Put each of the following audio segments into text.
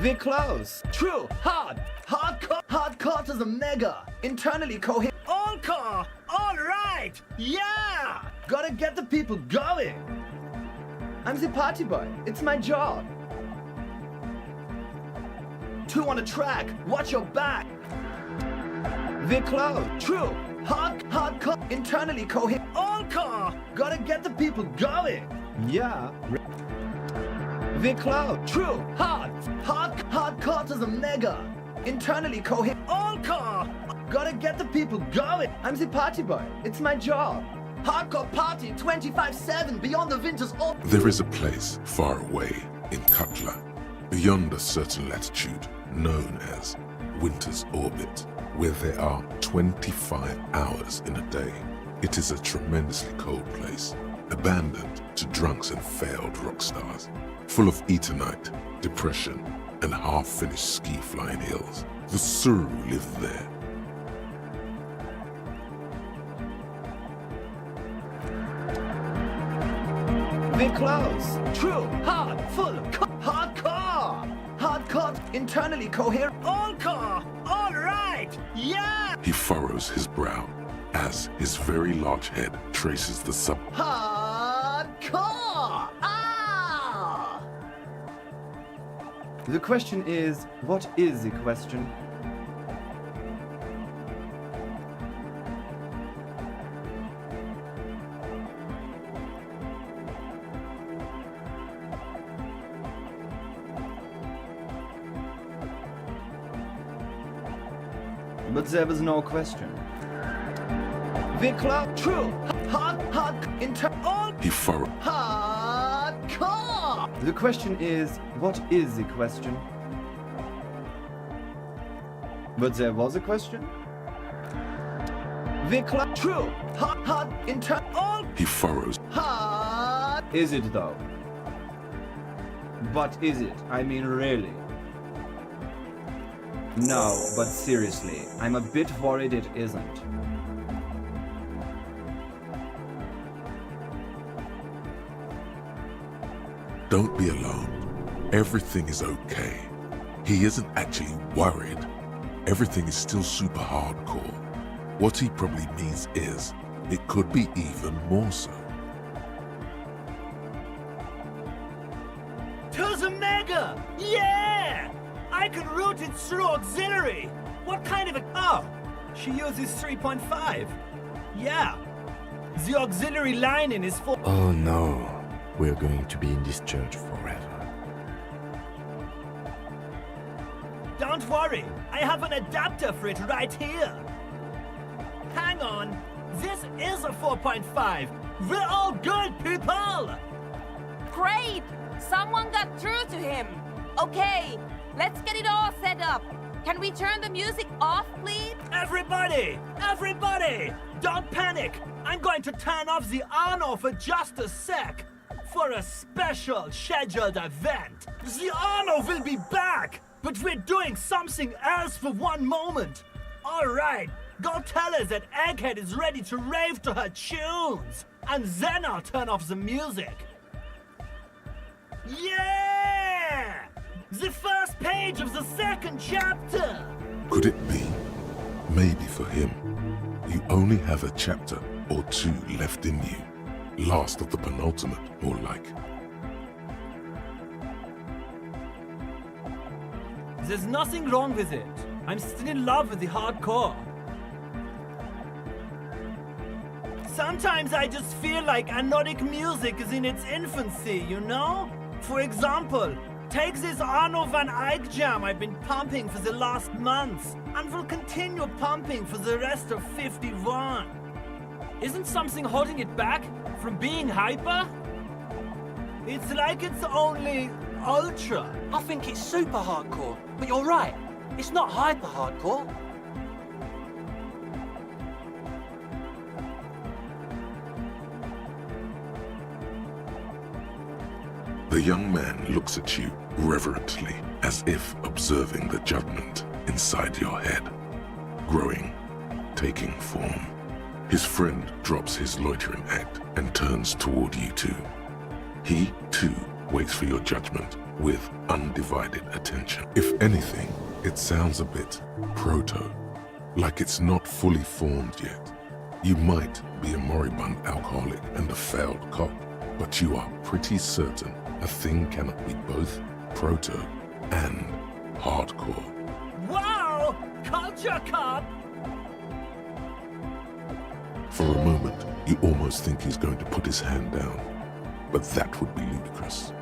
We're close. True. Hard. Hardcore. Hardcore to the mega. Internally coherent. Encore! All right! Yeah! Gotta get the people going. I'm the party boy. It's my job. 2 on a track. Watch your back. We're close. True. Hardcore. Internally coherent. Encore! Gotta get the people going. Yeah. We're close. True. Hardcore to the mega. Internally coherent. Encore! Gotta get the people going. I'm the party boy. It's my job. Hardcore party 25/7 beyond the winter's all. There is a place far away in Cutler, beyond a certain latitude, known as Winter's Orbit, where there are 25 hours in a day. It is a tremendously cold place, abandoned to drunks and failed rock stars, full of etonite, depression, and half-finished ski-flying hills. The Suru live there. We're close. True. Hard. Full. Hardcore. Hardcore. Internally coherent. Encore! All right! Yeah! He furrows his brow as his very large head traces the sub. Hardcore. Ah! The question is, what is the question? But there was no question. We're close. True. Hard. All. He furrows. Hardcore. The question is, what is the question? But there was a question. We're close. True. Hard. All. He furrows. Hard. Is it though? But is it? I mean, really? No, but seriously, I'm a bit worried it isn't. Don't be alarmed. Everything is okay. He isn't actually worried. Everything is still super hardcore. What he probably means is, it could be even more so. To the mega! Yeah! I can route it through auxiliary! What kind of a... Oh! She uses 3.5. Yeah. The auxiliary lining is full. Oh no, we're going to be in this church forever. Don't worry, I have an adapter for it right here. Hang on, this is a 4.5. We're all good, people! Great! Someone got through to him. Okay, let's get it all set up. Can we turn the music off, please? Everybody! Everybody! Don't panic! I'm going to turn off the Arno for just a sec. For a special scheduled event. The Arno will be back! But we're doing something else for one moment. Alright, go tell her that Egghead is ready to rave to her tunes. And then I'll turn off the music. Yeah! The first page of the second chapter! Could it be? Maybe for him, you only have a chapter or two left in you. Last of the penultimate, more like. There's nothing wrong with it. I'm still in love with the hardcore. Sometimes I just feel like anodic music is in its infancy, you know? For example, take this Arno van Eyck jam I've been pumping for the last months, and will continue pumping for the rest of 51. Isn't something holding it back from being hyper? It's like it's only ultra. I think it's super hardcore, but you're right. It's not hyper hardcore. The young man looks at you reverently, as if observing the judgment inside your head, growing, taking form. His friend drops his loitering act and turns toward you two. He, too, waits for your judgment with undivided attention. If anything, it sounds a bit proto, like it's not fully formed yet. You might be a moribund alcoholic and a failed cop, but you are pretty certain a thing cannot be both proto and hardcore. Wow! Culture cop! For a moment, you almost think he's going to put his hand down, but that would be ludicrous.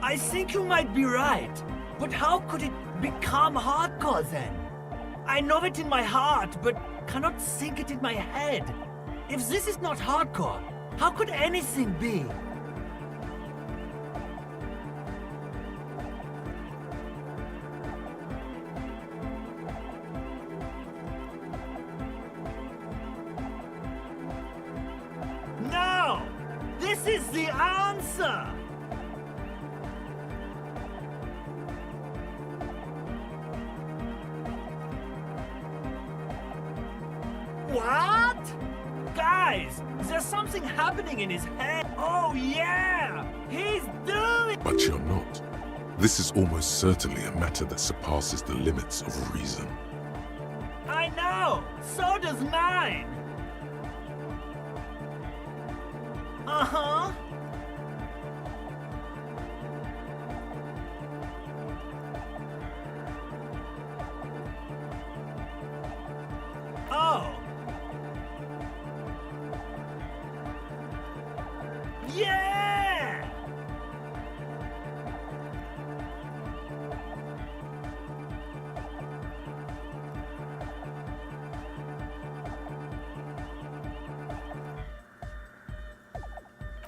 I think you might be right, but how could it become hardcore then? I know it in my heart, but cannot think it in my head. If this is not hardcore, how could anything be? No! This is the answer! What? Guys, there's something happening in his head. Oh yeah! He's doing... But you're not. This is almost certainly a matter that surpasses the limits of reason. I know! So does mine! Uh-huh. Oh. Yeah!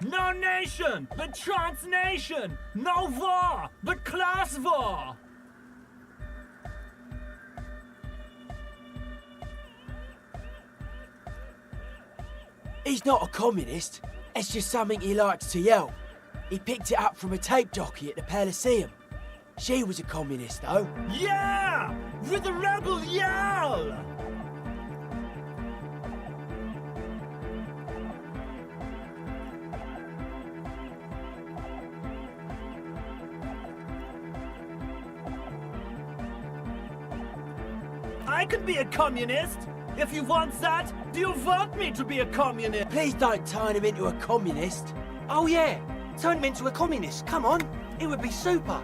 No nation, but transnation. No war, but class war. He's not a communist. It's just something he likes to yell. He picked it up from a tape jockey at the Elysium. She was a communist, though. Yeah! With a rebel yell! I could be a communist. If you want that, do you want me to be a communist? Please don't turn him into a communist. Oh yeah, turn him into a communist. Come on, it would be super.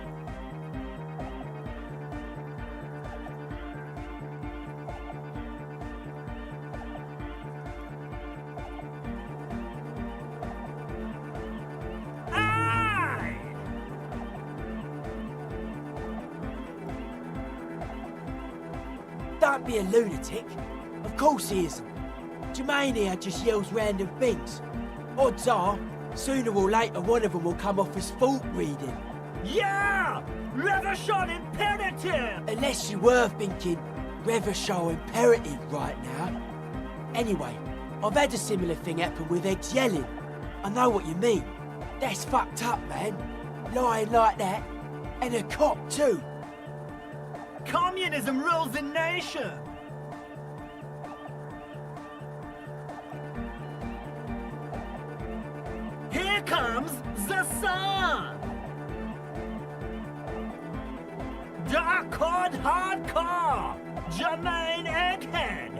Aye! Don't be a lunatic. Of course he isn't. Jermaine here just yells random things. Odds are, sooner or later one of them will come off as fault reading. Yeah! Revolution imperative! Unless you were thinking Revolution imperative right now. Anyway, I've had a similar thing happen with Eggs yelling. I know what you mean. That's fucked up, man. Lying like that. And a cop too. Communism rules the nation! Here comes the sun! Dark Horde Hardcore! Jermaine Egghead!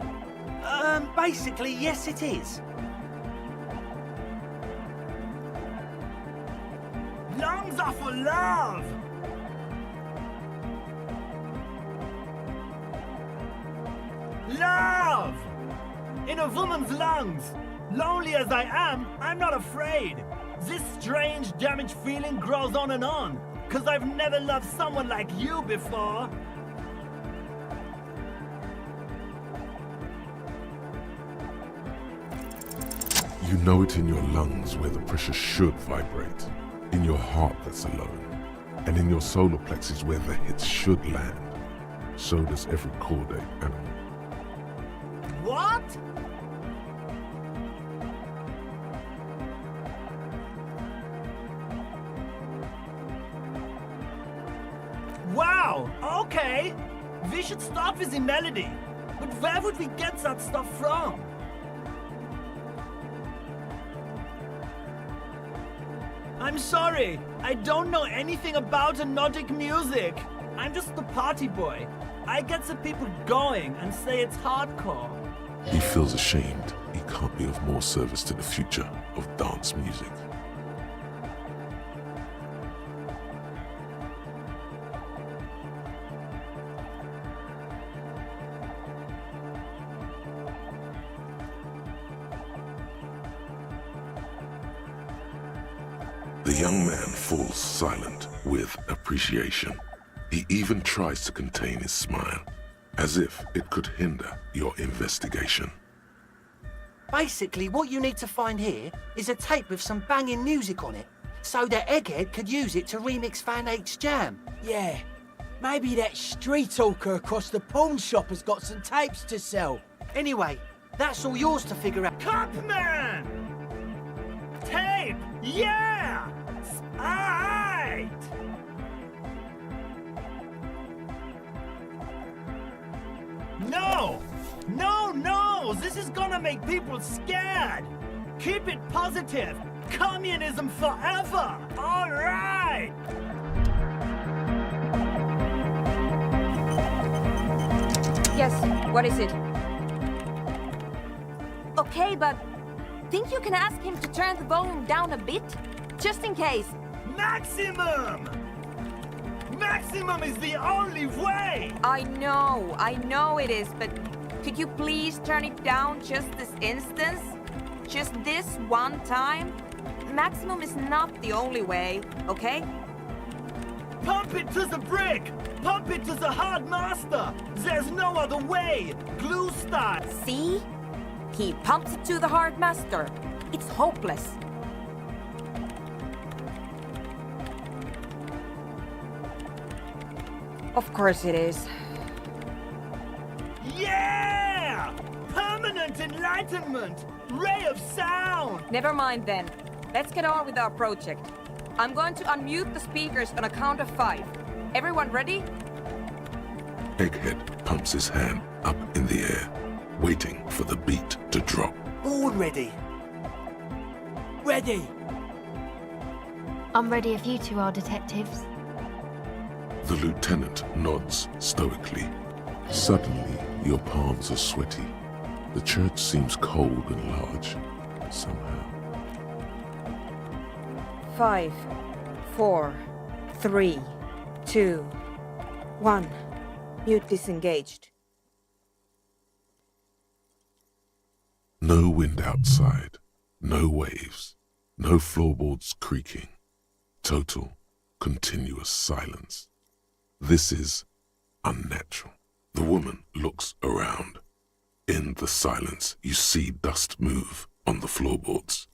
Basically, yes it is. Lungs are for love! Love! In a woman's lungs! Lonely as I am, I'm not afraid. This strange, damaged feeling grows on and on. 'Cause I've never loved someone like you before. You know it in your lungs where the pressure should vibrate, in your heart that's alone, and in your solar plexus where the hits should land. So does every caudate animal. What? Wow, okay. We should start with the melody. But where would we get that stuff from? I'm sorry. I don't know anything about Nordic music. I'm just the party boy. I get the people going and say it's hardcore. He feels ashamed he can't be of more service to the future of dance music. The young man falls silent with appreciation. He even tries to contain his smile, as if it could hinder your investigation. Basically, what you need to find here is a tape with some banging music on it, so that Egghead could use it to remix Fan 8's jam. Yeah, maybe that street hawker across the pawn shop has got some tapes to sell. Anyway, that's all yours to figure out. Copman! Tape! Yeah! Aight! No! No, no! This is gonna make people scared! Keep it positive! Communism forever! Alright! Yes, what is it? Okay, but think you can ask him to turn the volume down a bit? Just in case. Maximum! Maximum is the only way! I know it is, but could you please turn it down just this instance? Just this one time? Maximum is not the only way, okay? Pump it to the brick! Pump it to the hard master! There's no other way! Glue style! See? He pumps it to the hard master. It's hopeless. Of course it is. Yeah! Permanent enlightenment! Ray of sound! Never mind then. Let's get on with our project. I'm going to unmute the speakers on a count of 5. Everyone ready? Egghead pumps his hand up in the air, waiting for the beat to drop. All ready. Ready! I'm ready if you two are detectives. The lieutenant nods stoically. Suddenly, your palms are sweaty. The church seems cold and large, somehow. 5, 4, 3, 2, 1. Mute disengaged. No wind outside, no waves, no floorboards creaking. Total, continuous silence. This is unnatural. The woman looks around. In the silence, you see dust move on the floorboards.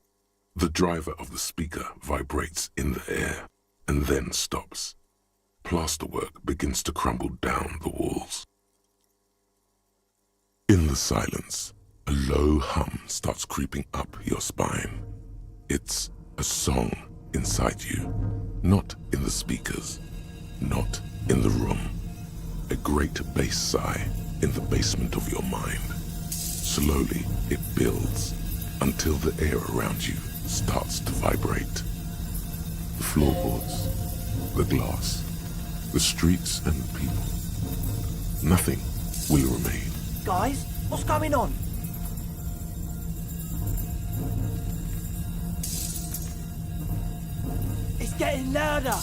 The driver of the speaker vibrates in the air and then stops. Plasterwork begins to crumble down the walls. In the silence, a low hum starts creeping up your spine. It's a song inside you, not in the speakers, not in the room. A great bass sigh in the basement of your mind. Slowly, it builds until the air around you starts to vibrate. The floorboards, the glass, the streets and people. Nothing will remain. Guys, what's going on? It's getting louder!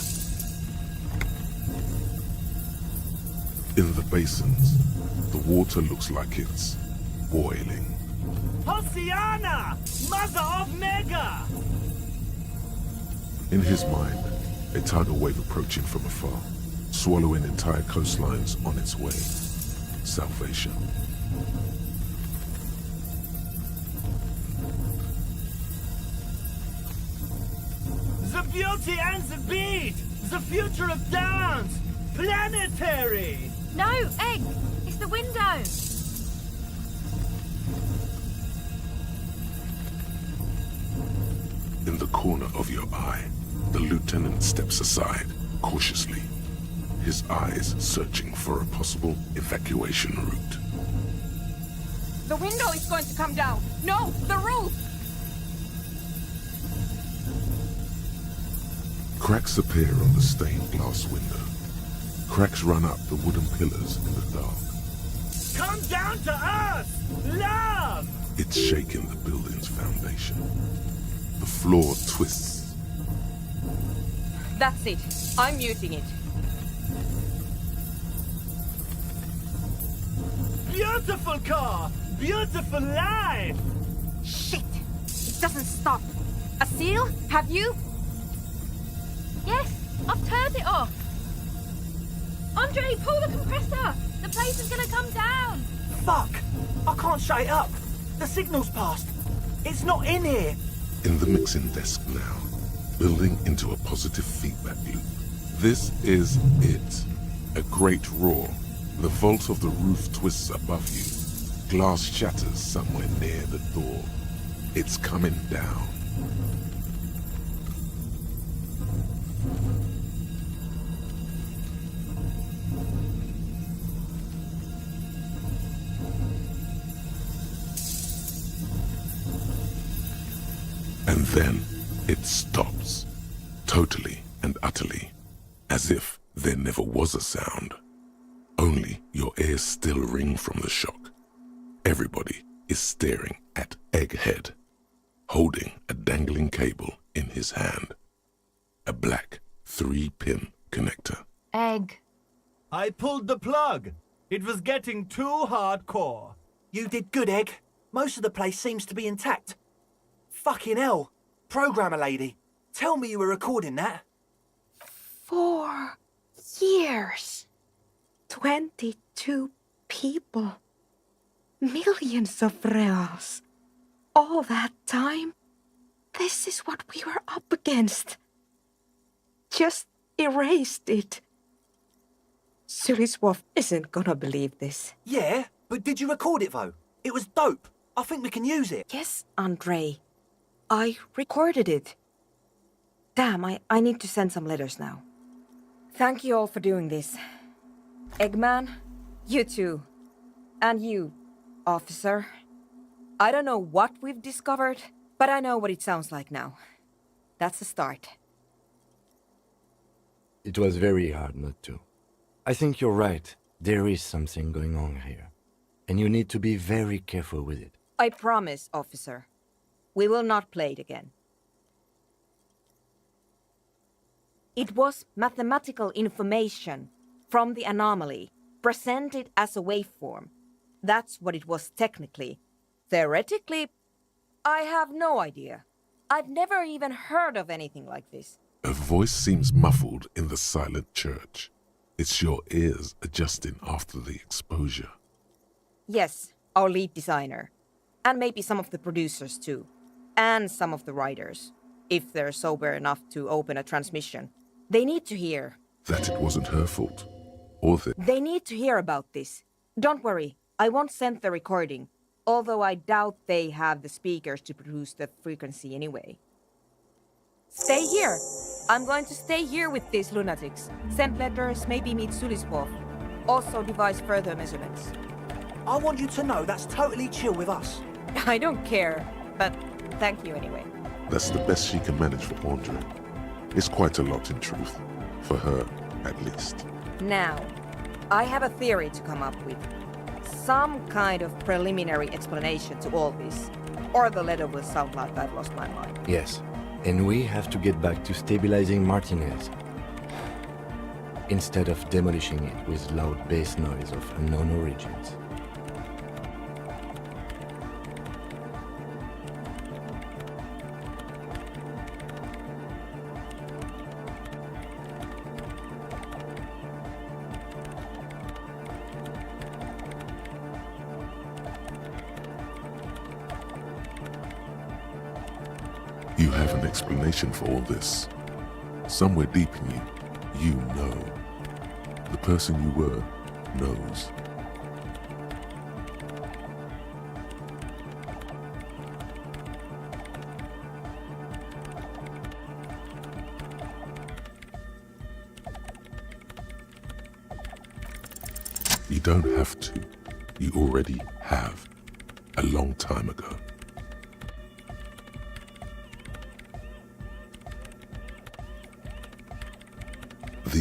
In the basins, the water looks like it's boiling. Hosiana! Mother of Mega! In his mind, a tidal wave approaching from afar, swallowing entire coastlines on its way. Salvation. The beauty and the beat! The future of dance! Planetary! No, Egg! It's the window! In the corner of your eye, the lieutenant steps aside, cautiously, his eyes searching for a possible evacuation route. The window is going to come down. No, the roof! Cracks appear on the stained glass window. Cracks run up the wooden pillars in the dark. Come down to us! Love! It's shaking the building's foundation. The floor twists. That's it. I'm muting it. Beautiful car! Beautiful life! Shit! It doesn't stop. A seal? Have you? Yes, I've turned it off. Andre, pull the compressor. The place is gonna come down. Fuck! I can't shut it up. The signal's passed. It's not in here. In the mixing desk now, building into a positive feedback loop. This is it. A great roar. The vault of the roof twists above you. Glass shatters somewhere near the door. It's coming down. And then it stops. Totally and utterly. As if there never was a sound. Only your ears still ring from the shock. Everybody is staring at Egghead, holding a dangling cable in his hand. A black 3-pin connector. Egg. I pulled the plug. It was getting too hardcore. You did good, Egg. Most of the place seems to be intact. Fucking hell. Programmer lady, tell me you were recording that. 4 years. 22 people. Millions of reals. All that time? This is what we were up against. Just erased it. Suliswolf isn't gonna believe this. Yeah, but did you record it though? It was dope. I think we can use it. Yes, Andre. I recorded it. Damn, I need to send some letters now. Thank you all for doing this. Eggman, you too. And you, officer. I don't know what we've discovered, but I know what it sounds like now. That's a start. It was very hard not to. I think you're right. There is something going on here. And you need to be very careful with it. I promise, officer. We will not play it again. It was mathematical information from the anomaly, presented as a waveform. That's what it was technically. Theoretically, I have no idea. I've never even heard of anything like this. A voice seems muffled in the silent church. It's your ears adjusting after the exposure. Yes, our lead designer. And maybe some of the producers too. And some of the writers. If they're sober enough to open a transmission. They need to hear. That it wasn't her fault. Or that They need to hear about this. Don't worry, I won't send the recording. Although I doubt they have the speakers to produce the frequency anyway. Stay here. I'm going to stay here with these lunatics. Send letters, maybe meet Suliswolf. Also devise further measurements. I want you to know that's totally chill with us. I don't care, but thank you anyway. that's the best she can manage for Andre. It's quite a lot in truth. For her, at least. Now, I have a theory to come up with. Some kind of preliminary explanation to all this. Or the letter will sound like I've lost my mind. Yes, and we have to get back to stabilizing Martinez. Instead of demolishing it with loud bass noise of unknown origins. You have an explanation for all this. Somewhere deep in you, you know. The person you were knows. You don't have to. You already have. A long time ago.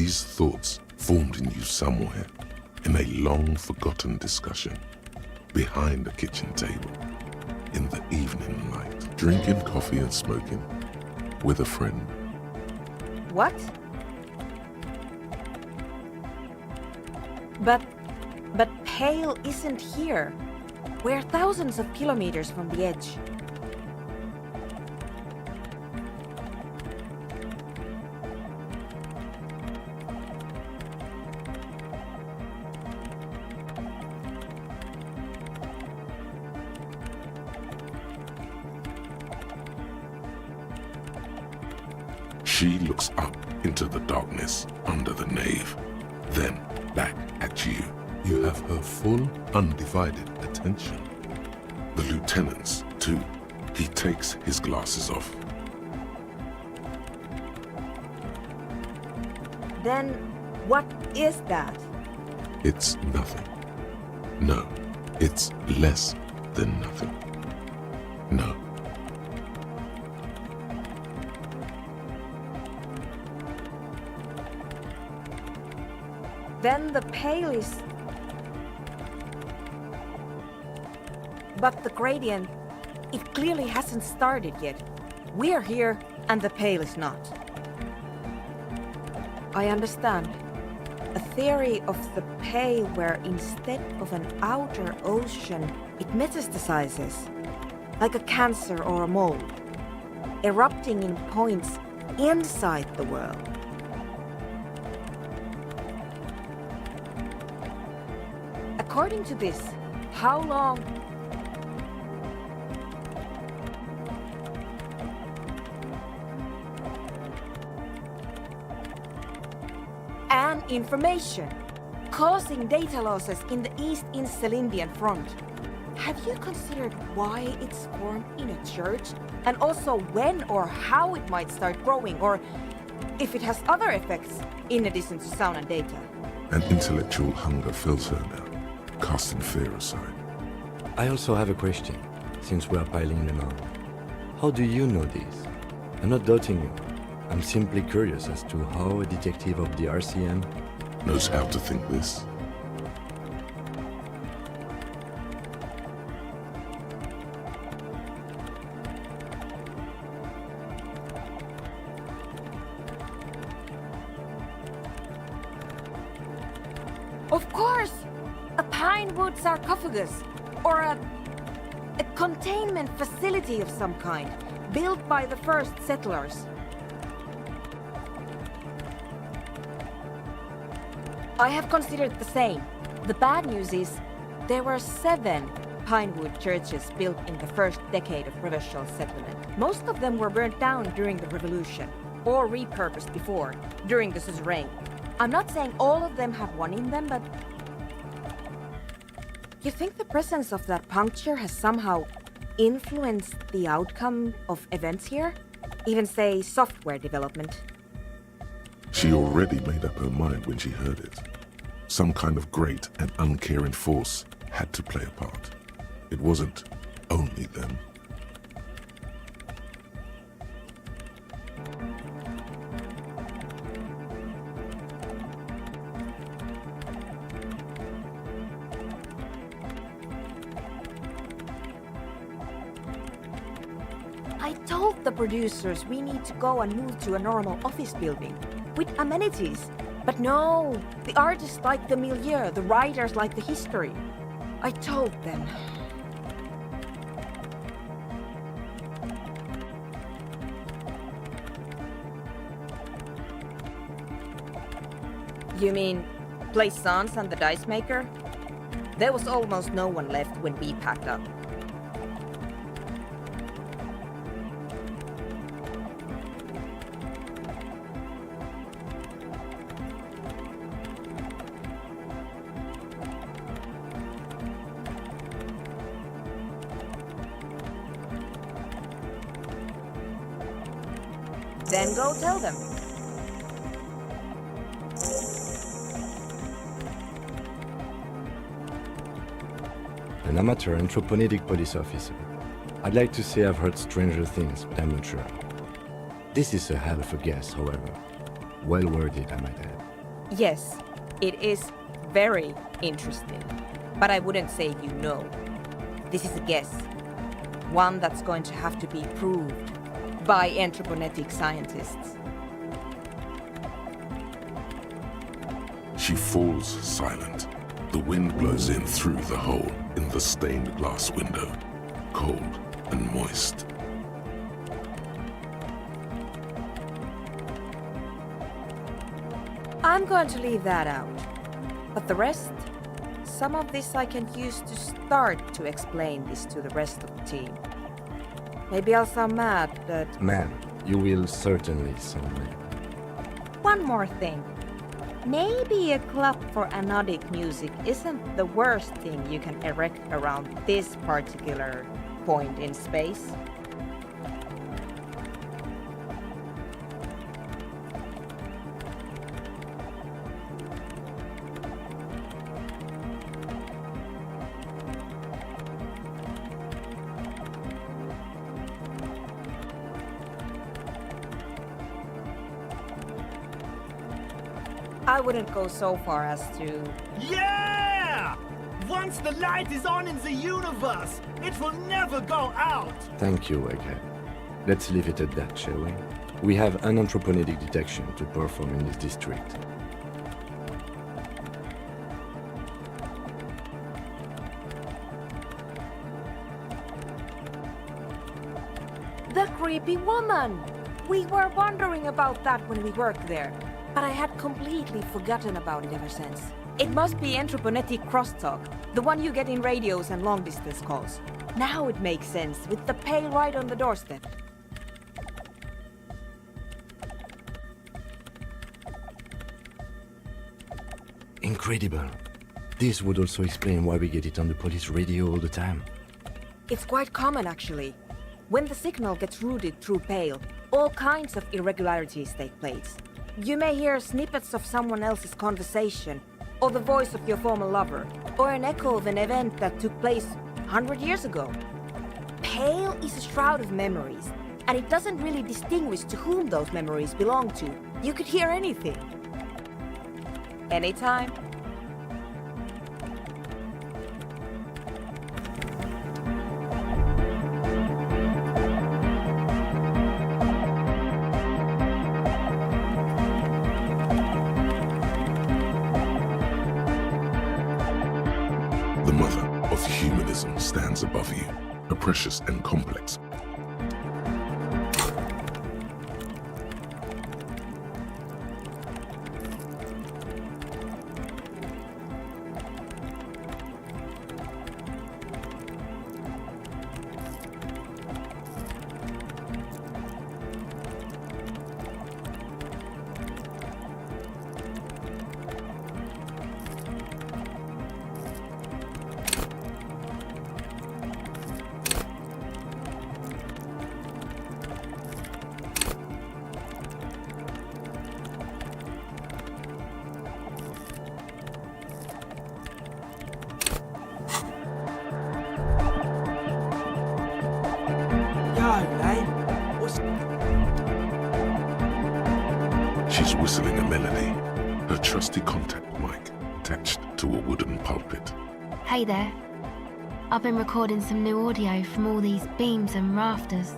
These thoughts formed in you somewhere, in a long-forgotten discussion, behind a kitchen table, in the evening light, drinking coffee and smoking, with a friend. What? But Pale isn't here. We're thousands of kilometers from the edge. She looks up into the darkness under the nave, then back at you. You have her full, undivided attention. The lieutenant's, too. He takes his glasses off. Then what is that? It's nothing. No, it's less than nothing. No. Then the Pale is... But the gradient, it clearly hasn't started yet. We're here, and the Pale is not. I understand. A theory of the Pale where instead of an outer ocean, it metastasizes, like a cancer or a mold, erupting in points inside the world. According to this, how long... And information, causing data losses in the East Insulindian front. Have you considered why it's formed in a church? And also when or how it might start growing, or if it has other effects in addition to sound and data? An intellectual hunger fills her now, casting fear aside. I also have a question, since we are piling them on. How do you know this? I'm not doubting you. I'm simply curious as to how a detective of the RCM knows how to think this. Of course! A pine wood sarcophagus, or a containment facility of some kind, built by the first settlers. I have considered the same. The bad news is, there were 7 pinewood churches built in the first decade of provincial settlement. Most of them were burnt down during the revolution, or repurposed before, during the suzerain. I'm not saying all of them have one in them, but... You think the presence of that puncture has somehow influenced the outcome of events here? Even, say, software development? She already made up her mind when she heard it. Some kind of great and uncaring force had to play a part. It wasn't only them. I told the producers we need to go and move to a normal office building, with amenities. But no, the artists like the milieu, the writers like the history. I told them. You mean Plaisance and the Dice Maker? There was almost no one left when we packed up. Then go tell them. An amateur anthropomedic police officer. I'd like to say I've heard stranger things, but I'm not sure. This is a hell of a guess, however. Well worded, I might add. Yes, it is very interesting, but I wouldn't say you know. This is a guess. One that's going to have to be proved by anthroponetic scientists. She falls silent. The wind blows in through the hole in the stained glass window, cold and moist. I'm going to leave that out. But the rest, some of this I can use to start to explain this to the rest of the team. Maybe I'll sound mad, but... Man, you will certainly sound mad. One more thing. Maybe a club for anodic music isn't the worst thing you can erect around this particular point in space. I wouldn't go so far as to... Yeah! Once the light is on in the universe, it will never go out! Thank you, Egghead. Let's leave it at that, shall we? We have an anthroponetic detection to perform in this district. The creepy woman! We were wondering about that when we worked there, but I had completely forgotten about it ever since. It must be anthroponetic crosstalk, the one you get in radios and long-distance calls. Now it makes sense, with the pail right on the doorstep. Incredible. This would also explain why we get it on the police radio all the time. It's quite common, actually. When the signal gets routed through Pale, all kinds of irregularities take place. You may hear snippets of someone else's conversation, or the voice of your former lover, or an echo of an event that took place 100 years ago. Pale is a shroud of memories, and it doesn't really distinguish to whom those memories belong to. You could hear anything. Anytime. The mother of humanism stands above you, a precious and complex. She's whistling a melody, her trusty contact mic attached to a wooden pulpit. Hey there. I've been recording some new audio from all these beams and rafters.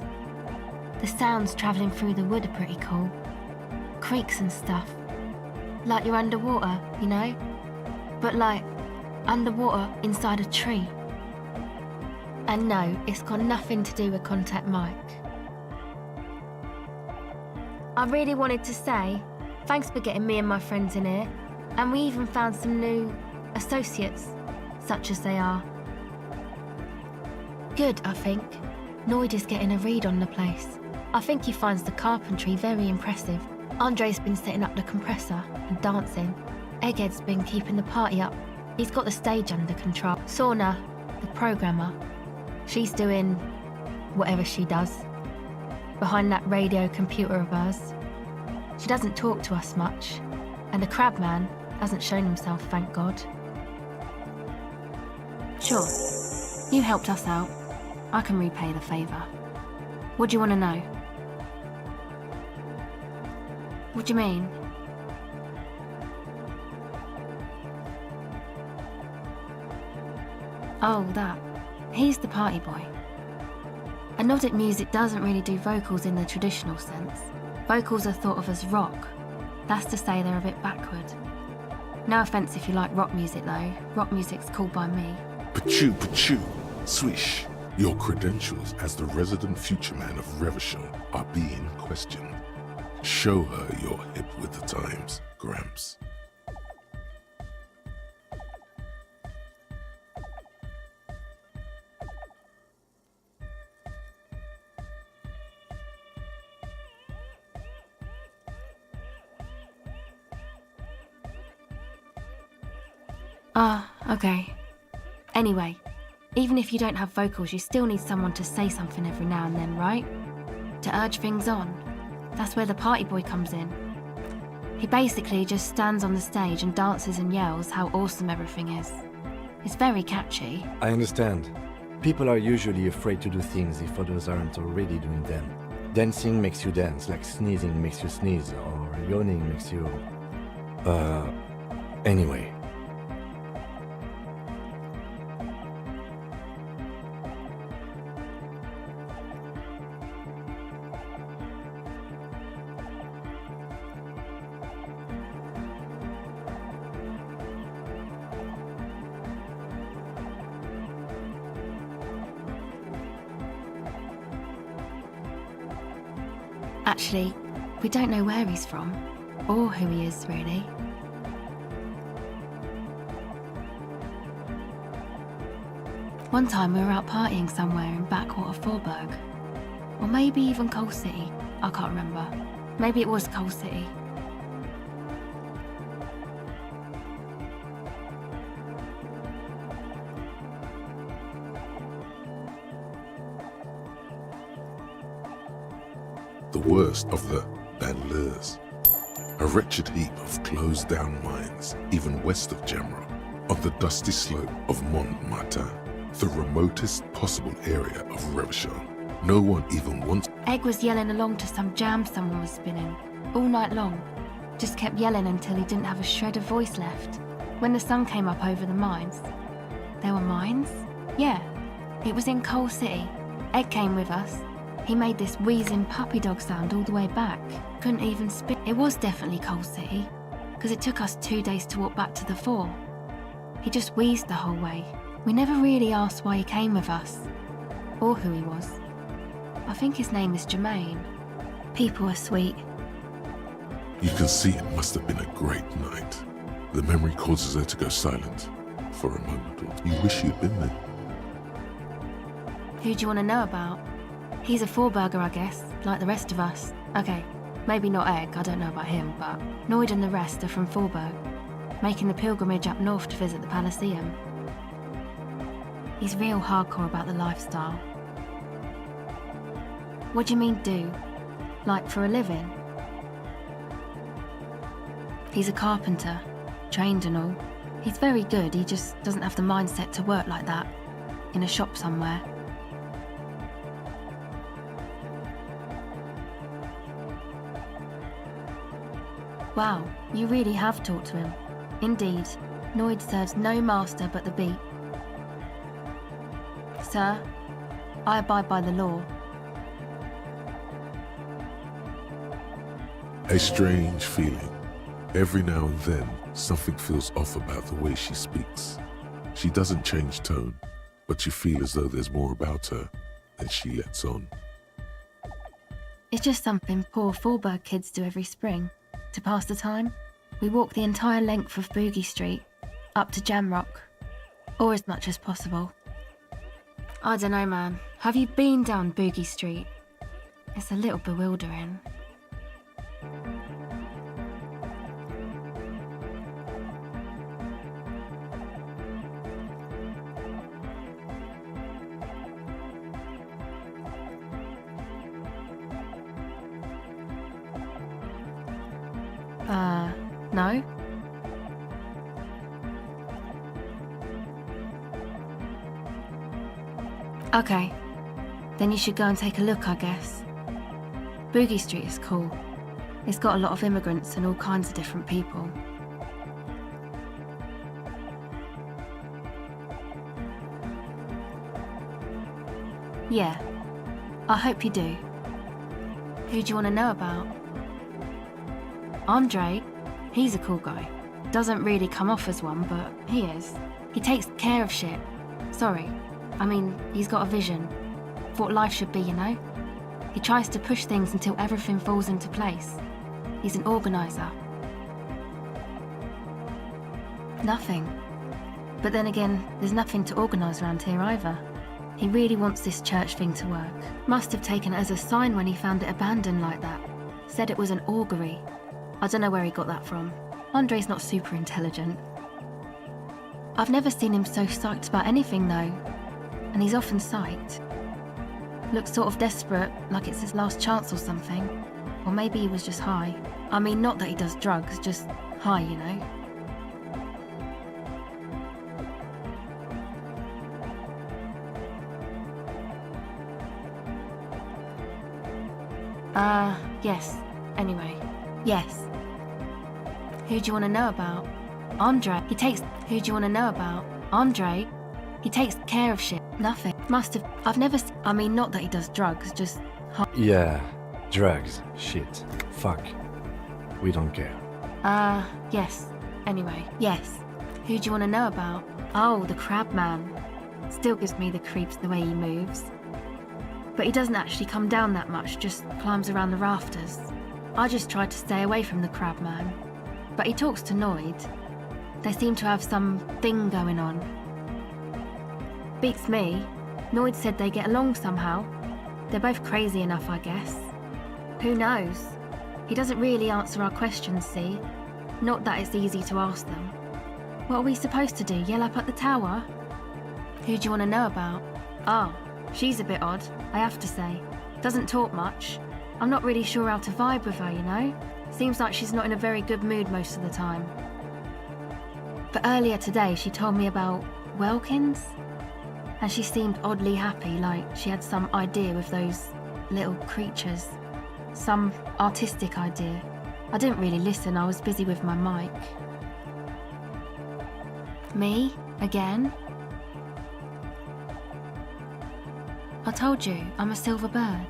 The sounds travelling through the wood are pretty cool. Creaks and stuff. Like you're underwater, you know? But like, underwater inside a tree. And no, it's got nothing to do with contact mic. I really wanted to say, thanks for getting me and my friends in here, and we even found some new associates, such as they are. Good, I think. Noid is getting a read on the place. I think he finds the carpentry very impressive. Andre's been setting up the compressor and dancing. Egghead's been keeping the party up. He's got the stage under control. Sauna, the programmer, she's doing whatever she does behind that radio computer of hers. She doesn't talk to us much, and the crab man hasn't shown himself, thank God. Sure, you helped us out. I can repay the favour. What do you want to know? What do you mean? Oh, that. He's the party boy. Anodic music doesn't really do vocals in the traditional sense. Vocals are thought of as rock. That's to say they're a bit backward. No offence if you like rock music though. Rock music's cool by me. Pachoo, pachoo, swish. Your credentials as the resident future man of Revachol are being questioned. Show her you're hip with the times, Gramps. Okay. Anyway, even if you don't have vocals, you still need someone to say something every now and then, right? To urge things on. That's where the party boy comes in. He basically just stands on the stage and dances and yells how awesome everything is. It's very catchy. I understand. People are usually afraid to do things if others aren't already doing them. Dancing makes you dance, like sneezing makes you sneeze, or yawning makes you... Anyway. Actually, we don't know where he's from, or who he is, really. One time we were out partying somewhere in backwater Forburg. Or maybe even Coal City, I can't remember. Maybe it was Coal City. The worst of the banlieues. A wretched heap of closed-down mines, even west of Jamrock, on the dusty slope of Montmartin, the remotest possible area of Revachol. No one even wants... Egg was yelling along to some jam someone was spinning, all night long. Just kept yelling until he didn't have a shred of voice left. When the sun came up over the mines... There were mines? Yeah, it was in Coal City. Egg came with us. He made this wheezing puppy dog sound all the way back. Couldn't even spit. It was definitely Coal City, because it took us 2 days to walk back to the fort. He just wheezed the whole way. We never really asked why he came with us, or who he was. I think his name is Jermaine. People are sweet. You can see it must have been a great night. The memory causes her to go silent for a moment or two. You wish you'd been there. Who do you want to know about? He's a Forburger, I guess, like the rest of us. Okay, maybe not Egg, I don't know about him, but Noid and the rest are from Forburg, making the pilgrimage up north to visit the Elysium. He's real hardcore about the lifestyle. What do you mean do? Like for a living? He's a carpenter, trained and all. He's very good, he just doesn't have the mindset to work like that, in a shop somewhere. Wow, you really have talked to him. Indeed, Noid serves no master but the beat. Sir, I abide by the law. A strange feeling. Every now and then, something feels off about the way she speaks. She doesn't change tone, but you feel as though there's more about her than she lets on. It's just something poor Forburg kids do every spring. To pass the time, we walk the entire length of Boogie Street, up to Jamrock, or as much as possible. I don't know, man. Have you been down Boogie Street? It's a little bewildering. No? Okay, then you should go and take a look, I guess. Boogie Street is cool. It's got a lot of immigrants and all kinds of different people. Yeah. I hope you do. Who do you want to know about? Andre? He's a cool guy. Doesn't really come off as one, but he is. He takes care of shit. Sorry. I mean, he's got a vision. For what life should be, you know? He tries to push things until everything falls into place. He's an organizer. Nothing. But then again, there's nothing to organise around here either. He really wants this church thing to work. Must have taken it as a sign when he found it abandoned like that. Said it was an augury. I don't know where he got that from. Andre's not super intelligent. I've never seen him so psyched about anything though. And he's often psyched. Looks sort of desperate, like it's his last chance or something. Or maybe he was just high. I mean, not that he does drugs, just high, you know? Yes. Anyway. Yes. Who do you want to know about? Andre. Who do you want to know about? Andre. He takes care of shit. Nothing. Must have. I've never. I mean, not that he does drugs, just. Yeah, drugs, shit, fuck. We don't care. Yes. Anyway. Yes. Who do you want to know about? Oh, the crab man. Still gives me the creeps the way he moves. But he doesn't actually come down that much, just climbs around the rafters. I just tried to stay away from the crab man. But he talks to Noid. They seem to have some thing going on. Beats me. Noid said they get along somehow. They're both crazy enough, I guess. Who knows? He doesn't really answer our questions, see? Not that it's easy to ask them. What are we supposed to do, yell up at the tower? Who do you want to know about? Oh, she's a bit odd, I have to say. Doesn't talk much. I'm not really sure how to vibe with her, you know? Seems like she's not in a very good mood most of the time. But earlier today she told me about Welkins? And she seemed oddly happy, like she had some idea with those little creatures. Some artistic idea. I didn't really listen, I was busy with my mic. Me? Again? I told you, I'm a silver bird.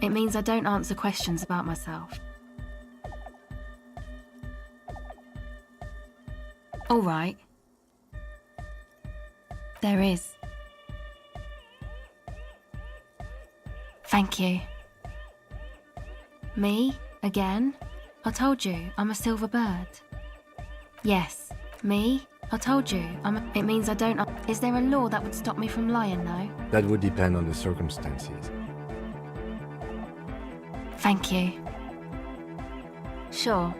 It means I don't answer questions about myself. All right. There is. Thank you. Me? Again? I told you, I'm a silver bird. Yes. Me? I told you, it means I don't... Is there a law that would stop me from lying, though? That would depend on the circumstances. Thank you. Sure.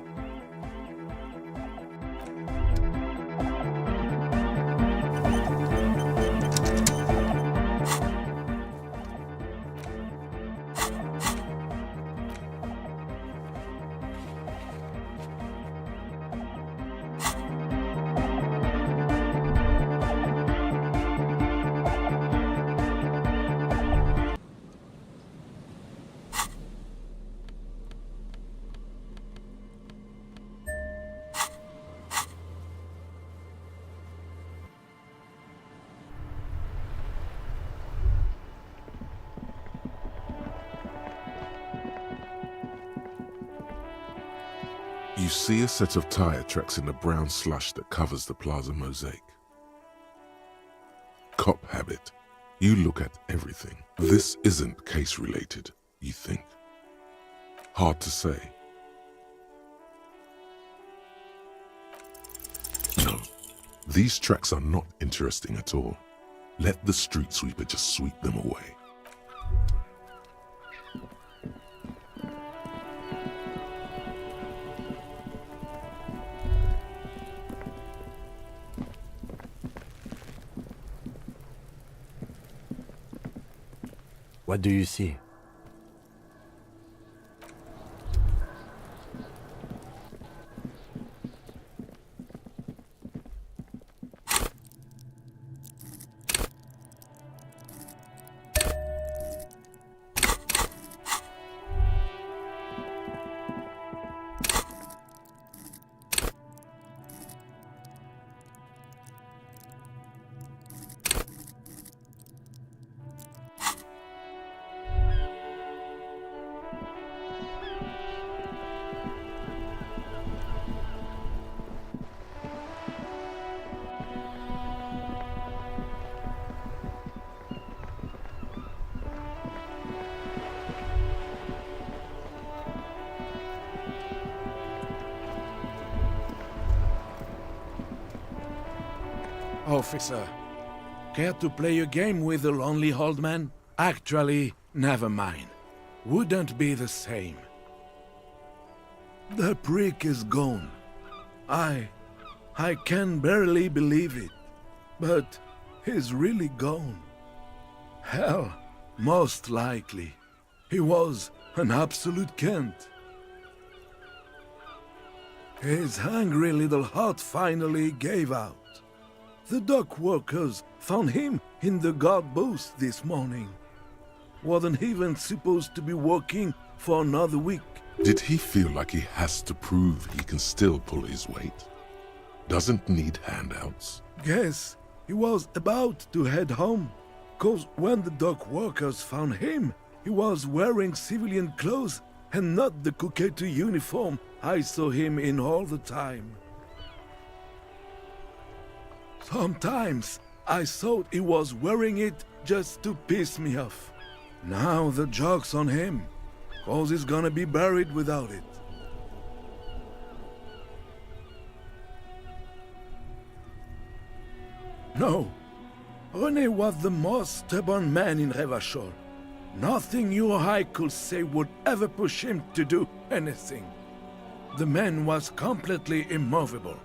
You see a set of tire tracks in the brown slush that covers the plaza mosaic. Cop habit. You look at everything. This isn't case-related, you think. Hard to say. No, these tracks are not interesting at all. Let the street sweeper just sweep them away. What do you see? Officer, care to play a game with the lonely old man? Actually, never mind. Wouldn't be the same. The prick is gone. I can barely believe it. But he's really gone. Hell, most likely. He was an absolute Kent. His hungry little heart finally gave out. The dock workers found him in the guard booth this morning. Wasn't even supposed to be working for another week. Did he feel like he has to prove he can still pull his weight? Doesn't need handouts? Guess he was about to head home. 'Cause when the dock workers found him, he was wearing civilian clothes and not the Kuketu uniform I saw him in all the time. Sometimes I thought he was wearing it just to piss me off. Now the joke's on him, 'cause he's gonna be buried without it. No, René was the most stubborn man in Revachol. Nothing you or I could say would ever push him to do anything. The man was completely immovable.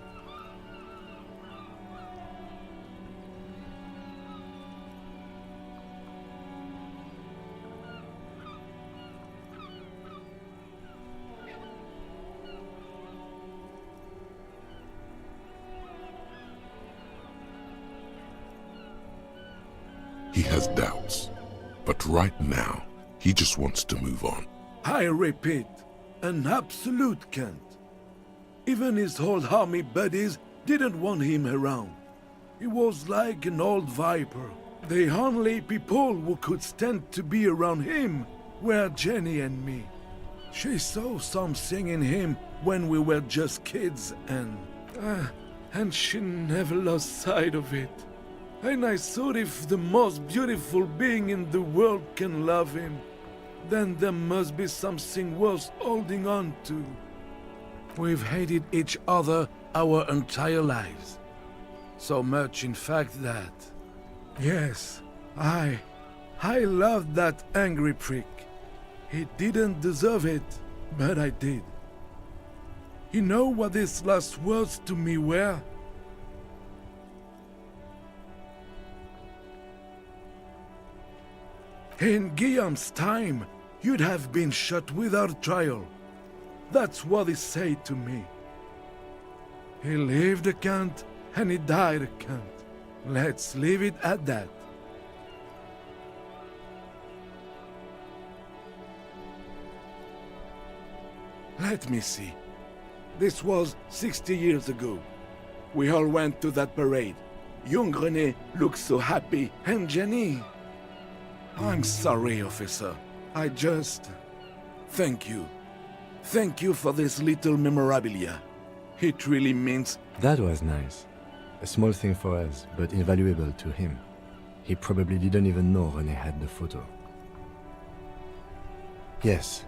He has doubts, but right now, he just wants to move on. I repeat, an absolute Kent. Even his old army buddies didn't want him around. He was like an old viper. The only people who could stand to be around him were Jenny and me. She saw something in him when we were just kids and she never lost sight of it. And I thought if the most beautiful being in the world can love him, then there must be something worth holding on to. We've hated each other our entire lives. So much, in fact, that... Yes, I loved that angry prick. He didn't deserve it, but I did. You know what his last words to me were? In Guillaume's time, you'd have been shot without trial. That's what he said to me. He lived a Kent, and he died a Kent. Let's leave it at that. Let me see. This was 60 years ago. We all went to that parade. Young René looked so happy, and Jenny... I'm sorry, officer. I just... Thank you. Thank you for this little memorabilia. It really means... That was nice. A small thing for us, but invaluable to him. He probably didn't even know René had the photo. Yes,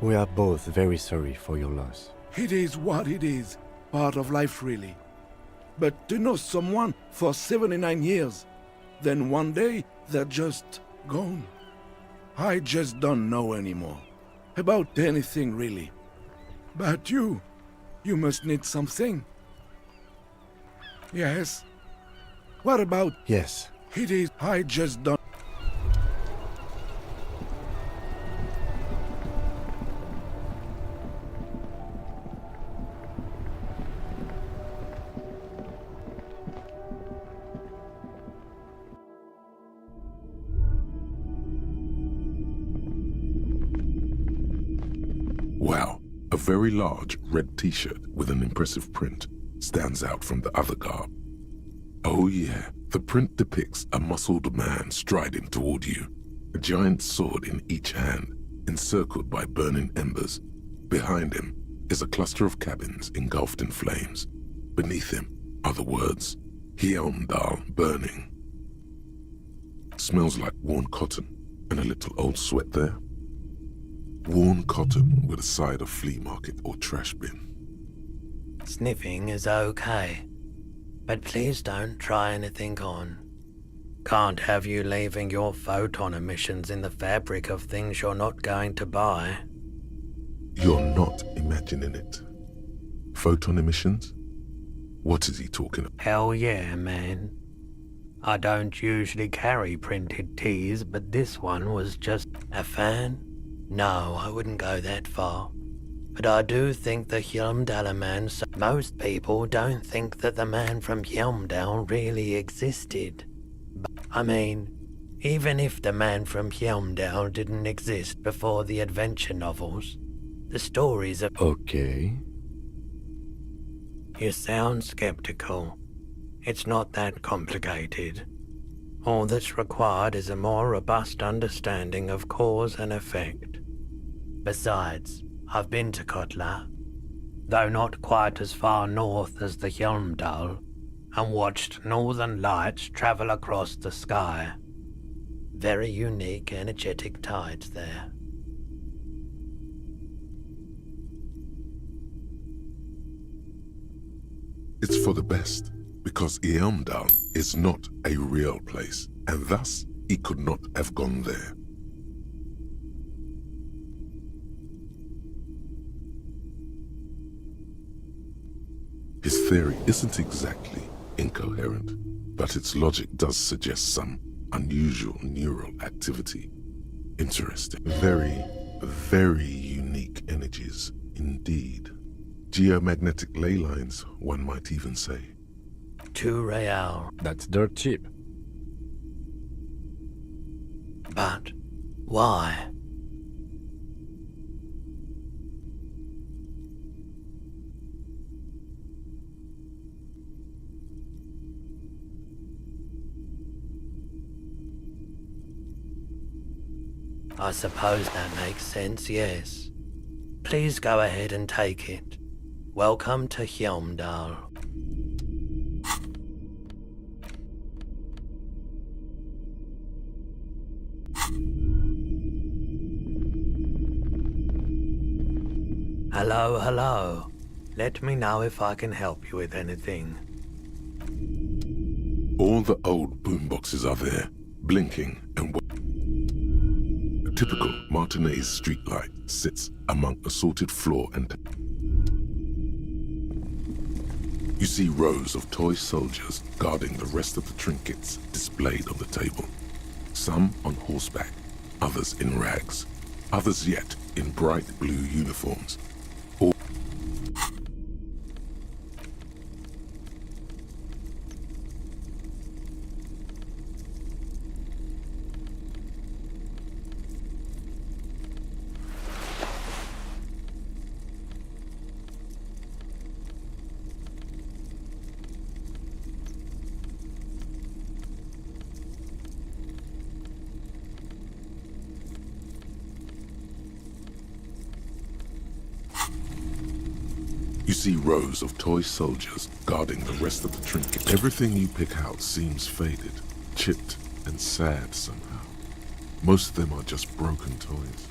we are both very sorry for your loss. It is what it is. Part of life, really. But to know someone for 79 years, then one day they're just... gone. I just don't know anymore. About anything, really. But you must need something. Yes? What about... Yes. It is... I just don't... Wow, a very large red t-shirt with an impressive print stands out from the other garb. Oh yeah, the print depicts a muscled man striding toward you, a giant sword in each hand, encircled by burning embers. Behind him is a cluster of cabins engulfed in flames. Beneath him are the words, Hyundal burning. Smells like worn cotton and a little old sweat there. Worn cotton with a side of flea market or trash bin. Sniffing is okay. But please don't try anything on. Can't have you leaving your photon emissions in the fabric of things you're not going to buy. You're not imagining it. Photon emissions? What is he talking about? Hell yeah, man. I don't usually carry printed tees, but this one was just a fan. No, I wouldn't go that far. But I do think the Hjelmdala man... Most people don't think that the man from Hjelmdal really existed. But, I mean, even if the man from Hjelmdal didn't exist before the adventure novels, the stories of... Okay. You sound skeptical. It's not that complicated. All that's required is a more robust understanding of cause and effect. Besides, I've been to Kotla, though not quite as far north as the Hjelmdal, and watched northern lights travel across the sky. Very unique, energetic tides there. It's for the best, because Hjelmdal is not a real place, and thus he could not have gone there. His theory isn't exactly incoherent, but its logic does suggest some unusual neural activity. Interesting. Very, very unique energies indeed. Geomagnetic ley lines, one might even say. 2 real. That's dirt cheap. But why? I suppose that makes sense, yes. Please go ahead and take it. Welcome to Hjelmdal. Hello, hello. Let me know if I can help you with anything. All the old boomboxes are there, blinking and a typical Martinez streetlight sits among assorted floor and... You see rows of toy soldiers guarding the rest of the trinkets displayed on the table. Some on horseback, others in rags, others yet in bright blue uniforms. You see rows of toy soldiers guarding the rest of the trinket. Everything you pick out seems faded, chipped, and sad somehow. Most of them are just broken toys.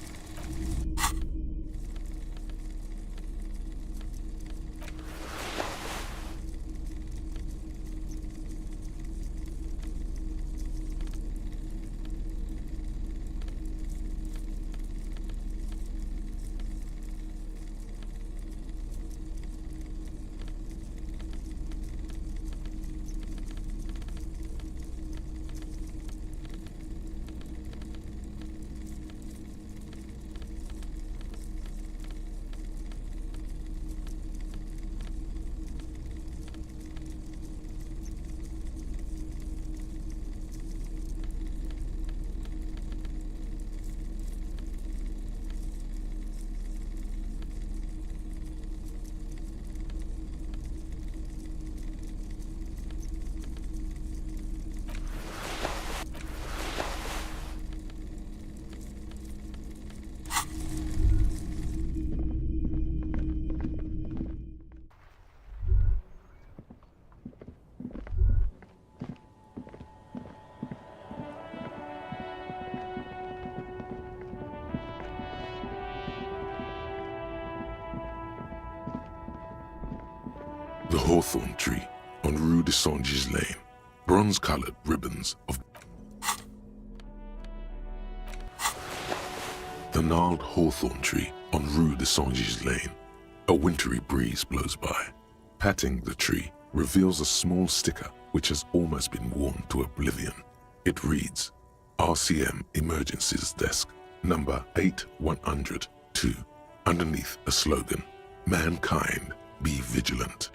The hawthorn tree on Rue de Saint-Gilles Lane. Bronze-colored ribbons of the gnarled hawthorn tree on Rue de Saint-Gilles Lane. A wintry breeze blows by. Patting the tree reveals a small sticker which has almost been worn to oblivion. It reads, RCM Emergencies Desk, number 8102. Underneath a slogan, Mankind, be vigilant.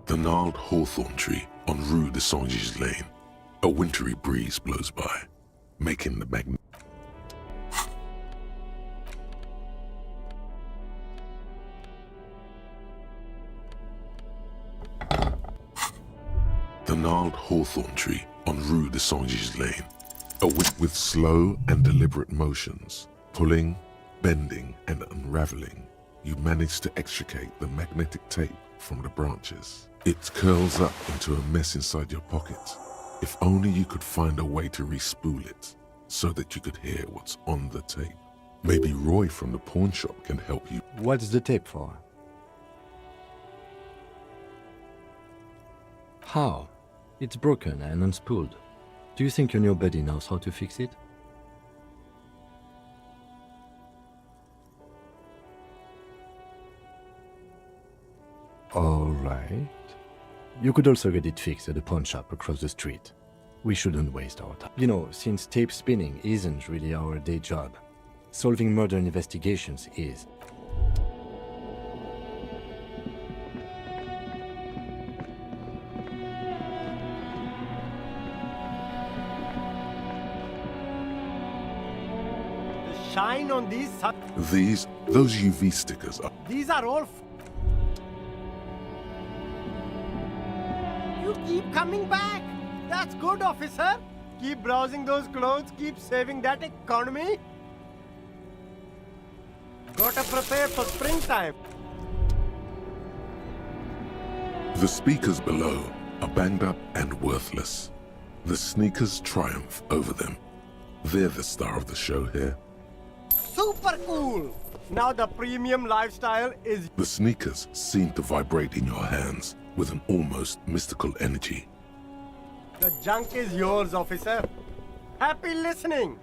The gnarled hawthorn tree on Rue de Saint-Gilles Lane. A wintry breeze blows by, making the gnarled hawthorn tree on Rue de Saint-Gilles Lane. With slow and deliberate motions, pulling, bending, and unraveling, you manage to extricate the magnetic tape from the branches. It curls up into a mess inside your pocket. If only you could find a way to re-spool it, so that you could hear what's on the tape. Maybe Roy from the pawn shop can help you. What's the tape for? How? It's broken and unspooled. Do you think your new buddy knows how to fix it? All right. You could also get it fixed at the pawn shop across the street. We shouldn't waste our time. You know, since tape spinning isn't really our day job, solving murder investigations is. Shine on these. Those UV stickers are. These are all. You keep coming back. That's good, officer. Keep browsing those clothes. Keep saving that economy. Gotta prepare for springtime. The speakers below are banged up and worthless. The sneakers triumph over them. They're the star of the show here. Super cool. Now the premium lifestyle is. The sneakers seem to vibrate in your hands with an almost mystical energy. The junk is yours, officer. Happy listening.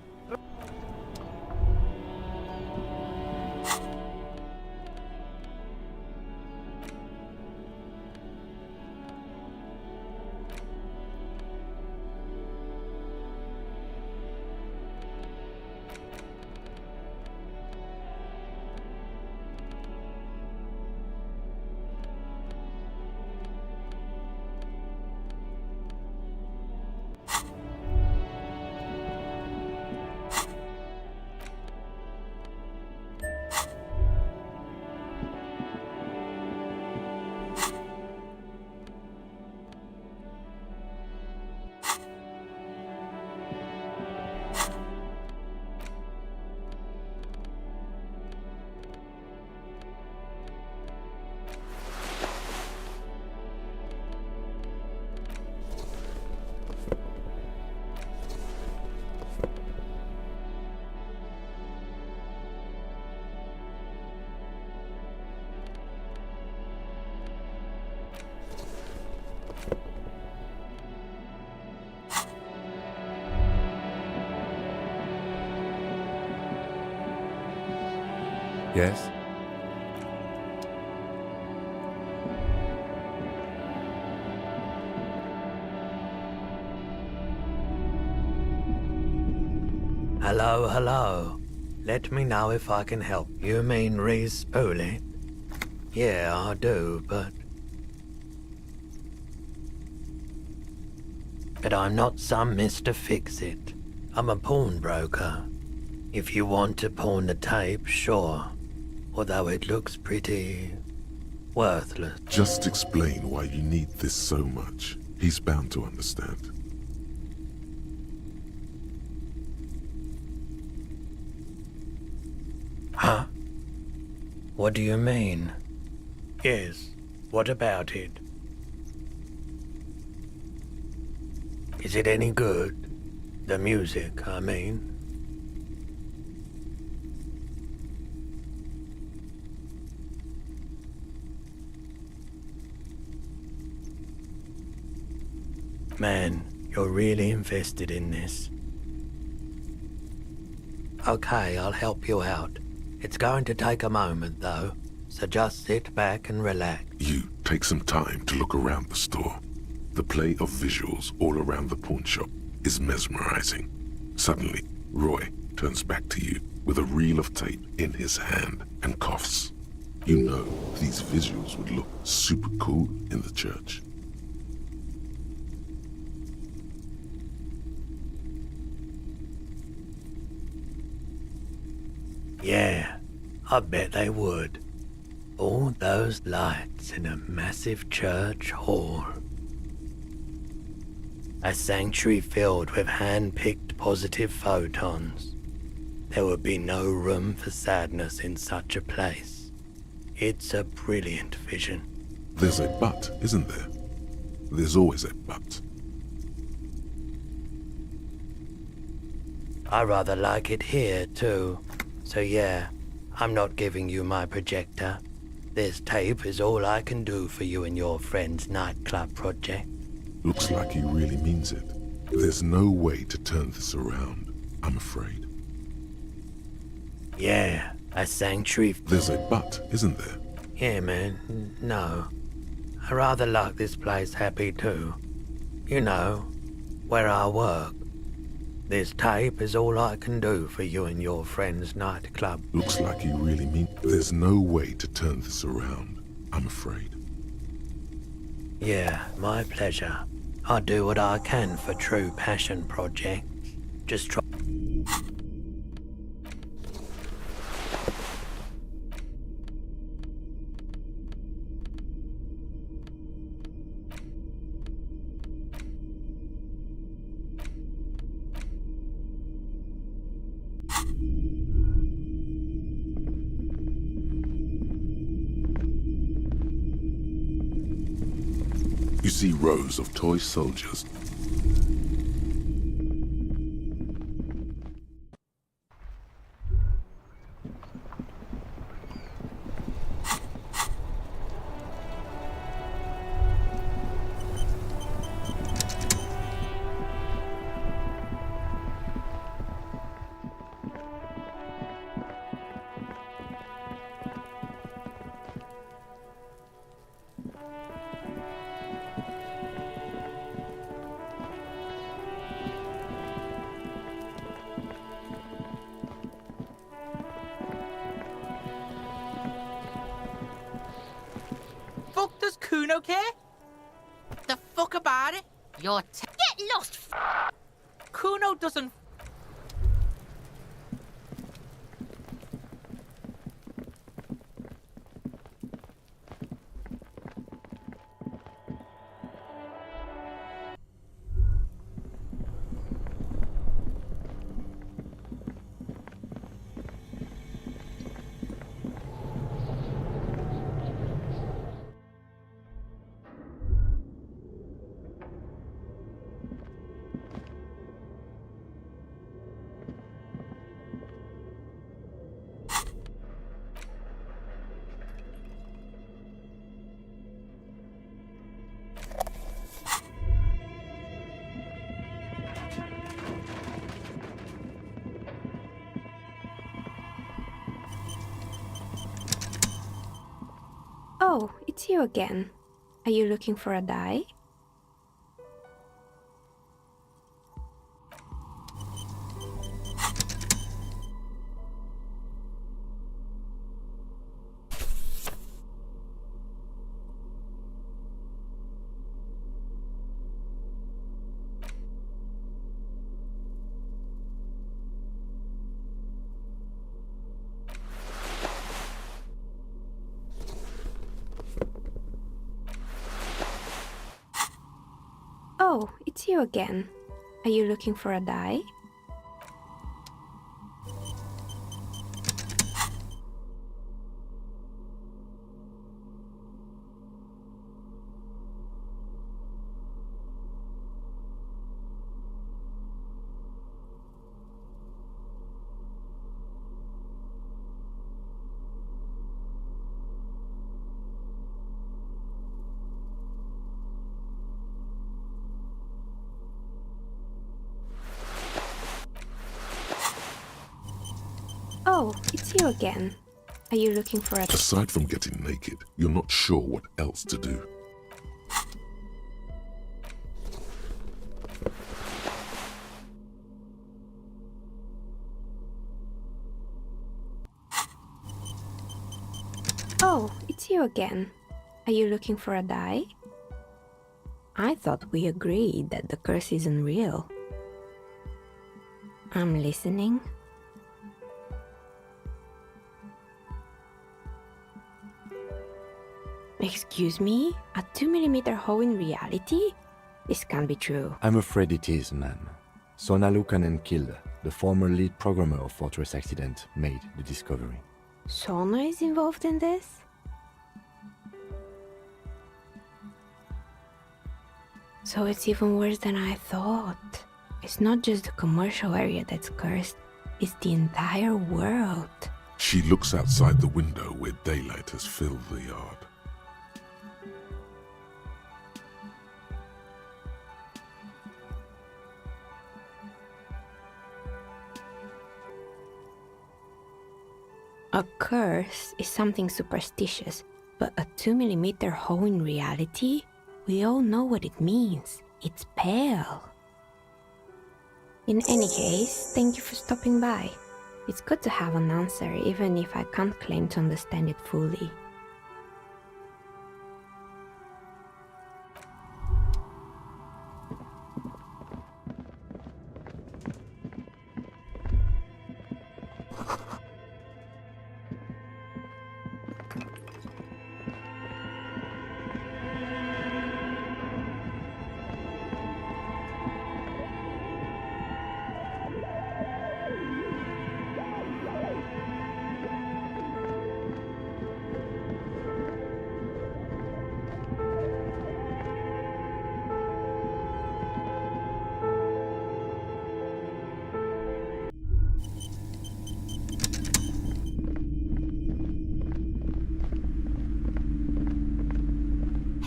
Yes? Hello, hello. Let me know if I can help. You mean re-spool it? Yeah, I do, but I'm not some Mr. Fix-It. I'm a pawnbroker. If you want to pawn the tape, sure. Although it looks pretty worthless. Just explain why you need this so much. He's bound to understand. Huh? What do you mean? Yes, what about it? Is it any good? The music, I mean. Man, you're really invested in this. Okay, I'll help you out. It's going to take a moment, though, so just sit back and relax. You take some time to look around the store. The play of visuals all around the pawn shop is mesmerizing. Suddenly, Roy turns back to you with a reel of tape in his hand and coughs. You know these visuals would look super cool in the church. Yeah, I bet they would. All those lights in a massive church hall. A sanctuary filled with hand-picked positive photons. There would be no room for sadness in such a place. It's a brilliant vision. There's a but, isn't there? There's always a but. I rather like it here, too. So yeah, I'm not giving you my projector. This tape is all I can do for you and your friend's nightclub project. Looks like he really means it. There's no way to turn this around, I'm afraid. Yeah, a sanctuary. There's a but, isn't there? Yeah, man, no. I rather like this place happy, too. You know, where I work. This tape is all I can do for you and your friend's nightclub. Looks like he really means. There's no way to turn this around, I'm afraid. Yeah, my pleasure. I do what I can for true passion projects. Just try. You see rows of toy soldiers. Fuck does Kuno care? The fuck about it? Get lost! Kuno doesn't. Oh, it's you again. Are you looking for a die? Oh, it's you again. Are you looking for a die? Oh, it's you again. Are you looking for a... Aside from getting naked, you're not sure what else to do. Oh, it's you again. Are you looking for a die? I thought we agreed that the curse isn't real. I'm listening. Excuse me? A 2mm hole in reality? This can't be true. I'm afraid it is, ma'am. Sona Lukanen-Kilde, the former lead programmer of Fortress Accident, made the discovery. Sona is involved in this? So it's even worse than I thought. It's not just the commercial area that's cursed, it's the entire world. She looks outside the window where daylight has filled the yard. A curse is something superstitious, but a 2mm hole in reality? We all know what it means. It's pale. In any case, thank you for stopping by. It's good to have an answer, even if I can't claim to understand it fully.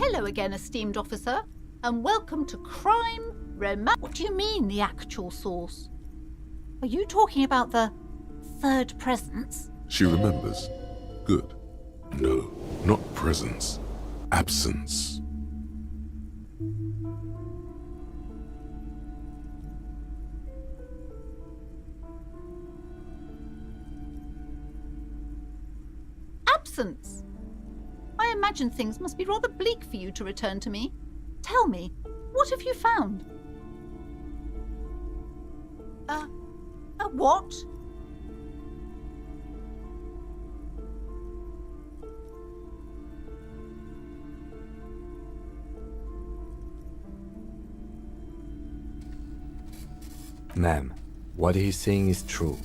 Hello again, esteemed officer, and welcome to Crime Romance. What do you mean, the actual source? Are you talking about the third presence? She remembers. Good. No, not presence. Absence. Absence? I imagine things must be rather bleak for you to return to me. Tell me, what have you found? A what? Ma'am, what he's saying is true.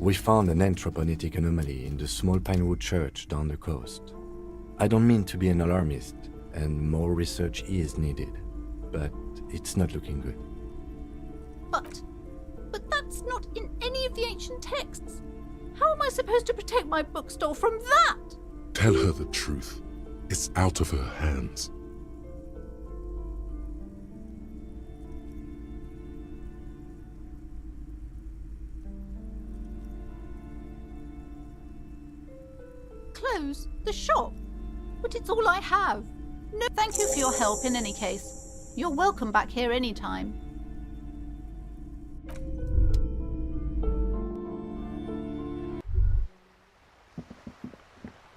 We found an anthroponetic anomaly in the small Pinewood Church down the coast. I don't mean to be an alarmist, and more research is needed, but it's not looking good. But that's not in any of the ancient texts. How am I supposed to protect my bookstore from that? Tell her the truth. It's out of her hands. Close the shop? But it's all I have. No, thank you for your help in any case. You're welcome back here anytime.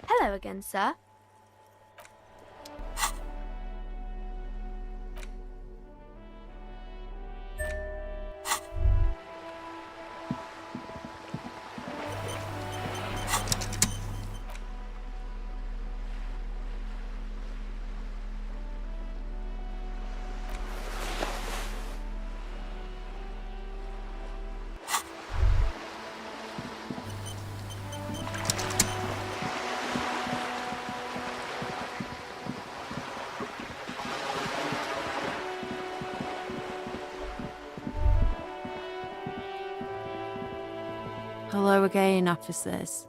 Hello again, sir. Hello again, officers.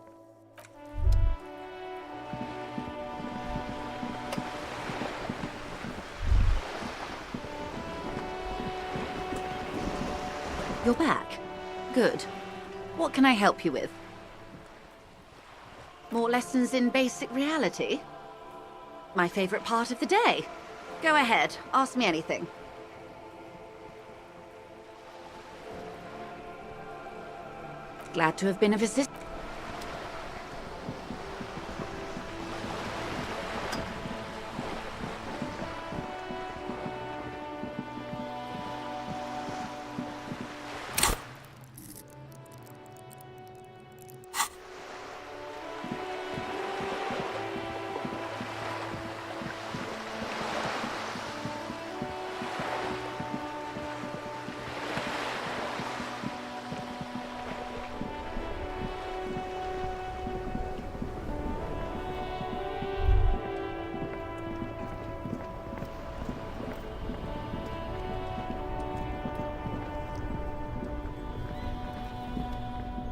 You're back. Good. What can I help you with? More lessons in basic reality? My favorite part of the day. Go ahead, ask me anything. Glad to have been of assistance.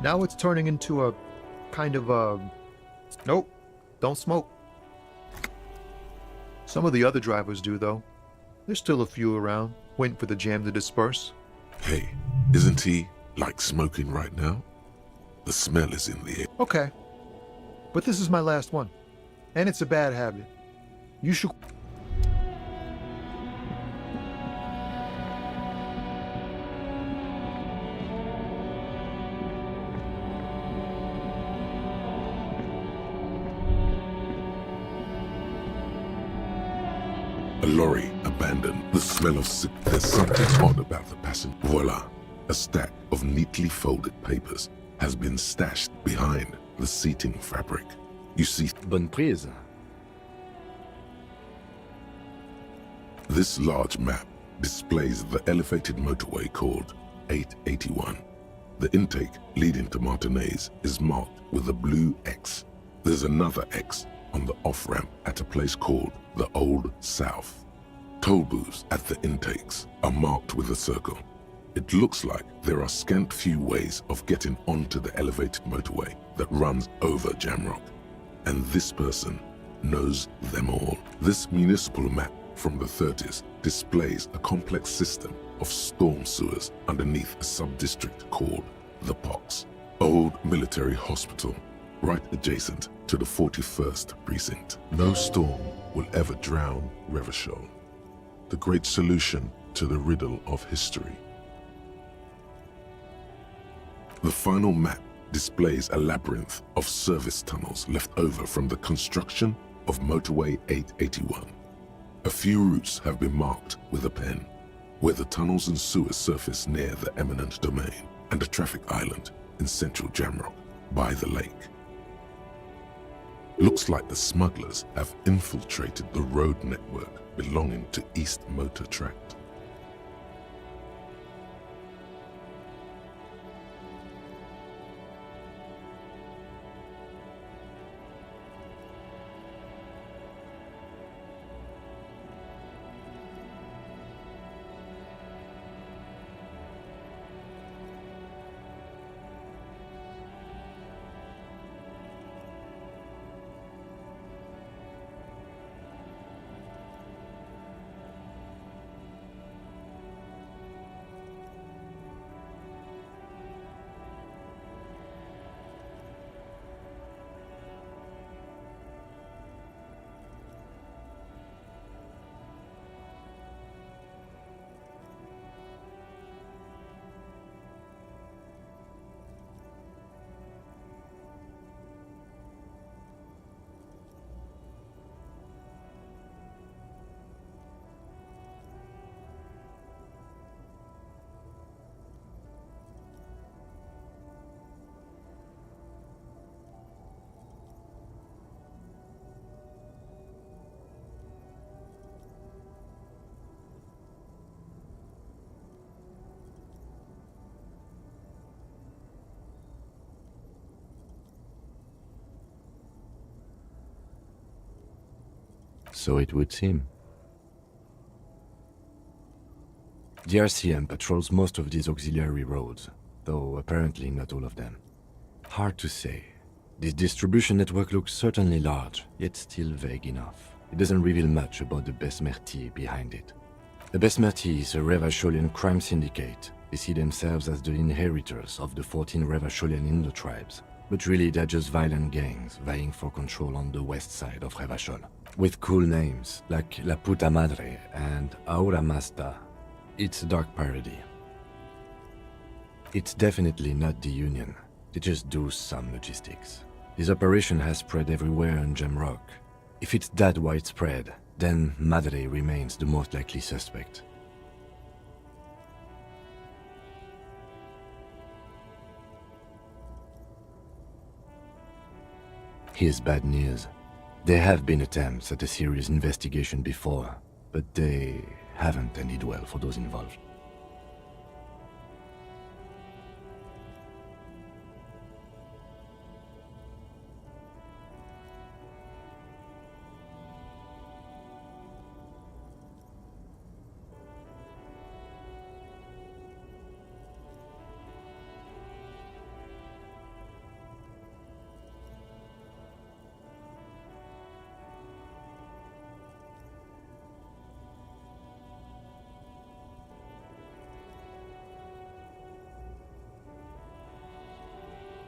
Now it's turning into a kind of a... Nope, don't smoke. Some of the other drivers do, though. There's still a few around, waiting for the jam to disperse. Hey, isn't he, like, smoking right now? The smell is in the air. Okay, but this is my last one, and it's a bad habit. You should... A lorry abandoned. The smell of sick. There's something odd about the passenger. Voila! A stack of neatly folded papers has been stashed behind the seating fabric. You see... Bonne prise. This large map displays the elevated motorway called 881. The intake leading to Martinez is marked with a blue X. There's another X on the off-ramp at a place called the Old South. Toll booths at the intakes are marked with a circle. It looks like there are scant few ways of getting onto the elevated motorway that runs over Jamrock, and this person knows them all. This municipal map from the 30s displays a complex system of storm sewers underneath a sub-district called the Pox, old military hospital, right adjacent to the 41st precinct. No storm will ever drown Revachol, the great solution to the riddle of history. The final map displays a labyrinth of service tunnels left over from the construction of Motorway 881. A few routes have been marked with a pen, where the tunnels and sewers surface near the eminent domain and a traffic island in central Jamrock by the lake. Looks like the smugglers have infiltrated the road network belonging to East Motor Tract. So it would seem. The RCM patrols most of these auxiliary roads, though apparently not all of them. Hard to say. This distribution network looks certainly large, yet still vague enough. It doesn't reveal much about the Besmerti behind it. The Besmerti is a Revacholian crime syndicate. They see themselves as the inheritors of the 14 Revacholian Indo tribes. But really, they're just violent gangs vying for control on the west side of Revachol. With cool names like La Puta Madre and Aura Masta. It's a dark parody. It's definitely not the Union. They just do some logistics. This operation has spread everywhere in Jamrock. If it's that widespread, then Madre remains the most likely suspect. Here's bad news. There have been attempts at a serious investigation before, but they haven't ended well for those involved.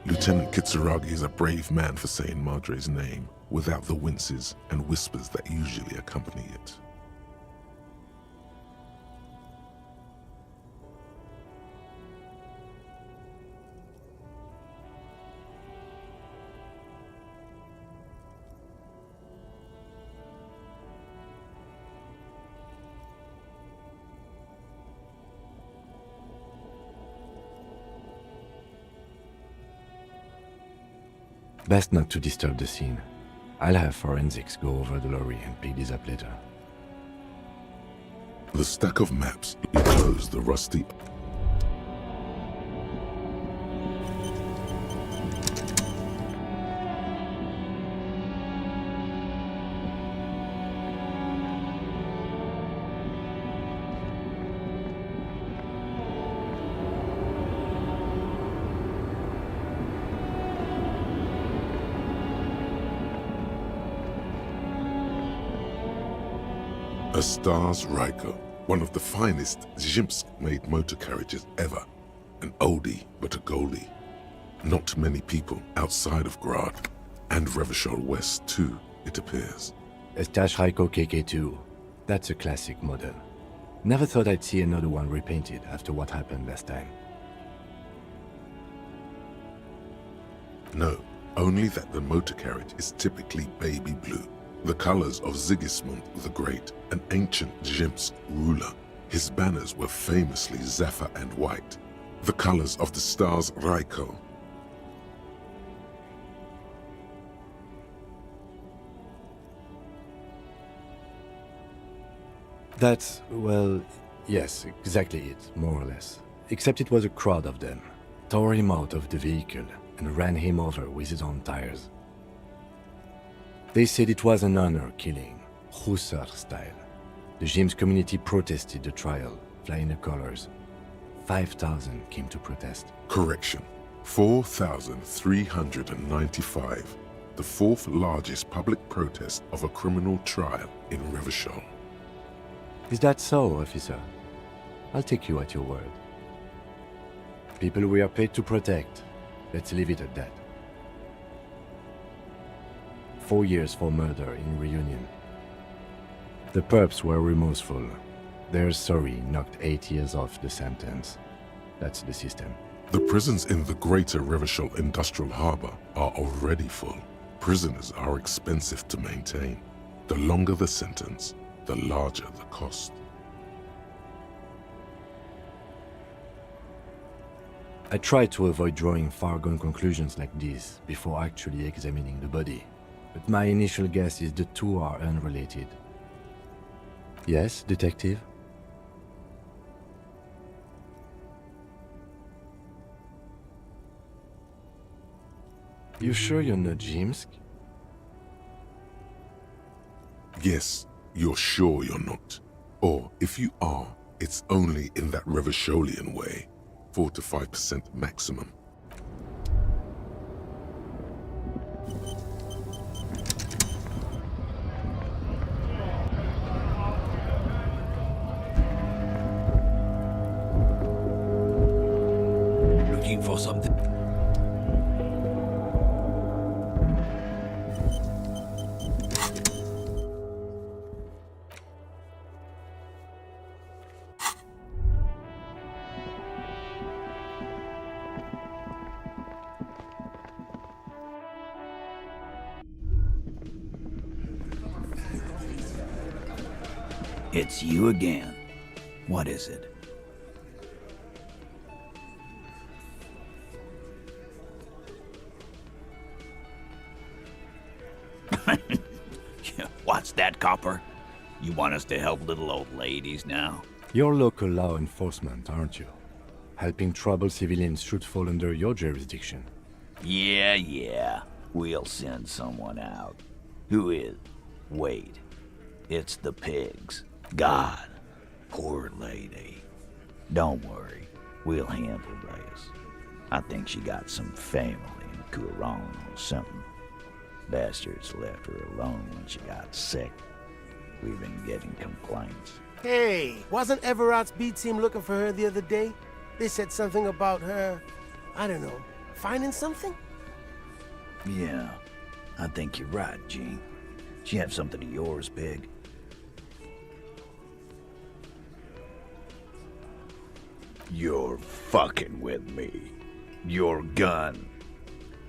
Lieutenant Kitsuragi is a brave man for saying Madre's name without the winces and whispers that usually accompany it. Best not to disturb the scene. I'll have forensics go over the lorry and pick these up later. The stack of maps enclosed the rusty A Stars Ryko, one of the finest Zhimsk-made motor carriages ever. An oldie, but a goldie. Not many people outside of Grad, and Revachol West too, it appears. A Stash Ryko KK2. That's a classic model. Never thought I'd see another one repainted after what happened last time. No, only that the motor carriage is typically baby blue. The colors of Sigismund the Great, an ancient Zhimsk ruler. His banners were famously zephyr and white. The colors of the Stars Ryko. That's, well, yes, exactly it, more or less. Except it was a crowd of them. Tore him out of the vehicle and ran him over with his own tires. They said it was an honor killing, Hussar style. The Zhimsk community protested the trial, flying the colors. 5,000 came to protest. Correction. 4,395. The fourth largest public protest of a criminal trial in Revachol. Is that so, officer? I'll take you at your word. People we are paid to protect. Let's leave it at that. 4 years for murder in Reunion. The perps were remorseful. Their sorry knocked 8 years off the sentence. That's the system. The prisons in the greater Revachol Industrial Harbor are already full. Prisoners are expensive to maintain. The longer the sentence, the larger the cost. I tried to avoid drawing far-gone conclusions like this before actually examining the body. But my initial guess is the two are unrelated. Yes, detective? You sure you're not Zhimsk? Yes, you're sure you're not. Or if you are, it's only in that Revacholian way. 4 to 5% maximum. Looking for something? It's you again. What is it? What's that, Copper? You want us to help little old ladies now? You're local law enforcement, aren't you? Helping troubled civilians should fall under your jurisdiction. Yeah. We'll send someone out. Who is? Wait. It's the pigs. God. Poor lady. Don't worry. We'll handle this. I think she got some family in Kuron or something. Bastards left her alone when she got sick. We've been getting complaints. Hey, wasn't Everott's B team looking for her the other day? They said something about her, I don't know, finding something? Yeah, I think you're right, Gene. She have something of yours, Pig? You're fucking with me. Your gun.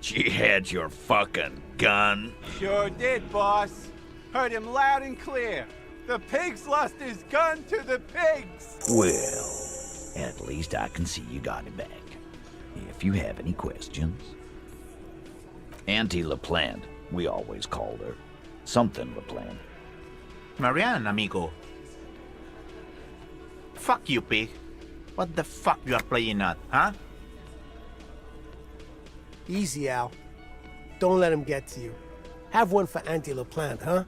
She had your fucking gun? Sure did, boss. Heard him loud and clear. The pigs lost his gun to the pigs. Well, at least I can see you got it back. If you have any questions. Auntie LaPlante, we always called her. Something LaPlante. Marianne, amigo. Fuck you, pig. What the fuck you are playing at, huh? Easy, Al. Don't let him get to you. Have one for Auntie LaPlante, huh?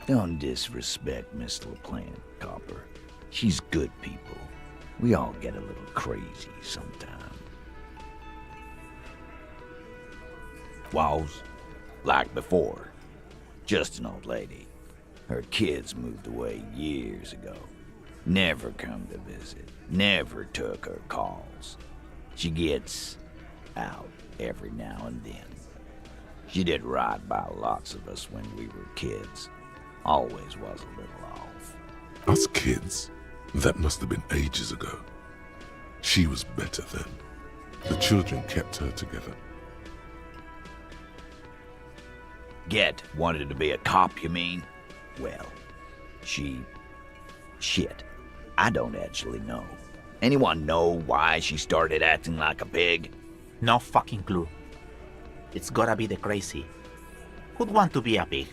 Don't disrespect Miss LaPlante, Copper. She's good people. We all get a little crazy sometimes. Was, like before, just an old lady. Her kids moved away years ago. Never come to visit. Never took her calls. She gets out every now and then. She did right by lots of us when we were kids. Always was a little off. Us kids? That must have been ages ago. She was better then. The children kept her together. Get wanted to be a cop, you mean? Well, shit. I don't actually know. Anyone know why she started acting like a pig? No fucking clue. It's gotta be the crazy. Who'd want to be a pig?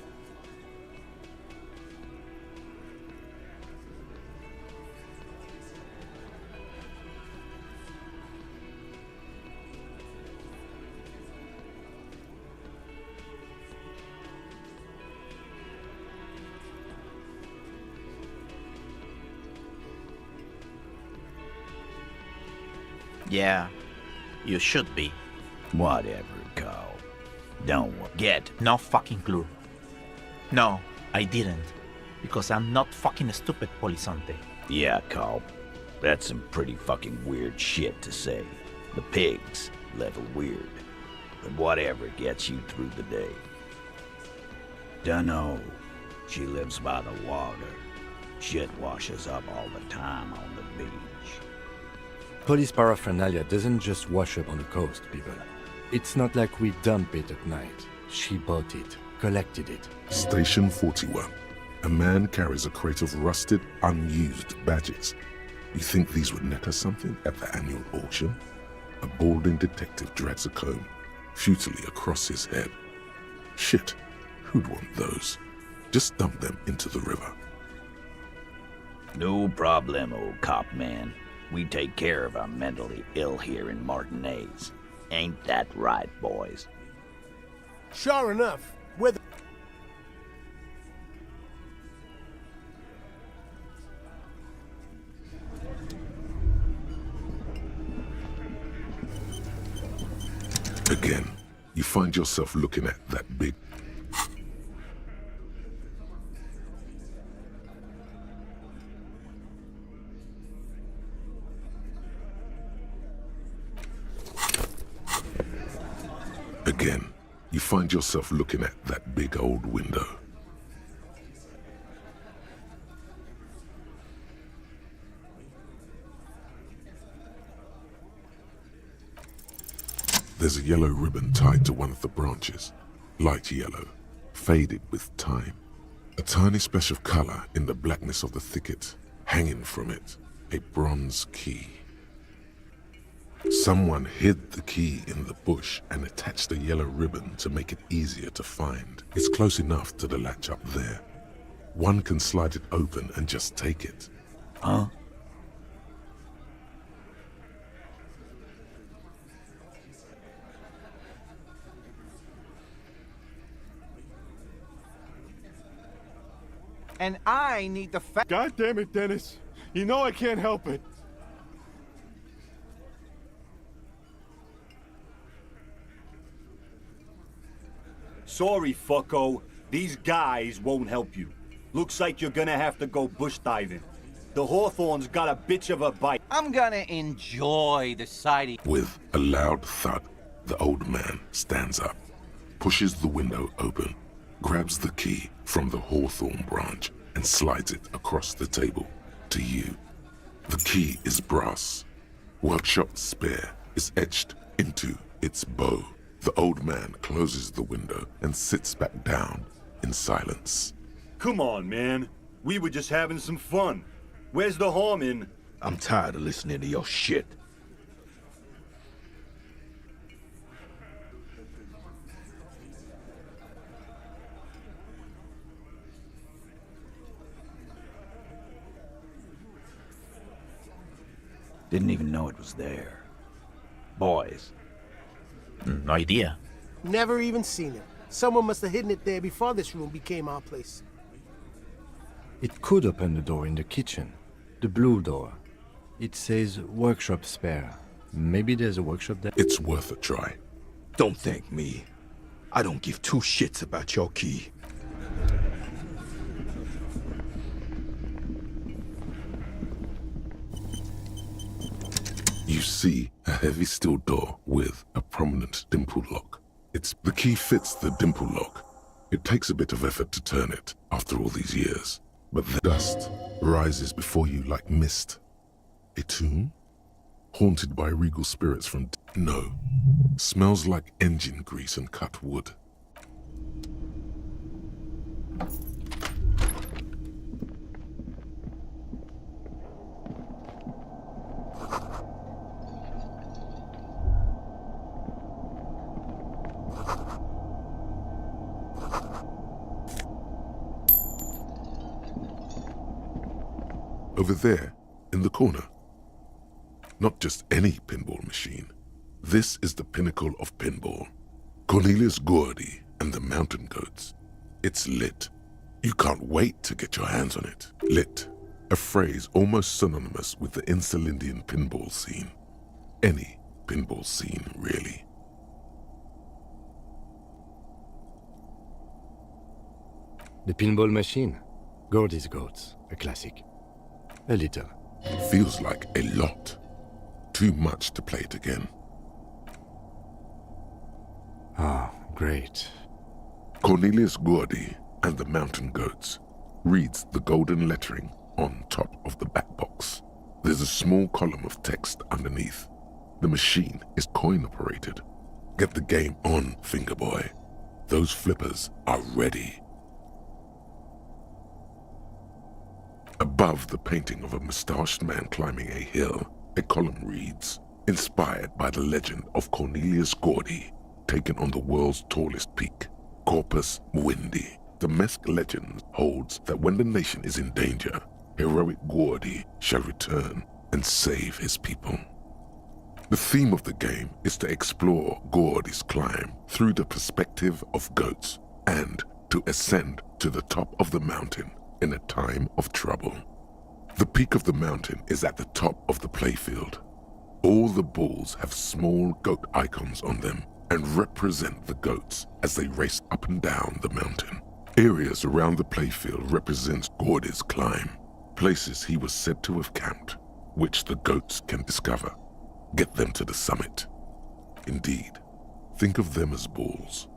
Yeah, you should be. Whatever, Carl. Don't worry. Get. No fucking clue. No, I didn't. Because I'm not fucking stupid, Polizonte. Yeah, Carl. That's some pretty fucking weird shit to say. The pigs, level weird. But whatever gets you through the day. Dunno. She lives by the water. Shit washes up all the time on the beach. Police paraphernalia doesn't just wash up on the coast, people. It's not like we dump it at night. She bought it, collected it. Station 41. A man carries a crate of rusted, unused badges. You think these would net us something at the annual auction? A balding detective drags a comb futilely across his head. Shit, who'd want those? Just dump them into the river. No problem, old cop man. We take care of our mentally ill here in Martinez. Ain't that right, boys? Sure enough. With Again, you find yourself looking at that big... Again, you find yourself looking at that big old window. There's a yellow ribbon tied to one of the branches. Light yellow, faded with time. A tiny splash of color in the blackness of the thicket. Hanging from it, a bronze key. Someone hid the key in the bush and attached a yellow ribbon to make it easier to find. It's close enough to the latch up there. One can slide it open and just take it. Huh? And I need the God damn it, Dennis. You know I can't help it. Sorry, fucko. These guys won't help you. Looks like you're gonna have to go bush diving. The Hawthorne's got a bitch of a bite. I'm gonna enjoy the sighting. With a loud thud, the old man stands up, pushes the window open, grabs the key from the hawthorn branch and slides it across the table to you. The key is brass. Workshop spare is etched into its bow. The old man closes the window and sits back down in silence. Come on, man. We were just having some fun. Where's the harm in? I'm tired of listening to your shit. Didn't even know it was there. Boys. No idea. Never even seen it. Someone must have hidden it there before this room became our place. It could open the door in the kitchen. The blue door. It says workshop spare. Maybe there's a workshop there? It's worth a try. Don't thank me. I don't give two shits about your key. You see a heavy steel door with a prominent dimple lock. The key fits the dimple lock. It takes a bit of effort to turn it after all these years, but the dust rises before you like mist. A tomb? Haunted by regal spirits from... No. Smells like engine grease and cut wood. Over there, in the corner. Not just any pinball machine. This is the pinnacle of pinball. Cornelius Gordy and the Mountain Goats. It's lit. You can't wait to get your hands on it. Lit. A phrase almost synonymous with the Insulindian pinball scene. Any pinball scene, really. The pinball machine. Gordy's Goats. A classic. A little. Feels like a lot. Too much to play it again. Ah, great. Cornelius Gordy and the Mountain Goats reads the golden lettering on top of the back box. There's a small column of text underneath. The machine is coin-operated. Get the game on, Fingerboy. Those flippers are ready. Above the painting of a mustached man climbing a hill, a column reads, inspired by the legend of Cornelius Gordy, taken on the world's tallest peak, Corpus Muindi. The Mesk legend holds that when the nation is in danger, heroic Gordy shall return and save his people. The theme of the game is to explore Gordy's climb through the perspective of goats and to ascend to the top of the mountain in a time of trouble. The peak of the mountain is at the top of the playfield. All the balls have small goat icons on them and represent the goats as they race up and down the mountain. Areas around the playfield represent Gordy's climb, places he was said to have camped, which the goats can discover. Get them to the summit. Indeed, think of them as balls.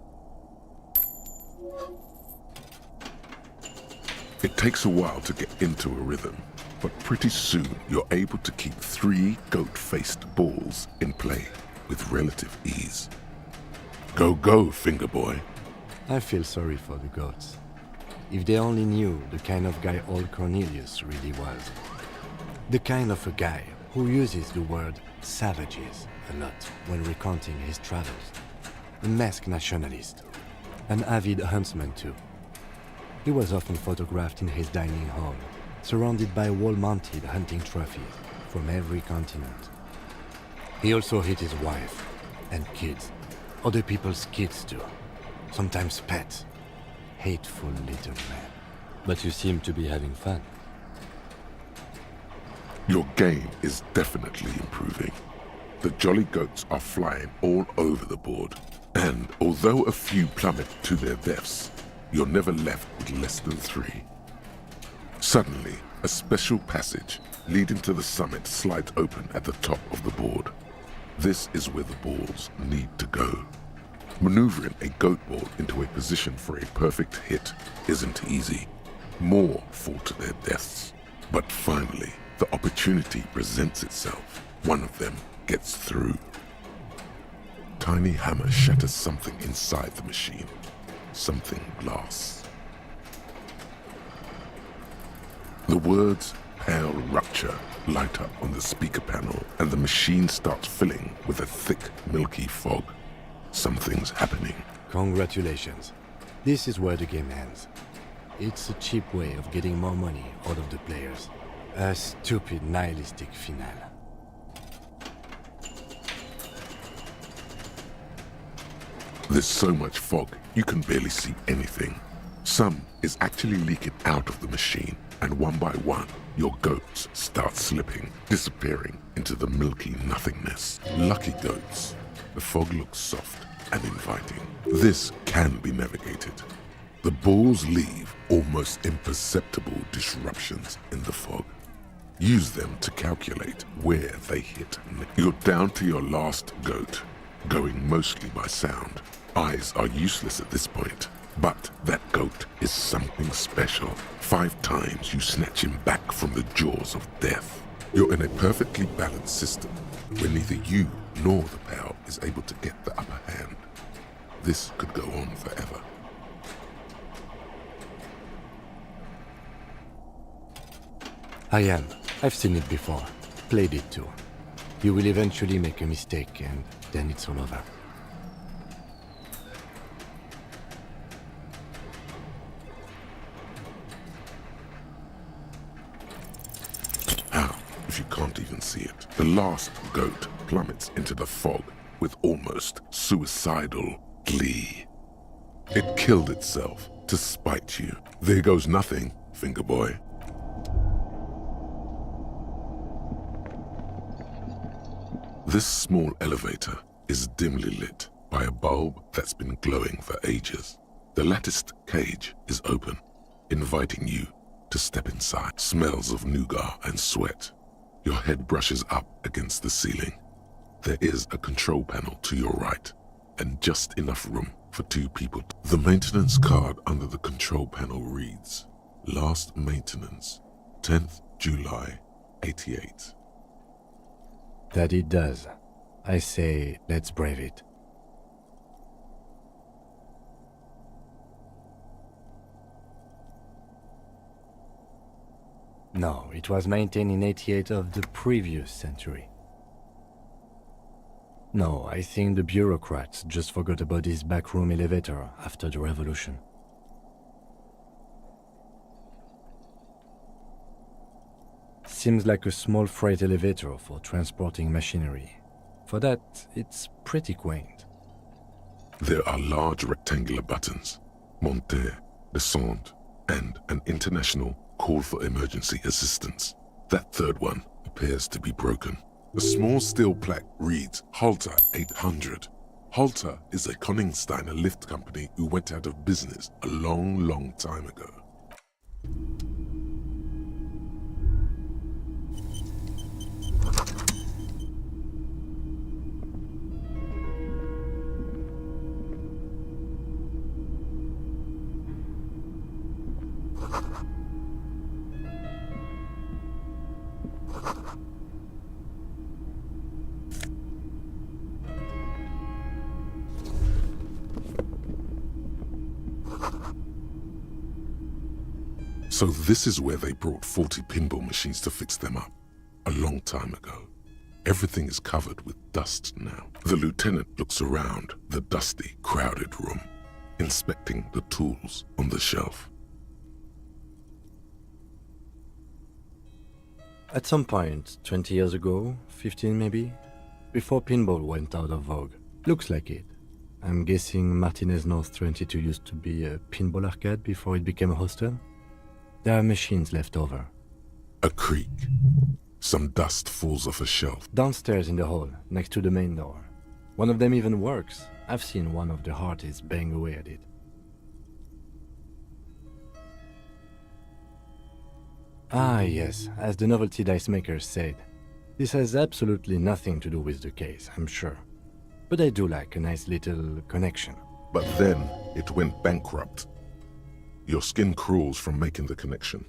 It takes a while to get into a rhythm, but pretty soon you're able to keep 3 goat-faced balls in play with relative ease. Go, go, Fingerboy. I feel sorry for the goats. If they only knew the kind of guy old Cornelius really was. The kind of a guy who uses the word savages a lot when recounting his travels. A masked nationalist. An avid huntsman too. He was often photographed in his dining hall, surrounded by wall-mounted hunting trophies from every continent. He also hit his wife and kids. Other people's kids too. Sometimes pets. Hateful little man. But you seem to be having fun. Your game is definitely improving. The jolly goats are flying all over the board. And although a few plummet to their deaths, you're never left with less than 3. Suddenly, a special passage leading to the summit slides open at the top of the board. This is where the balls need to go. Maneuvering a goat ball into a position for a perfect hit isn't easy. More fall to their deaths. But finally, the opportunity presents itself. One of them gets through. Tiny hammer shatters something inside the machine. Something glass. The words "Pale Rupture" light up on the speaker panel, and the machine starts filling with a thick, milky fog. Something's happening. Congratulations. This is where the game ends. It's a cheap way of getting more money out of the players. A stupid, nihilistic finale. There's so much fog, you can barely see anything. Some is actually leaking out of the machine, and one by one, your goats start slipping, disappearing into the milky nothingness. Lucky goats. The fog looks soft and inviting. This can be navigated. The balls leave almost imperceptible disruptions in the fog. Use them to calculate where they hit. You're down to your last goat, going mostly by sound. Eyes are useless at this point, but that goat is something special. 5 times you snatch him back from the jaws of death. You're in a perfectly balanced system where neither you nor the pal is able to get the upper hand. This could go on forever. I am. I've seen it before. Played it too. You will eventually make a mistake and then it's all over. How, if you can't even see it? The last goat plummets into the fog with almost suicidal glee. It killed itself to spite you. There goes nothing, finger boy. This small elevator is dimly lit by a bulb that's been glowing for ages. The latticed cage is open, inviting you to step inside. Smells of nougat and sweat. Your head brushes up against the ceiling. There is a control panel to your right, and just enough room for 2 people. The maintenance card under the control panel reads, Last maintenance, 10th July, 88. That it does. I say, let's brave it. No, it was maintained in 88 of the previous century. No, I think the bureaucrats just forgot about this backroom elevator after the revolution. Seems like a small freight elevator for transporting machinery. For that, it's pretty quaint. There are large rectangular buttons, monter, descendre, and an international call for emergency assistance. That third one appears to be broken. A small steel plaque reads Halter 800. Halter is a Koningsteiner lift company who went out of business a long time ago. So this is where they brought 40 pinball machines to fix them up, a long time ago. Everything is covered with dust now. The lieutenant looks around the dusty, crowded room, inspecting the tools on the shelf. At some point, 20 years ago, 15 maybe, before pinball went out of vogue. Looks like it. I'm guessing Martinez North 22 used to be a pinball arcade before it became a hostel. There are machines left over. A creak. Some dust falls off a shelf. Downstairs in the hall, next to the main door. One of them even works. I've seen one of the hearties bang away at it. Ah yes, as the novelty dice makers said. This has absolutely nothing to do with the case, I'm sure. But I do like a nice little connection. But then it went bankrupt. Your skin crawls from making the connection.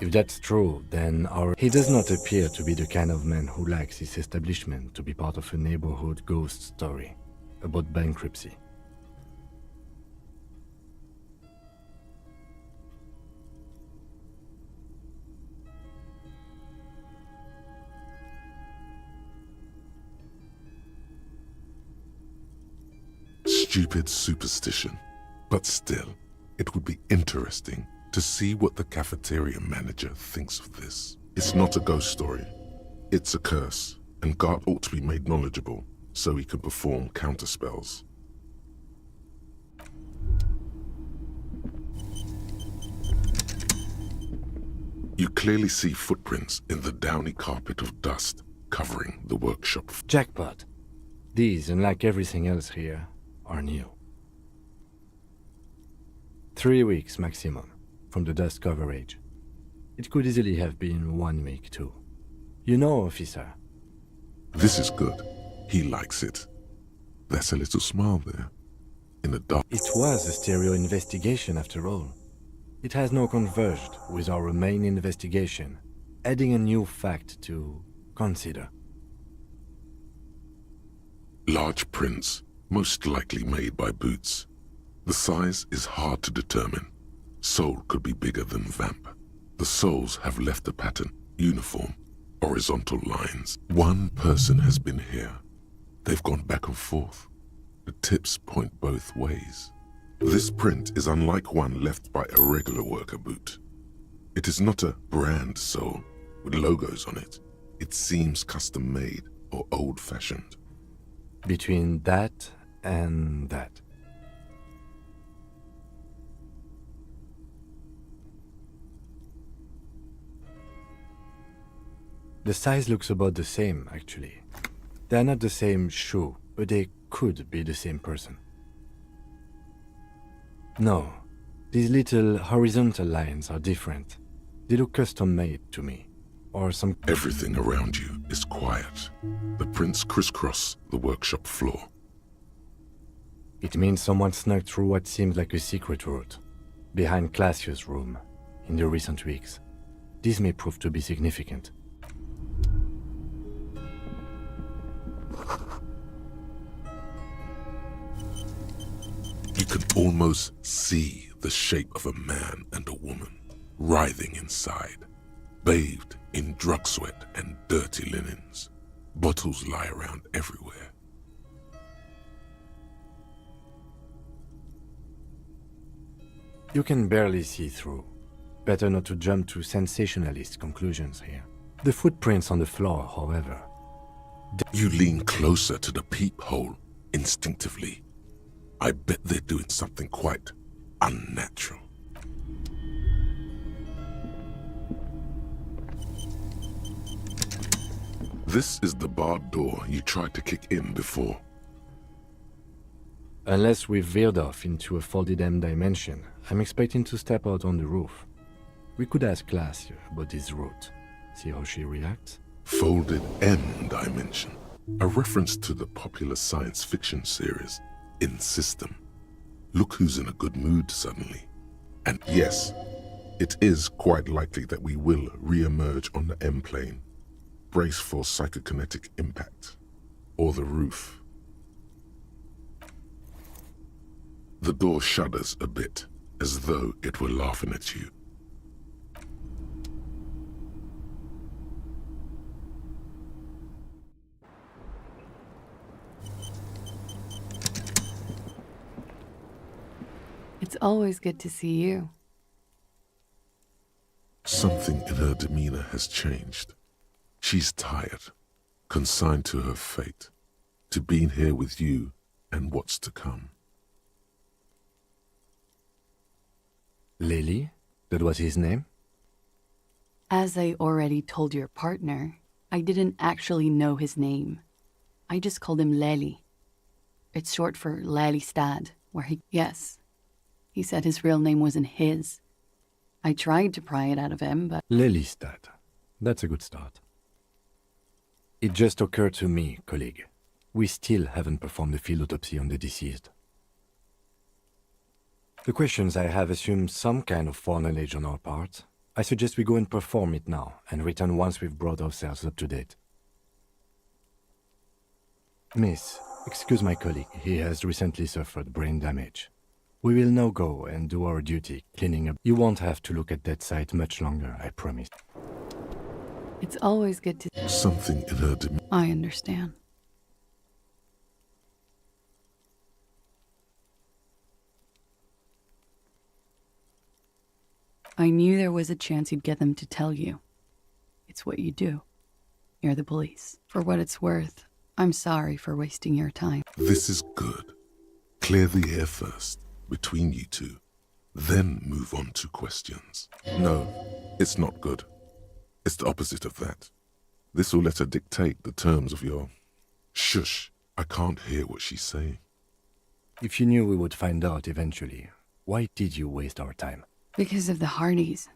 If that's true, then he does not appear to be the kind of man who likes his establishment to be part of a neighborhood ghost story about bankruptcy. Stupid superstition. But still, it would be interesting to see what the cafeteria manager thinks of this. It's not a ghost story. It's a curse, and God ought to be made knowledgeable so he can perform counterspells. You clearly see footprints in the downy carpet of dust covering the workshop. Jackpot. These, unlike everything else here, are new. 3 weeks maximum from the dust coverage. It could easily have been 1 week too. You know, officer. This is good. He likes it. That's a little smile there. In the dark. It was a stereo investigation after all. It has now converged with our main investigation, adding a new fact to consider. Large prints, most likely made by Boots. The size is hard to determine. Soul could be bigger than Vamp. The soles have left a pattern, uniform, horizontal lines. One person has been here. They've gone back and forth. The tips point both ways. This print is unlike one left by a regular worker boot. It is not a brand sole with logos on it. It seems custom made or old-fashioned. Between that and that. The size looks about the same, actually. They are not the same shoe, but they could be the same person. No, these little horizontal lines are different. They look custom-made to me, or some... Everything around you is quiet. The prints crisscross the workshop floor. It means someone snuck through what seems like a secret route, behind Classius' room, in the recent weeks. This may prove to be significant. You can almost see the shape of a man and a woman writhing inside, bathed in drug sweat and dirty linens. Bottles lie around everywhere. You can barely see through. Better not to jump to sensationalist conclusions here. The footprints on the floor, however... You lean closer to the peephole instinctively. I bet they're doing something quite unnatural. This is the barred door you tried to kick in before. Unless we've veered off into a folded M dimension, I'm expecting to step out on the roof. We could ask Class about this route, see how she reacts. Folded M dimension, a reference to the popular science fiction series In System. Look who's in a good mood suddenly. And yes, it is quite likely that we will re-emerge on the M plane. Brace for psychokinetic impact. Or the roof. The door shudders a bit, as though it were laughing at you. It's always good to see you. Something in her demeanor has changed. She's tired, consigned to her fate, to being here with you and what's to come. Lely? That was his name? As I already told your partner, I didn't actually know his name. I just called him Lely. It's short for Lelystad, where he... Yes. He said his real name wasn't his. I tried to pry it out of him, but... Lelystad. That's a good start. It just occurred to me, colleague. We still haven't performed a field autopsy on the deceased. The questions I have assume some kind of foreknowledge on our part. I suggest we go and perform it now, and return once we've brought ourselves up to date. Miss, excuse my colleague. He has recently suffered brain damage. We will now go and do our duty, cleaning up. You won't have to look at that site much longer, I promise. It's always good to... Something in her demeanor. I understand. I knew there was a chance you'd get them to tell you. It's what you do. You're the police. For what it's worth, I'm sorry for wasting your time. This is good. Clear the air first, between you two. Then move on to questions. No, it's not good. It's the opposite of that. This will let her dictate the terms of your... Shush, I can't hear what she's saying. If you knew we would find out eventually, why did you waste our time? Because of the Hardys.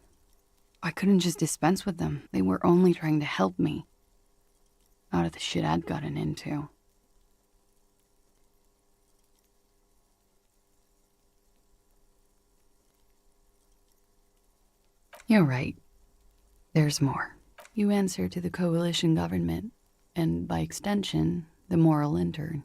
I couldn't just dispense with them. They were only trying to help me. Out of the shit I'd gotten into. You're right. There's more. You answer to the coalition government, and by extension, the moral intern.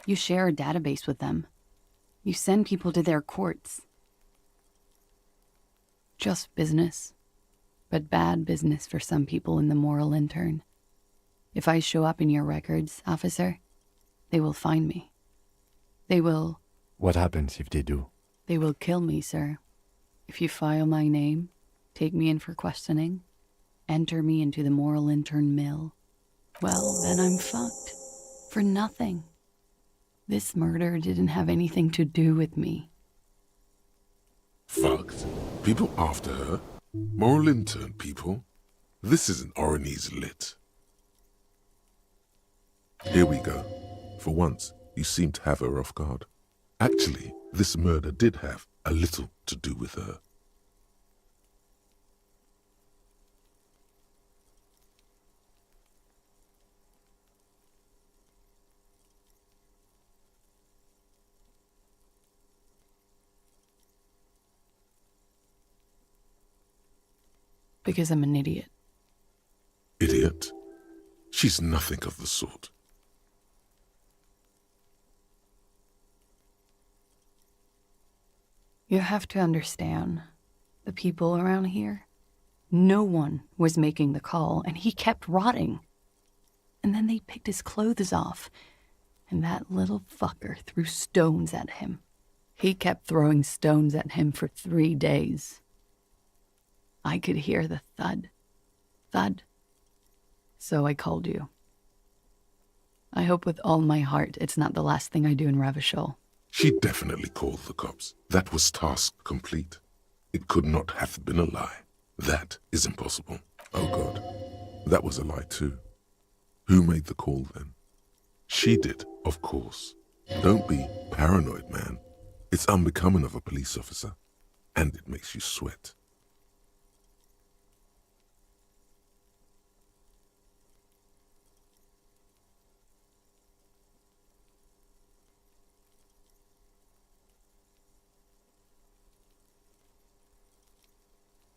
You share a database with them. You send people to their courts. Just business, but bad business for some people in the moral intern. If I show up in your records, officer, they will find me. They will... What happens if they do? They will kill me, sir. If you file my name, take me in for questioning, enter me into the moral intern mill, well, then I'm fucked. For nothing. This murder didn't have anything to do with me. Fucked? People after her? Moral intern people? This isn't Oronese lit. Here we go. For once, you seem to have her off guard. Actually, this murder did have a little to do with her. Because I'm an idiot. Idiot? She's nothing of the sort. You have to understand, the people around here, no one was making the call, and he kept rotting. And then they picked his clothes off, and that little fucker threw stones at him. He kept throwing stones at him for 3 days. I could hear the thud. Thud. So I called you. I hope with all my heart it's not the last thing I do in Revachol. She definitely called the cops. That was task complete. It could not have been a lie. That is impossible. Oh God, that was a lie too. Who made the call then? She did, of course. Don't be paranoid, man. It's unbecoming of a police officer. And it makes you sweat.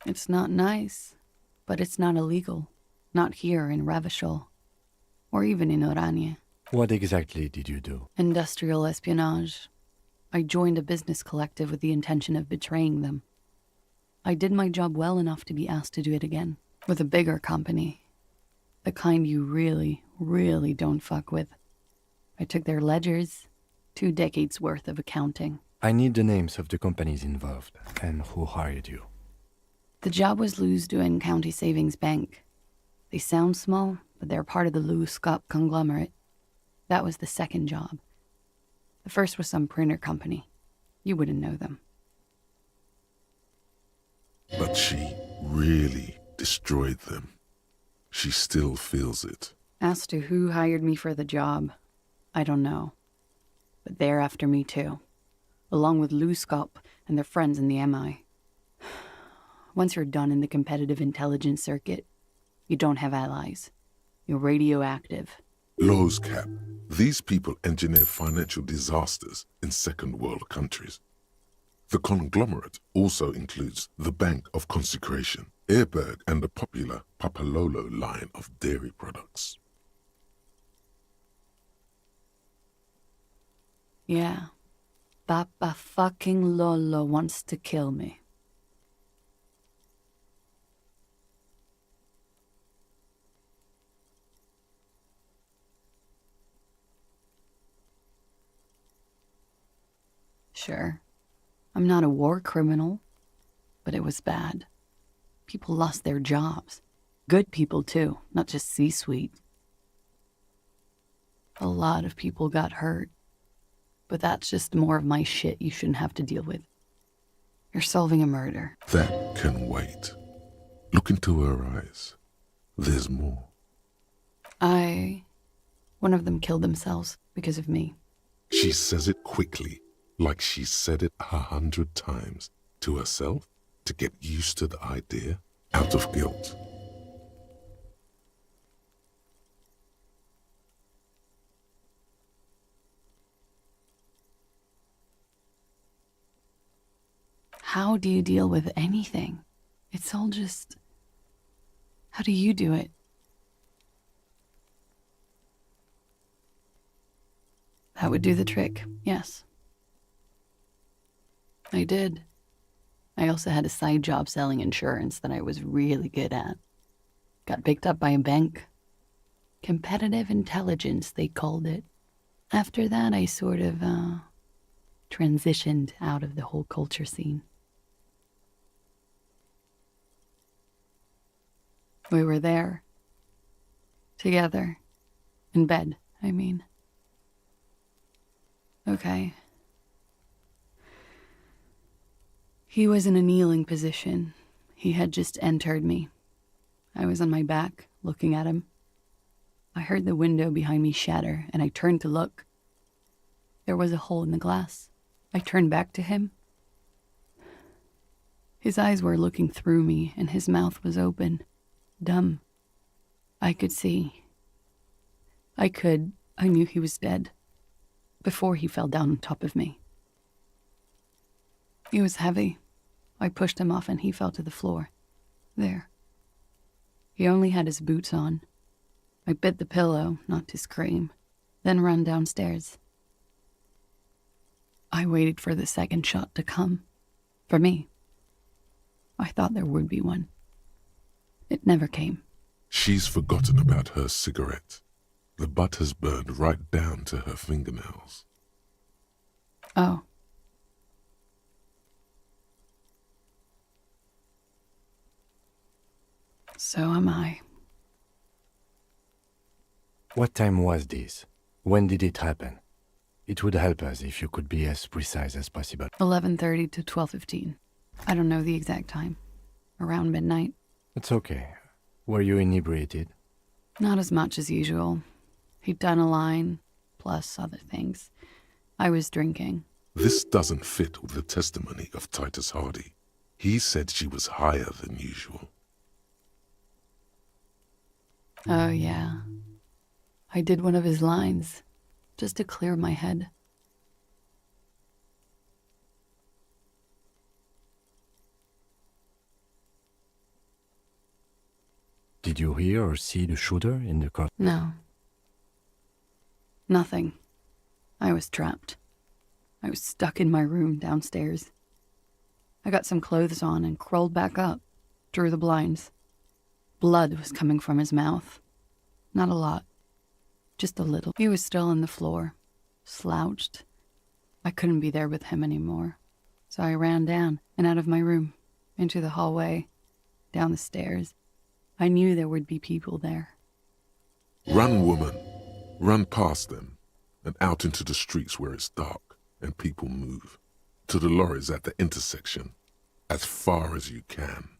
It's not nice, but it's not illegal. Not here in Revachol, or even in Oranje. What exactly did you do? Industrial espionage. I joined a business collective with the intention of betraying them. I did my job well enough to be asked to do it again, with a bigger company. The kind you really, really don't fuck with. I took their ledgers, 2 decades worth of accounting. I need the names of the companies involved and who hired you. The job was Lou's County Savings Bank. They sound small, but they're part of the Lou Scott conglomerate. That was the second job. The first was some printer company. You wouldn't know them. But she really destroyed them. She still feels it. As to who hired me for the job, I don't know. But they're after me too, along with Lou Scott and their friends in the MI. Once you're done in the competitive intelligence circuit, you don't have allies. You're radioactive. Lowe's Cap. These people engineer financial disasters in second world countries. The conglomerate also includes the Bank of Consecration, Airberg, and the popular Papalolo line of dairy products. Yeah. Papa fucking Lolo wants to kill me. Sure, I'm not a war criminal, but it was bad. People lost their jobs. Good people, too, not just C-suite. A lot of people got hurt, but that's just more of my shit you shouldn't have to deal with. You're solving a murder. That can wait. Look into her eyes. There's more. One of them killed themselves because of me. She says it quickly, like she's said it 100 times, to herself, to get used to the idea, out of guilt. How do you deal with anything? It's all just... How do you do it? That would do the trick, yes. I did. I also had a side job selling insurance that I was really good at. Got picked up by a bank. Competitive intelligence, they called it. After that, I sort of, transitioned out of the whole culture scene. We were there. Together. In bed, I mean. Okay. He was in a kneeling position. He had just entered me. I was on my back, looking at him. I heard the window behind me shatter, and I turned to look. There was a hole in the glass. I turned back to him. His eyes were looking through me, and his mouth was open. Dumb. I could see. I knew he was dead. Before he fell down on top of me. He was heavy. I pushed him off and he fell to the floor. There. He only had his boots on. I bit the pillow, not to scream, then ran downstairs. I waited for the second shot to come. For me. I thought there would be one. It never came. She's forgotten about her cigarette. The butt has burned right down to her fingernails. Oh. So am I. What time was this? When did it happen? It would help us if you could be as precise as possible. 11:30 to 12:15. I don't know the exact time. Around midnight. It's okay. Were you inebriated? Not as much as usual. He'd done a line, plus other things. I was drinking. This doesn't fit with the testimony of Titus Hardy. He said she was higher than usual. Oh, yeah. I did one of his lines, just to clear my head. Did you hear or see the shooter in the car? No. Nothing. I was trapped. I was stuck in my room downstairs. I got some clothes on and crawled back up, drew the blinds. Blood was coming from his mouth. Not a lot. Just a little. He was still on the floor, slouched. I couldn't be there with him anymore. So I ran down and out of my room, into the hallway, down the stairs. I knew there would be people there. Run, woman. Run past them and out into the streets where it's dark and people move. To the lorries at the intersection, as far as you can.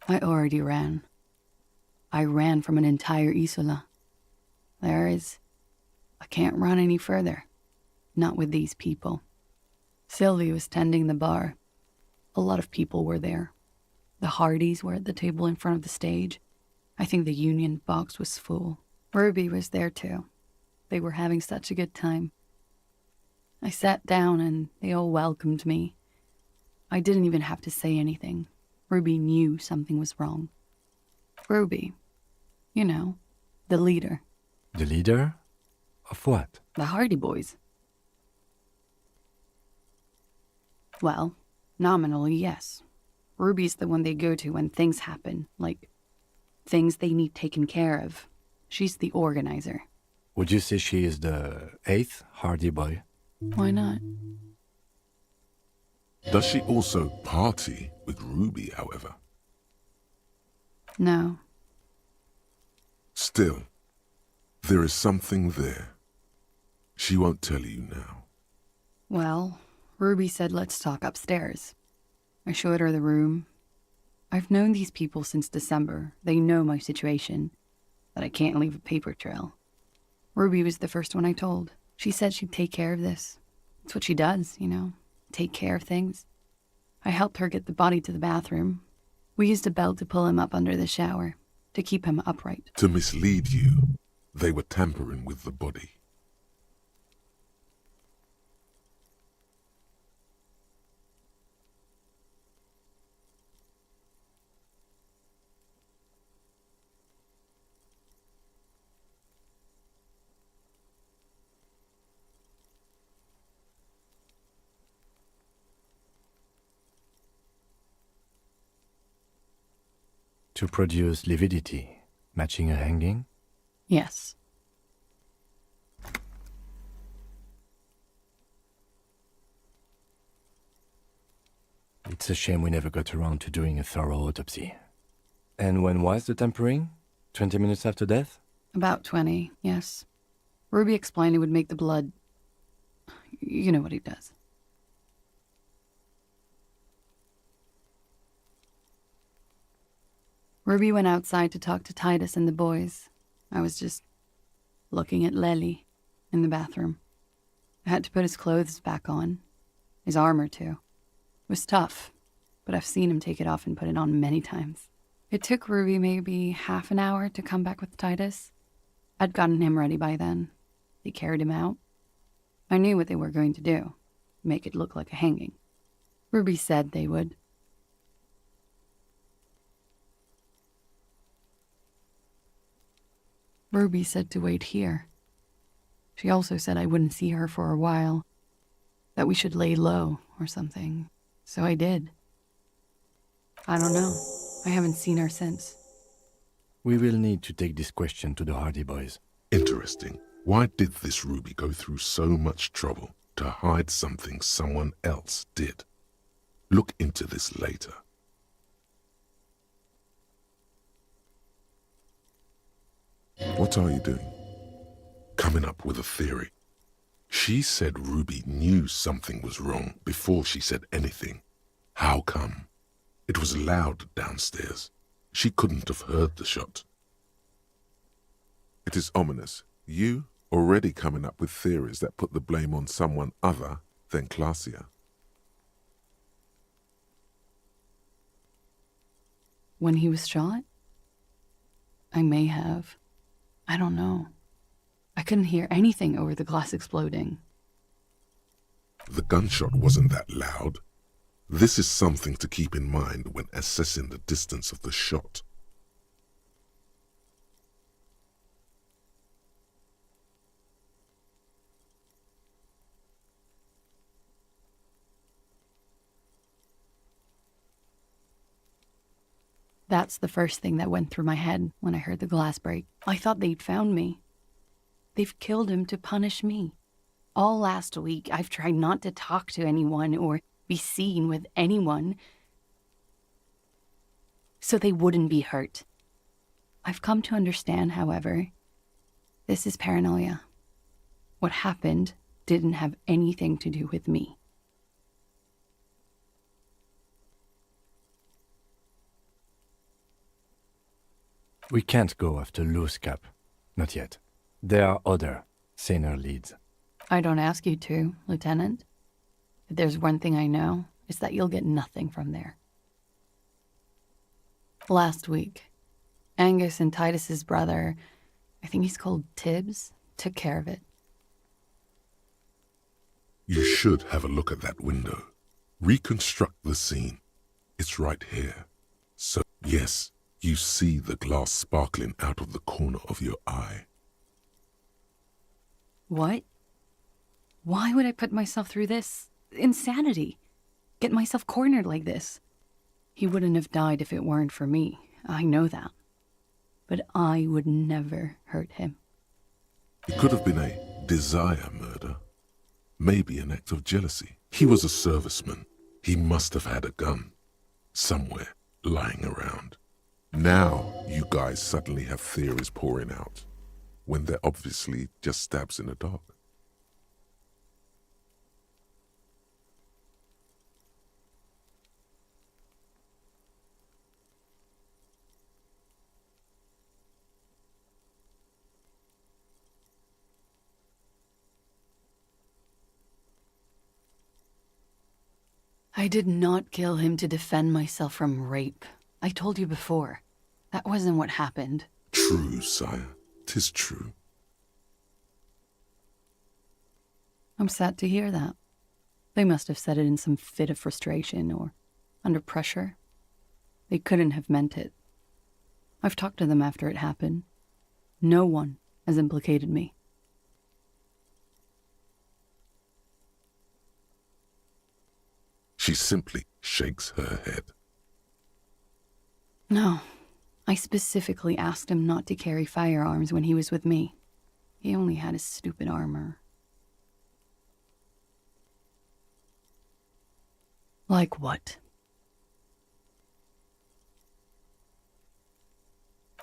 I already ran. I ran from an entire Isola. I can't run any further. Not with these people. Sylvie was tending the bar. A lot of people were there. The Hardys were at the table in front of the stage. I think the Union box was full. Ruby was there too. They were having such a good time. I sat down and they all welcomed me. I didn't even have to say anything. Ruby knew something was wrong. Ruby, you know, the leader. The leader? Of what? The Hardy Boys. Well, nominally, yes. Ruby's the one they go to when things happen, like things they need taken care of. She's the organizer. Would you say she is the 8th Hardy Boy? Why not? Does she also party with Ruby, however? No. Still, there is something there. She won't tell you now. Well, Ruby said let's talk upstairs. I showed her the room. I've known these people since December. They know my situation, that I can't leave a paper trail. Ruby was the first one I told. She said she'd take care of this. It's what she does, you know, take care of things. I helped her get the body to the bathroom. We used a belt to pull him up under the shower, to keep him upright. To mislead you, they were tampering with the body. To produce lividity, matching a hanging? Yes. It's a shame we never got around to doing a thorough autopsy. And when was the tampering? 20 minutes after death? About 20, yes. Ruby explained it would make the blood... You know what he does. Ruby went outside to talk to Titus and the boys. I was just looking at Lely in the bathroom. I had to put his clothes back on. His armor, too. It was tough, but I've seen him take it off and put it on many times. It took Ruby maybe half an hour to come back with Titus. I'd gotten him ready by then. They carried him out. I knew what they were going to do. Make it look like a hanging. Ruby said they would. Ruby said to wait here. She also said I wouldn't see her for a while, that we should lay low or something. So I did. I don't know. I haven't seen her since. We will need to take this question to the Hardy Boys. Interesting. Why did this Ruby go through so much trouble to hide something someone else did? Look into this later. What are you doing? Coming up with a theory. She said Ruby knew something was wrong before she said anything. How come? It was loud downstairs. She couldn't have heard the shot. It is ominous. You already coming up with theories that put the blame on someone other than Glacia. When he was shot? I may have. I don't know. I couldn't hear anything over the glass exploding. The gunshot wasn't that loud. This is something to keep in mind when assessing the distance of the shot. That's the first thing that went through my head when I heard the glass break. I thought they'd found me. They've killed him to punish me. All last week, I've tried not to talk to anyone or be seen with anyone so they wouldn't be hurt. I've come to understand, however, this is paranoia. What happened didn't have anything to do with me. We can't go after Loose Cap. Not yet. There are other, saner leads. I don't ask you to, Lieutenant. If there's one thing I know, it's that you'll get nothing from there. Last week, Angus and Titus's brother, I think he's called Tibbs, took care of it. You should have a look at that window. Reconstruct the scene. It's right here. So, yes, you see the glass sparkling out of the corner of your eye. What? Why would I put myself through this? Insanity. Get myself cornered like this. He wouldn't have died if it weren't for me. I know that. But I would never hurt him. It could have been a desire murder. Maybe an act of jealousy. He was a serviceman. He must have had a gun. Somewhere, lying around. Now, you guys suddenly have theories pouring out, when they're obviously just stabs in the dark. I did not kill him to defend myself from rape. I told you before. That wasn't what happened. True, sire. 'Tis true. I'm sad to hear that. They must have said it in some fit of frustration or under pressure. They couldn't have meant it. I've talked to them after it happened. No one has implicated me. She simply shakes her head. No. I specifically asked him not to carry firearms when he was with me. He only had his stupid armor. Like what?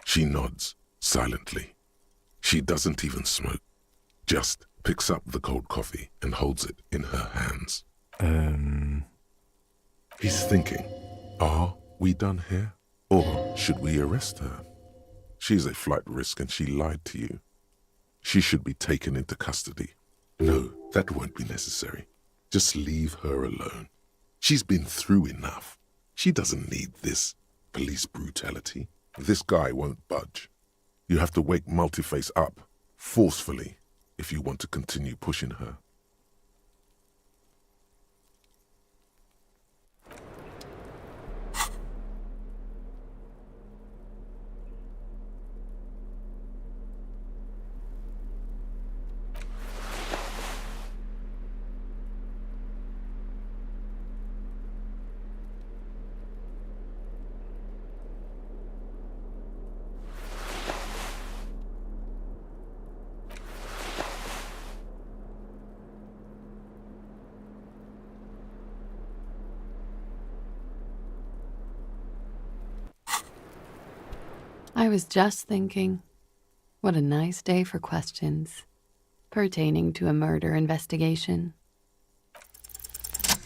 She nods, silently. She doesn't even smoke. Just picks up the cold coffee and holds it in her hands. He's thinking, are we done here? Or should we arrest her? She's a flight risk and she lied to you. She should be taken into custody. No, that won't be necessary. Just leave her alone. She's been through enough. She doesn't need this police brutality. This guy won't budge. You have to wake Multiface up, forcefully, if you want to continue pushing her. I was just thinking, what a nice day for questions pertaining to a murder investigation.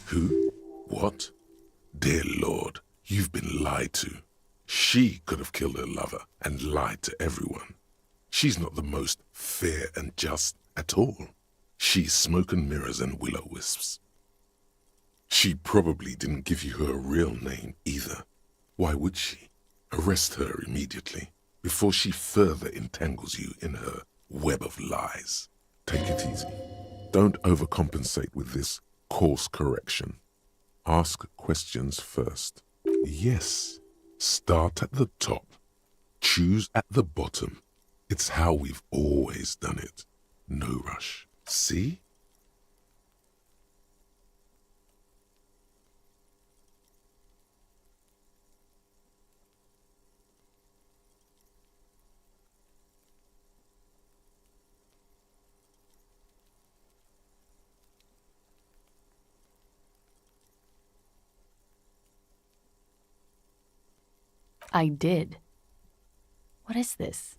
Who? What? Dear Lord, you've been lied to. She could have killed her lover and lied to everyone. She's not the most fair and just at all. She's smoke and mirrors and will-o'-wisps. She probably didn't give you her real name either. Why would she? Arrest her immediately, before she further entangles you in her web of lies. Take it easy. Don't overcompensate with this course correction. Ask questions first. Yes, start at the top. Choose at the bottom. It's how we've always done it. No rush. See? I did. What is this?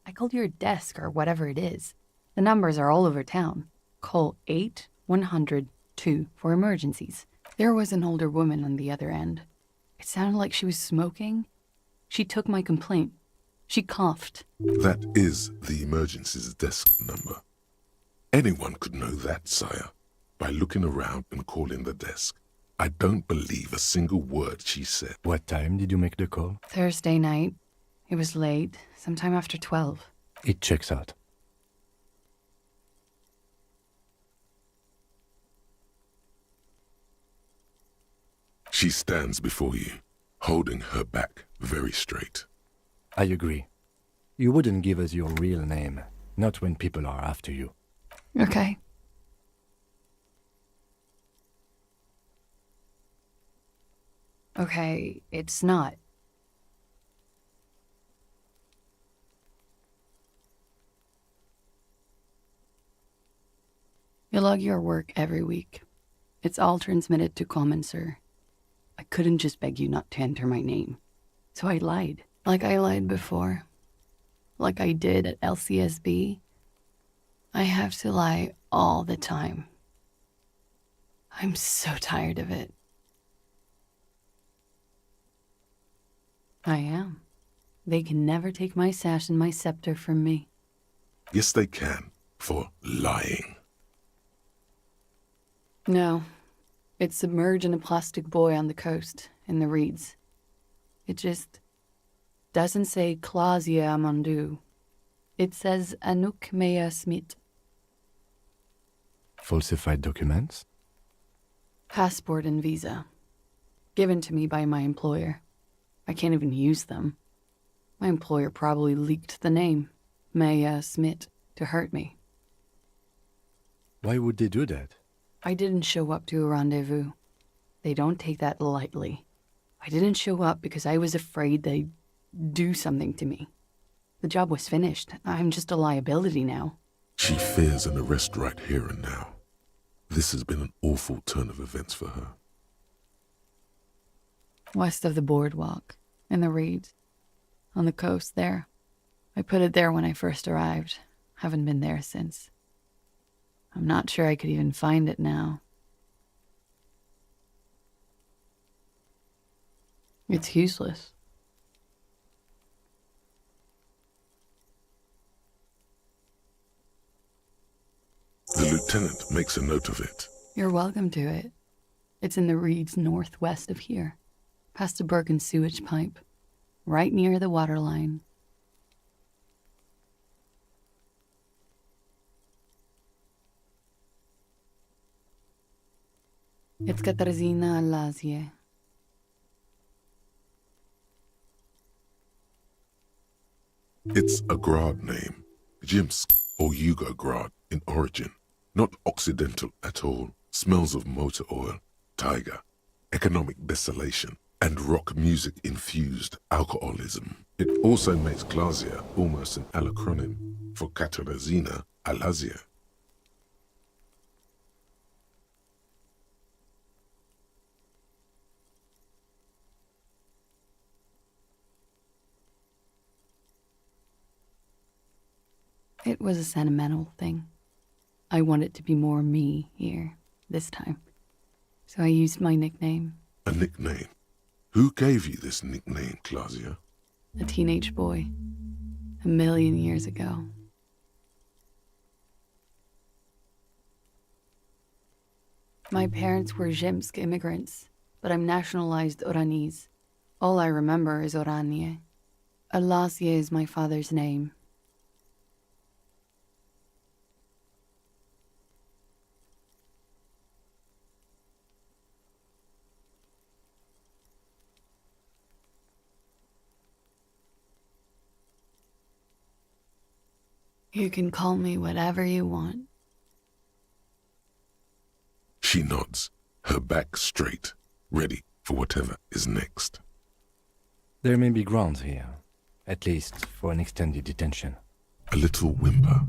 I called your desk or whatever it is. The numbers are all over town. Call 8-100-2 for emergencies. There was an older woman on the other end. It sounded like she was smoking. She took my complaint. She coughed. That is the emergencies desk number. Anyone could know that, sire, by looking around and calling the desk. I don't believe a single word she said. What time did you make the call? Thursday night. It was late, sometime after 12. It checks out. She stands before you, holding her back very straight. I agree. You wouldn't give us your real name, not when people are after you. Okay. Okay, it's not. You log your work every week. It's all transmitted to Common, sir. I couldn't just beg you not to enter my name. So I lied. Like I lied before. Like I did at LCSB. I have to lie all the time. I'm so tired of it. I am. They can never take my sash and my scepter from me. Yes, they can, for lying. No. It's submerged in a plastic buoy on the coast, in the reeds. It just doesn't say Clausia Amandu. It says Anouk Mea Smith. Falsified documents? Passport and visa. Given to me by my employer. I can't even use them. My employer probably leaked the name, Maya Smith, to hurt me. Why would they do that? I didn't show up to a rendezvous. They don't take that lightly. I didn't show up because I was afraid they'd do something to me. The job was finished. I'm just a liability now. She fears an arrest right here and now. This has been an awful turn of events for her. West of the boardwalk, in the reeds, on the coast there. I put it there when I first arrived. Haven't been there since. I'm not sure I could even find it now. It's useless. The lieutenant makes a note of it. You're welcome to it. It's in the reeds northwest of here, past a broken sewage pipe, right near the waterline. It's Katarzyna Alazie. It's a Grad name, Jimsk or Yugo-Grad in origin. Not Occidental at all. Smells of motor oil, tiger, economic desolation, and rock music-infused alcoholism. It also makes Clausia almost an allacronym for Katarzyna Alazia. It was a sentimental thing. I wanted to be more me here, this time. So I used my nickname. A nickname? Who gave you this nickname, Clausia? A teenage boy. 1,000,000 years ago. My parents were Zemsk immigrants, but I'm nationalized Oranese. All I remember is Oranje. Alazie is my father's name. You can call me whatever you want. She nods, her back straight, ready for whatever is next. There may be grounds here, at least for an extended detention. A little whimper.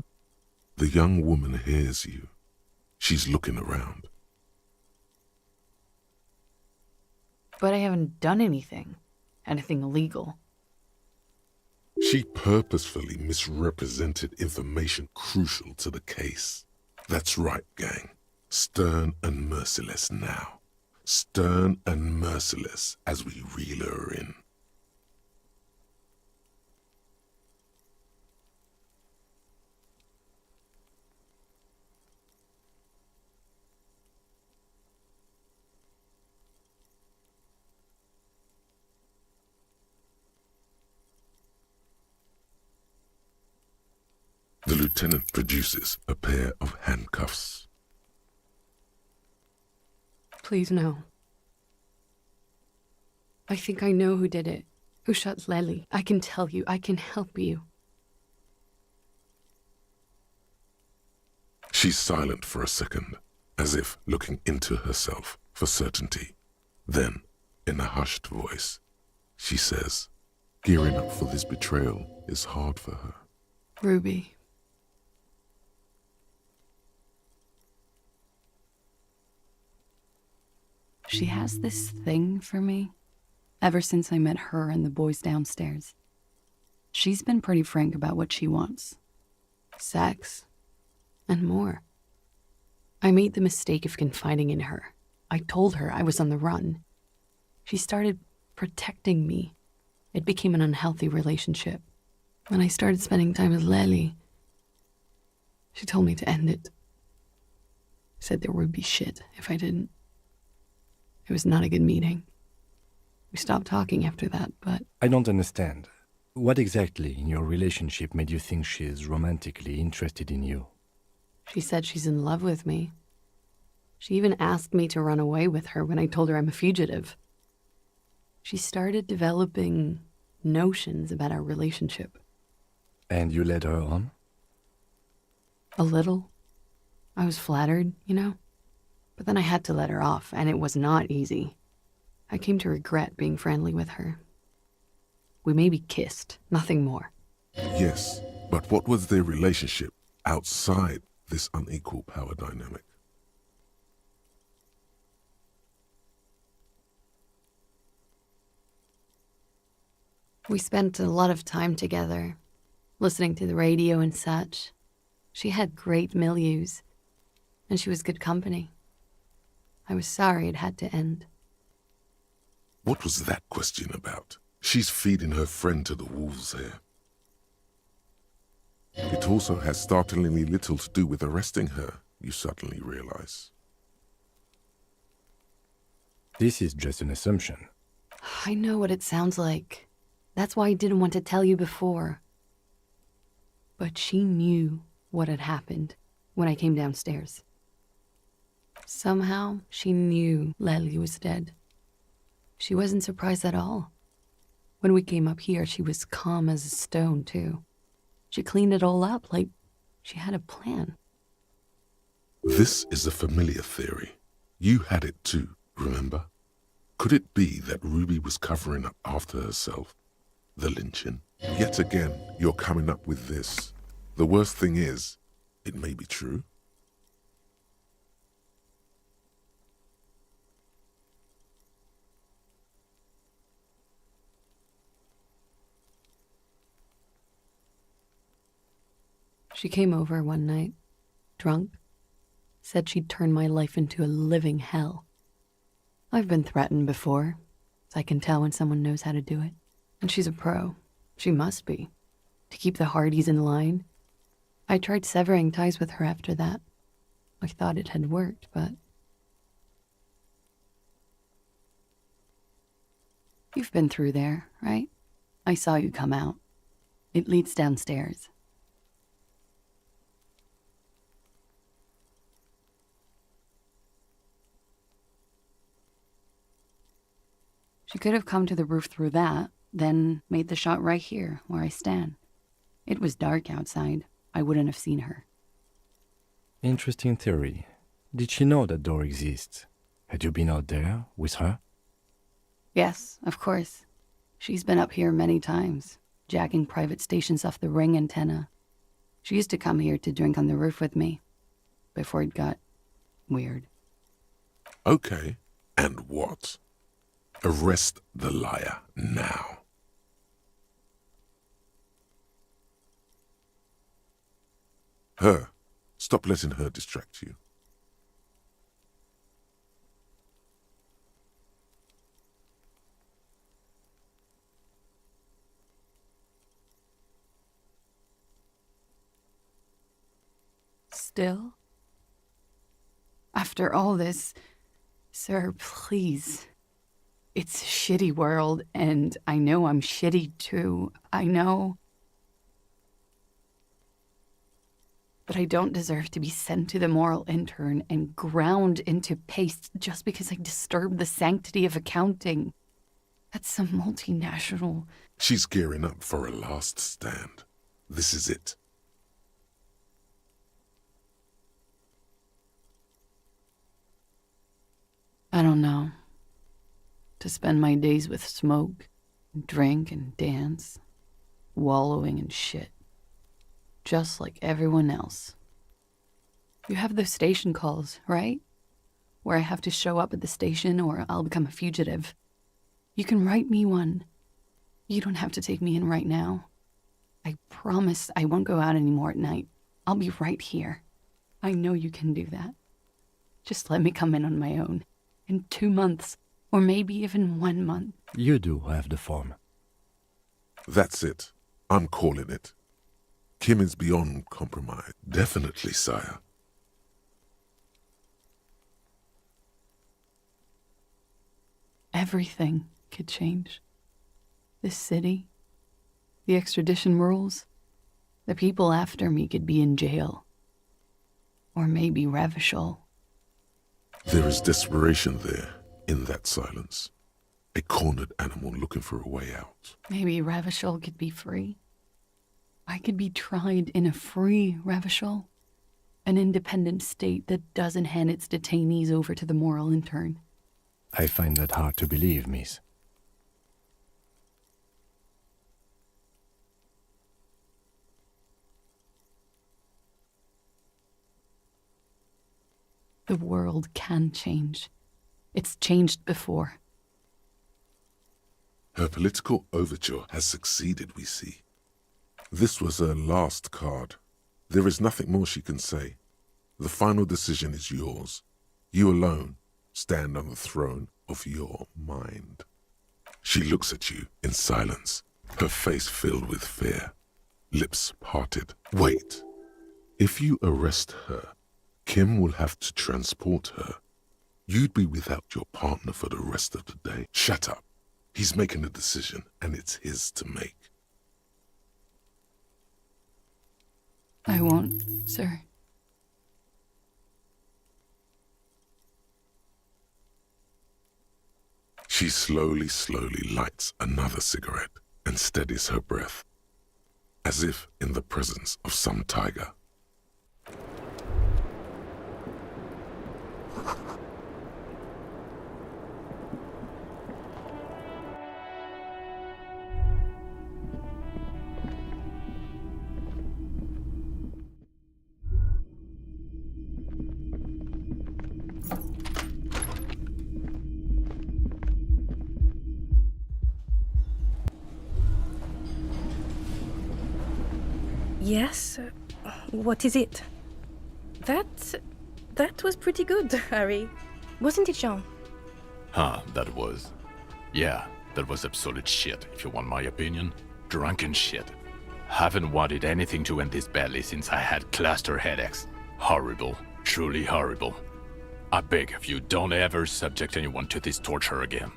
The young woman hears you. She's looking around. But I haven't done anything illegal. She purposefully misrepresented information crucial to the case. That's right, gang. Stern and merciless now. Stern and merciless as we reel her in. The lieutenant produces a pair of handcuffs. Please, no. I think I know who did it. Who shot Lely. I can tell you. I can help you. She's silent for a second, as if looking into herself for certainty. Then, in a hushed voice, she says, gearing up for this betrayal is hard for her. Ruby. She has this thing for me, ever since I met her and the boys downstairs. She's been pretty frank about what she wants. Sex. And more. I made the mistake of confiding in her. I told her I was on the run. She started protecting me. It became an unhealthy relationship. When I started spending time with Lely, she told me to end it. Said there would be shit if I didn't. It was not a good meeting. We stopped talking after that, but... I don't understand. What exactly in your relationship made you think she is romantically interested in you? She said she's in love with me. She even asked me to run away with her when I told her I'm a fugitive. She started developing notions about our relationship. And you led her on? A little. I was flattered, you know? But then I had to let her off, and it was not easy. I came to regret being friendly with her. We maybe kissed, nothing more. Yes, but what was their relationship outside this unequal power dynamic? We spent a lot of time together, listening to the radio and such. She had great milieus, and she was good company. I was sorry it had to end. What was that question about? She's feeding her friend to the wolves here. It also has startlingly little to do with arresting her, you suddenly realize. This is just an assumption. I know what it sounds like. That's why I didn't want to tell you before. But she knew what had happened when I came downstairs. Somehow, she knew Lely was dead. She wasn't surprised at all. When we came up here, she was calm as a stone, too. She cleaned it all up like she had a plan. This is a familiar theory. You had it too, remember? Could it be that Ruby was covering up after herself? The lynching? Yet again, you're coming up with this. The worst thing is, it may be true. She came over one night, drunk, said she'd turn my life into a living hell. I've been threatened before, so I can tell when someone knows how to do it. And she's a pro. She must be. To keep the Hardys in line. I tried severing ties with her after that. I thought it had worked, but... You've been through there, right? I saw you come out. It leads downstairs. She could have come to the roof through that, then made the shot right here, where I stand. It was dark outside. I wouldn't have seen her. Interesting theory. Did she know that door exists? Had you been out there with her? Yes, of course. She's been up here many times, jacking private stations off the ring antenna. She used to come here to drink on the roof with me, before it got weird. Okay, and what? Arrest the liar now. Her. Stop letting her distract you. Still? After all this, sir, please. It's a shitty world, and I know I'm shitty too. I know. But I don't deserve to be sent to the moral intern and ground into paste just because I disturbed the sanctity of accounting. That's some multinational... She's gearing up for a last stand. This is it. I don't know. To spend my days with smoke, and drink and dance, wallowing in shit. Just like everyone else. You have those station calls, right? Where I have to show up at the station or I'll become a fugitive. You can write me one. You don't have to take me in right now. I promise I won't go out anymore at night. I'll be right here. I know you can do that. Just let me come in on my own. In 2 months, or maybe even 1 month. You do have the form. That's it. I'm calling it. Kim is beyond compromise. Definitely, sire. Everything could change. This city, the extradition rules, the people after me could be in jail. Or maybe Revachol. There is desperation there, in that silence. A cornered animal looking for a way out. Maybe Revachol could be free. I could be tried in a free Revachol. An independent state that doesn't hand its detainees over to the moral intern. I find that hard to believe, miss. The world can change. It's changed before. Her political overture has succeeded, we see. This was her last card. There is nothing more she can say. The final decision is yours. You alone stand on the throne of your mind. She looks at you in silence, her face filled with fear, lips parted. Wait. If you arrest her, Kim will have to transport her. You'd be without your partner for the rest of the day. Shut up. He's making a decision, and it's his to make. I won't, sir. She slowly lights another cigarette and steadies her breath, as if in the presence of some tiger. Yes? What is it? That was pretty good, Harry. Wasn't it, Jean? That was. Yeah, that was absolute shit, if you want my opinion. Drunken shit. Haven't wanted anything to end this badly since I had cluster headaches. Horrible. Truly horrible. I beg of you, don't ever subject anyone to this torture again.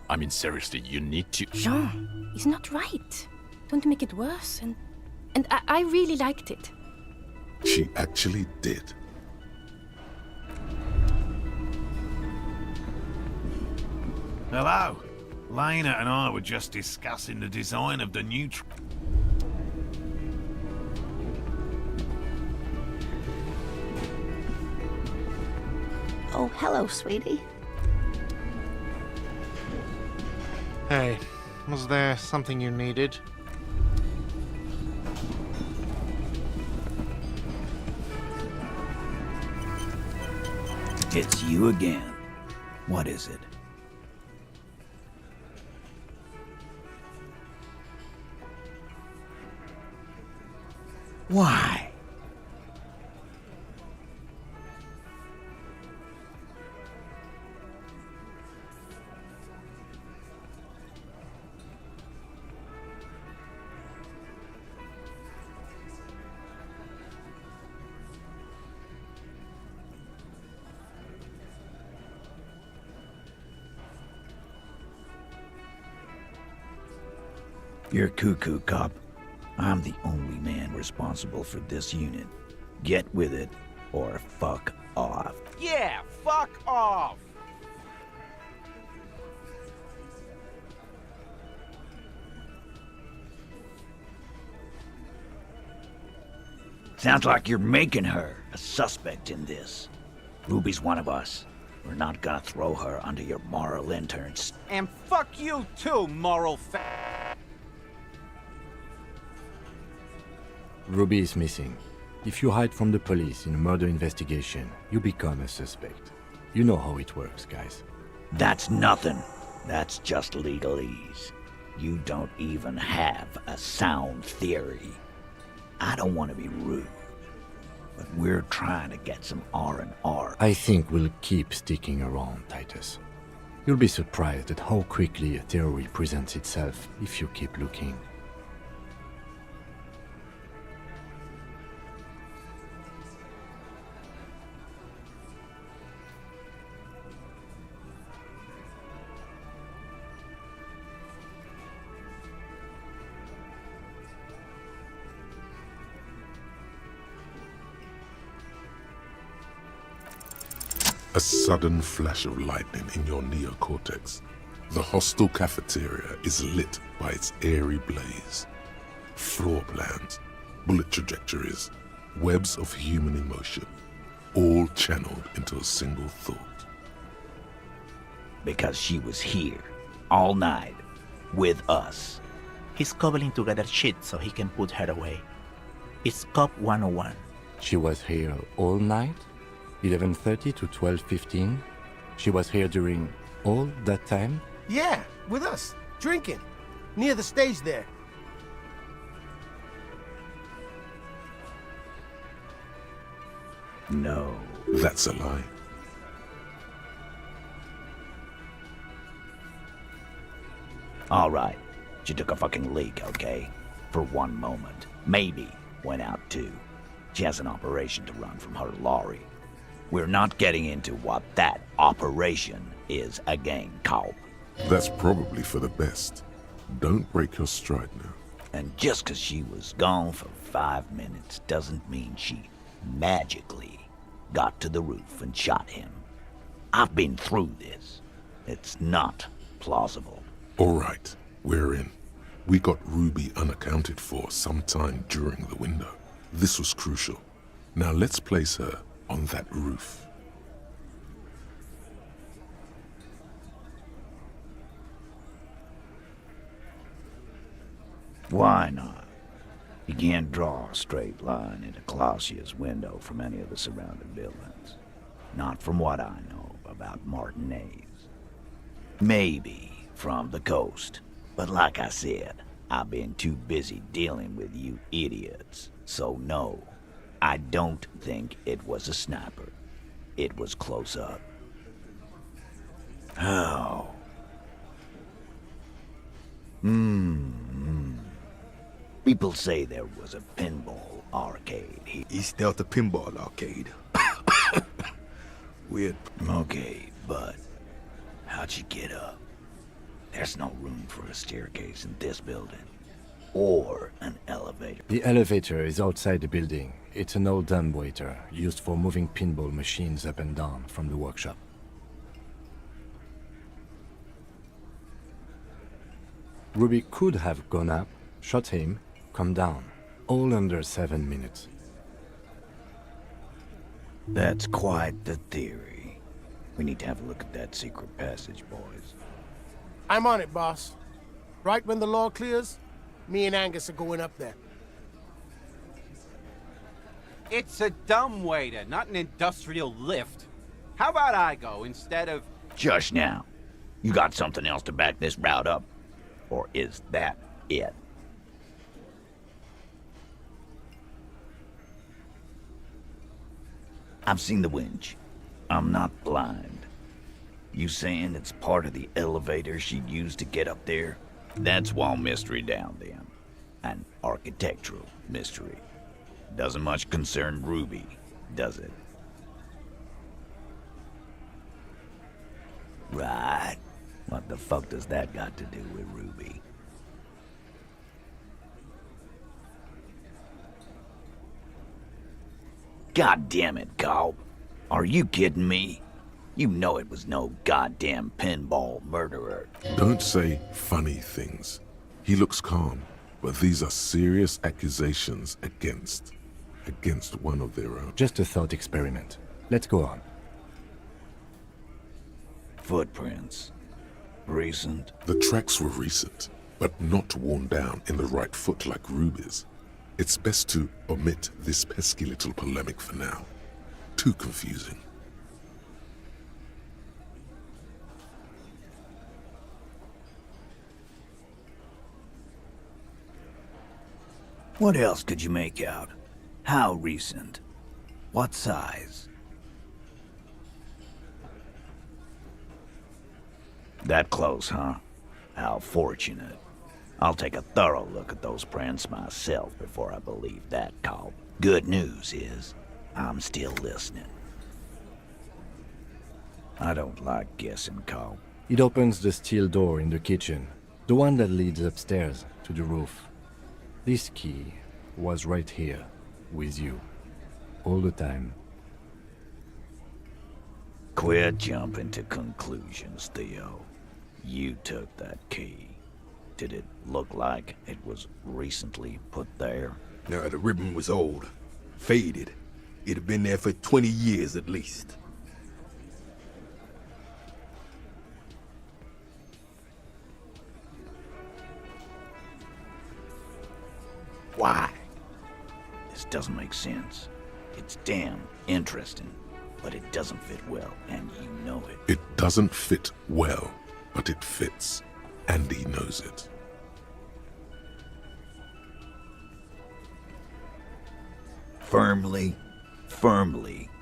I mean, seriously, you need to— Jean, it's not right. Don't make it worse, and I really liked it. She actually did. Hello. Lena and I were just discussing the design of the new... Oh, hello, sweetie. Hey, was there something you needed? It's you again. What is it? Why? You're cuckoo, cop. I'm the only man responsible for this unit. Get with it, or fuck off. Yeah, fuck off! Sounds like you're making her a suspect in this. Ruby's one of us. We're not gonna throw her under your moral interns. And fuck you too, moral Ruby is missing. If you hide from the police in a murder investigation, you become a suspect. You know how it works, guys. That's nothing. That's just legalese. You don't even have a sound theory. I don't want to be rude, but we're trying to get some R&R. I think we'll keep sticking around, Titus. You'll be surprised at how quickly a theory presents itself if you keep looking. A sudden flash of lightning in your neocortex. The hostel cafeteria is lit by its airy blaze. Floor plans, bullet trajectories, webs of human emotion, all channeled into a single thought. Because she was here, all night, with us. He's cobbling together shit so he can put her away. It's Cop 101. She was here all night? 11:30 to 12:15? She was here during all that time? Yeah, with us, drinking, near the stage there. No. That's a lie. All right. She took a fucking leak, okay? For one moment. Maybe went out too. She has an operation to run from her lorry. We're not getting into what that operation is again, cop. That's probably for the best. Don't break your stride now. And just 'cause she was gone for 5 minutes doesn't mean she magically got to the roof and shot him. I've been through this. It's not plausible. All right, we're in. We got Ruby unaccounted for sometime during the window. This was crucial. Now let's place her on that roof. Why not? You can't draw a straight line into Clausia's window from any of the surrounding buildings. Not from what I know about Martinez. Maybe from the coast. But like I said, I've been too busy dealing with you idiots. So no, I don't think it was a sniper. It was close up. Oh. People say there was a pinball arcade here. East Delta Pinball Arcade. Weird. Okay, but how'd you get up? There's no room for a staircase in this building. Or an elevator. The elevator is outside the building. It's an old dumbwaiter used for moving pinball machines up and down from the workshop. Ruby could have gone up, shot him, come down, all under 7 minutes. That's quite the theory. We need to have a look at that secret passage, boys. I'm on it, boss. Right when the law clears, me and Angus are going up there. It's a dumbwaiter, not an industrial lift. How about I go instead of... Just now. You got something else to back this route up? Or is that it? I've seen the winch. I'm not blind. You saying it's part of the elevator she'd used to get up there? That's one mystery down then. An architectural mystery. Doesn't much concern Ruby, does it? Right. What the fuck does that got to do with Ruby? God damn it, Cobb. Are you kidding me? You know it was no goddamn pinball murderer. Don't say funny things. He looks calm, but these are serious accusations against one of their own. Just a thought experiment. Let's go on. Footprints. Recent. The tracks were recent, but not worn down in the right foot like Ruby's. It's best to omit this pesky little polemic for now. Too confusing. What else could you make out? How recent? What size? That close, huh? How fortunate. I'll take a thorough look at those prints myself before I believe that, Cobb. Good news is, I'm still listening. I don't like guessing, Cobb. It opens the steel door in the kitchen, the one that leads upstairs to the roof. This key was right here, with you, all the time. Quit jumping to conclusions, Theo. You took that key. Did it look like it was recently put there? No, the ribbon was old. Faded. It'd been there for 20 years at least. Why? This doesn't make sense. It's damn interesting, but it doesn't fit well, and you know it. It doesn't fit well, but it fits, and he knows it. Firmly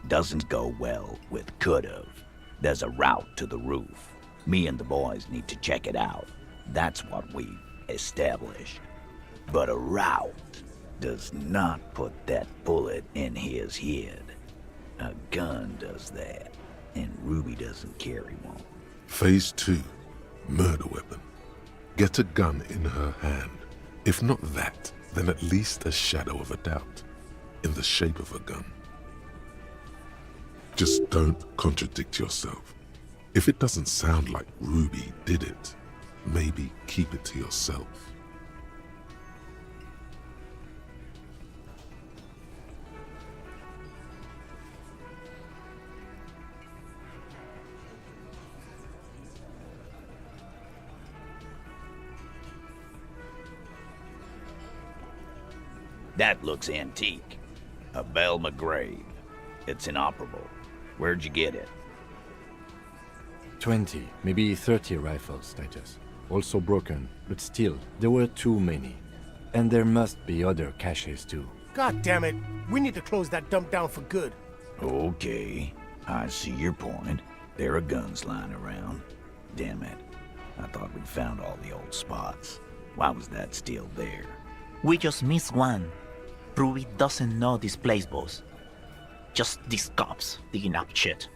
doesn't go well with could've. There's a route to the roof. Me and the boys need to check it out. That's what we've established. But a route does not put that bullet in his head. A gun does that, and Ruby doesn't carry one. Phase 2, murder weapon. Get a gun in her hand. If not that, then at least a shadow of a doubt, in the shape of a gun. Just don't contradict yourself. If it doesn't sound like Ruby did it, maybe keep it to yourself. That looks antique. A Bell McGrave. It's inoperable. Where'd you get it? 20, maybe 30 rifles, Titus. Also broken, but still, there were too many. And there must be other caches too. God damn it. We need to close that dump down for good. Okay, I see your point. There are guns lying around. Damn it. I thought we'd found all the old spots. Why was that still there? We just missed one. Ruby doesn't know this place, boss. Just these cops digging up shit.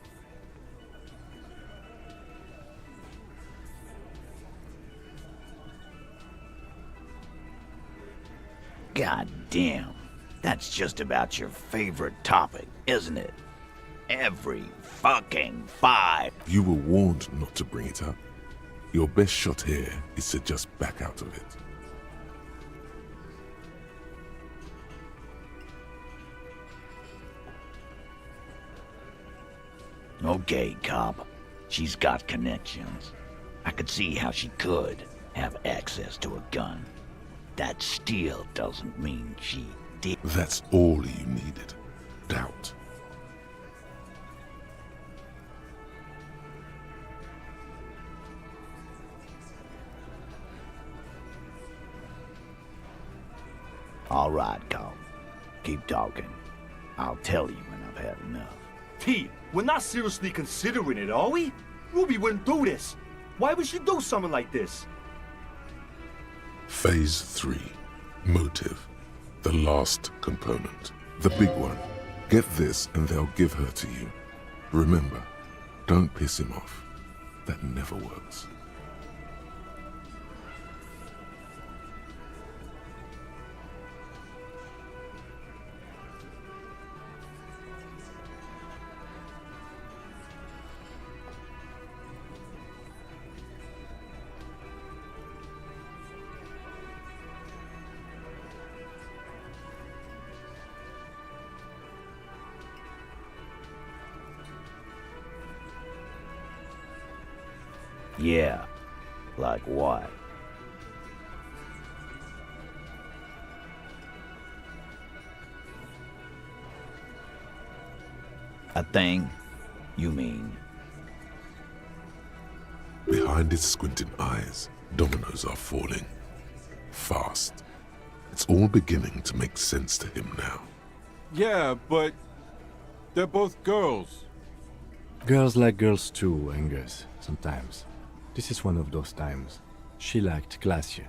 God damn. That's just about your favorite topic, isn't it? Every fucking 5. You were warned not to bring it up. Your best shot here is to just back out of it. Okay, cop. She's got connections. I could see how she could have access to a gun. That still doesn't mean she did. That's all you needed. Doubt. All right, cop. Keep talking. I'll tell you when I've had enough. T, we're not seriously considering it, are we? Ruby wouldn't do this. Why would she do something like this? Phase 3. Motive. The last component. The big one. Get this and they'll give her to you. Remember, don't piss him off. That never works. Yeah. Like what? A thing? You mean? Behind his squinting eyes, dominoes are falling. Fast. It's all beginning to make sense to him now. Yeah, but they're both girls. Girls like girls too, Angus, sometimes. This is one of those times. She liked Glacier.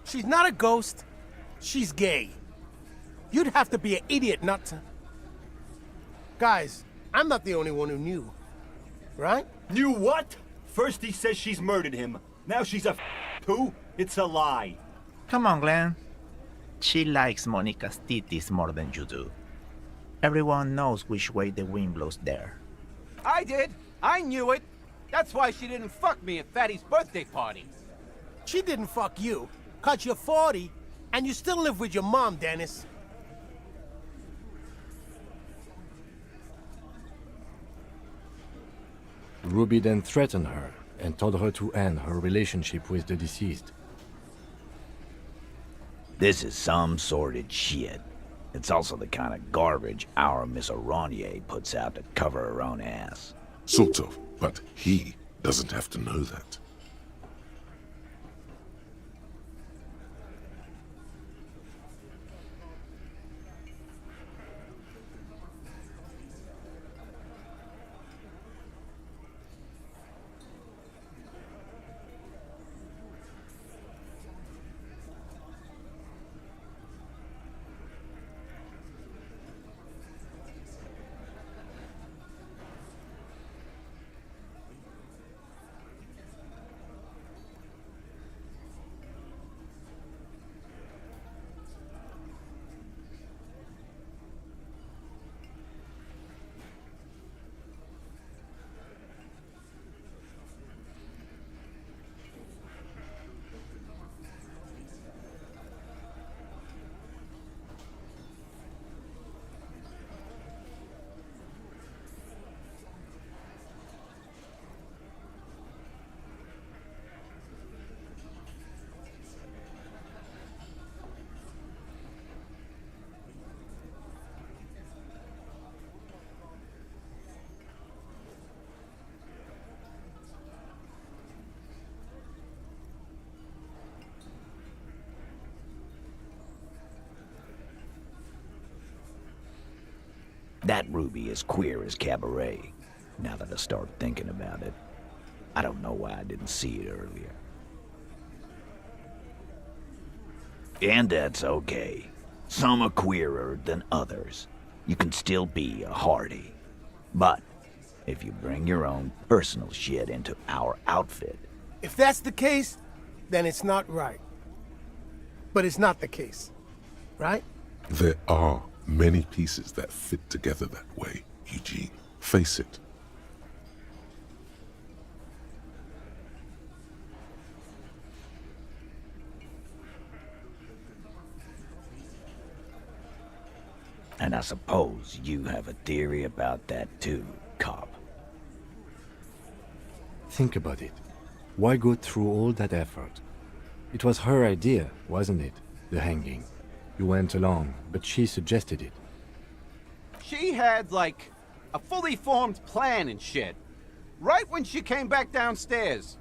She's not a ghost. She's gay. You'd have to be an idiot not to... Guys, I'm not the only one who knew. Right? Knew what? First he says she's murdered him. Now she's a too? It's a lie. Come on, Glenn. She likes Monica's titties more than you do. Everyone knows which way the wind blows there. I did. I knew it. That's why she didn't fuck me at Fatty's birthday party. She didn't fuck you, 'cause you're 40, and you still live with your mom, Dennis. Ruby then threatened her and told her to end her relationship with the deceased. This is some sordid shit. It's also the kind of garbage our Miss Aronier puts out to cover her own ass. Sort of, but he doesn't have to know that. That Ruby is queer as cabaret, now that I start thinking about it. I don't know why I didn't see it earlier. And that's okay. Some are queerer than others. You can still be a Hardy. But if you bring your own personal shit into our outfit... If that's the case, then it's not right. But it's not the case, right? There are many pieces that fit together that way, Eugene. Face it. And I suppose you have a theory about that too, cop. Think about it. Why go through all that effort? It was her idea, wasn't it? The hanging. You went along, but she suggested it. She had, like, a fully formed plan and shit. Right when she came back downstairs.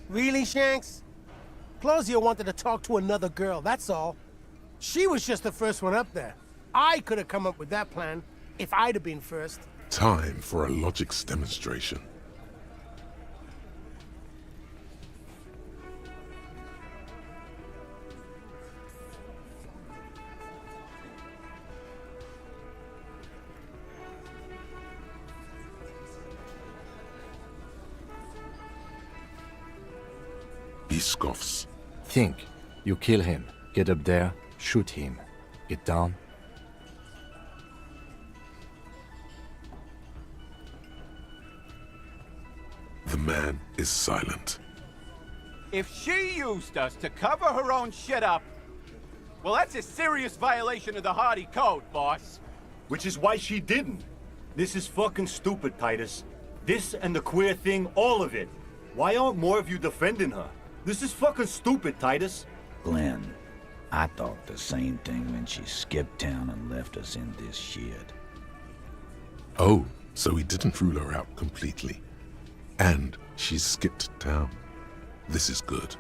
Really, Shanks? Claudia wanted to talk to another girl, that's all. She was just the first one up there. I could have come up with that plan if I'd have been first. Time for a logics demonstration. He scoffs. Think. You kill him. Get up there. Shoot him. Get down. The man is silent. If she used us to cover her own shit up, well, that's a serious violation of the Hardy Code, boss. Which is why she didn't. This is fucking stupid, Titus. This and the queer thing, all of it. Why aren't more of you defending her? This is fucking stupid, Titus. Glenn, I thought the same thing when she skipped town and left us in this shit. Oh, so he didn't rule her out completely. And she skipped town. This is good.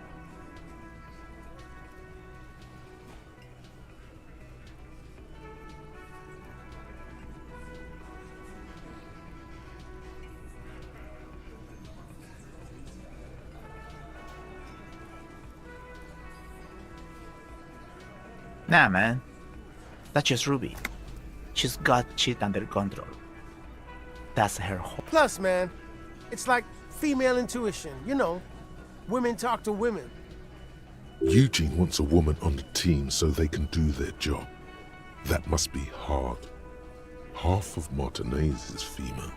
Nah, man. That's just Ruby. She's got shit under control. That's her whole... Plus, man, it's like female intuition, you know. Women talk to women. Eugene wants a woman on the team so they can do their job. That must be hard. Half of Martinez is female.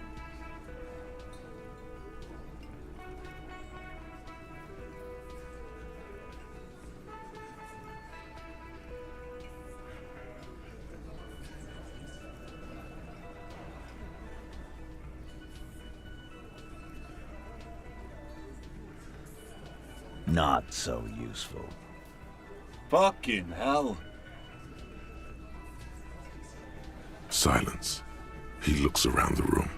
Not so useful. Fucking hell. Silence. He looks around the room.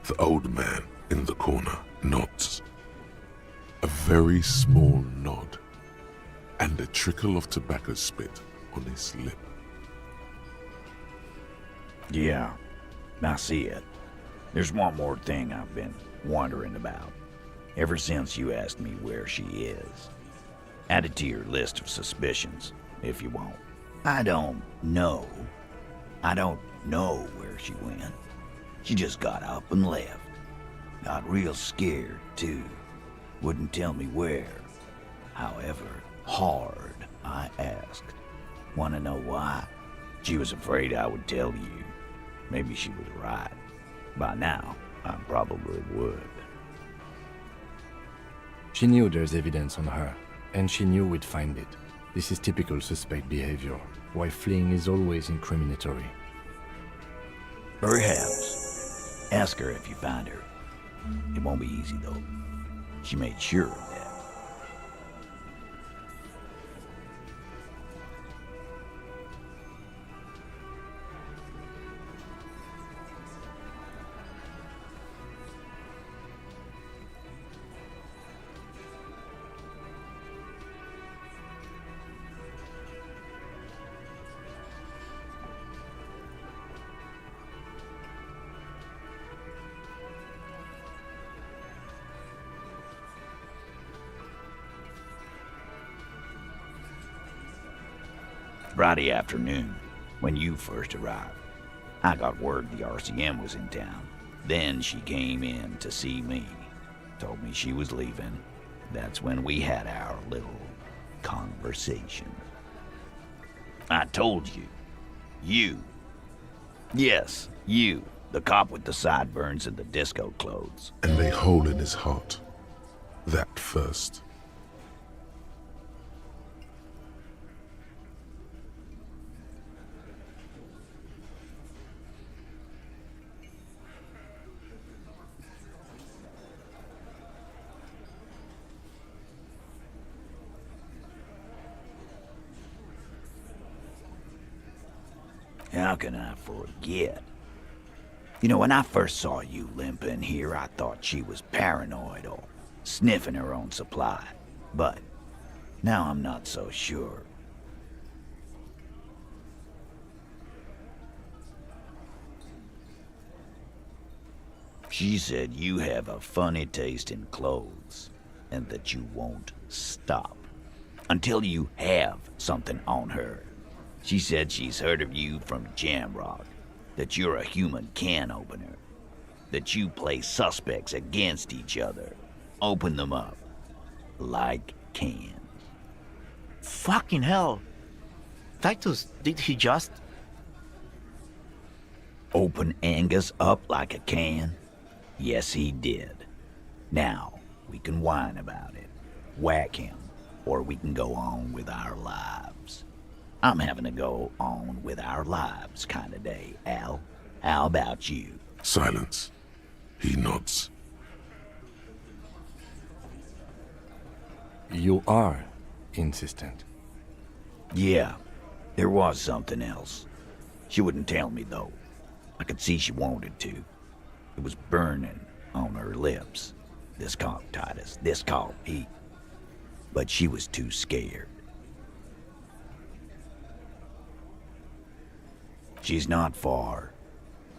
The old man in the corner nods. A very small nod, and a trickle of tobacco spit on his lip. Yeah, I see it. There's one more thing I've been wondering about. Ever since you asked me where she is. Add it to your list of suspicions, if you want. I don't know where she went. She just got up and left. Got real scared, too. Wouldn't tell me where. However hard I asked. Want to know why? She was afraid I would tell you. Maybe she was right. By now, I probably would. She knew there's evidence on her, and she knew we'd find it. This is typical suspect behavior, why fleeing is always incriminatory. Perhaps. Ask her if you find her. It won't be easy, though. She made sure of that. Friday afternoon, when you first arrived, I got word the RCM was in town. Then she came in to see me. Told me she was leaving. That's when we had our little conversation. I told you. You. Yes, you. The cop with the sideburns and the disco clothes. And a hole in his heart. That first. How can I forget? You know, when I first saw you limping here, I thought she was paranoid or sniffing her own supply. But now I'm not so sure. She said you have a funny taste in clothes and that you won't stop until you have something on her. She said she's heard of you from Jamrock, that you're a human can opener, that you play suspects against each other, open them up like cans. Fucking hell. Titus, did he just... Open Angus up like a can? Yes, he did. Now, we can whine about it, whack him, or we can go on with our lives. I'm having a go on with our lives kind of day, Al. How about you? Silence. He nods. You are insistent. Yeah, there was something else. She wouldn't tell me, though. I could see she wanted to. It was burning on her lips. This caught Titus, this caught Pete. But she was too scared. She's not far.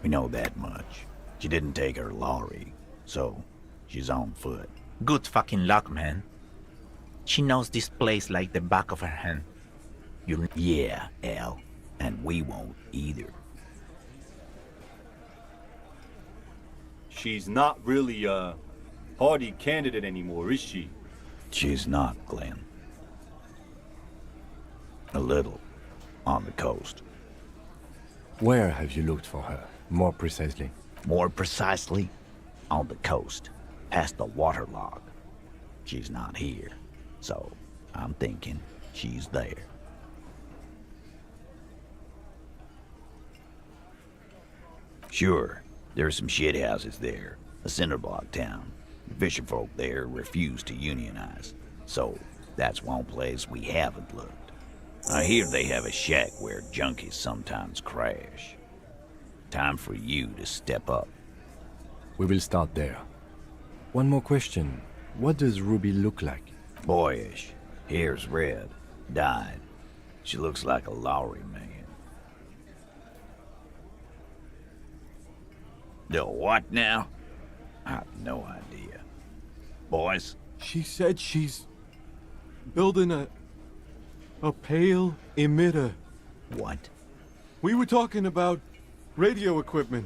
We know that much. She didn't take her lorry, so she's on foot. Good fucking luck, man. She knows this place like the back of her hand. Yeah, Al. And we won't either. She's not really a party candidate anymore, is she? She's not, Glenn. A little. On the coast. Where have you looked for her, more precisely? More precisely? On the coast, past the waterlog. She's not here, so I'm thinking she's there. Sure, there's some shit houses there, a cinderblock town. The fisherfolk there refuse to unionize, so that's one place we haven't looked. I hear they have a shack where junkies sometimes crash. Time for you to step up. We will start there. One more question. What does Ruby look like? Boyish. Hair's red. Dyed. She looks like a Lowry man. The what now? I have no idea. Boys? She said she's building a pale emitter. What? We were talking about radio equipment.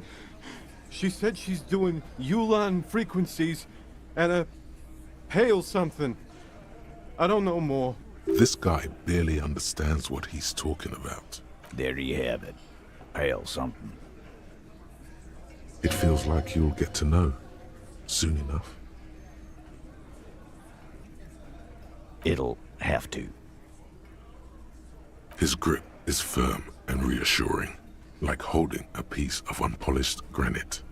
She said she's doing Ulan frequencies at a pale something. I don't know more. This guy barely understands what he's talking about. There you have it. Pale something. It feels like you'll get to know soon enough. It'll have to. His grip is firm and reassuring, like holding a piece of unpolished granite.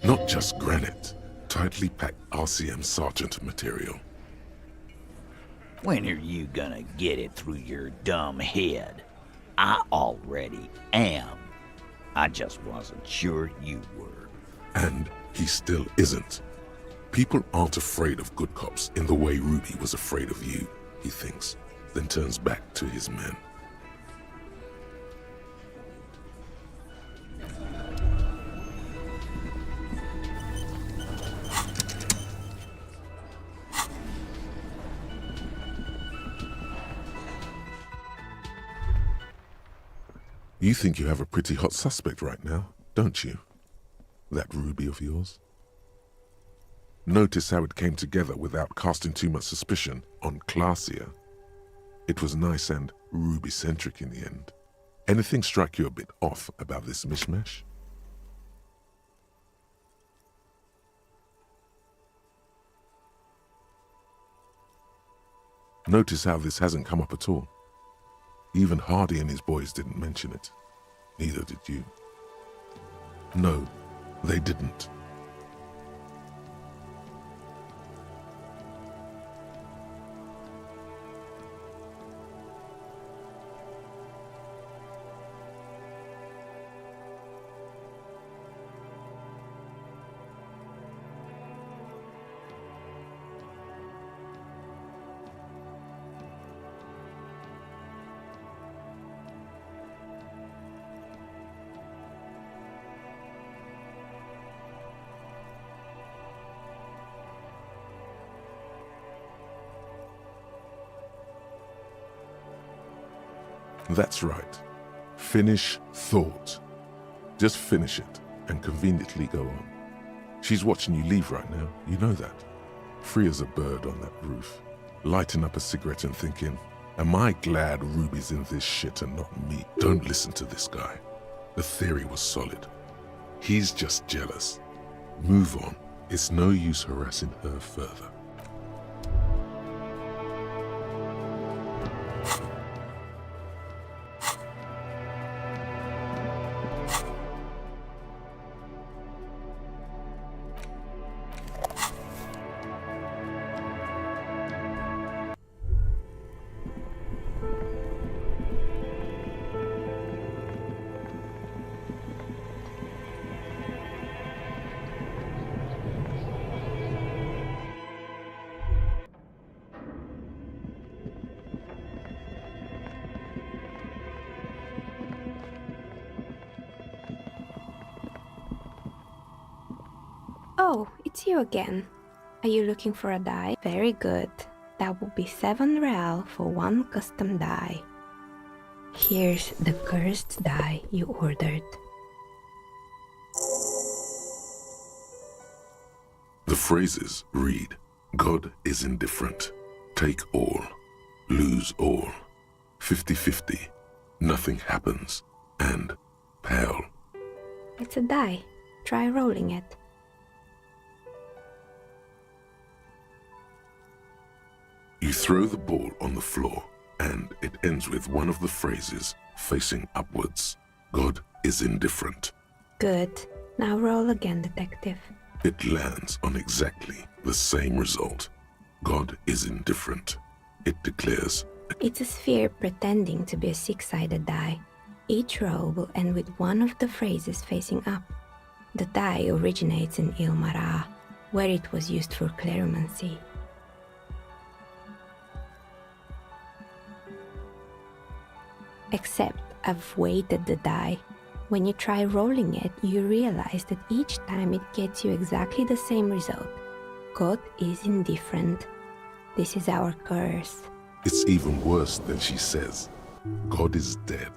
Not just granite, tightly packed RCM Sergeant material. When are you gonna get it through your dumb head? I already am. I just wasn't sure you were. And he still isn't. People aren't afraid of good cops in the way Ruby was afraid of you, he thinks, then turns back to his men. You think you have a pretty hot suspect right now, don't you? That Ruby of yours? Notice how it came together without casting too much suspicion on Clasia. It was nice and ruby-centric in the end. Anything strike you a bit off about this mishmash? Notice how this hasn't come up at all. Even Hardy and his boys didn't mention it. Neither did you. No, they didn't. That's right. Finish thought. Just finish it and conveniently go on. She's watching you leave right now, you know that. Free as a bird on that roof, lighting up a cigarette and thinking, am I glad Ruby's in this shit and not me? Don't listen to this guy. The theory was solid. He's just jealous. Move on. It's no use harassing her further. Oh, it's you again. Are you looking for a die? Very good. That will be 7 real for 1 custom die. Here's the cursed die you ordered. The phrases read, God is indifferent. Take all. Lose all. 50-50. Nothing happens. And pale. It's a die. Try rolling it. You throw the ball on the floor, and it ends with one of the phrases facing upwards. God is indifferent. Good. Now roll again, detective. It lands on exactly the same result. God is indifferent. It declares. It's a sphere pretending to be a 6-sided die. Each roll will end with one of the phrases facing up. The die originates in Ilmara, where it was used for cleromancy. Except I've weighted the die. When you try rolling it, you realize that each time it gets you exactly the same result. God is indifferent. This is our curse. It's even worse than she says. God is dead.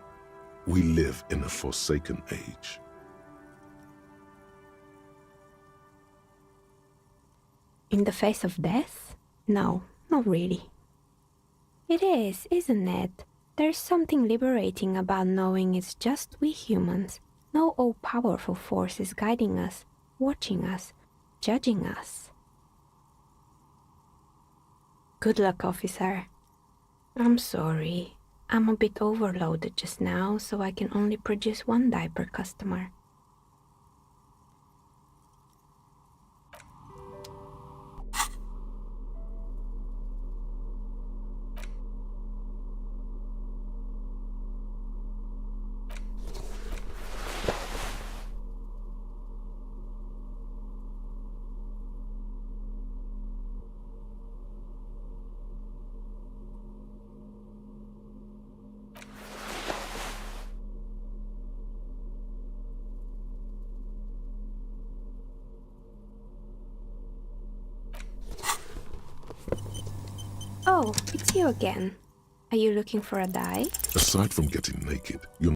We live in a forsaken age. In the face of death? No, not really. It is, isn't it? There's something liberating about knowing it's just we humans, no all-powerful forces guiding us, watching us, judging us. Good luck, officer. I'm sorry. I'm a bit overloaded just now, so I can only produce 1 die per customer. Oh, it's you again. Are you looking for a die? Aside from getting naked, you're...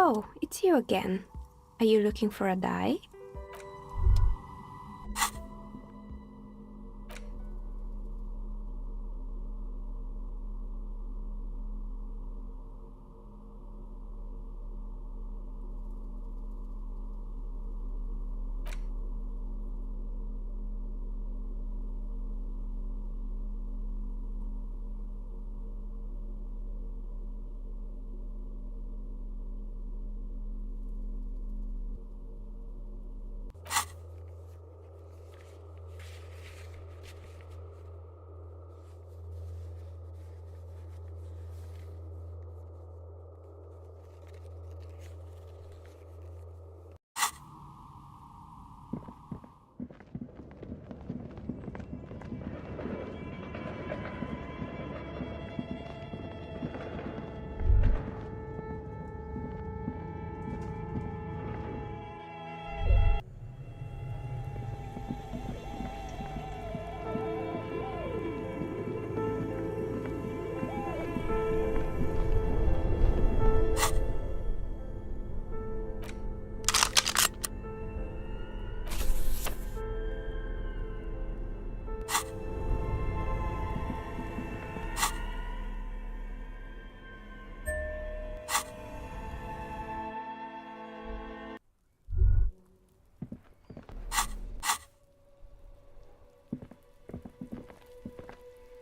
Oh, it's you again. Are you looking for a dye?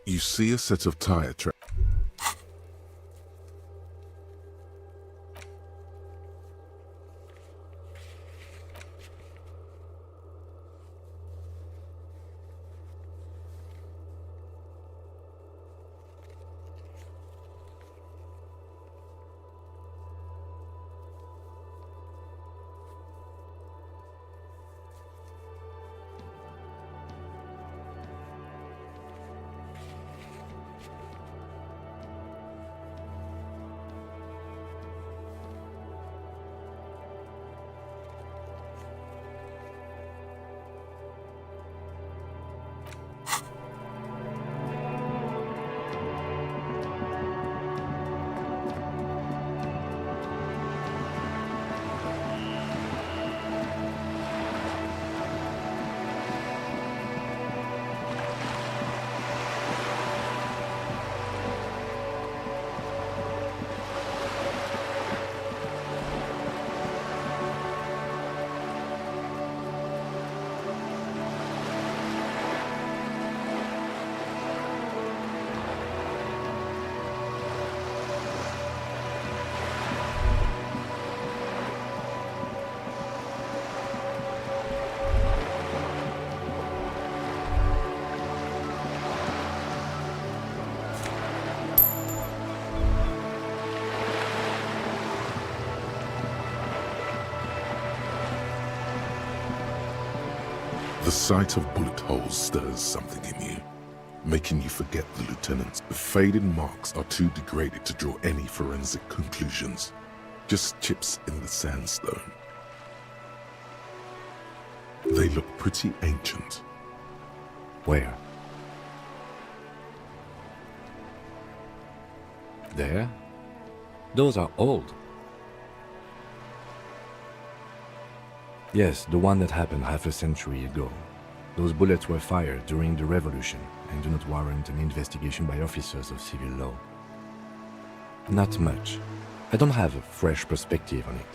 You see a set of tire tracks. The sight of bullet holes stirs something in you, making you forget the lieutenants. The faded marks are too degraded to draw any forensic conclusions, just chips in the sandstone. They look pretty ancient. Where? There? Those are old. Yes, the one that happened half a century ago. Those bullets were fired during the revolution and do not warrant an investigation by officers of civil law. Not much. I don't have a fresh perspective on it.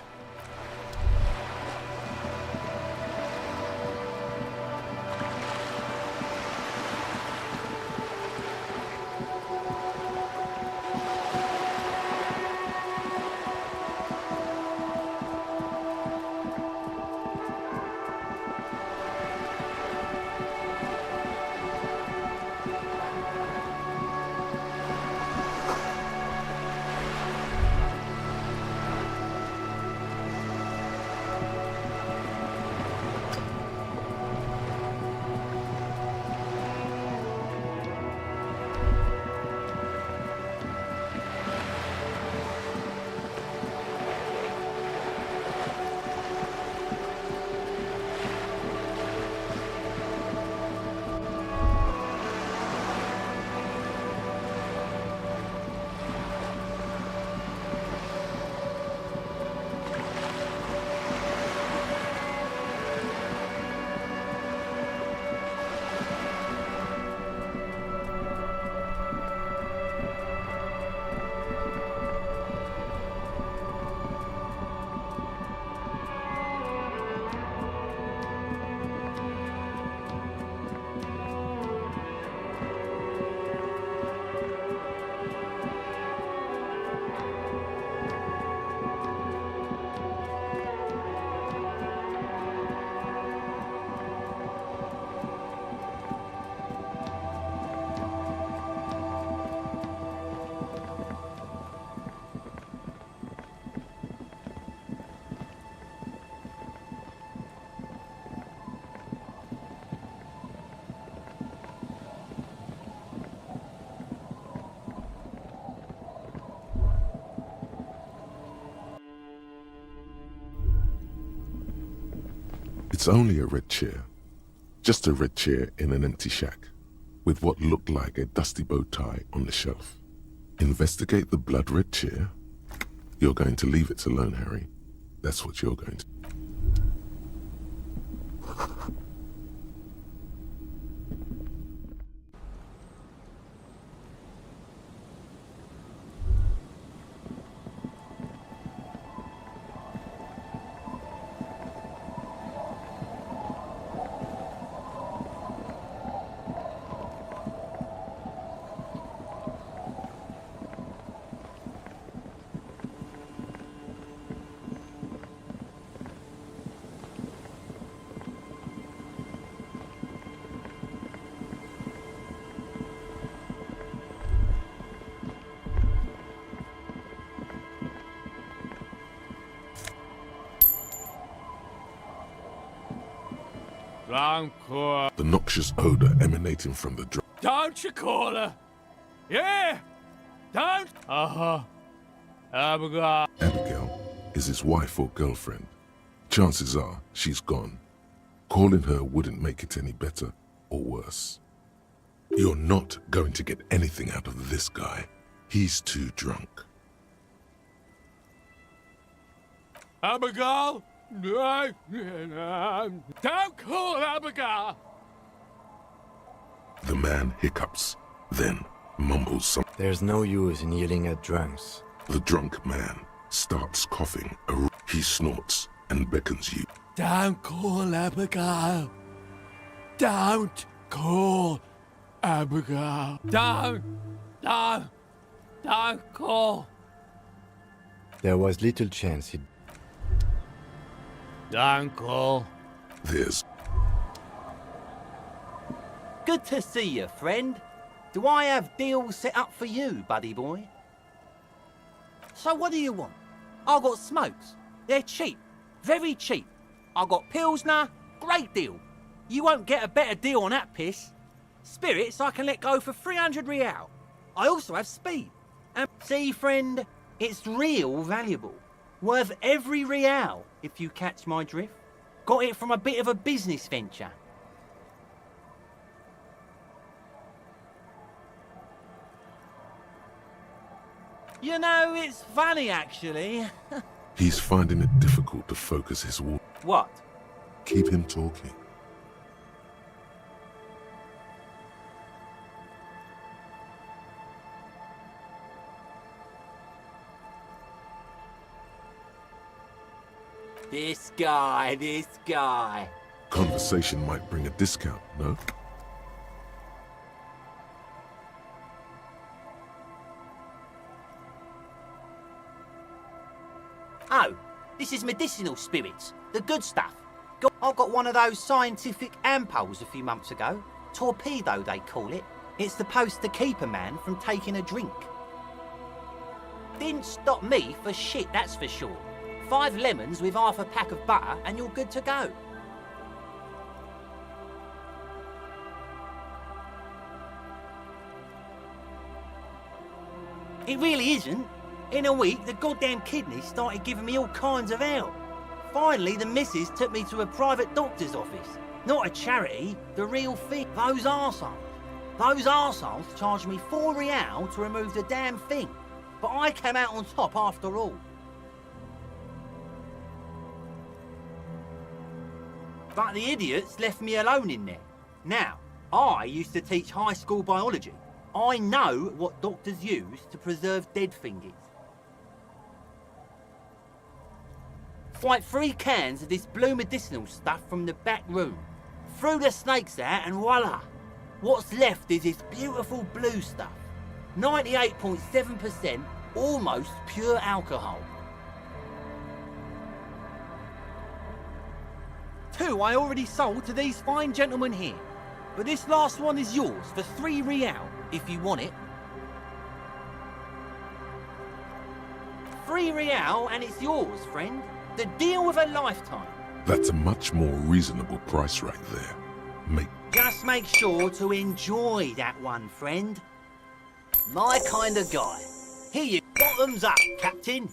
It's only a red chair. Just a red chair in an empty shack, with what looked like a dusty bow tie on the shelf. Investigate the blood-red chair? You're going to leave it alone, Harry. That's what you're going to. The noxious odor emanating from the drum. Don't you call her? Yeah! Don't! Abigail. Abigail is his wife or girlfriend. Chances are she's gone. Calling her wouldn't make it any better or worse. You're not going to get anything out of this guy. He's too drunk. Abigail? Don't call Abigail! The man hiccups, then mumbles something. There's no use in yelling at drunks. The drunk man starts coughing. He snorts and beckons you. Don't call Abigail. Don't call Abigail. Don't call. There was little chance he'd... Don't call. There's... Good to see you, friend. Do I have deals set up for you, buddy boy? So what do you want? I got smokes. They're cheap. Very cheap. I got Pilsner. Great deal. You won't get a better deal on that piss. Spirits I can let go for 300 real. I also have speed. And see, friend, it's real valuable. Worth every real, if you catch my drift. Got it from a bit of a business venture. You know, it's funny, actually. He's finding it difficult to focus his work. What? Keep him talking. This guy. Conversation might bring a discount, no? Oh, this is medicinal spirits. The good stuff. I got one of those scientific ampoules a few months ago. Torpedo, they call it. It's supposed to keep a man from taking a drink. Didn't stop me for shit, that's for sure. 5 lemons with half a pack of butter and you're good to go. It really isn't. In a week, the goddamn kidneys started giving me all kinds of hell. Finally, the missus took me to a private doctor's office. Not a charity, the real thing. Those arseholes charged me 4 real to remove the damn thing. But I came out on top after all. But the idiots left me alone in there. Now, I used to teach high school biology. I know what doctors use to preserve dead fingers. Like 3 cans of this blue medicinal stuff from the back room. Threw the snakes out and voila! What's left is this beautiful blue stuff. 98.7% almost pure alcohol. 2 I already sold to these fine gentlemen here. But this last one is yours for 3 real, if you want it. 3 real and it's yours, friend. The deal of a lifetime. That's a much more reasonable price right there. Just make sure to enjoy that one, friend. My kind of guy. Here you bottoms up, Captain.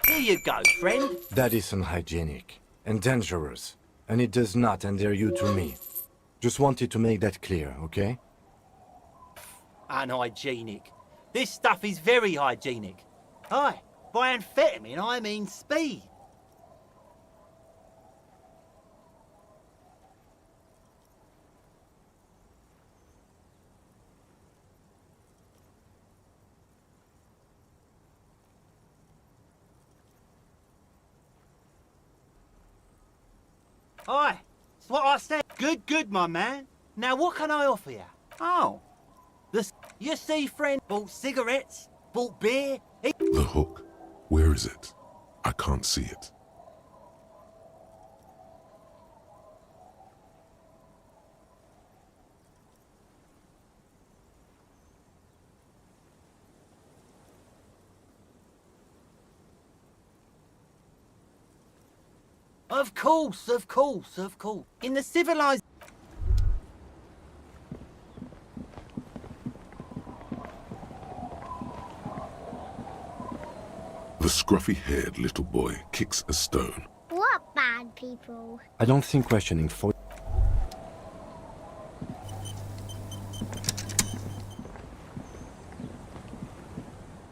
Here you go, friend. That is unhygienic and dangerous, and it does not endear you to me. Just wanted to make that clear, okay? Unhygienic. This stuff is very hygienic. Aye, by amphetamine I mean speed. Aye, that's what I said. Good, my man. Now what can I offer you? Oh, you see, friend, bought cigarettes, bought beer. The hook. Where is it? I can't see it. Of course. In the civilized... The scruffy-haired little boy kicks a stone. What bad people? I don't think questioning for...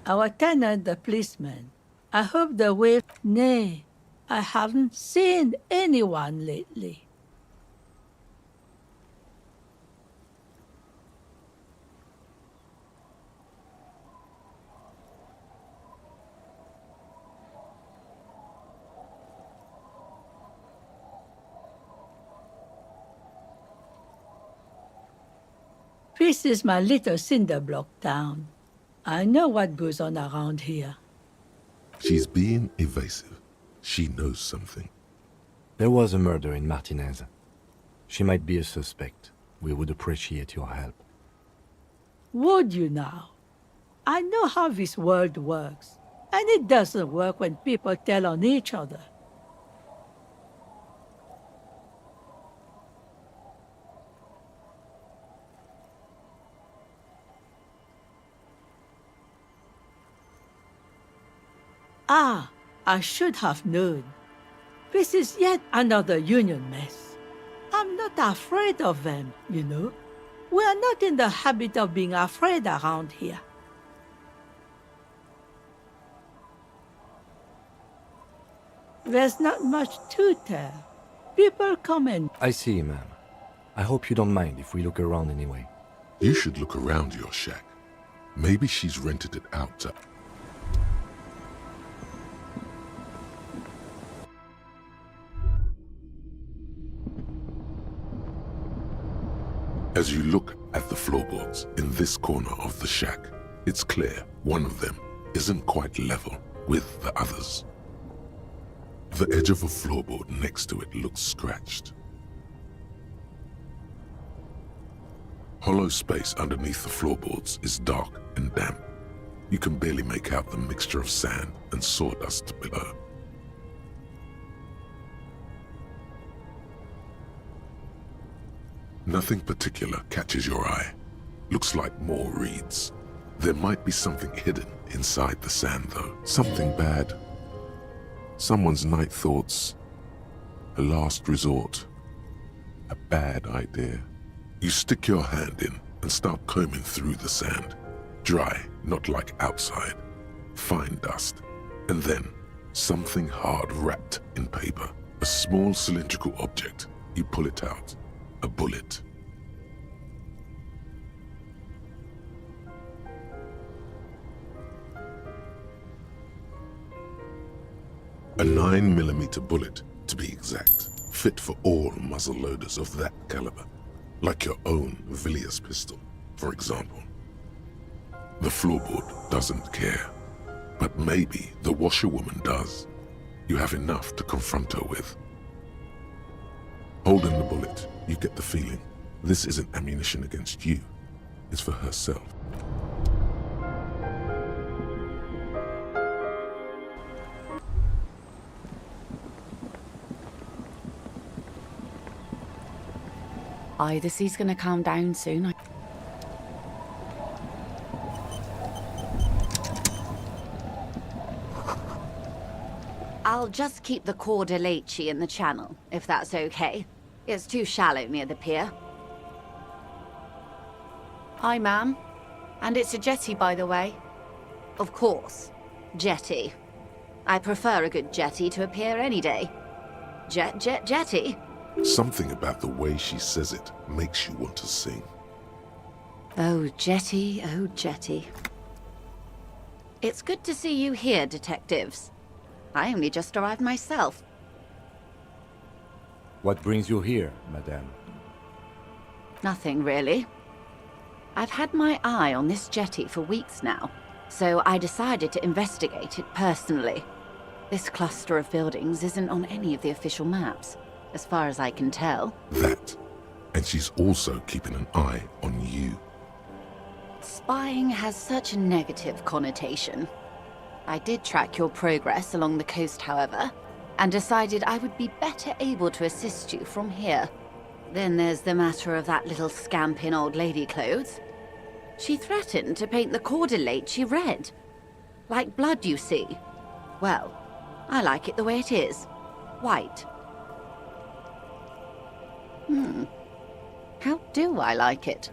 Our tenant, the policeman. I hope the way... Nay, I haven't seen anyone lately. This is my little cinder block town. I know what goes on around here. She's being evasive. She knows something. There was a murder in Martinez. She might be a suspect. We would appreciate your help. Would you now? I know how this world works, and it doesn't work when people tell on each other. Ah, I should have known. This is yet another union mess. I'm not afraid of them, you know. We are not in the habit of being afraid around here. There's not much to tell. People come in. I see, ma'am. I hope you don't mind if we look around anyway. You should look around your shack. Maybe she's rented it out to... As you look at the floorboards in this corner of the shack, it's clear one of them isn't quite level with the others. The edge of a floorboard next to it looks scratched. Hollow space underneath the floorboards is dark and damp. You can barely make out the mixture of sand and sawdust below. Nothing particular catches your eye. Looks like more reeds. There might be something hidden inside the sand, though. Something bad. Someone's night thoughts. A last resort. A bad idea. You stick your hand in and start combing through the sand. Dry, not like outside. Fine dust. And then, something hard wrapped in paper. A small cylindrical object. You pull it out. A bullet. A 9mm bullet, to be exact, fit for all muzzle loaders of that caliber, like your own Villiers pistol, for example. The floorboard doesn't care, but maybe the washerwoman does. You have enough to confront her with. Holding the bullet, you get the feeling this isn't ammunition against you, it's for herself. Aye, the sea's gonna calm down soon. I'll just keep the Corda Lacey in the channel, if that's okay. It's too shallow near the pier. Hi, ma'am. And it's a jetty, by the way. Of course. Jetty. I prefer a good jetty to a pier any day. Jetty? Something about the way she says it makes you want to sing. Oh, jetty, oh, jetty. It's good to see you here, detectives. I only just arrived myself. What brings you here, madame? Nothing, really. I've had my eye on this jetty for weeks now, so I decided to investigate it personally. This cluster of buildings isn't on any of the official maps, as far as I can tell. That. And she's also keeping an eye on you. Spying has such a negative connotation. I did track your progress along the coast, however, and decided I would be better able to assist you from here. Then there's the matter of that little scamp in old lady clothes. She threatened to paint the Corda Lacey red. Like blood, you see. Well, I like it the way it is. White. How do I like it?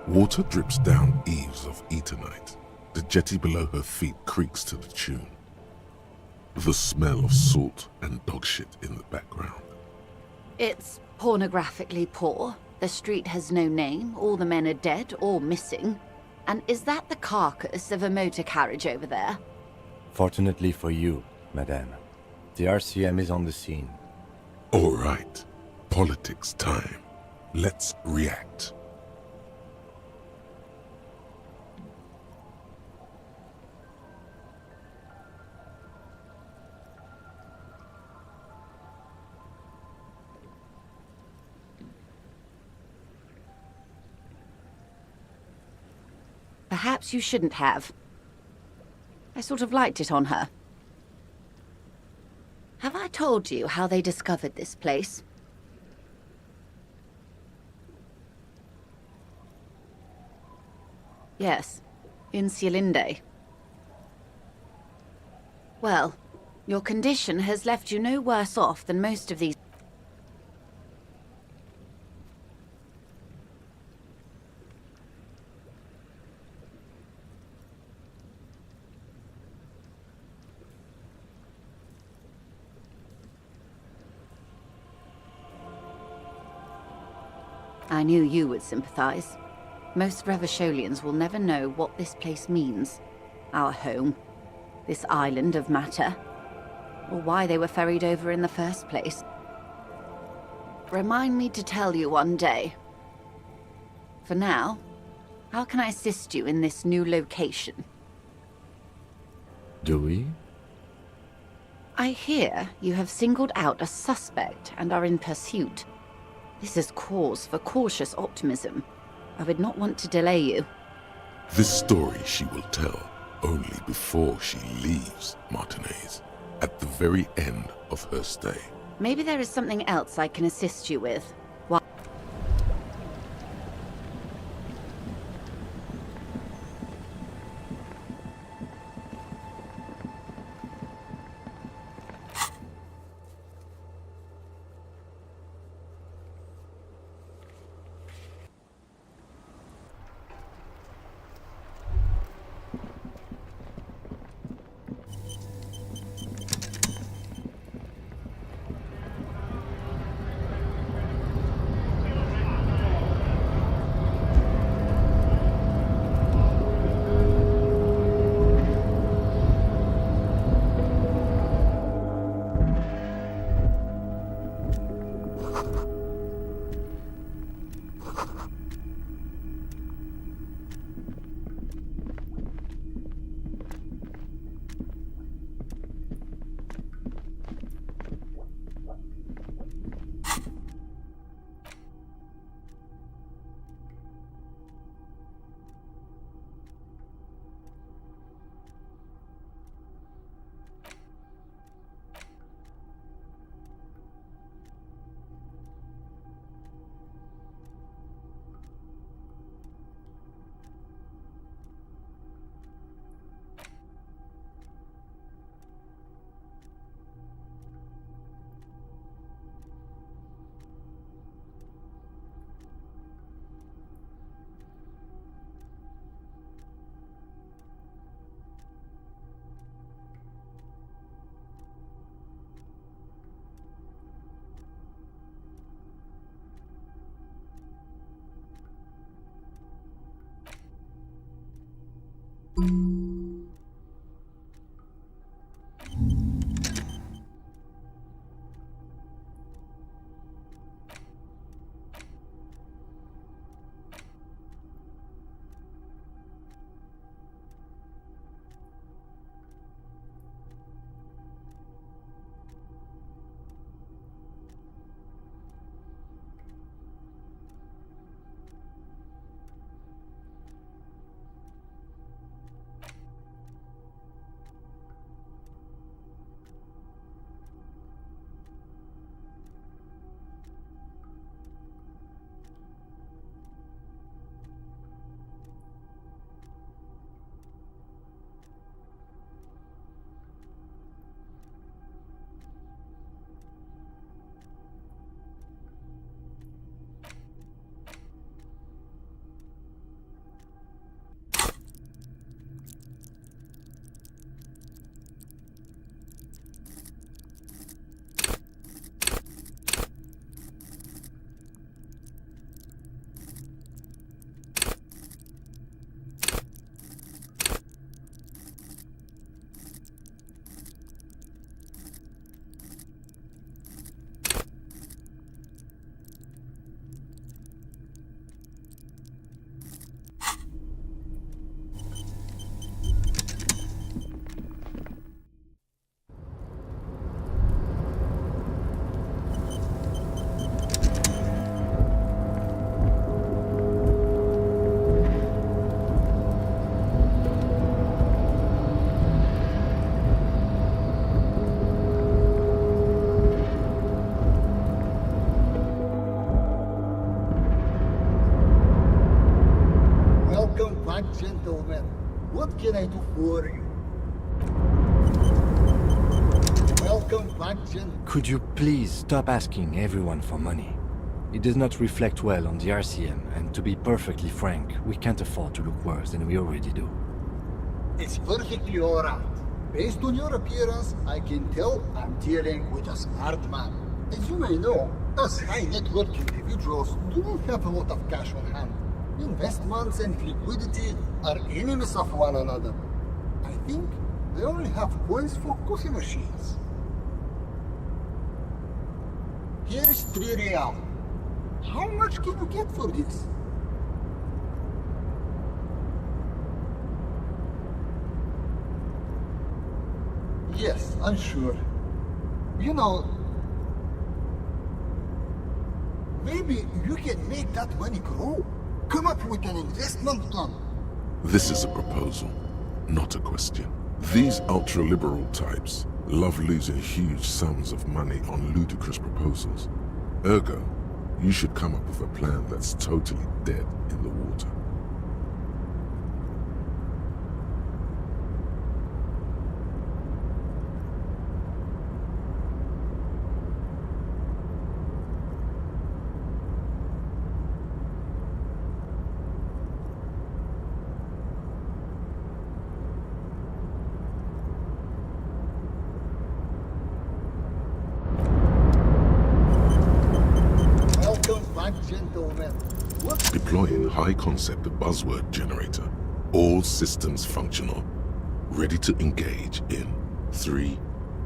Water drips down eaves of Eternite. The jetty below her feet creaks to the tune. The smell of salt and dog shit in the background. It's pornographically poor. The street has no name, all the men are dead or missing. And is that the carcass of a motor carriage over there? Fortunately for you, madame, the RCM is on the scene. All right. Politics time. Let's react. Perhaps you shouldn't have. I sort of liked it on her. Have I told you how they discovered this place? Yes, in Cielinde. Well, your condition has left you no worse off than most of these. I knew you would sympathize. Most Revacholians will never know what this place means. Our home. This island of matter. Or why they were ferried over in the first place. Remind me to tell you one day. For now, how can I assist you in this new location? Do we? I hear you have singled out a suspect and are in pursuit. This is cause for cautious optimism. I would not want to delay you. This story she will tell only before she leaves Martinez, at the very end of her stay. Maybe there is something else I can assist you with. What can I do for you? Welcome back, gentlemen. Could you please stop asking everyone for money? It does not reflect well on the RCM, and to be perfectly frank, we can't afford to look worse than we already do. It's perfectly alright. Based on your appearance, I can tell I'm dealing with a smart man. As you may know, us high-net-worth individuals do not have a lot of cash on hand. Investments and liquidity are enemies of one another. I think they only have coins for coffee machines. Here's 3 real. How much can you get for this? Yes, I'm sure. You know, maybe you can make that money grow. Come up with an investment plan. This is a proposal, not a question. These ultra-liberal types love losing huge sums of money on ludicrous proposals. Ergo, you should come up with a plan that's totally dead in the water. Deploying high-concept buzzword generator. All systems functional. Ready to engage in 3,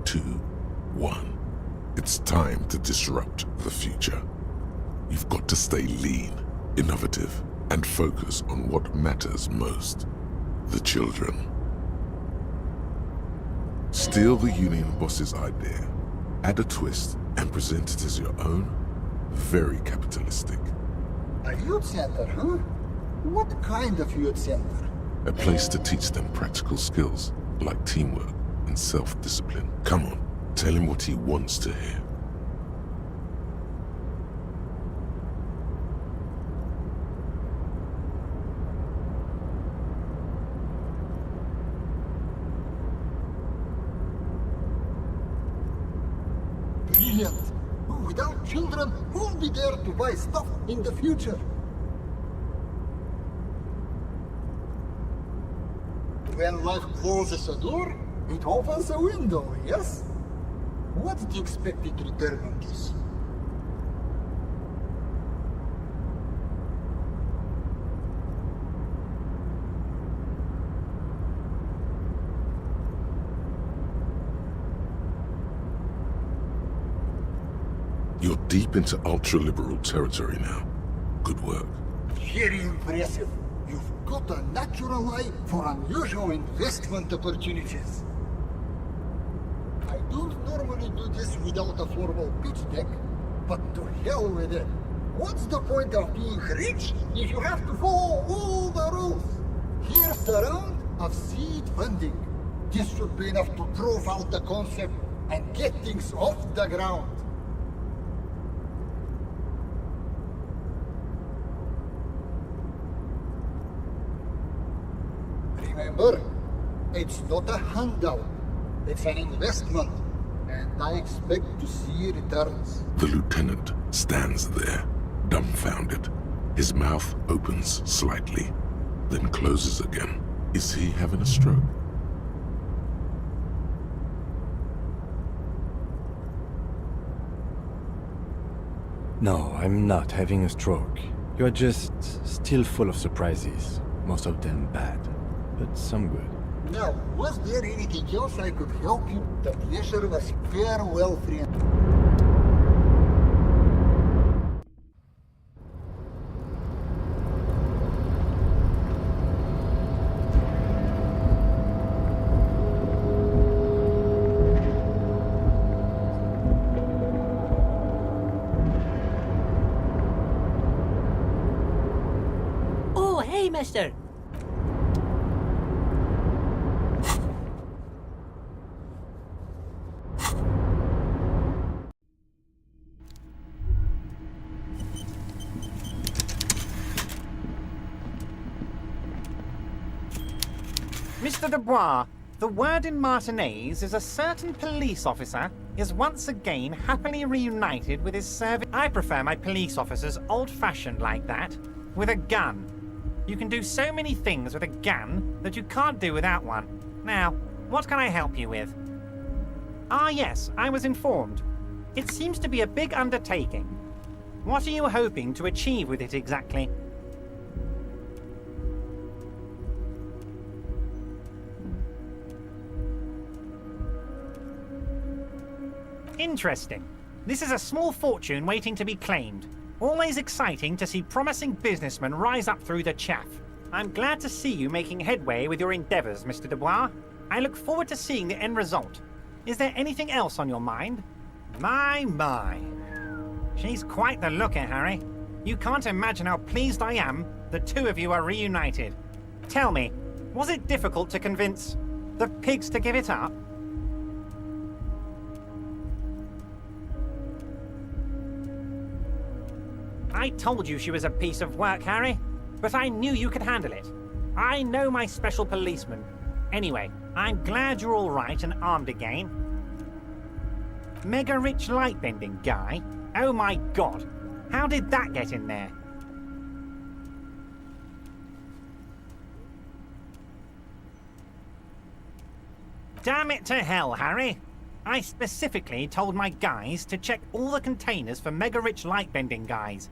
2, 1. It's time to disrupt the future. You've got to stay lean, innovative, and focus on what matters most. The children. Steal the Union boss's idea, add a twist, and present it as your own. Very capitalistic. A youth center, huh? What kind of youth center? A place to teach them practical skills like teamwork and self-discipline. Come on, tell him what he wants to hear. Brilliant! Without children, who'll be there to buy stuff in the future? When life closes a door, it opens a window, yes? What's the expected return on this? You're deep into ultra-liberal territory now. Good work. Very impressive. You've got a natural eye for unusual investment opportunities. I don't normally do this without a formal pitch deck, but to hell with it. What's the point of being rich if you have to follow all the rules? Here's a round of seed funding. This should be enough to prove out the concept and get things off the ground. Remember, it's not a handout, it's an investment, and I expect to see returns. The lieutenant stands there, dumbfounded. His mouth opens slightly, then closes again. Is he having a stroke? No, I'm not having a stroke. You're just still full of surprises, most of them bad, but some good. Now, was there anything else I could help you? The pleasure was farewell, friend. Oh, hey, mister. Mr. Dubois, the word in Martinez is a certain police officer is once again happily reunited with his service. I prefer my police officers old-fashioned like that, with a gun. You can do so many things with a gun that you can't do without one. Now, what can I help you with? Ah yes, I was informed. It seems to be a big undertaking. What are you hoping to achieve with it exactly? Interesting. This is a small fortune waiting to be claimed. Always exciting to see promising businessmen rise up through the chaff. I'm glad to see you making headway with your endeavors, Mr. Dubois. I look forward to seeing the end result. Is there anything else on your mind? My. She's quite the looker, Harry. You can't imagine how pleased I am the two of you are reunited. Tell me, was it difficult to convince the pigs to give it up? I told you she was a piece of work, Harry, but I knew you could handle it. I know my special policeman. Anyway, I'm glad you're all right and armed again. Mega-rich light-bending guy? Oh my god, how did that get in there? Damn it to hell, Harry. I specifically told my guys to check all the containers for mega-rich light-bending guys.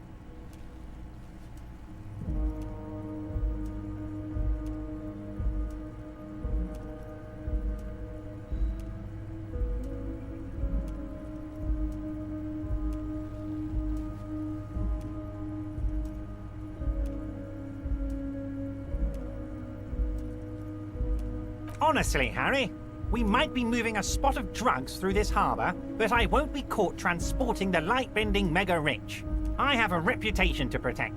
Honestly, Harry, we might be moving a spot of drugs through this harbour, but I won't be caught transporting the light-bending mega-rich. I have a reputation to protect.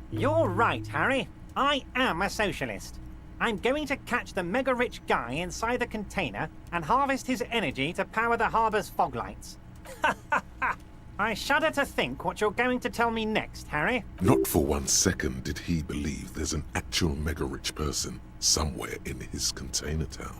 You're right, Harry. I am a socialist. I'm going to catch the mega-rich guy inside the container and harvest his energy to power the harbour's fog lights. I shudder to think what you're going to tell me next, Harry. Not for 1 second did he believe there's an actual mega-rich person somewhere in his container town.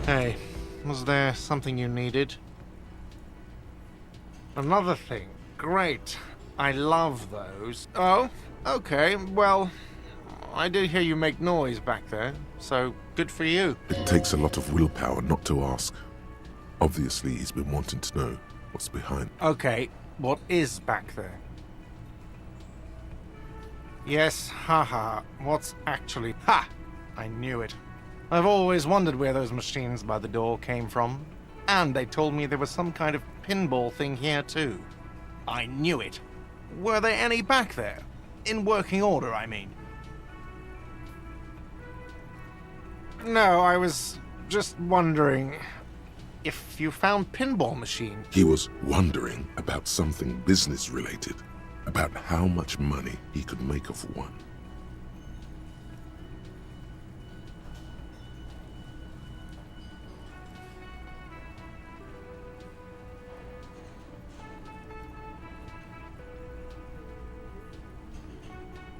Hey, was there something you needed? Another thing. Great. I love those. Oh, okay. Well, I did hear you make noise back there, so good for you. It takes a lot of willpower not to ask. Obviously, he's been wanting to know what's behind. Okay, what is back there? Yes, haha. What's actually... Ha! I knew it. I've always wondered where those machines by the door came from. And they told me there was some kind of pinball thing here too. I knew it. Were there any back there? In working order, I mean. No, I was just wondering if you found pinball machine. He was wondering about something business-related, about how much money he could make of one.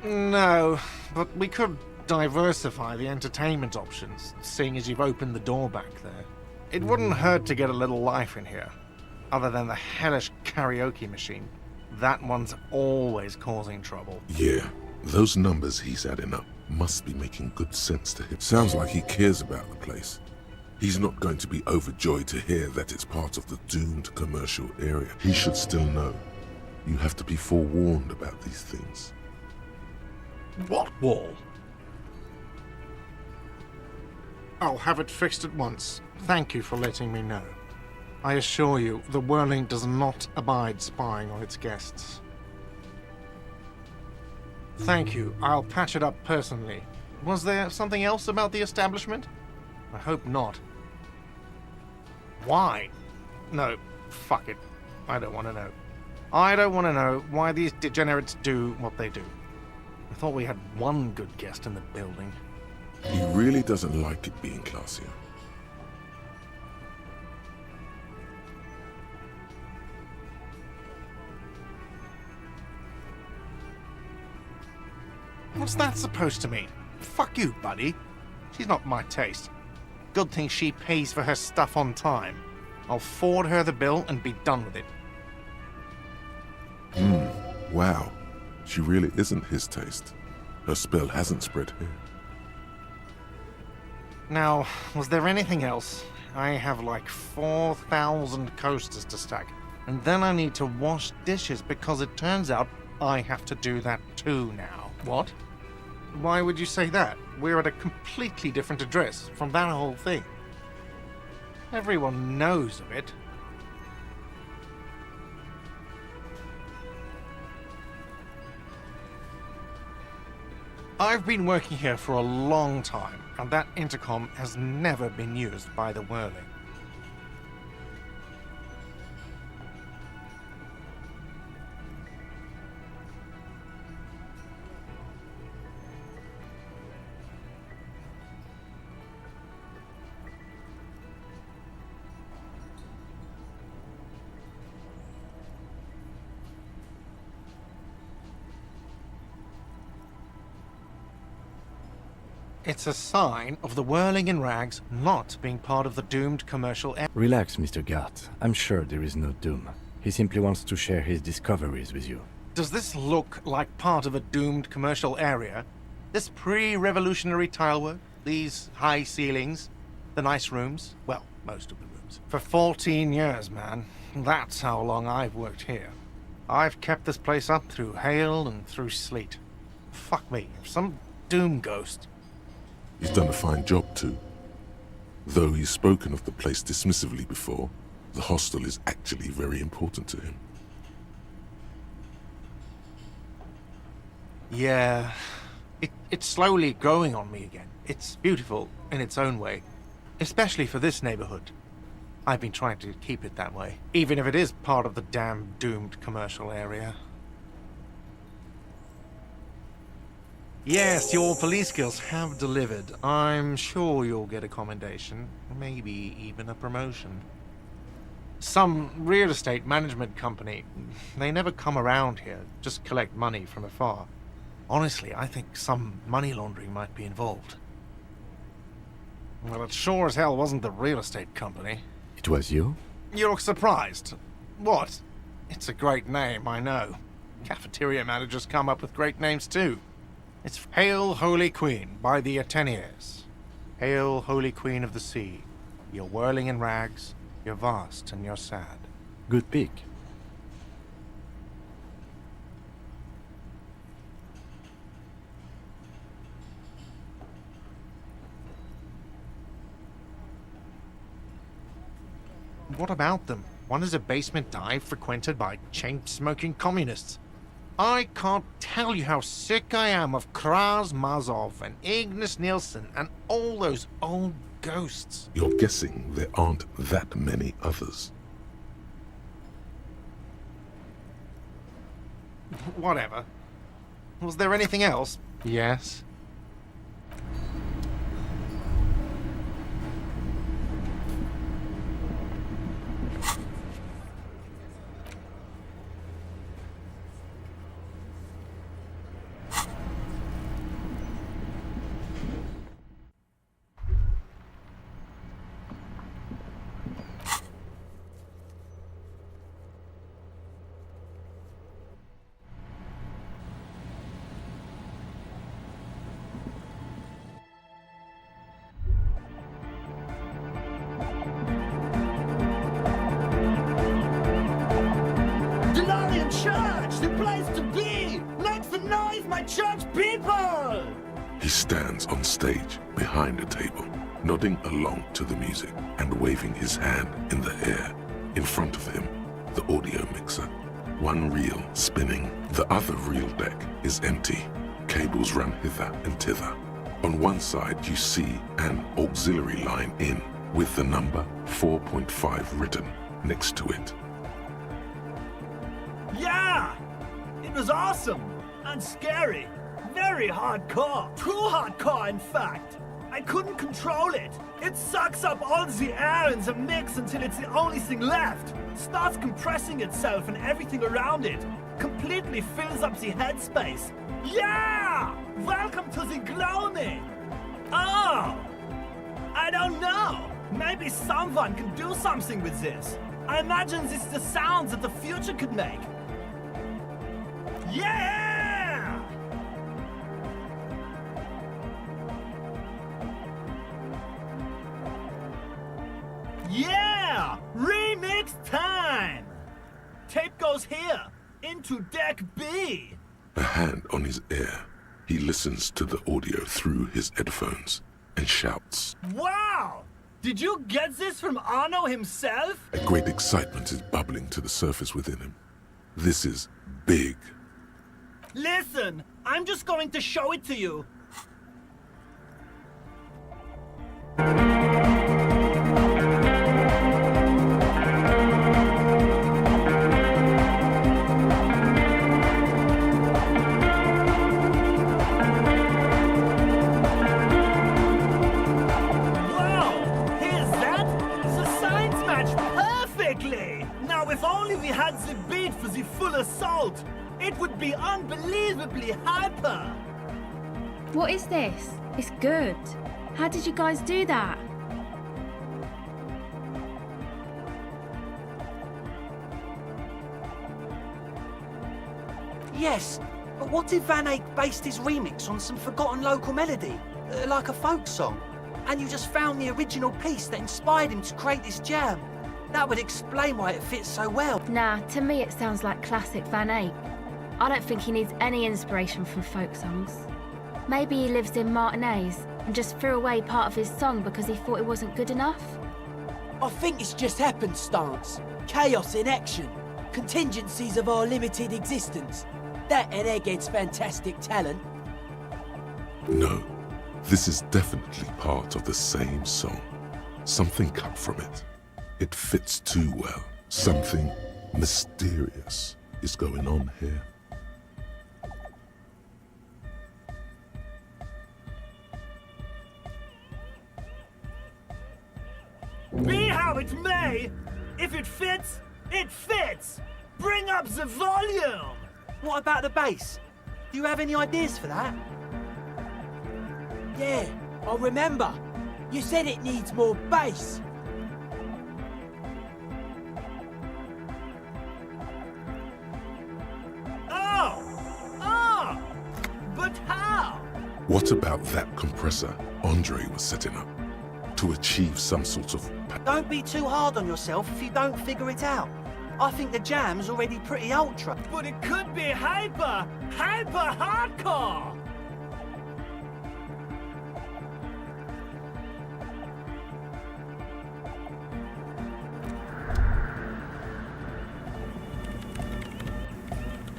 No, but we could diversify the entertainment options, seeing as you've opened the door back there. It wouldn't hurt to get a little life in here, other than the hellish karaoke machine. That one's always causing trouble. Yeah, those numbers he's adding up must be making good sense to him. Sounds like he cares about the place. He's not going to be overjoyed to hear that it's part of the doomed commercial area. He should still know. You have to be forewarned about these things. What wall? I'll have it fixed at once. Thank you for letting me know. I assure you, the Whirling does not abide spying on its guests. Thank you. I'll patch it up personally. Was there something else about the establishment? I hope not. Why? No, fuck it. I don't want to know. I don't want to know why these degenerates do what they do. I thought we had one good guest in the building. He really doesn't like it being classier. What's that supposed to mean? Fuck you, buddy. She's not my taste. Good thing she pays for her stuff on time. I'll forward her the bill and be done with it. Wow. She really isn't his taste. Her spell hasn't spread here. Now, was there anything else? I have like 4,000 coasters to stack. And then I need to wash dishes because it turns out I have to do that too now. What? Why would you say that? We're at a completely different address from that whole thing. Everyone knows of it. I've been working here for a long time, and that intercom has never been used by the Whirling. It's a sign of the Whirling in Rags not being part of the doomed commercial area. Relax, Mr. Gart. I'm sure there is no doom. He simply wants to share his discoveries with you. Does this look like part of a doomed commercial area? This pre-revolutionary tilework? These high ceilings? The nice rooms? Well, most of the rooms. For 14 years, man. That's how long I've worked here. I've kept this place up through hail and through sleet. Fuck me, if some doom ghost... He's done a fine job too. Though he's spoken of the place dismissively before, the hostel is actually very important to him. Yeah, it's slowly growing on me again. It's beautiful in its own way, especially for this neighborhood. I've been trying to keep it that way, even if it is part of the damn doomed commercial area. Yes, your police skills have delivered. I'm sure you'll get a commendation, maybe even a promotion. Some real estate management company, they never come around here, just collect money from afar. Honestly, I think some money laundering might be involved. Well, it sure as hell wasn't the real estate company. It was you? You look surprised. What? It's a great name, I know. Cafeteria managers come up with great names too. It's Hail, Holy Queen by the Ateniers. Hail, Holy Queen of the Sea. You're whirling in rags, you're vast and you're sad. Good pick. What about them? One is a basement dive frequented by chain-smoking communists. I can't tell you how sick I am of Kraz Mazov and Ignis Nielsen and all those old ghosts. You're guessing there aren't that many others. Whatever. Was there anything else? Yes. Church! The place to be! Make some noise, my church people! He stands on stage behind a table, nodding along to the music and waving his hand in the air. In front of him, the audio mixer. One reel spinning, the other reel deck is empty. Cables run hither and thither. On one side you see an auxiliary line in with the number 4.5 written next to it. Yeah! It was awesome! And scary! Very hardcore! Too hardcore, in fact! I couldn't control it! It sucks up all the air in the mix until it's the only thing left! Starts compressing itself and everything around it! Completely fills up the headspace! Yeah! Welcome to the gloaming! Oh! I don't know! Maybe someone can do something with this! I imagine this is the sounds that the future could make! Yeah! Yeah! Remix time! Tape goes here, into deck B! A hand on his ear, he listens to the audio through his headphones and shouts. Wow! Did you get this from Arno himself? A great excitement is bubbling to the surface within him. This is big. Listen, I'm just going to show it to you. If only we had the beat for the full assault, it would be unbelievably hyper. What is this? It's good. How did you guys do that? Yes, but what if Van Eyck based his remix on some forgotten local melody, like a folk song, and you just found the original piece that inspired him to create this jam? That would explain why it fits so well. Nah, to me it sounds like classic Van Eyck. I don't think he needs any inspiration from folk songs. Maybe he lives in Martinez and just threw away part of his song because he thought it wasn't good enough. I think it's just happenstance. Chaos in action. Contingencies of our limited existence. That and Egghead's fantastic talent. No, this is definitely part of the same song. Something cut from it. It fits too well. Something mysterious is going on here. Be how it may, if it fits, it fits! Bring up the volume! What about the bass? Do you have any ideas for that? Yeah, I remember. You said it needs more bass. But how? What about that compressor Andre was setting up to achieve some sort of... Don't be too hard on yourself if you don't figure it out. I think the jam's already pretty ultra. But it could be hyper hardcore!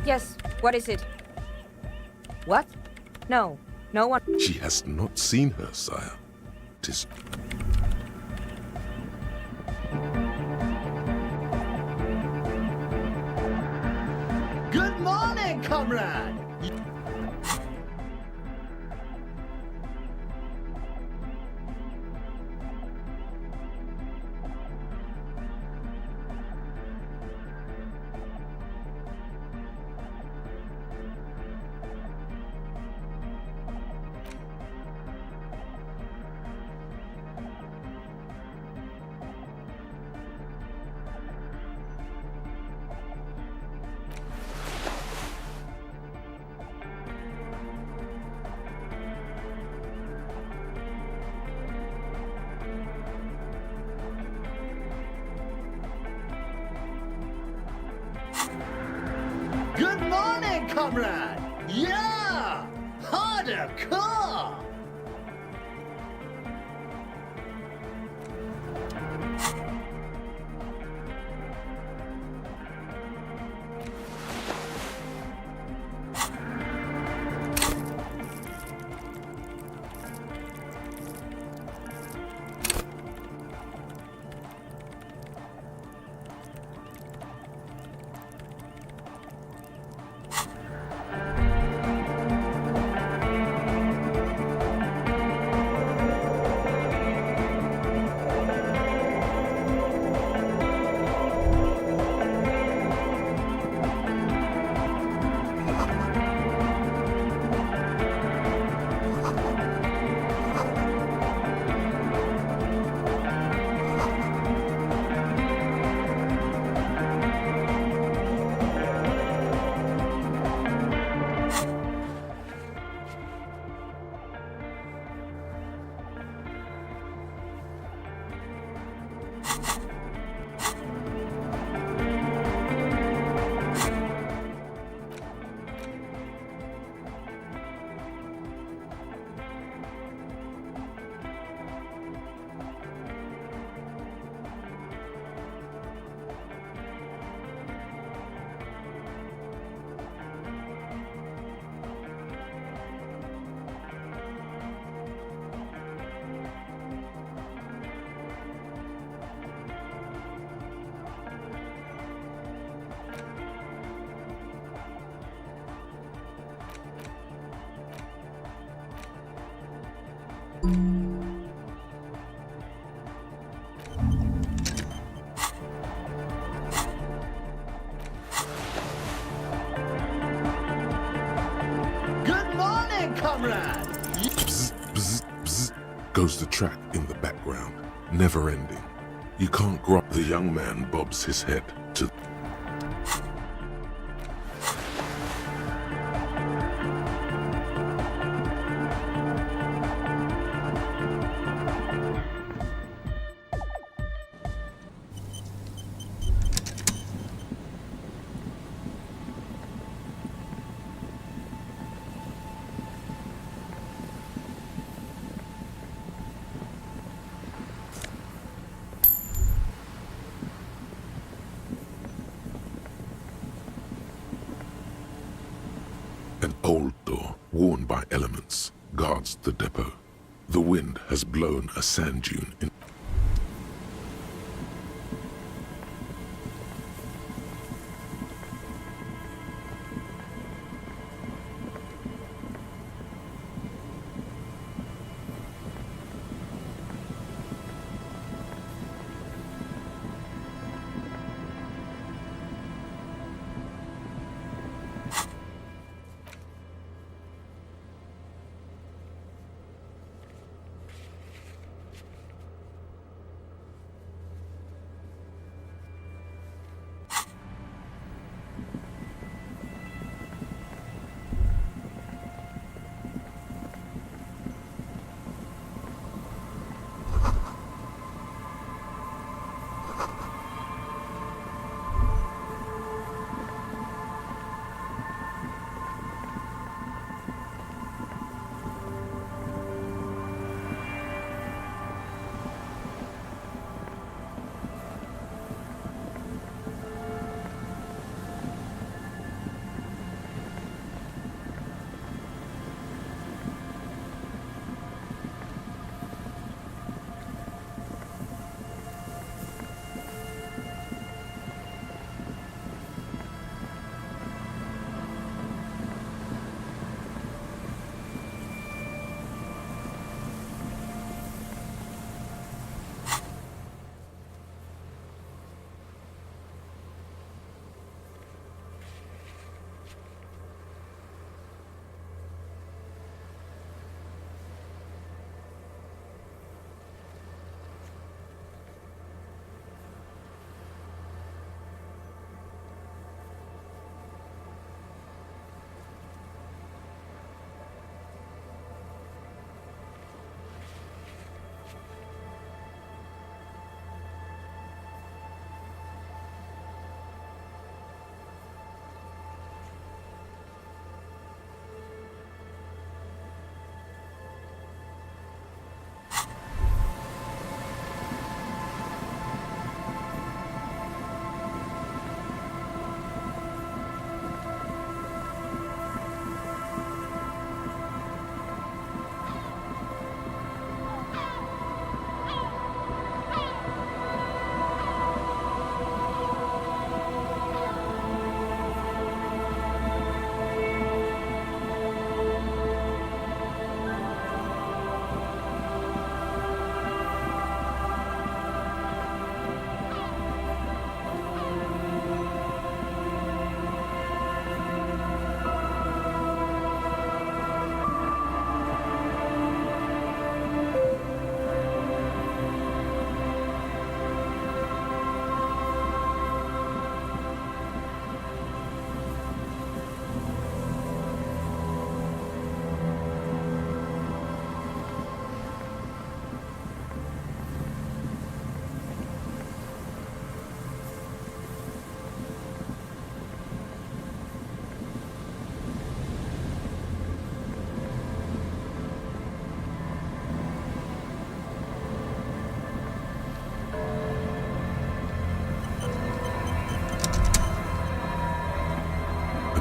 Yes, what is it? What? No, no one. She has not seen her, sire. 'Tis Good morning, comrade! Good morning, comrade! Yeah! Harder car! Good morning, comrade! bzz, bzz, bzz, goes the track in the background, never ending. You can't grab. The young man bobs his head to. An old door, worn by elements, guards the depot. The wind has blown a sand dune in.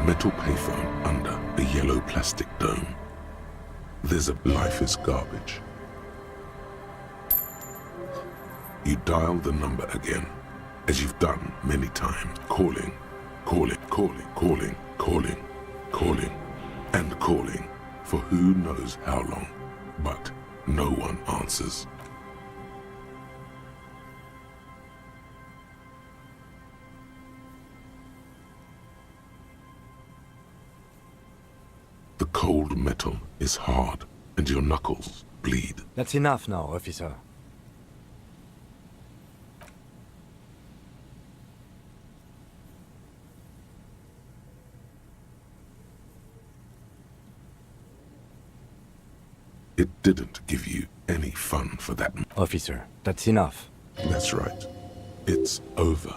metal payphone under a yellow plastic dome. There's a life is garbage. You dial the number again, as you've done many times, calling, calling, calling, calling, calling, calling, and calling for who knows how long, but no one answers. The cold metal is hard, and your knuckles bleed. That's enough now, officer. It didn't give you any fun for that. Officer, that's enough. That's right. It's over.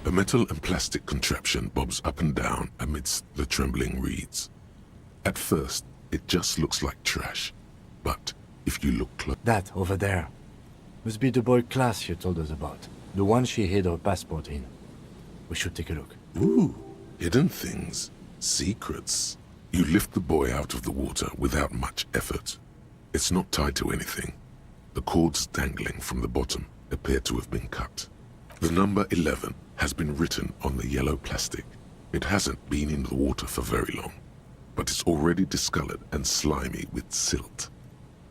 A metal and plastic contraption bobs up and down amidst the trembling reeds. At first, it just looks like trash, but if you look close... That, over there, must be the boy Klaas you told us about. The one she hid her passport in. We should take a look. Ooh, hidden things. Secrets. You lift the boy out of the water without much effort. It's not tied to anything. The cords dangling from the bottom appear to have been cut. The number 11 has been written on the yellow plastic. It hasn't been in the water for very long, but it's already discolored and slimy with silt.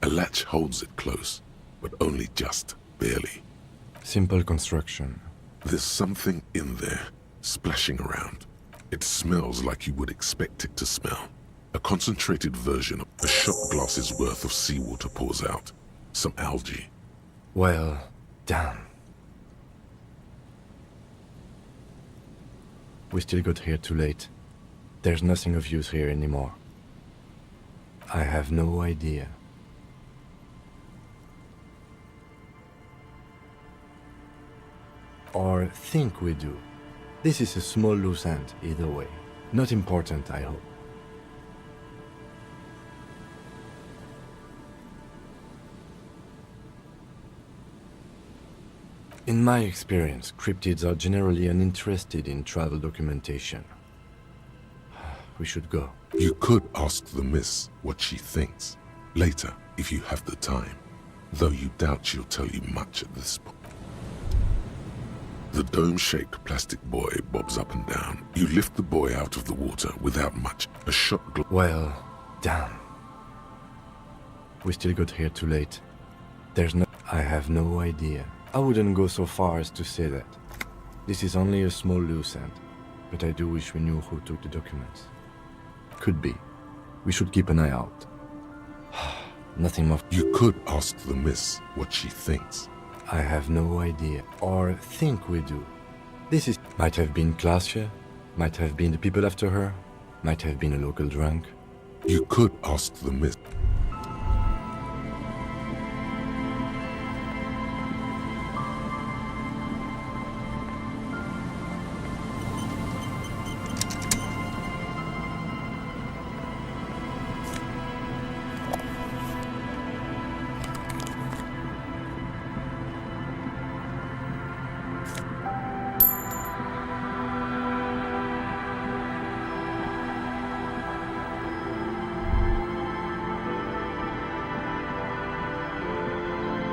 A latch holds it close, but only just barely. Simple construction. There's something in there, splashing around. It smells like you would expect it to smell. A concentrated version of a shot glass's worth of seawater pours out. Some algae. Well, damn. We still got here too late. There's nothing of use here anymore. I have no idea. Or think we do. This is a small loose end, either way. Not important, I hope. In my experience, cryptids are generally uninterested in travel documentation. We should go. You could ask the miss what she thinks. Later, if you have the time. Though you doubt she'll tell you much at this point. The dome-shaped plastic boy bobs up and down. You lift the boy out of the water without much. A shot Well, damn. We still got here too late. There's no... I have no idea. I wouldn't go so far as to say that. This is only a small loose end, but I do wish we knew who took the documents. Could be. We should keep an eye out. Nothing more. You could ask the miss what she thinks. I have no idea. Or think we do. This is... Might have been Klaasje, might have been the people after her, might have been a local drunk. You could ask the miss.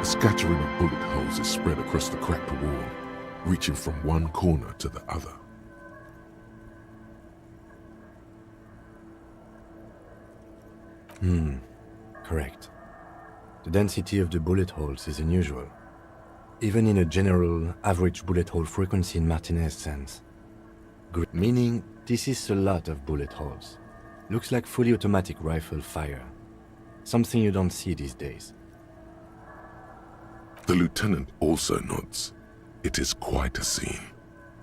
A scattering of bullet holes is spread across the cracked wall, reaching from one corner to the other. Correct. The density of the bullet holes is unusual, even in a general average bullet hole frequency in Martinez sense. Meaning, this is a lot of bullet holes. Looks like fully automatic rifle fire. Something you don't see these days. The lieutenant also nods. It is quite a scene.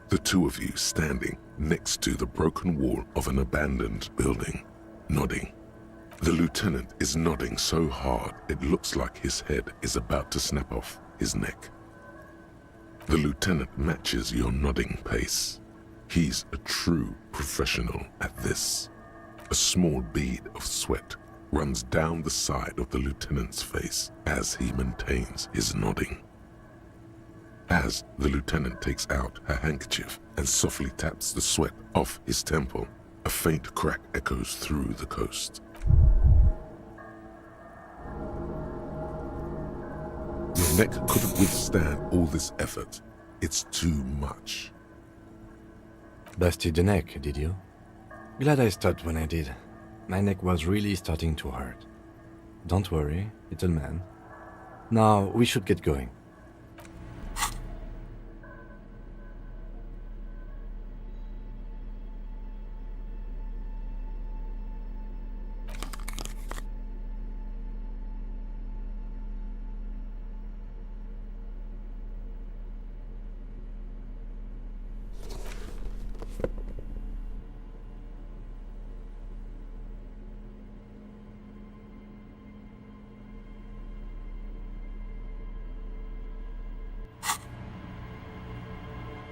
The two of you standing next to the broken wall of an abandoned building, nodding. The lieutenant is nodding so hard it looks like his head is about to snap off his neck. The lieutenant matches your nodding pace. He's a true professional at this. A small bead of sweat runs down the side of the lieutenant's face as he maintains his nodding. As the lieutenant takes out her handkerchief and softly taps the sweat off his temple, a faint crack echoes through the coast. Your neck couldn't withstand all this effort. It's too much. Busted the neck, did you? Glad I stopped when I did. My neck was really starting to hurt. Don't worry, little man. Now we should get going.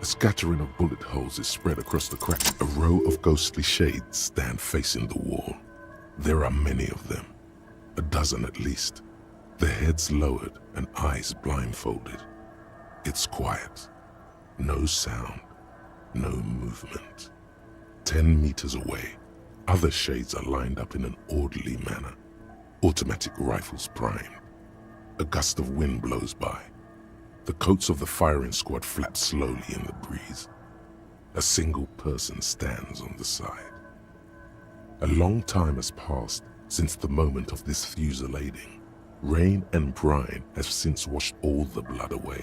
A scattering of bullet holes is spread across the crack. A row of ghostly shades stand facing the wall. There are many of them, a dozen at least, their heads lowered and eyes blindfolded. It's quiet. No sound, no movement. 10 meters away, other shades are lined up in an orderly manner, automatic rifles primed. A gust of wind blows by. The coats of the firing squad flap slowly in the breeze. A single person stands on the side. A long time has passed since the moment of this fusillading. Rain and brine have since washed all the blood away.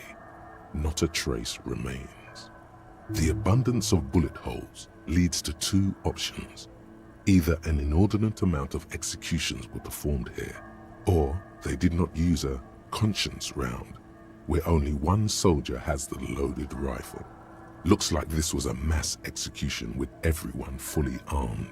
Not a trace remains. The abundance of bullet holes leads to two options. Either an inordinate amount of executions were performed here, or they did not use a conscience round, where only one soldier has the loaded rifle. Looks like this was a mass execution with everyone fully armed.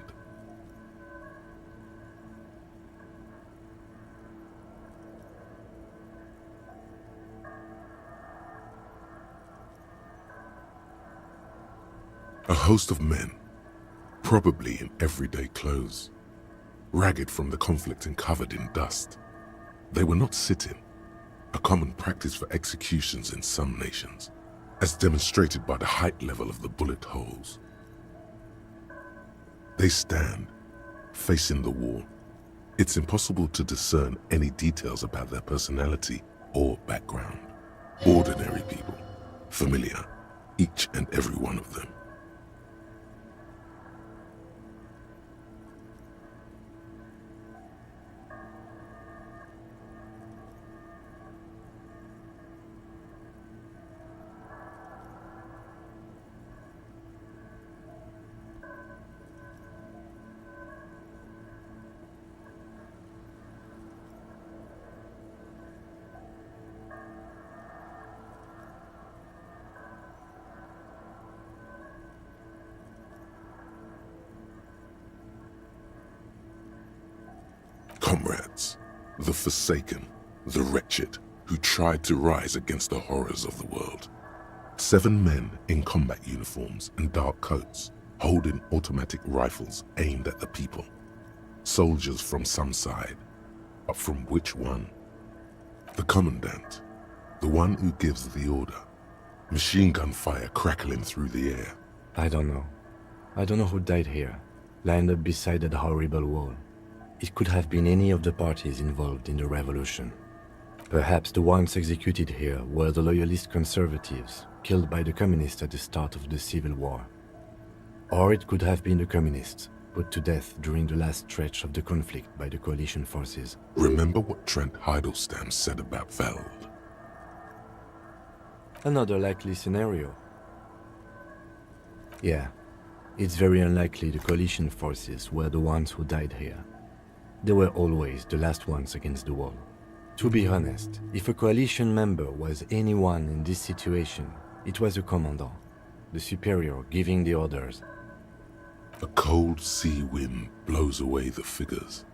A host of men, probably in everyday clothes, ragged from the conflict and covered in dust. They were not sitting, a common practice for executions in some nations, as demonstrated by the height level of the bullet holes. They stand, facing the wall. It's impossible to discern any details about their personality or background. Ordinary people, familiar, each and every one of them. Comrades, the forsaken, the wretched, who tried to rise against the horrors of the world. 7 men in combat uniforms and dark coats, holding automatic rifles aimed at the people. Soldiers from some side, but from which one? The commandant, the one who gives the order. Machine gun fire crackling through the air. I don't know. I don't know who died here, lined up beside that horrible wall. It could have been any of the parties involved in the revolution. Perhaps the ones executed here were the loyalist conservatives, killed by the communists at the start of the Civil War. Or it could have been the communists, put to death during the last stretch of the conflict by the coalition forces. Remember what Trent Heidelstein said about Veld? Another likely scenario. Yeah, it's very unlikely the coalition forces were the ones who died here. They were always the last ones against the wall. To be honest, if a coalition member was anyone in this situation, it was a commandant, the superior giving the orders. A cold sea wind blows away the figures.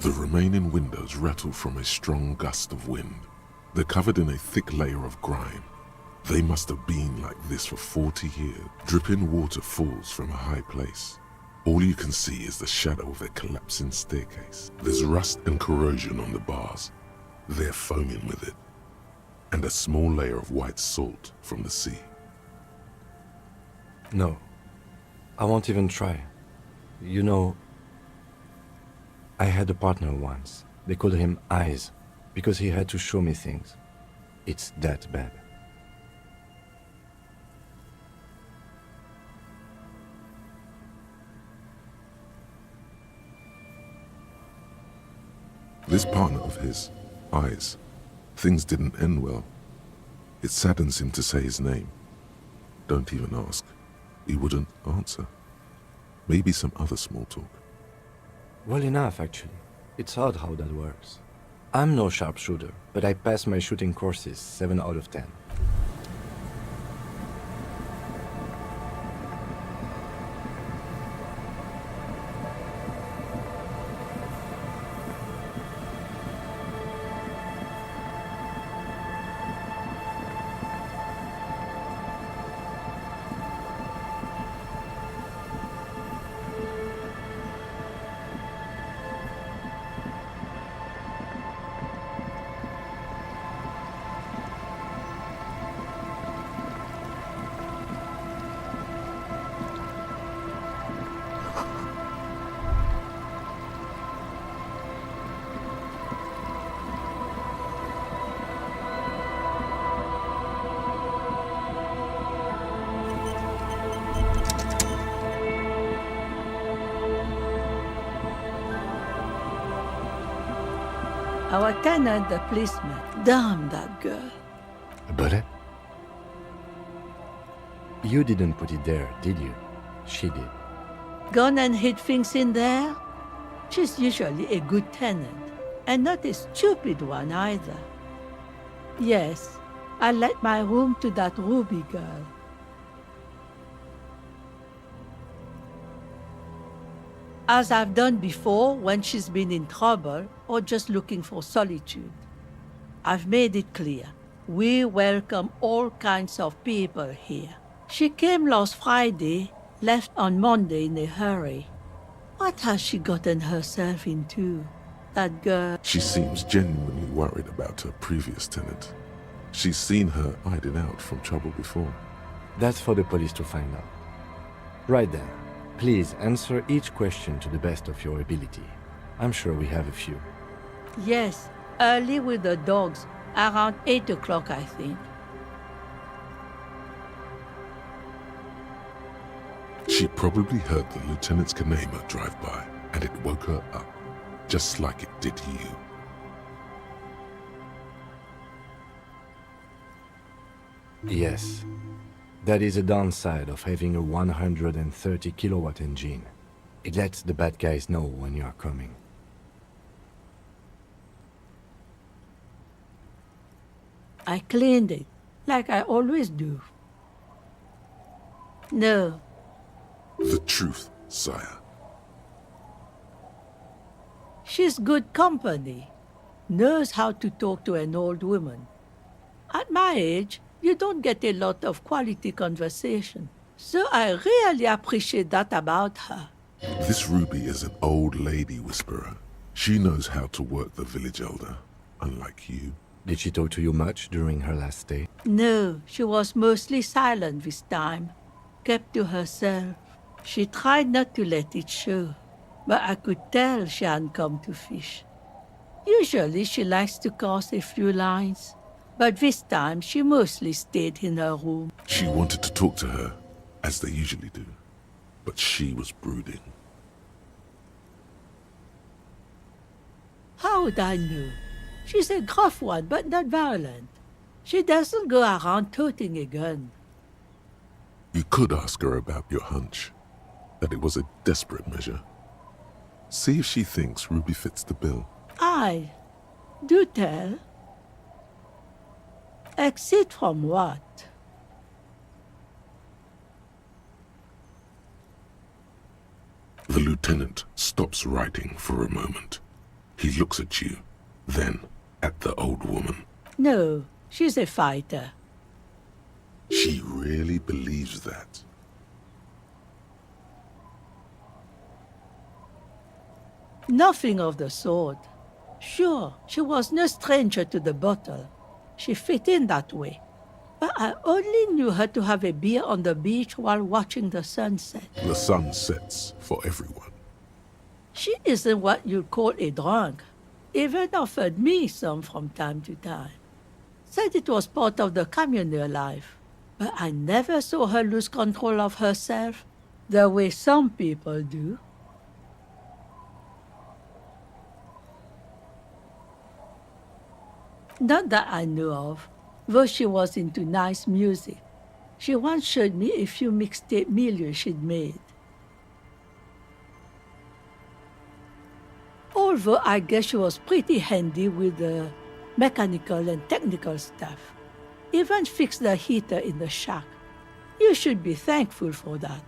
The remaining windows rattle from a strong gust of wind. They're covered in a thick layer of grime. They must have been like this for 40 years. Dripping water falls from a high place. All you can see is the shadow of a collapsing staircase. There's rust and corrosion on the bars. They're foaming with it. And a small layer of white salt from the sea. No, I won't even try. You know, I had a partner once. They called him Eyes, because he had to show me things. It's that bad. This partner of his, Eyes, things didn't end well. It saddens him to say his name. Don't even ask. He wouldn't answer. Maybe some other small talk. Well enough, actually. It's odd how that works. I'm no sharpshooter, but I passed my shooting courses 7 out of 10. Our tenant, the policeman. Damn that girl. A bullet? You didn't put it there, did you? She did. Gone and hid things in there? She's usually a good tenant, and not a stupid one either. Yes, I let my room to that Ruby girl. As I've done before when she's been in trouble or just looking for solitude. I've made it clear. We welcome all kinds of people here. She came last Friday, left on Monday in a hurry. What has she gotten herself into, that girl? She seems genuinely worried about her previous tenant. She's seen her hiding out from trouble before. That's for the police to find out. Right then, please answer each question to the best of your ability. I'm sure we have a few. Yes, early with the dogs, around 8 o'clock, I think. She probably heard the Lieutenant's Kanema drive by, and it woke her up, just like it did you. Yes. That is a downside of having a 130 kilowatt engine. It lets the bad guys know when you are coming. I cleaned it, like I always do. No. The truth, sire. She's good company. Knows how to talk to an old woman. At my age, you don't get a lot of quality conversation. So I really appreciate that about her. This Ruby is an old lady whisperer. She knows how to work the village elder, unlike you. Did she talk to you much during her last stay? No, she was mostly silent this time. Kept to herself. She tried not to let it show, but I could tell she hadn't come to fish. Usually she likes to cast a few lines, but this time she mostly stayed in her room. She wanted to talk to her, as they usually do, but she was brooding. How would I know? She's a gruff one, but not violent. She doesn't go around toting a gun. You could ask her about your hunch, that it was a desperate measure. See if she thinks Ruby fits the bill. Aye. Do tell. Exit from what? The lieutenant stops writing for a moment. He looks at you, then at the old woman. No, she's a fighter. She really believes that. Nothing of the sort. Sure, she was no stranger to the bottle. She fit in that way. But I only knew her to have a beer on the beach while watching the sunset. The sun sets for everyone. She isn't what you'd call a drunk. Even offered me some from time to time. Said it was part of the communal life. But I never saw her lose control of herself, the way some people do. Not that I know of, though she was into nice music. She once showed me a few mixtape milieux she'd made. Although I guess she was pretty handy with the mechanical and technical stuff. Even fixed the heater in the shack. You should be thankful for that.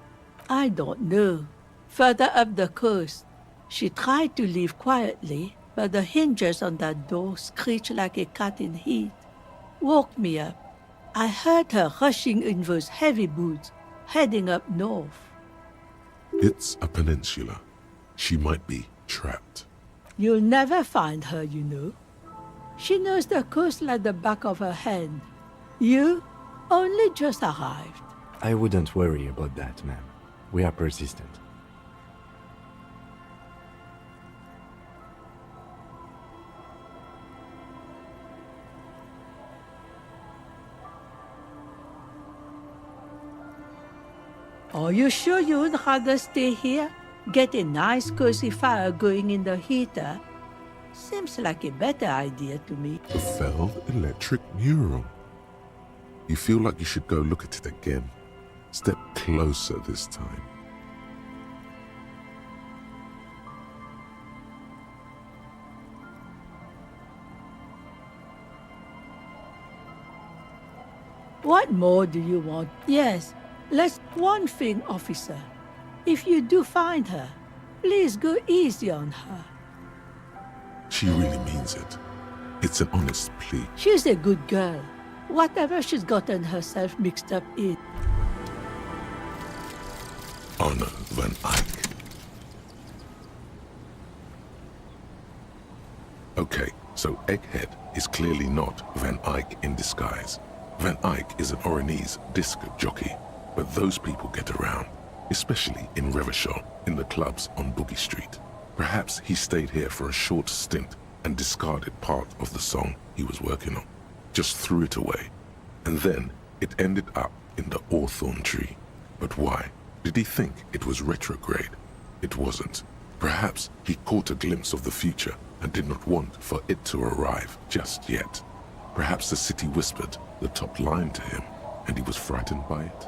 I don't know. Further up the coast, she tried to leave quietly, but the hinges on that door screeched like a cat in heat. Woke me up. I heard her rushing in those heavy boots, heading up north. It's a peninsula. She might be trapped. You'll never find her, you know. She knows the coast like the back of her hand. You only just arrived. I wouldn't worry about that, ma'am. We are persistent. Are you sure you would rather stay here? Get a nice cozy fire going in the heater? Seems like a better idea to me. The Fell Electric Mural. You feel like you should go look at it again. Step closer this time. What more do you want? Yes, let's one thing, officer. If you do find her, please go easy on her. She really means it. It's an honest plea. She's a good girl. Whatever she's gotten herself mixed up in. Anna Van Eyck. Okay, so Egghead is clearly not Van Eyck in disguise. Van Eyck is an Oranese disc jockey, but those people get around, especially in Revachol, in the clubs on Boogie Street. Perhaps he stayed here for a short stint and discarded part of the song he was working on. Just threw it away. And then it ended up in the Hawthorn tree. But why? Did he think it was retrograde? It wasn't. Perhaps he caught a glimpse of the future and did not want for it to arrive just yet. Perhaps the city whispered the top line to him. and he was frightened by it?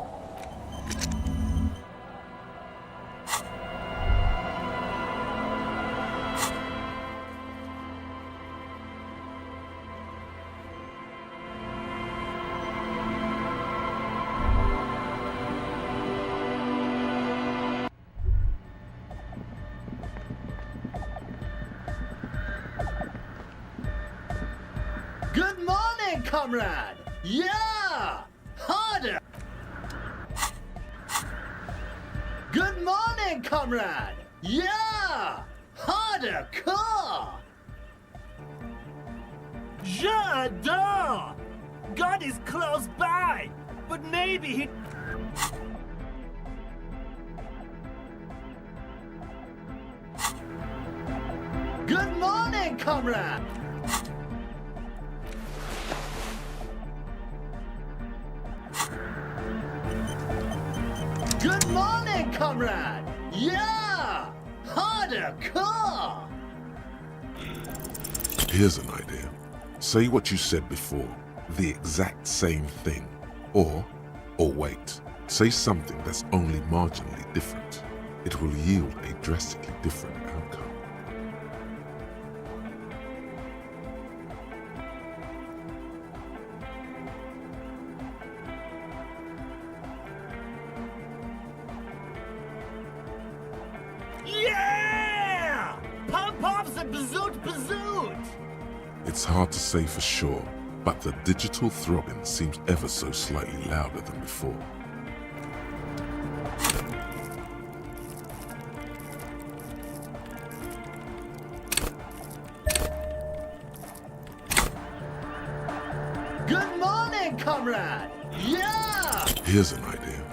Good morning, comrade! Yeah! Harder! Good morning, comrade! Yeah! Harder, car! J'adore! God is close by, but maybe he... Good morning, comrade! Good morning, comrade! Yeah! Harder, car! Here's an idea. Say what you said before, the exact same thing. Or wait, say something that's only marginally different. It will yield a drastically different outcome. Yeah! Pump off the bazoot bazoot! It's hard to say for sure, but the digital throbbing seems ever so slightly louder than before. Good morning, comrade! Yeah! Here's an idea.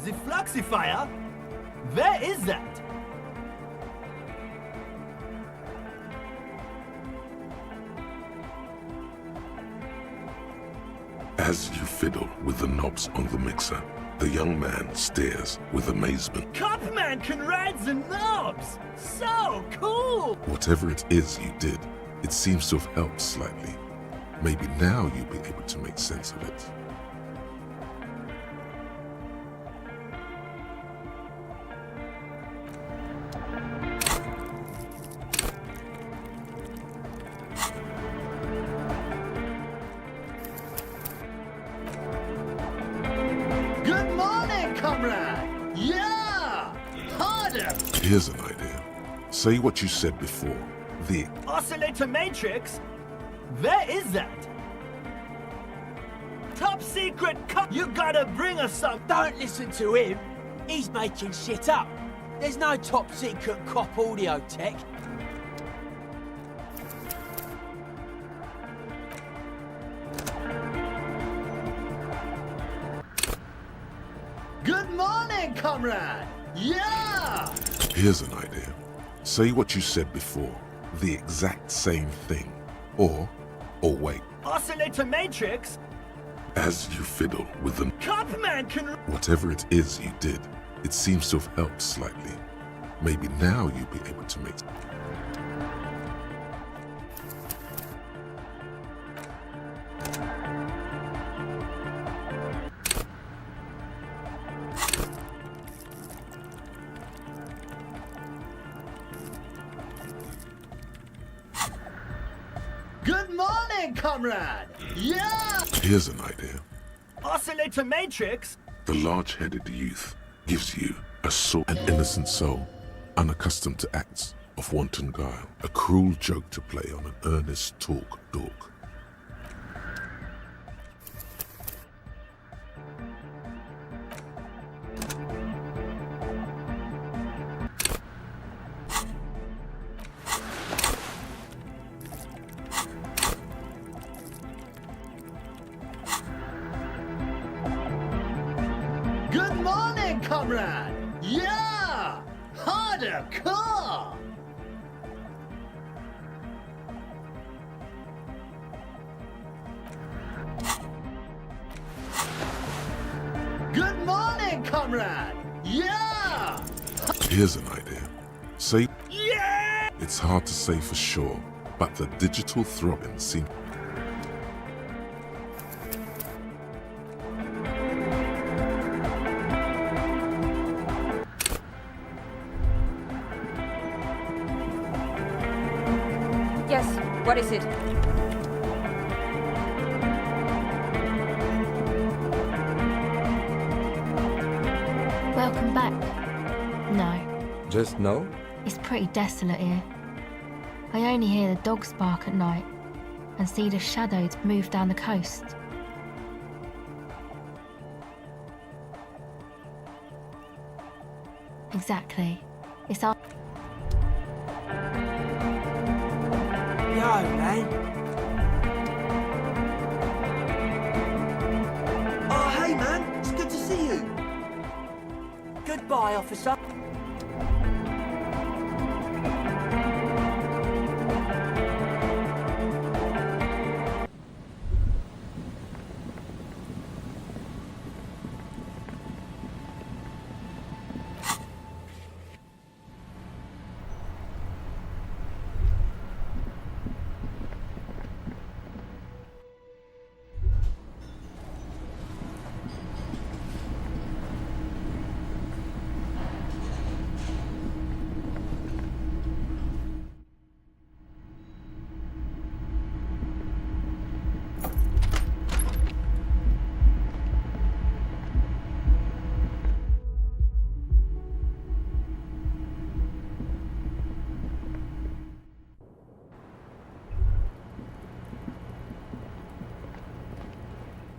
The fluxifier? Where is that? As you fiddle with the knobs on the mixer, the young man stares with amazement. Copman can ride the knobs! So cool! Whatever it is you did, it seems to have helped slightly. Maybe now you'll be able to make sense of it. Good morning, comrade! Yeah! Harder! Here's an idea. Say what you said before, the Oscillator matrix? Where is that? Top secret you gotta bring us some. Don't listen to him. He's making shit up. There's no top secret cop audio tech. Good morning, comrade! Yeah! Here's an idea. Say what you said before, the exact same thing. Or wait. Oscillator matrix? As you fiddle with the Copman can... whatever it is you did, it seems to have helped slightly. Maybe now you'll be able to make... Good morning, comrade! Yeah! Here's an idea. Oscillator matrix? The large-headed youth gives you an innocent soul, unaccustomed to acts of wanton guile, a cruel joke to play on an earnest talk dork. Good morning, comrade! Yeah! Harder, car! Good morning, comrade! Yeah! Here's an idea. Say... Yeah! It's hard to say for sure, but the digital throbbing seems... What is it? Welcome back. No, Just no? it's pretty desolate here. I only hear the dogs bark at night and see the shadows move down the coast. Exactly. It's our... Yo, man. Oh, hey, man. It's good to see you. Goodbye, officer.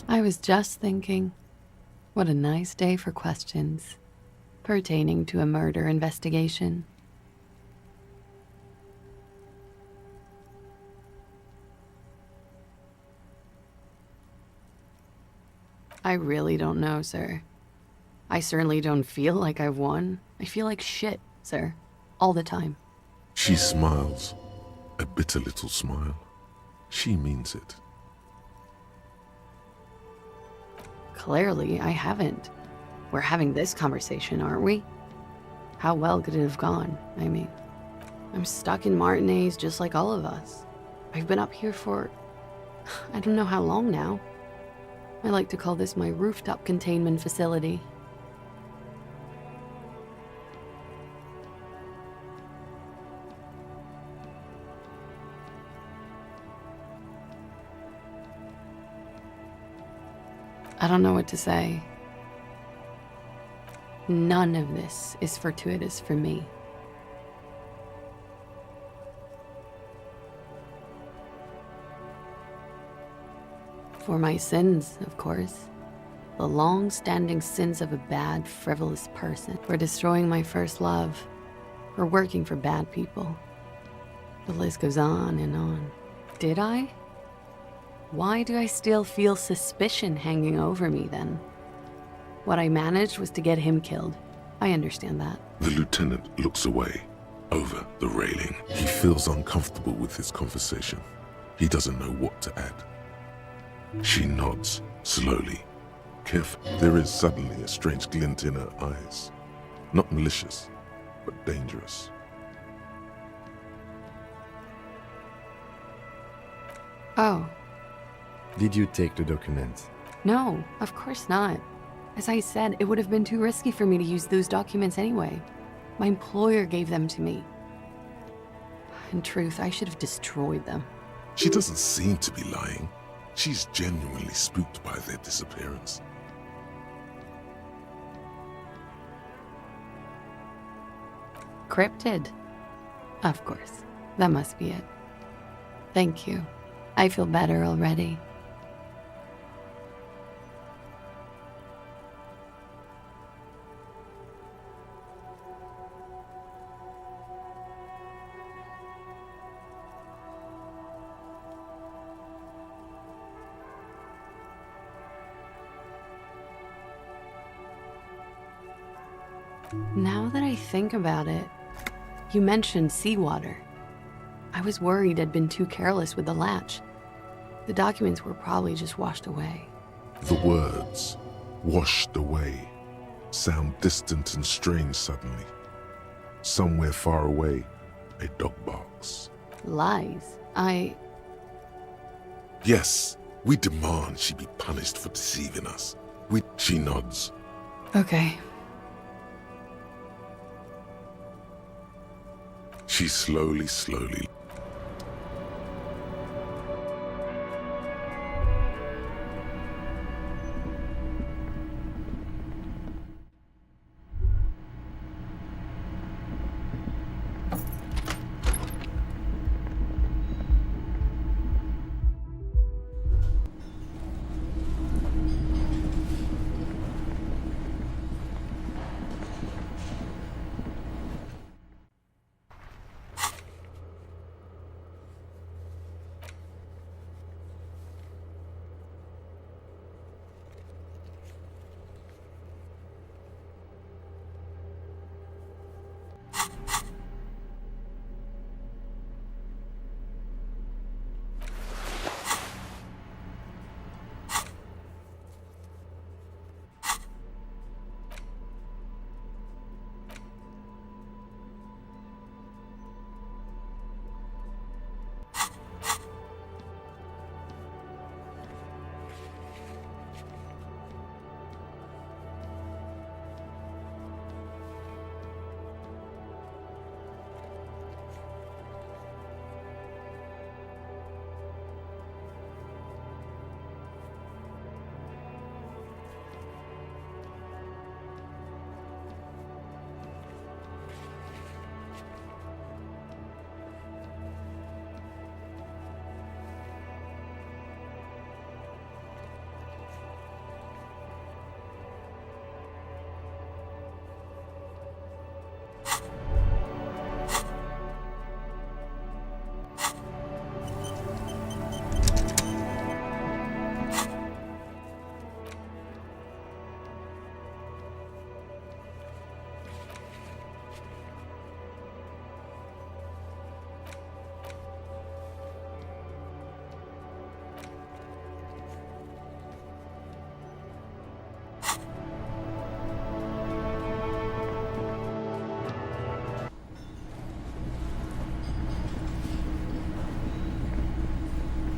I was just thinking, what a nice day for questions pertaining to a murder investigation. I really don't know, sir. I certainly don't feel like I've won. I feel like shit, sir. All the time. She smiles, a bitter little smile. She means it. Clearly, I haven't. We're having this conversation, aren't we? How well could it have gone? I mean, I'm stuck in Martinez just like all of us. I've been up here for... I don't know how long now. I like to call this my rooftop containment facility. I don't know what to say. None of this is fortuitous for me. For my sins, of course. The long-standing sins of a bad, frivolous person. For destroying my first love. For working for bad people. The list goes on and on. Did I? Why do I still feel suspicion hanging over me then? What I managed was to get him killed. I understand that. The lieutenant looks away, over the railing. He feels uncomfortable with this conversation. He doesn't know what to add. She nods, slowly. Careful. There is suddenly a strange glint in her eyes. Not malicious, but dangerous. Oh. Did you take the documents? No, of course not. As I said, it would have been too risky for me to use those documents anyway. My employer gave them to me. In truth, I should have destroyed them. She doesn't seem to be lying. She's genuinely spooked by their disappearance. Cryptid? Of course. That must be it. Thank you. I feel better already. Now that I think about it, you mentioned seawater. I was worried I'd been too careless with the latch. The documents were probably just washed away. The words, washed away, sound distant and strange suddenly. Somewhere far away, a dog barks. Lies. Yes, we demand she be punished for deceiving us. She nods. Okay. She slowly...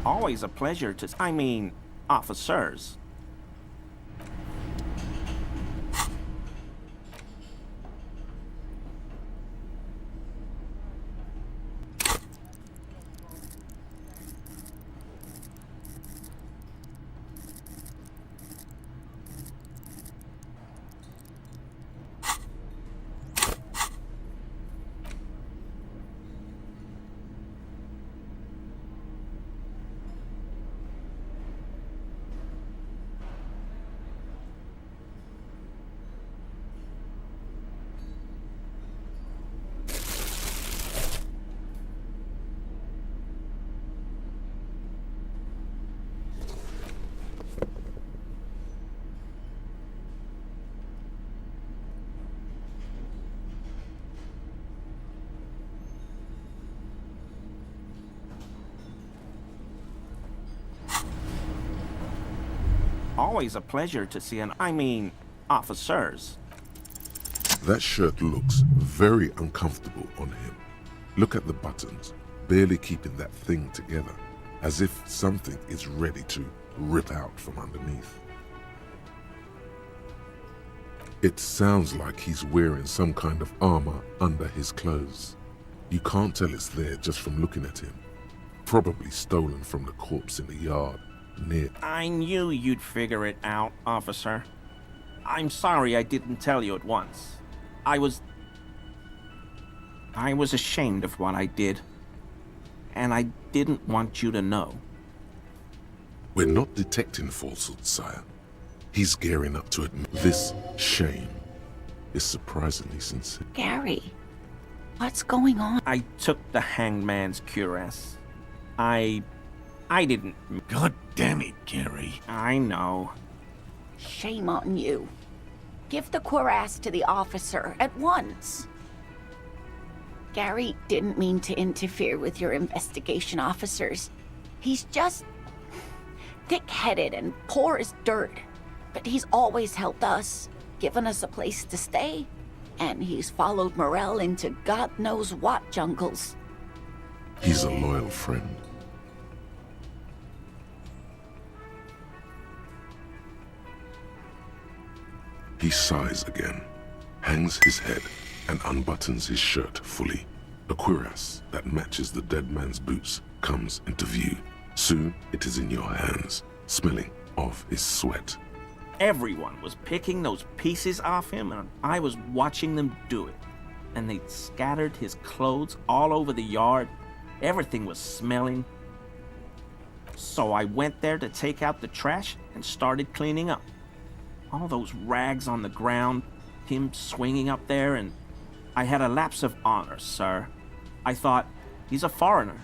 Always a pleasure to... I mean, officers. Always a pleasure to see officers. That shirt looks very uncomfortable on him. Look at the buttons, barely keeping that thing together, as if something is ready to rip out from underneath. It sounds like he's wearing some kind of armor under his clothes. You can't tell it's there just from looking at him. Probably stolen from the corpse in the yard near. I knew you'd figure it out, officer. I'm sorry I didn't tell you at once. I was ashamed of what I did. And I didn't want you to know. We're not detecting falsehood, sire. He's gearing up to admit this shame is surprisingly sincere. Gary, what's going on? I took the hangman's cuirass. I didn't... God damn it, Gary. I know. Shame on you. Give the cuirass to the officer at once. Gary didn't mean to interfere with your investigation, officers. He's just thick-headed and poor as dirt. But he's always helped us, given us a place to stay. And he's followed Morel into God knows what jungles. He's a loyal friend. He sighs again, hangs his head, and unbuttons his shirt fully. A cuirass that matches the dead man's boots comes into view. Soon it is in your hands, smelling of his sweat. Everyone was picking those pieces off him, and I was watching them do it. And they'd scattered his clothes all over the yard. Everything was smelling. So I went there to take out the trash and started cleaning up. All those rags on the ground, him swinging up there, and I had a lapse of honor, sir. I thought, he's a foreigner.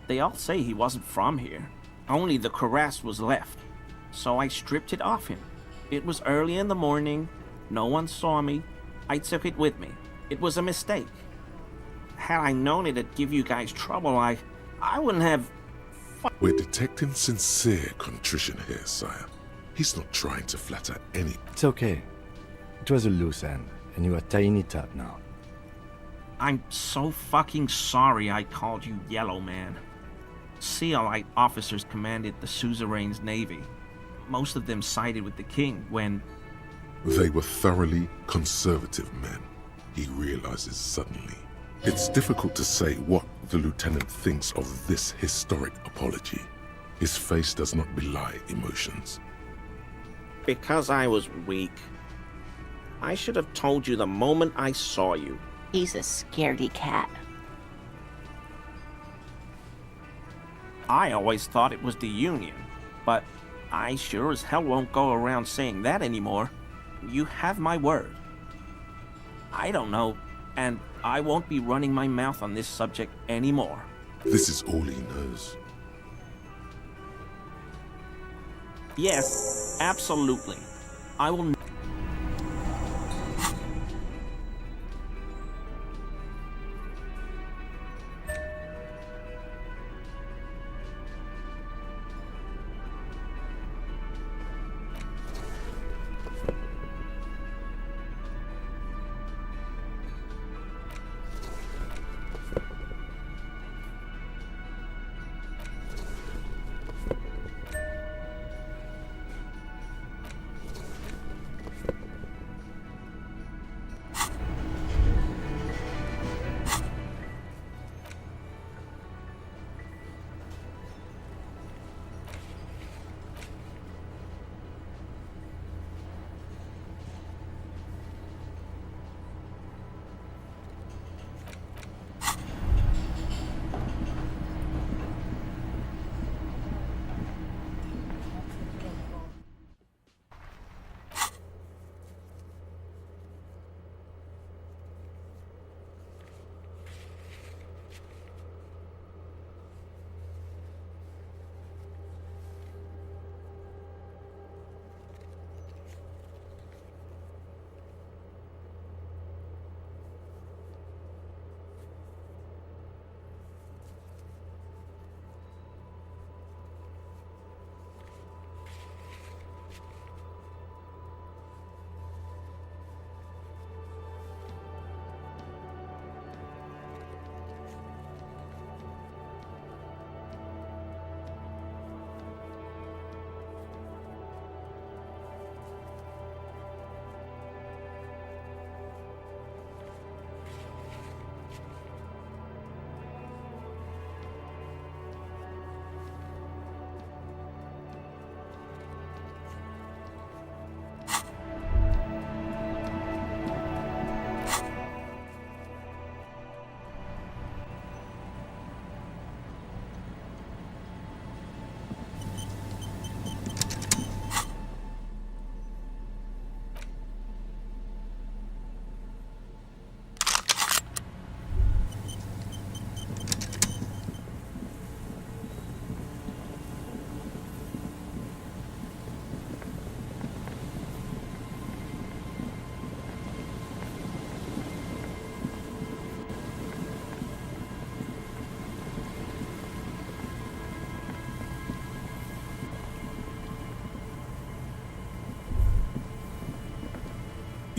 They all say he wasn't from here. Only the cuirass was left. So I stripped it off him. It was early in the morning. No one saw me. I took it with me. It was a mistake. Had I known it'd give you guys trouble, I wouldn't have... We're detecting sincere contrition here, sire. He's not trying to flatter any... It's okay. It was a loose end, and you are tying it up now. I'm so fucking sorry I called you Yellow Man. Sealite officers commanded the suzerain's navy. Most of them sided with the king when... They were thoroughly conservative men, he realizes suddenly. It's difficult to say what the lieutenant thinks of this historic apology. His face does not belie emotions. Because I was weak. I should have told you the moment I saw you. He's a scaredy cat. I always thought it was the Union, but I sure as hell won't go around saying that anymore. You have my word. I don't know, and I won't be running my mouth on this subject anymore. This is all he knows. Yes, absolutely. I will...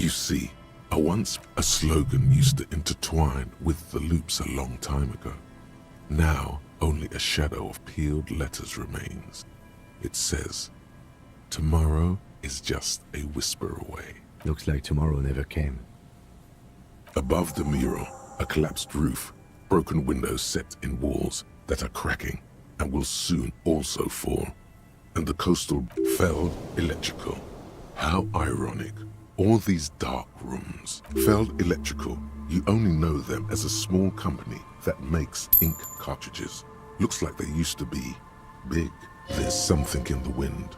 You see, a slogan used to intertwine with the loops a long time ago. Now, only a shadow of peeled letters remains. It says, "Tomorrow is just a whisper away." Looks like tomorrow never came. Above the mural, a collapsed roof, broken windows set in walls that are cracking and will soon also fall. And the coastal felled electrical. How ironic. All these dark rooms. Felled Electrical, you only know them as a small company that makes ink cartridges. Looks like they used to be big. There's something in the wind.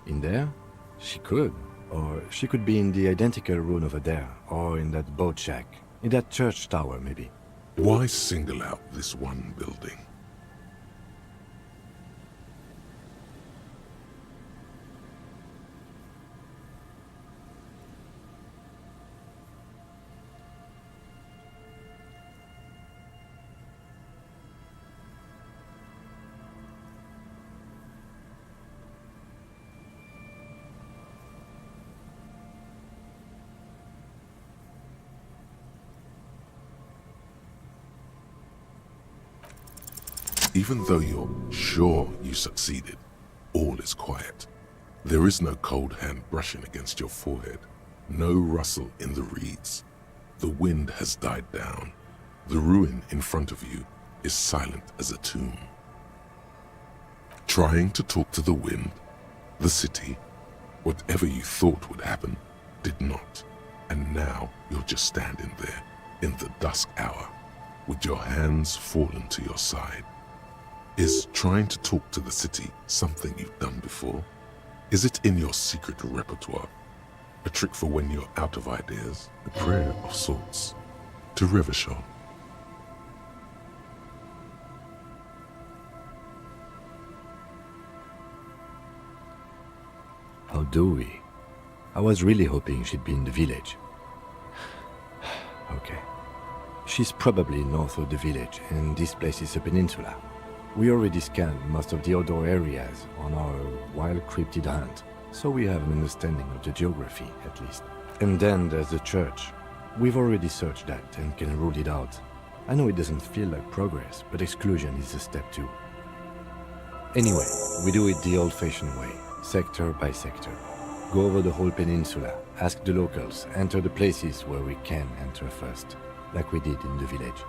In there? She could. Or she could be in the identical room over there, or in that boat shack. In that church tower, maybe. Why single out this one building? Even though you're sure you succeeded, all is quiet. There is no cold hand brushing against your forehead, no rustle in the reeds. The wind has died down. The ruin in front of you is silent as a tomb. Trying to talk to the wind, the city, whatever you thought would happen, did not. And now you're just standing there in the dusk hour, with your hands fallen to your side. Is trying to talk to the city something you've done before? Is it in your secret repertoire? A trick for when you're out of ideas? A prayer of sorts? To Revachol? How do we? I was really hoping she'd be in the village. Okay. She's probably north of the village, and this place is a peninsula. We already scanned most of the outdoor areas on our wild cryptid hunt, so we have an understanding of the geography, at least. And then there's the church. We've already searched that and can rule it out. I know it doesn't feel like progress, but exclusion is a step too. Anyway, we do it the old-fashioned way, sector by sector. Go over the whole peninsula, ask the locals, enter the places where we can enter first, like we did in the village.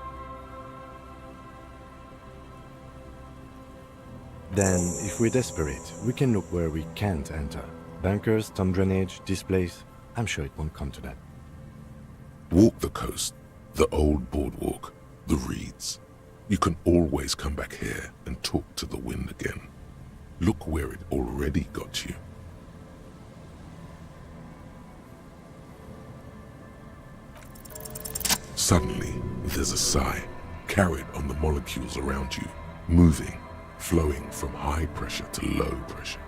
Then, if we're desperate, we can look where we can't enter. Bunkers, storm drainage, this place. I'm sure it won't come to that. Walk the coast, the old boardwalk, the reeds. You can always come back here and talk to the wind again. Look where it already got you. Suddenly, there's a sigh, carried on the molecules around you, moving, flowing from high pressure to low pressure,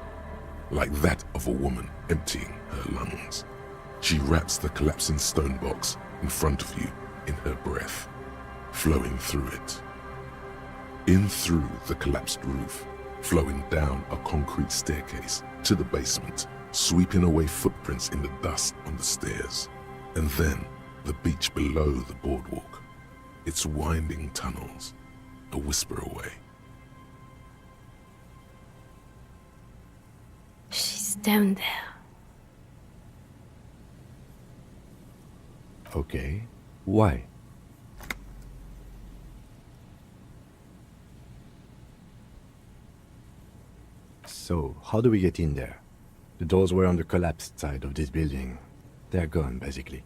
like that of a woman emptying her lungs. She wraps the collapsing stone box in front of you in her breath, flowing through it. In through the collapsed roof, flowing down a concrete staircase to the basement, sweeping away footprints in the dust on the stairs, and then the beach below the boardwalk, its winding tunnels, a whisper away. She's down there. Okay. Why? So, how do we get in there? The doors were on the collapsed side of this building. They're gone, basically.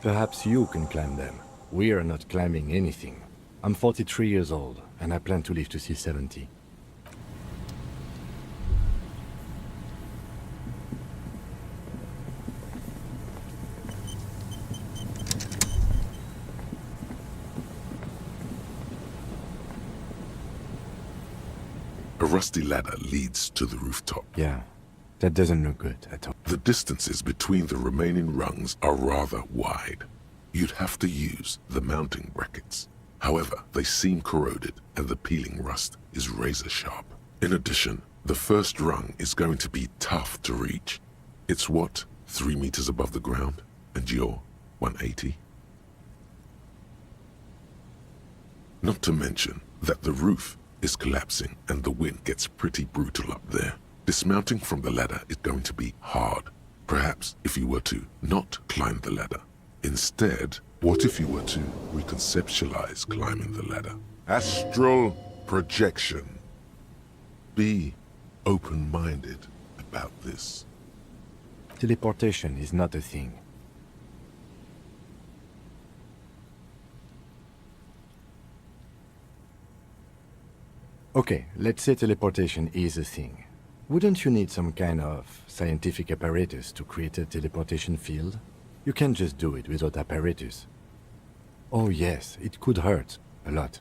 Perhaps you can climb them. We are not climbing anything. I'm 43 years old, and I plan to live to see 70. A rusty ladder leads to the rooftop. Yeah, that doesn't look good at all. The distances between the remaining rungs are rather wide. You'd have to use the mounting brackets. However, they seem corroded and the peeling rust is razor sharp. In addition, The first rung is going to be tough to reach. It's what, 3 meters above the ground, and you're 180? Not to mention that the roof is collapsing and the wind gets pretty brutal up there. Dismounting from the ladder is going to be hard. Perhaps if you were to not climb the ladder. Instead, what if you were to reconceptualize climbing the ladder? Astral projection. Be open-minded about this. Teleportation is not a thing. Okay, let's say teleportation is a thing. Wouldn't you need some kind of scientific apparatus to create a teleportation field? You can't just do it without apparatus. Oh yes, it could hurt a lot.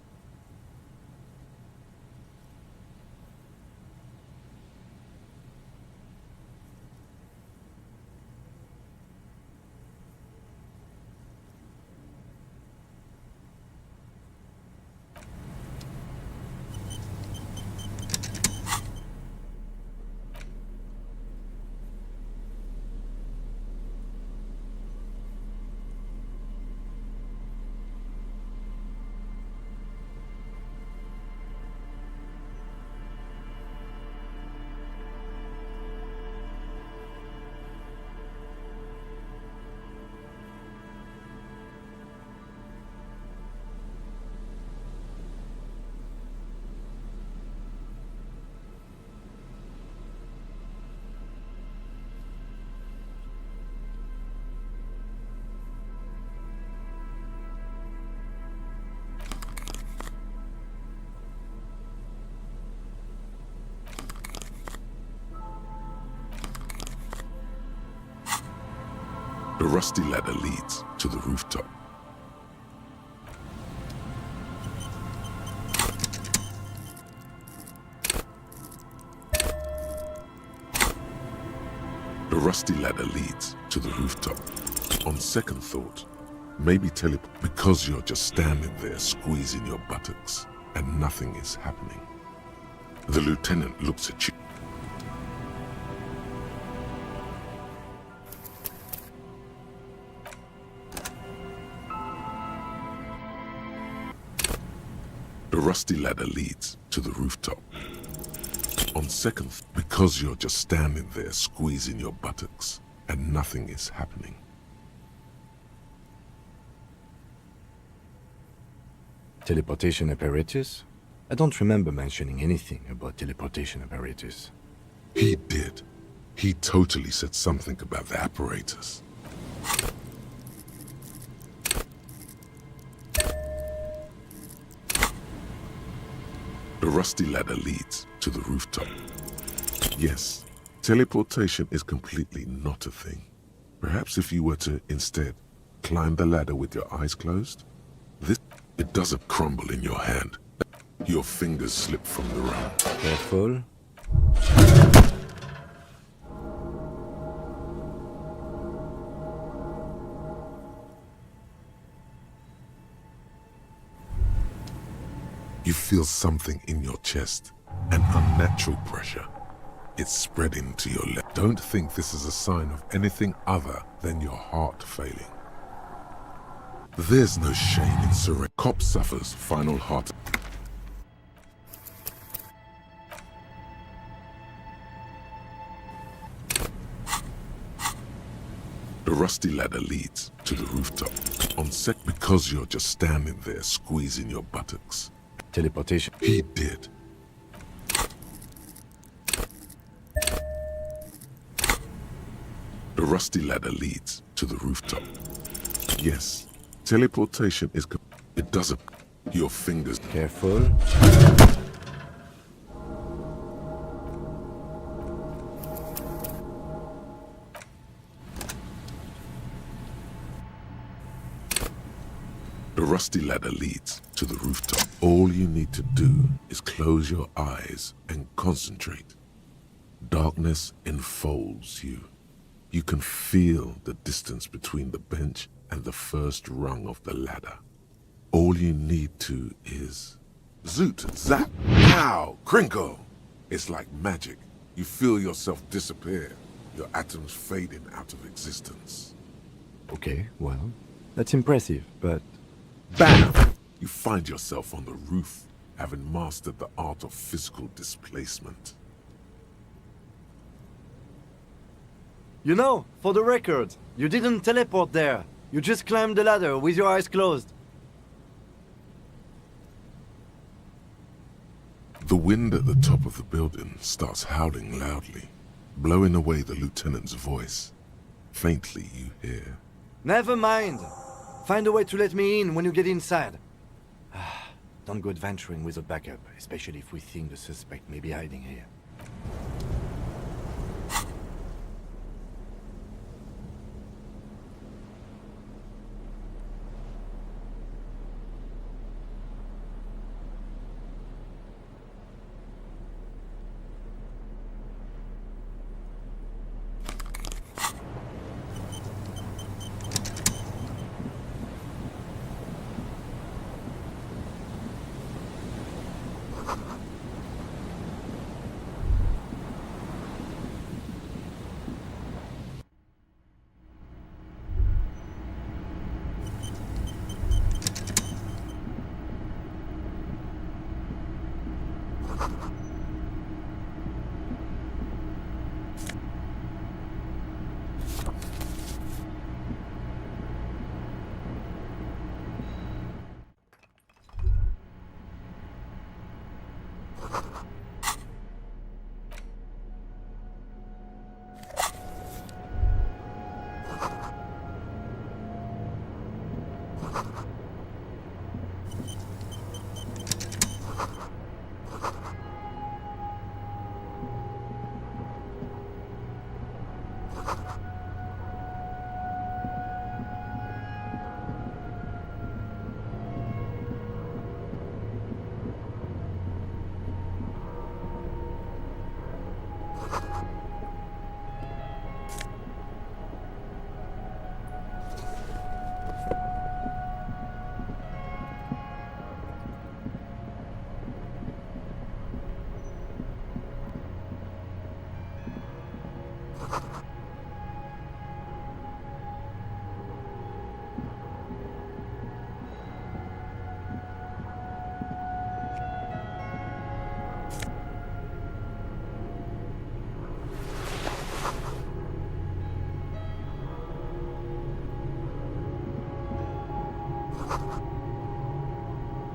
The rusty ladder leads to the rooftop. The rusty ladder leads to the rooftop. On second thought, maybe teleport because you're just standing there squeezing your buttocks and nothing is happening. The lieutenant looks at you. The rusty ladder leads to the rooftop. On second, because you're just standing there squeezing your buttocks and nothing is happening. Teleportation apparatus? I don't remember mentioning anything about teleportation apparatus. He did. He totally said something about the apparatus. The rusty ladder leads to the rooftop. Yes, teleportation is completely not a thing. Perhaps if you were to, instead, climb the ladder with your eyes closed, it doesn't crumble in your hand. Your fingers slip from the rung. Careful. You feel something in your chest, an unnatural pressure. It's spreading to your left. Don't think this is a sign of anything other than your heart failing. There's no shame in surrender. Cop suffers final heart. The rusty ladder leads to the rooftop. On sec, because you're just standing there squeezing your buttocks. Teleportation. He did. The rusty ladder leads to the rooftop. Yes, teleportation is... It doesn't... Your fingers... Careful. The rusty ladder leads to the rooftop. All you need to do is close your eyes and concentrate. Darkness enfolds you. You can feel the distance between the bench and the first rung of the ladder. All you need to is... Zoot, zap, pow, crinkle. It's like magic. You feel yourself disappear, your atoms fading out of existence. Okay, well, that's impressive, but... BAM! You find yourself on the roof, having mastered the art of physical displacement. You know, for the record, you didn't teleport there. You just climbed the ladder with your eyes closed. The wind at the top of the building starts howling loudly, blowing away the lieutenant's voice. Faintly you hear, Never mind. Find a way to let me in when you get inside. Don't go adventuring with a backup, especially if we think the suspect may be hiding here.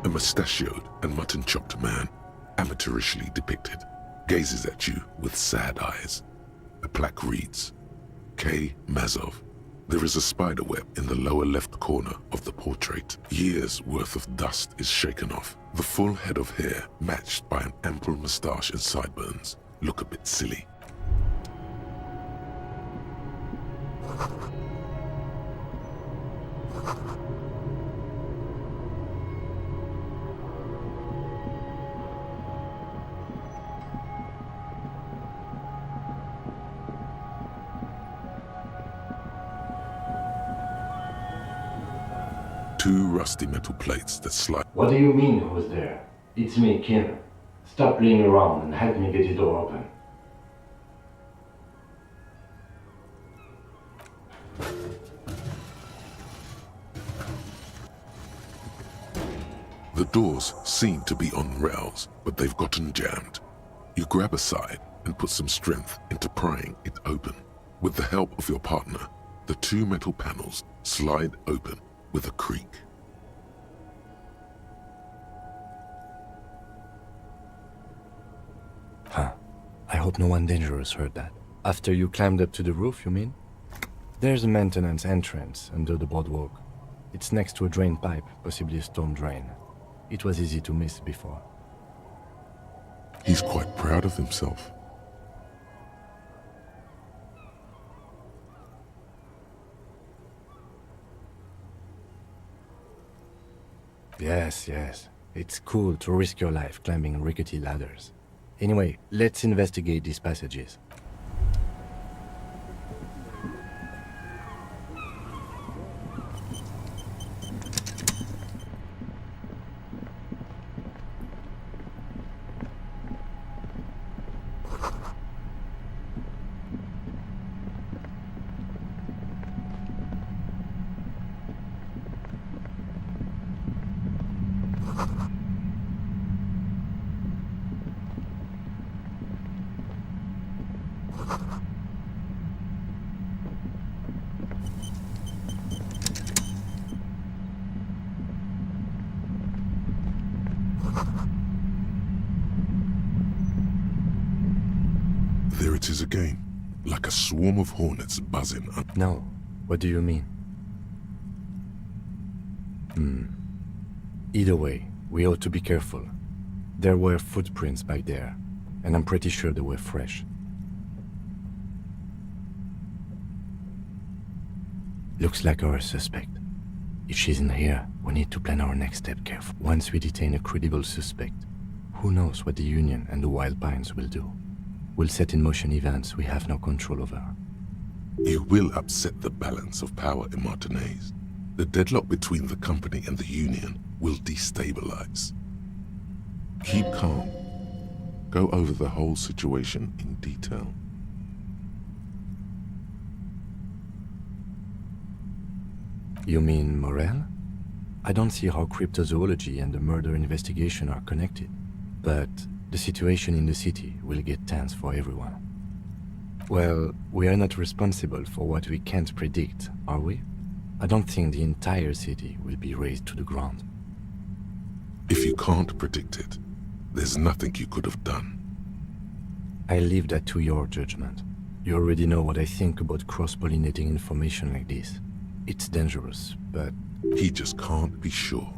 A mustachioed and mutton-chopped man, amateurishly depicted, gazes at you with sad eyes. A plaque reads, K. Mazov. There is a spiderweb in the lower left corner of the portrait. Years' worth of dust is shaken off. The full head of hair, matched by an ample moustache and sideburns, look a bit silly. Two rusty metal plates that slide. What do you mean, who's there? It's me, Kim. Stop playing around and help me get the door open. The doors seem to be on rails, but they've gotten jammed. You grab a side and put some strength into prying it open. With the help of your partner, the two metal panels slide open with a creak. Huh. I hope no one dangerous heard that. After you climbed up to the roof, you mean? There's a maintenance entrance under the boardwalk. It's next to a drain pipe, possibly a storm drain. It was easy to miss before. He's quite proud of himself. Yes, yes. It's cool to risk your life climbing rickety ladders. Anyway, let's investigate these passages. it is again, like a swarm of hornets buzzing. No. What do you mean? Either way, we ought to be careful. There were footprints back there, and I'm pretty sure they were fresh. Looks like our suspect. If she's in here, we need to plan our next step carefully. Once we detain a credible suspect, who knows what the Union and the Wild Pines will do? We'll set in motion events we have no control over. You will upset the balance of power in Martinaise. The deadlock between the company and the Union will destabilize. Keep calm. Go over the whole situation in detail. You mean Morel? I don't see how cryptozoology and the murder investigation are connected, but the situation in the city will get tense for everyone. Well, we are not responsible for what we can't predict, are we? I don't think the entire city will be razed to the ground. If you can't predict it, there's nothing you could have done. I leave that to your judgment. You already know what I think about cross-pollinating information like this. It's dangerous, but... He just can't be sure.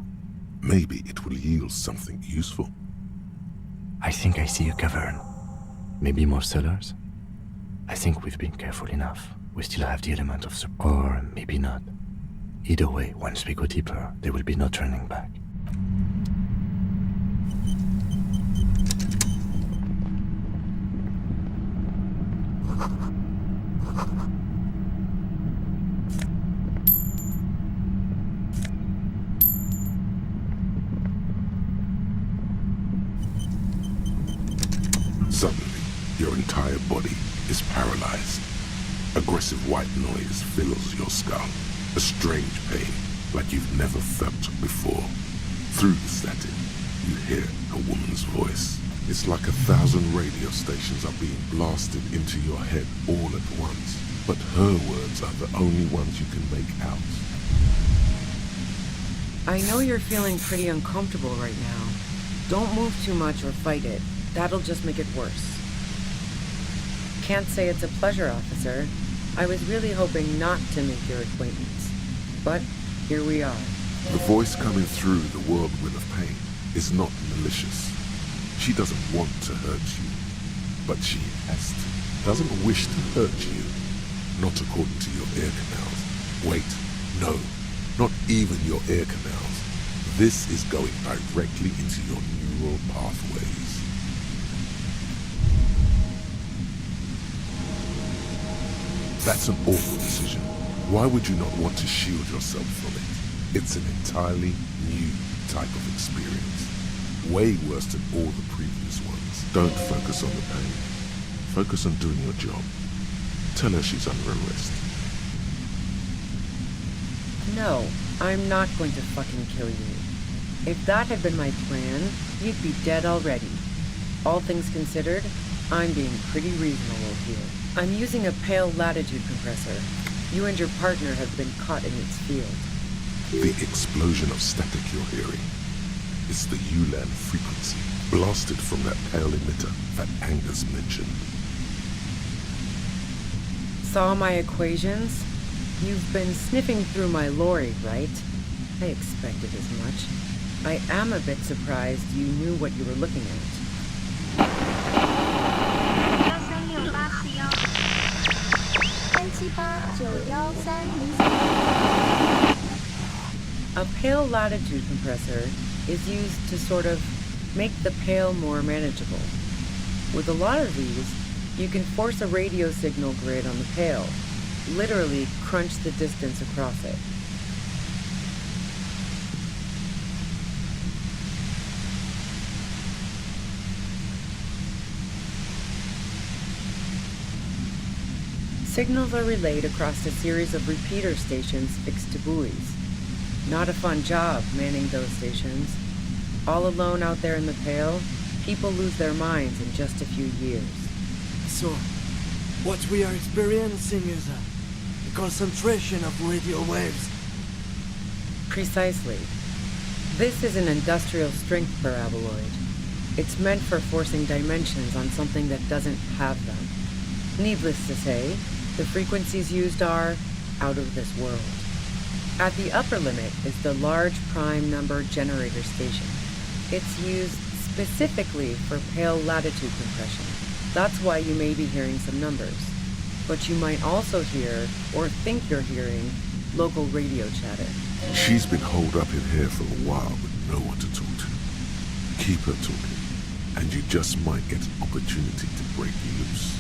Maybe it will yield something useful. I think I see a cavern. Maybe more cellars? I think we've been careful enough. We still have the element of support. Or maybe not. Either way, once we go deeper, there will be no turning back. Suddenly, your entire body is paralyzed. Aggressive white noise fills your skull. A strange pain, like you've never felt before. Through the static, you hear a woman's voice. It's like 1,000 radio stations are being blasted into your head all at once. But her words are the only ones you can make out. I know you're feeling pretty uncomfortable right now. Don't move too much or fight it. That'll just make it worse. Can't say it's a pleasure, officer. I was really hoping not to make your acquaintance. But here we are. The voice coming through the whirlwind of pain is not malicious. She doesn't want to hurt you, but she has to. Doesn't wish to hurt you. Not according to your ear canals. Wait, no, not even your ear canals. This is going directly into your neural pathways. That's an awful decision. Why would you not want to shield yourself from it? It's an entirely new type of experience. Way worse than all the previous ones. Don't focus on the pain. Focus on doing your job. Tell her she's under arrest. No, I'm not going to fucking kill you. If that had been my plan, you'd be dead already. All things considered, I'm being pretty reasonable here. I'm using a pale latitude compressor. You and your partner have been caught in its field. The explosion of static you're hearing is the ULAN frequency, blasted from that pale emitter that Angus mentioned. Saw my equations? You've been sniffing through my lorry, right? I expected as much. I am a bit surprised you knew what you were looking at. A pale latitude compressor is used to sort of make the pale more manageable. With a lot of these, you can force a radio signal grid on the pale, literally crunch the distance across it. Signals are relayed across a series of repeater stations fixed to buoys. Not a fun job manning those stations. All alone out there in the Pale, people lose their minds in just a few years. So, what we are experiencing is a concentration of radio waves. Precisely. This is an industrial strength paraboloid. It's meant for forcing dimensions on something that doesn't have them. Needless to say, the frequencies used are out of this world. At the upper limit is the large prime number generator station. It's used specifically for pale latitude compression. That's why you may be hearing some numbers. But you might also hear, or think you're hearing, local radio chatter. She's been holed up in here for a while with no one to talk to. Keep her talking, and you just might get an opportunity to break you loose.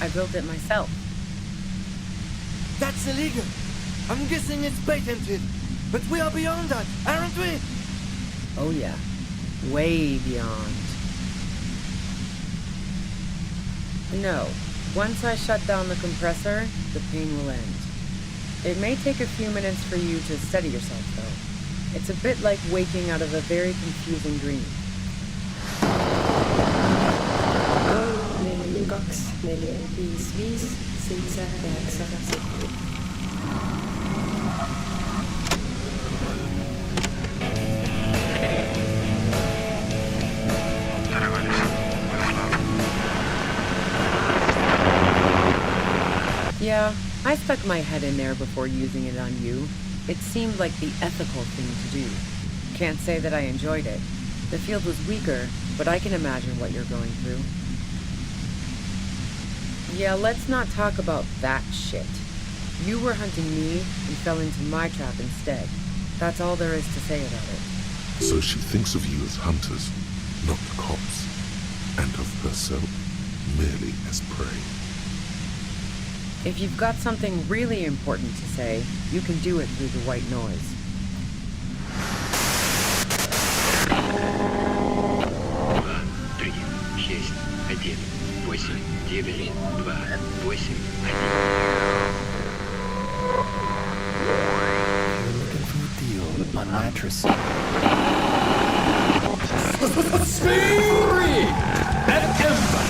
I built it myself. That's illegal. I'm guessing it's patented. But we are beyond that, aren't we? Oh yeah, way beyond. No, once I shut down the compressor, the pain will end. It may take a few minutes for you to steady yourself, though. It's a bit like waking out of a very confusing dream. 4, 4, 5, 5, 7, 7. Yeah, I stuck my head in there before using it on you. It seemed like the ethical thing to do. Can't say that I enjoyed it. The field was weaker, but I can imagine what you're going through. Yeah, let's not talk about that shit. You were hunting me and fell into my trap instead. That's all there is to say about it. So she thinks of you as hunters, not cops, and of herself merely as prey. If you've got something really important to say, you can do it through the white noise. You're looking for a deal on mattress. Spirit and Ember.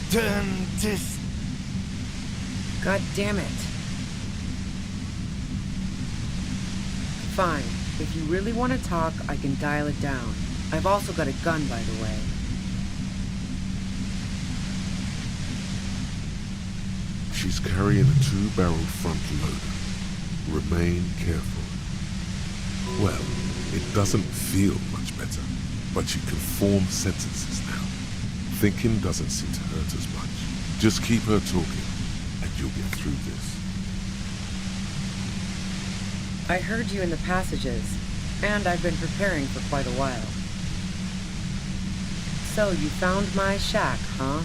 Dentist. God damn it. Fine. If you really want to talk, I can dial it down. I've also got a gun, by the way. She's carrying a 2-barreled front loader. Remain careful. Well, it doesn't feel much better, but you can form sentences now. Thinking doesn't seem to hurt as much. Just keep her talking, and you'll get through this. I heard you in the passages, and I've been preparing for quite a while. So you found my shack, huh?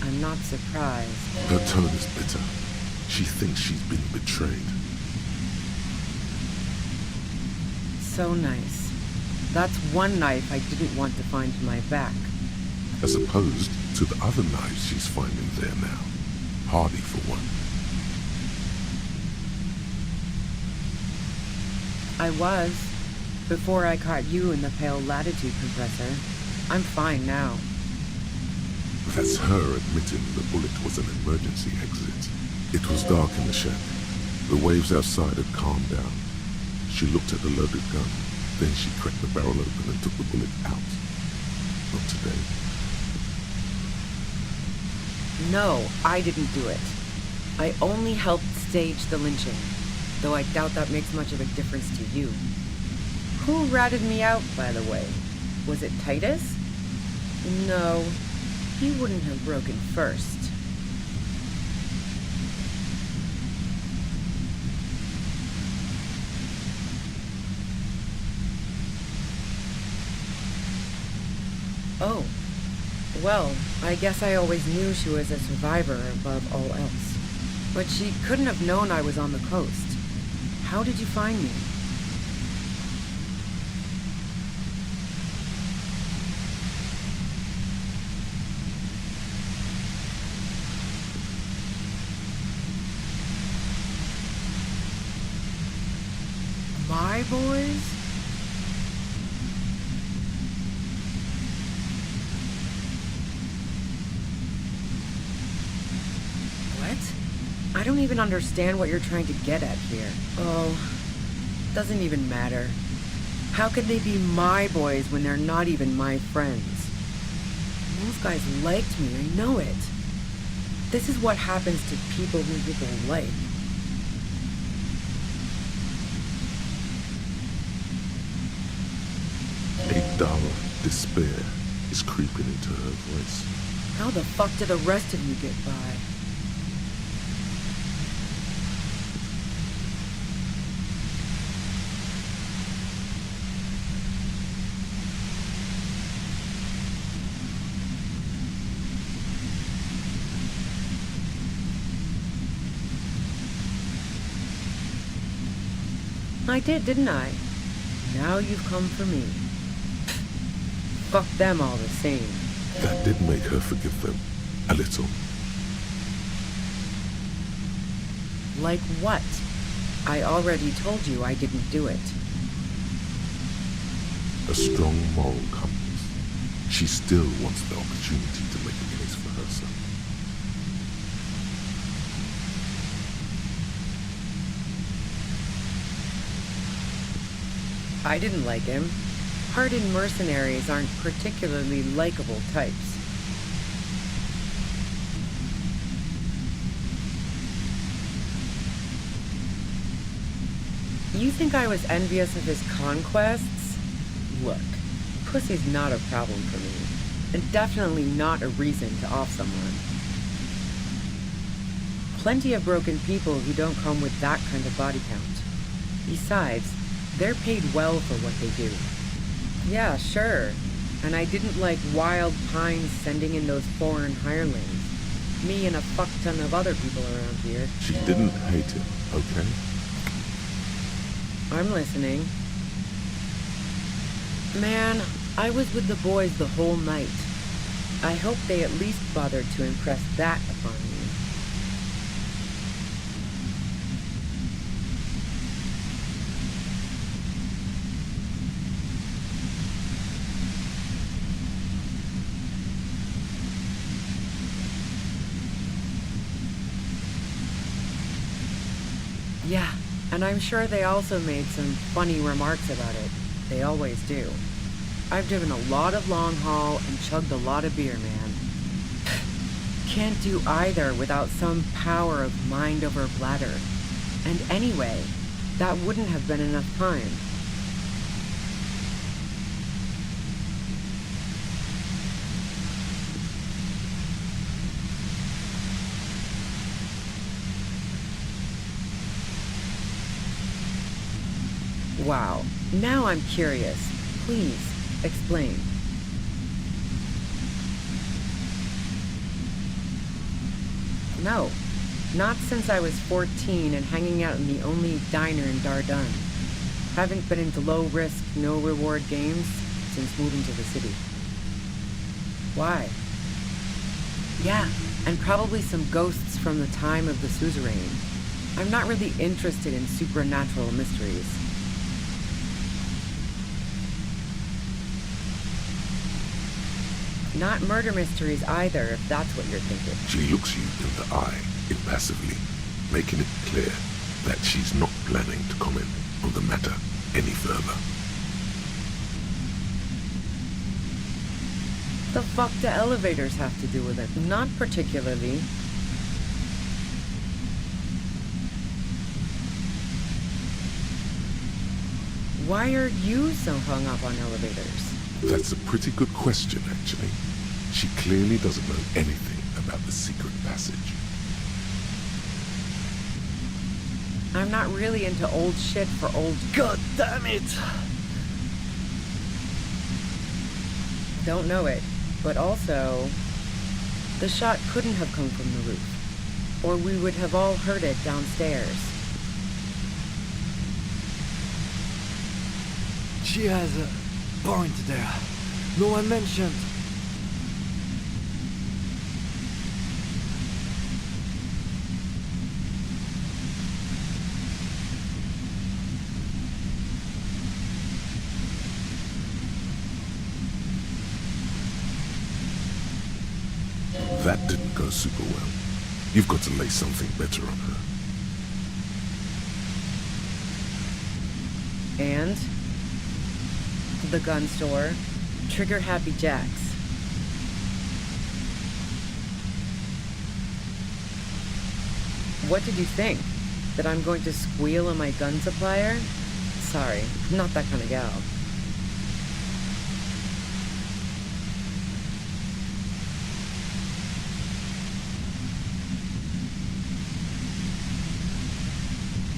I'm not surprised. Her tone is bitter. She thinks she's been betrayed. So nice. That's one knife I didn't want to find in my back. As opposed to the other knives she's finding there now. Hardy for one. I was, before I caught you in the pale latitude compressor. I'm fine now. That's her admitting the bullet was an emergency exit. It was dark in the shack. The waves outside had calmed down. She looked at the loaded gun. Then she cracked the barrel open and took the bullet out. Not today. No, I didn't do it. I only helped stage the lynching, though I doubt that makes much of a difference to you. Who ratted me out, by the way? Was it Titus? No, he wouldn't have broken first. Oh, well, I guess I always knew she was a survivor above all else. But she couldn't have known I was on the coast. How did you find me? my boys? What? I don't even understand what you're trying to get at here. Oh, doesn't even matter. How could they be my boys when they're not even my friends? Those guys liked me, I know it. This is what happens to people who people like. A dull despair is creeping into her voice. How the fuck did the rest of you get by? I did, didn't I? Now you've come for me. Fuck them all the same. That did make her forgive them a little. Like what? I already told you I didn't do it. A strong moral compass. She still wants the opportunity to make a case for herself. I didn't like him. Hardened mercenaries aren't particularly likable types. You think I was envious of his conquests? Look, pussy's not a problem for me, and definitely not a reason to off someone. Plenty of broken people who don't come with that kind of body count. Besides, they're paid well for what they do. Yeah, sure. And I didn't like Wild Pines sending in those foreign hirelings. Me and a fuck ton of other people around here. She didn't hate him, okay? I'm listening. Man, I was with the boys the whole night. I hope they at least bothered to impress that upon me. Yeah, and I'm sure they also made some funny remarks about it. They always do. I've driven a lot of long haul and chugged a lot of beer, man. Can't do either without some power of mind over bladder. And anyway, that wouldn't have been enough time. Wow, now I'm curious. Please, explain. No, not since I was 14 and hanging out in the only diner in Dardun. Haven't been into low-risk, no-reward games since moving to the city. Why? Yeah, and probably some ghosts from the time of the suzerain. I'm not really interested in supernatural mysteries. Not murder mysteries either, if that's what you're thinking. She looks you in the eye, impassively, making it clear that she's not planning to comment on the matter any further. The fuck do elevators have to do with it? Not particularly. Why are you so hung up on elevators? That's a pretty good question, actually. She clearly doesn't know anything about the secret passage. I'm not really into old shit for old... God damn it! Don't know it, but also... The shot couldn't have come from the roof, or we would have all heard it downstairs. She has a point there. No one mentioned. That didn't go super well. You've got to lay something better on her. And the gun store, trigger Happy Jacks. What did you think? That I'm going to squeal on my gun supplier? Sorry, I'm not that kind of gal.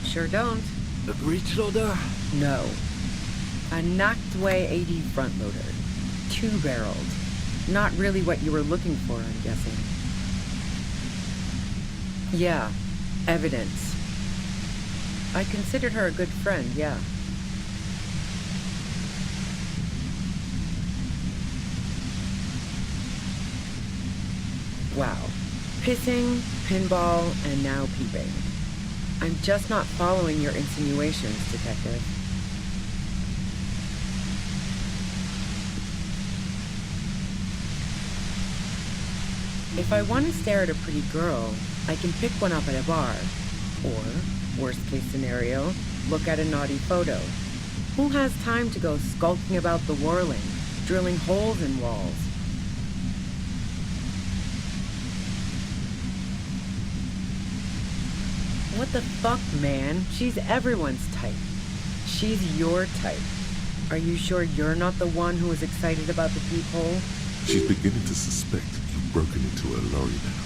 Sure don't. A breech loader? No. A knocked-away 80 front loader. Two-barreled. Not really what you were looking for, I'm guessing. Yeah, evidence. I considered her a good friend, yeah. Wow. Pissing, pinball, and now peeping. I'm just not following your insinuations, Detective. If I want to stare at a pretty girl, I can pick one up at a bar. Or, worst case scenario, look at a naughty photo. Who has time to go skulking about the whirling, drilling holes in walls? What the fuck, man? She's everyone's type. She's your type. Are you sure you're not the one who was excited about the peephole? She's beginning to suspect you've broken into her lorry now.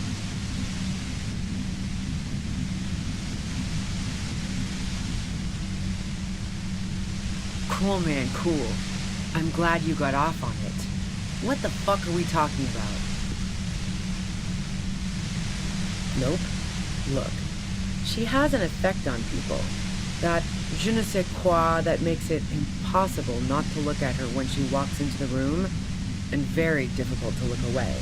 Cool, man, cool. I'm glad you got off on it. What the fuck are we talking about? Nope. Look, she has an effect on people. That je ne sais quoi that makes it impossible not to look at her when she walks into the room, and very difficult to look away.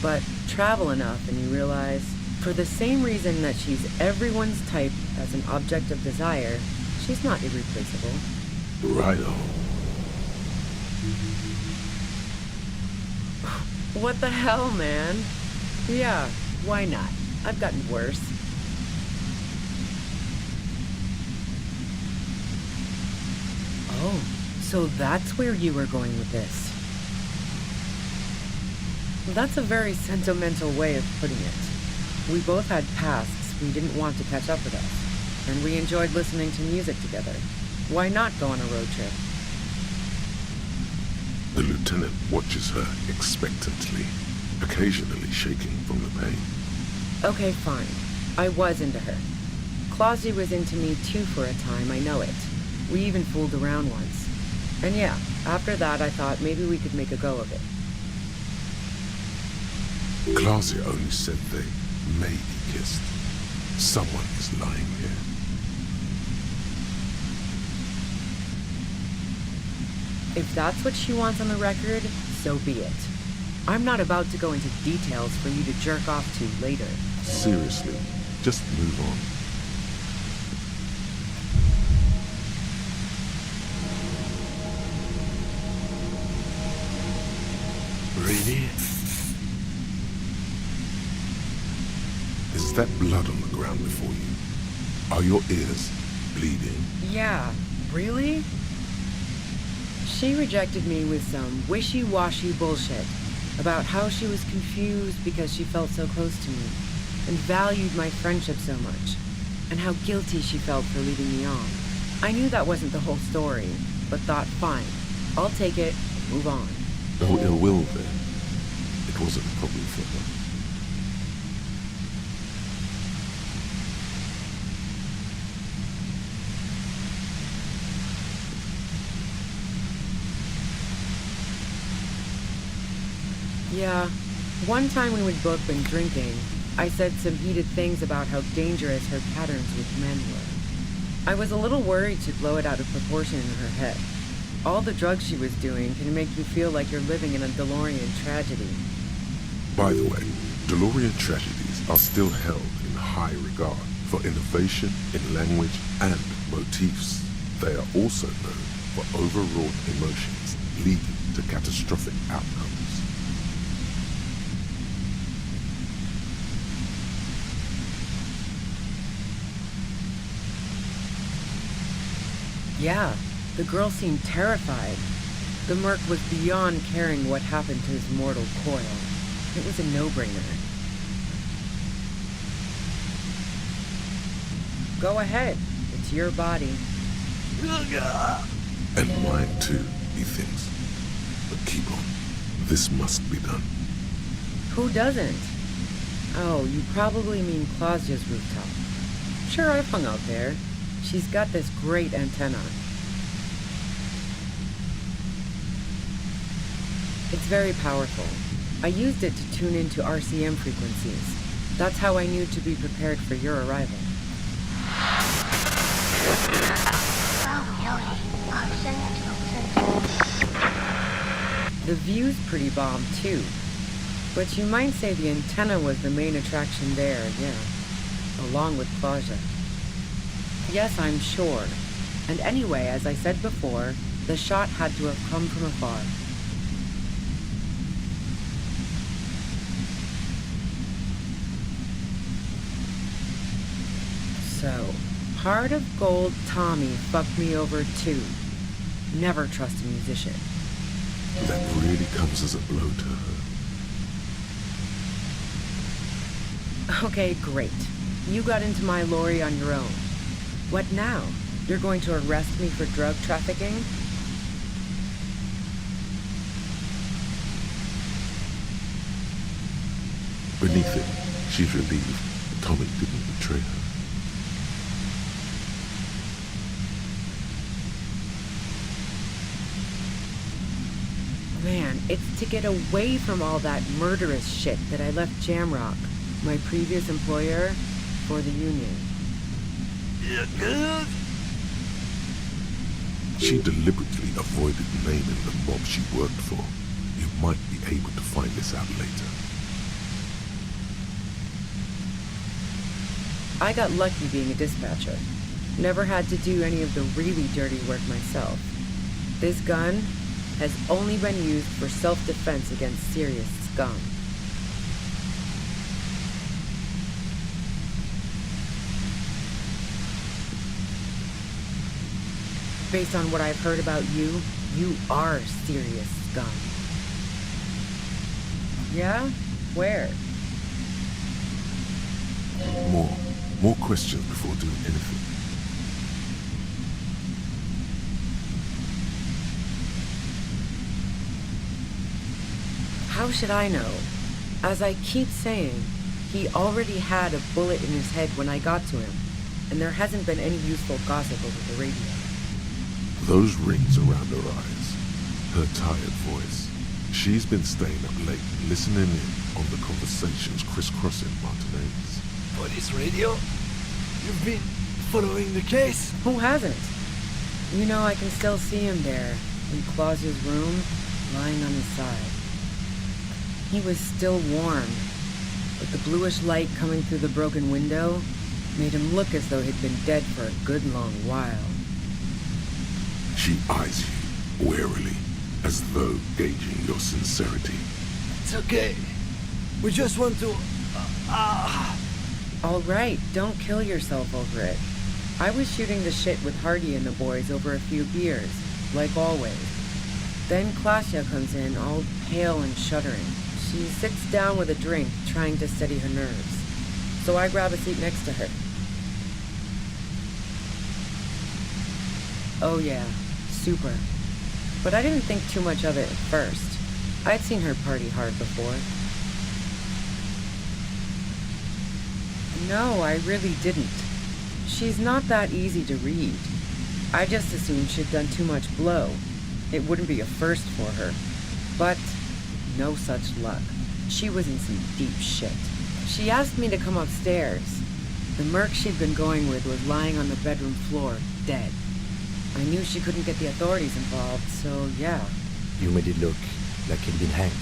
But travel enough and you realize, for the same reason that she's everyone's type as an object of desire, she's not irreplaceable. Righto. What the hell, man? Yeah, why not? I've gotten worse. Oh, so that's where you were going with this. That's a very sentimental way of putting it. We both had pasts we didn't want to catch up with us, and we enjoyed listening to music together. Why not go on a road trip? The lieutenant watches her expectantly, occasionally shaking from the pain. Okay, fine. I was into her. Clausy was into me too for a time, I know it. We even fooled around once. And yeah, after that I thought maybe we could make a go of it. Clausia only said they maybe kissed. Someone is lying here. If that's what she wants on the record, so be it. I'm not about to go into details for you to jerk off to later. Seriously, just move on. Really? Is that blood on the ground before you? Are your ears bleeding? Yeah, really? She rejected me with some wishy-washy bullshit about how she was confused because she felt so close to me and valued my friendship so much, and how guilty she felt for leading me on. I knew that wasn't the whole story, but thought, fine, I'll take it and move on. No ill will there. It wasn't a problem for her. Yeah, one time when we'd both been drinking, I said some heated things about how dangerous her patterns with men were. I was a little worried she'd blow it out of proportion in her head. All the drugs she was doing can make you feel like you're living in a DeLorean tragedy. By the way, DeLorean tragedies are still held in high regard for innovation in language and motifs. They are also known for overwrought emotions leading to catastrophic outcomes. Yeah, the girl seemed terrified. The merc was beyond caring what happened to his mortal coil. It was a no-brainer. Go ahead. It's your body. And mine too, he thinks. But keep on. This must be done. Who doesn't? Oh, you probably mean Clausia's rooftop. Sure, I've hung out there. She's got this great antenna. It's very powerful. I used it to tune into RCM frequencies. That's how I knew to be prepared for your arrival. The view's pretty bomb, too. But you might say the antenna was the main attraction there, yeah. Along with Clausia. Yes, I'm sure. And anyway, as I said before, the shot had to have come from afar. So, Heart of Gold Tommy fucked me over too. Never trust a musician. That really comes as a blow to her. Okay, great. You got into my lorry on your own. What now? You're going to arrest me for drug trafficking? Beneath it, she's relieved Tommy didn't betray her. Man, it's to get away from all that murderous shit that I left Jamrock, my previous employer, for the Union. She deliberately avoided naming the mob she worked for. You might be able to find this out later. I got lucky being a dispatcher. Never had to do any of the really dirty work myself. This gun has only been used for self-defense against serious scum. Based on what I've heard about you, you are serious scum. Yeah? Where? More questions before doing anything. How should I know? As I keep saying, he already had a bullet in his head when I got to him, and there hasn't been any useful gossip over the radio. Those rings around her eyes, her tired voice. She's been staying up late, listening in on the conversations crisscrossing Martinez. Police radio? You've been following the case? Who hasn't? You know, I can still see him there, in Claus's room, lying on his side. He was still warm, but the bluish light coming through the broken window made him look as though he'd been dead for a good long while. She eyes you warily, as though gauging your sincerity. It's okay. We just want to... All right, don't kill yourself over it. I was shooting the shit with Hardy and the boys over a few beers, like always. Then Clausia comes in, all pale and shuddering. She sits down with a drink, trying to steady her nerves. So I grab a seat next to her. Oh yeah, super. But I didn't think too much of it at first. I'd seen her party hard before. No, I really didn't. She's not that easy to read. I just assumed she'd done too much blow. It wouldn't be a first for her. But no such luck. She was in some deep shit. She asked me to come upstairs. The merc she'd been going with was lying on the bedroom floor, dead. I knew she couldn't get the authorities involved, so yeah. You made it look like he'd been hanged.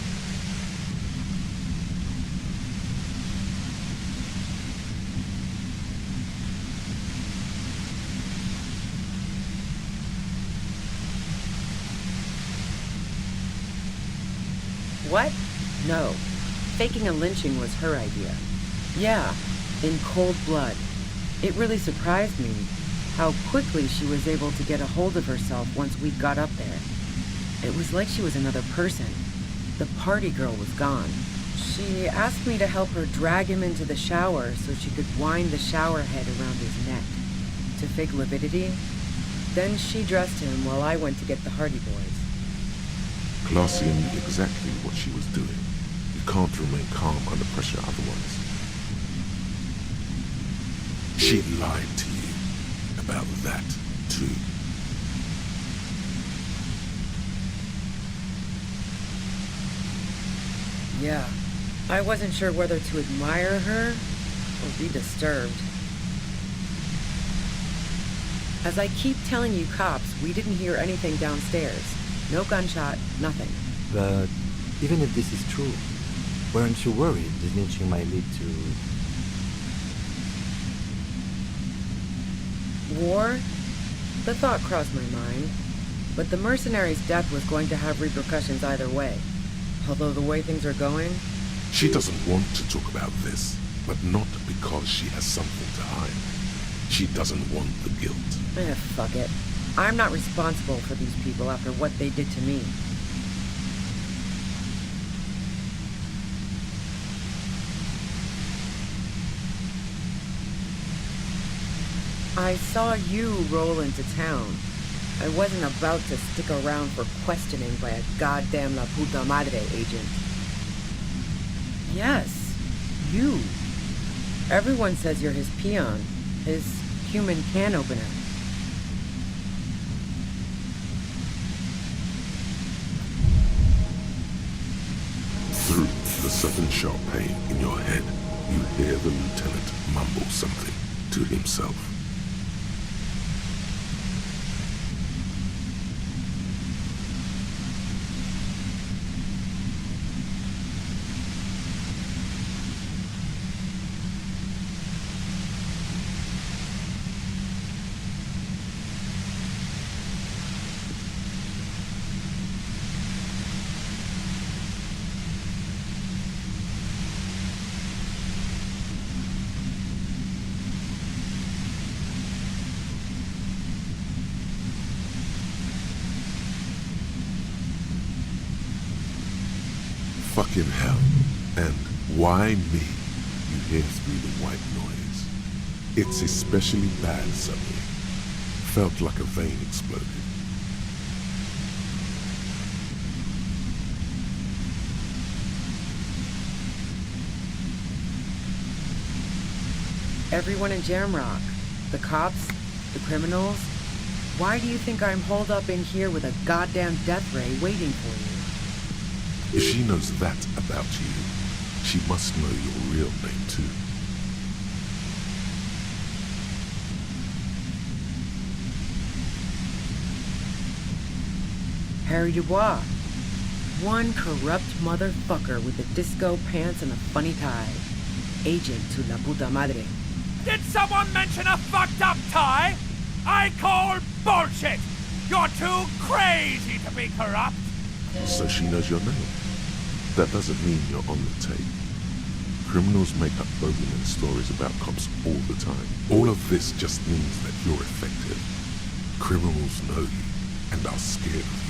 What? No. Faking a lynching was her idea. Yeah, in cold blood. It really surprised me. How quickly she was able to get a hold of herself once we got up there. It was like she was another person. The party girl was gone. She asked me to help her drag him into the shower so she could wind the shower head around his neck to fake lividity. Then she dressed him while I went to get the Hardy Boys. Glacia knew exactly what she was doing. You can't remain calm under pressure otherwise. She lied to you about that, too. Yeah, I wasn't sure whether to admire her or be disturbed. As I keep telling you cops, we didn't hear anything downstairs. No gunshot, nothing. But even if this is true, weren't you worried the lynching might lead to... war? The thought crossed my mind. But the mercenary's death was going to have repercussions either way. Although the way things are going... She doesn't want to talk about this, but not because she has something to hide. She doesn't want the guilt. Fuck it. I'm not responsible for these people after what they did to me. I saw you roll into town. I wasn't about to stick around for questioning by a goddamn La Puta Madre agent. Yes, you. Everyone says you're his peon, his human can opener. Through the sudden sharp pain in your head, you hear the lieutenant mumble something to himself. Fucking hell. And why me? You hear through the white noise. It's especially bad suddenly. Felt like a vein exploded. Everyone in Jamrock. The cops, the criminals. Why do you think I'm holed up in here with a goddamn death ray waiting for you? If she knows that about you, she must know your real name too. Harry Dubois. One corrupt motherfucker with the disco pants and a funny tie. Agent to La Puta Madre. Did someone mention a fucked up tie? I call bullshit! You're too crazy to be corrupt! So she knows your name. That doesn't mean you're on the tape. Criminals make up bogeyman stories about cops all the time. All of this just means that you're effective. Criminals know you and are scared of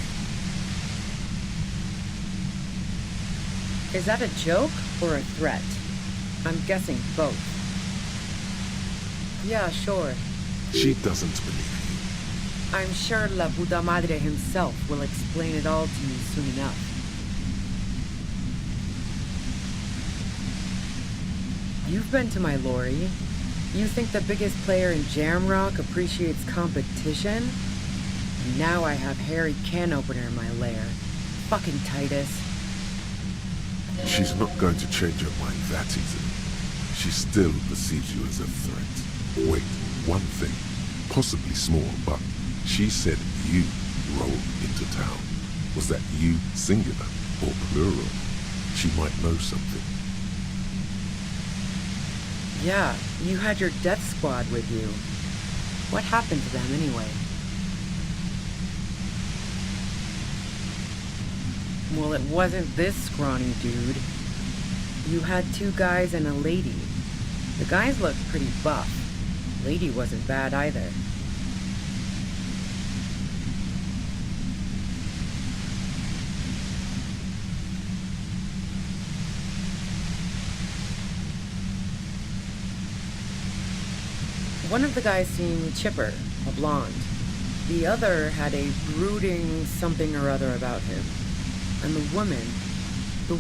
you. Is that a joke or a threat? I'm guessing both. Yeah, sure. She doesn't believe you. I'm sure La Puta Madre himself will explain it all to me soon enough. You've been to my lorry. You think the biggest player in Jamrock appreciates competition? And now I have Harry Can Opener in my lair. Fucking Titus. She's not going to change her mind that easily. She still perceives you as a threat. Wait, one thing, possibly small, but she said you rolled into town. Was that you singular or plural? She might know something. Yeah, you had your death squad with you. What happened to them anyway? Well, it wasn't this scrawny dude. You had 2 guys and a lady. The guys looked pretty buff. Lady wasn't bad either. One of the guys seemed chipper, a blonde. The other had a brooding something or other about him. And the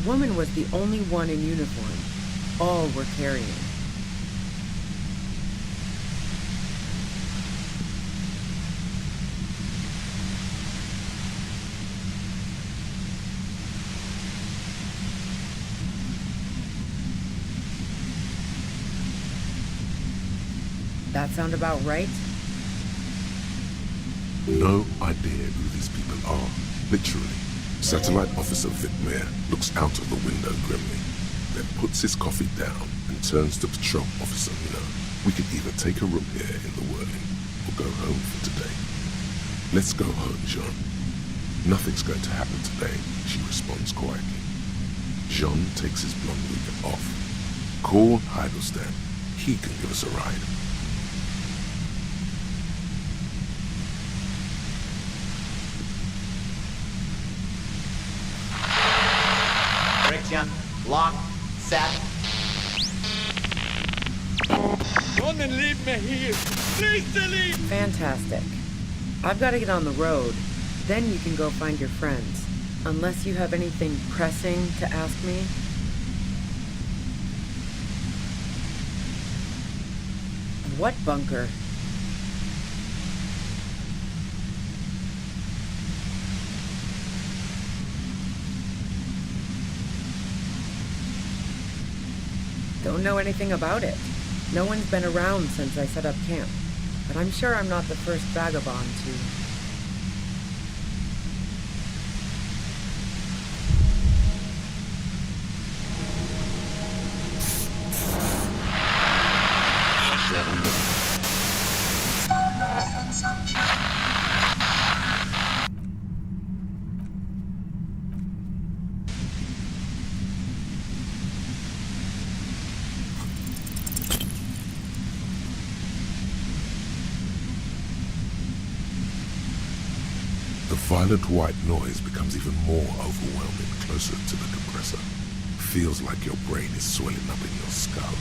woman was the only one in uniform. All were carrying. That sound about right? No idea who these people are. Literally. Satellite Officer Vitmere looks out of the window grimly, then puts his coffee down and turns to Patrol Officer Miller. We could either take a room here in the Whirling or go home for today. Let's go home, Jean. Nothing's going to happen today, she responds quietly. Jean takes his blonde wig off. Call Heidelstein. He can give us a ride. Friction, lock, set. Don't leave me here. Please leave. Fantastic. I've got to get on the road. Then you can go find your friends. Unless you have anything pressing to ask me. What bunker? Don't know anything about it. No one's been around since I set up camp. But I'm sure I'm not the first vagabond to... The violent white noise becomes even more overwhelming closer to the compressor. Feels like your brain is swelling up in your skull.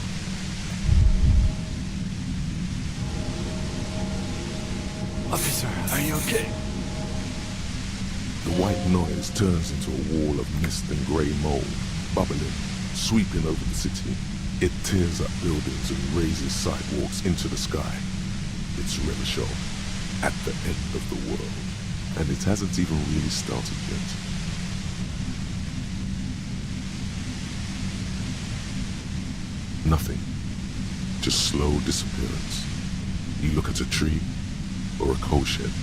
Officer, are you okay? The white noise turns into a wall of mist and grey mold, bubbling, sweeping over the city. It tears up buildings and raises sidewalks into the sky. It's Revachol, at the end of the world. And it hasn't even really started yet. Nothing. Just slow disappearance. You look at a tree or a coal shed,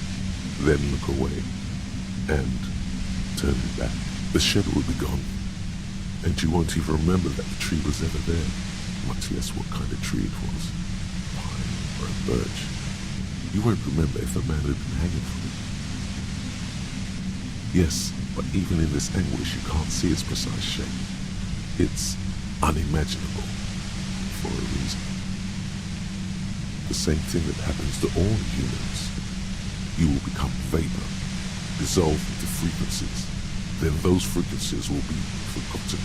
then look away and turn back. The shed will be gone, and you won't even remember that the tree was ever there, much less what kind of tree it was. Pine or a birch. You won't remember if a man had been hanging from it. Yes, but even in this anguish, you can't see its precise shape. It's unimaginable for a reason. The same thing that happens to all humans. You will become vapor, dissolve into frequencies. Then those frequencies will be forgotten.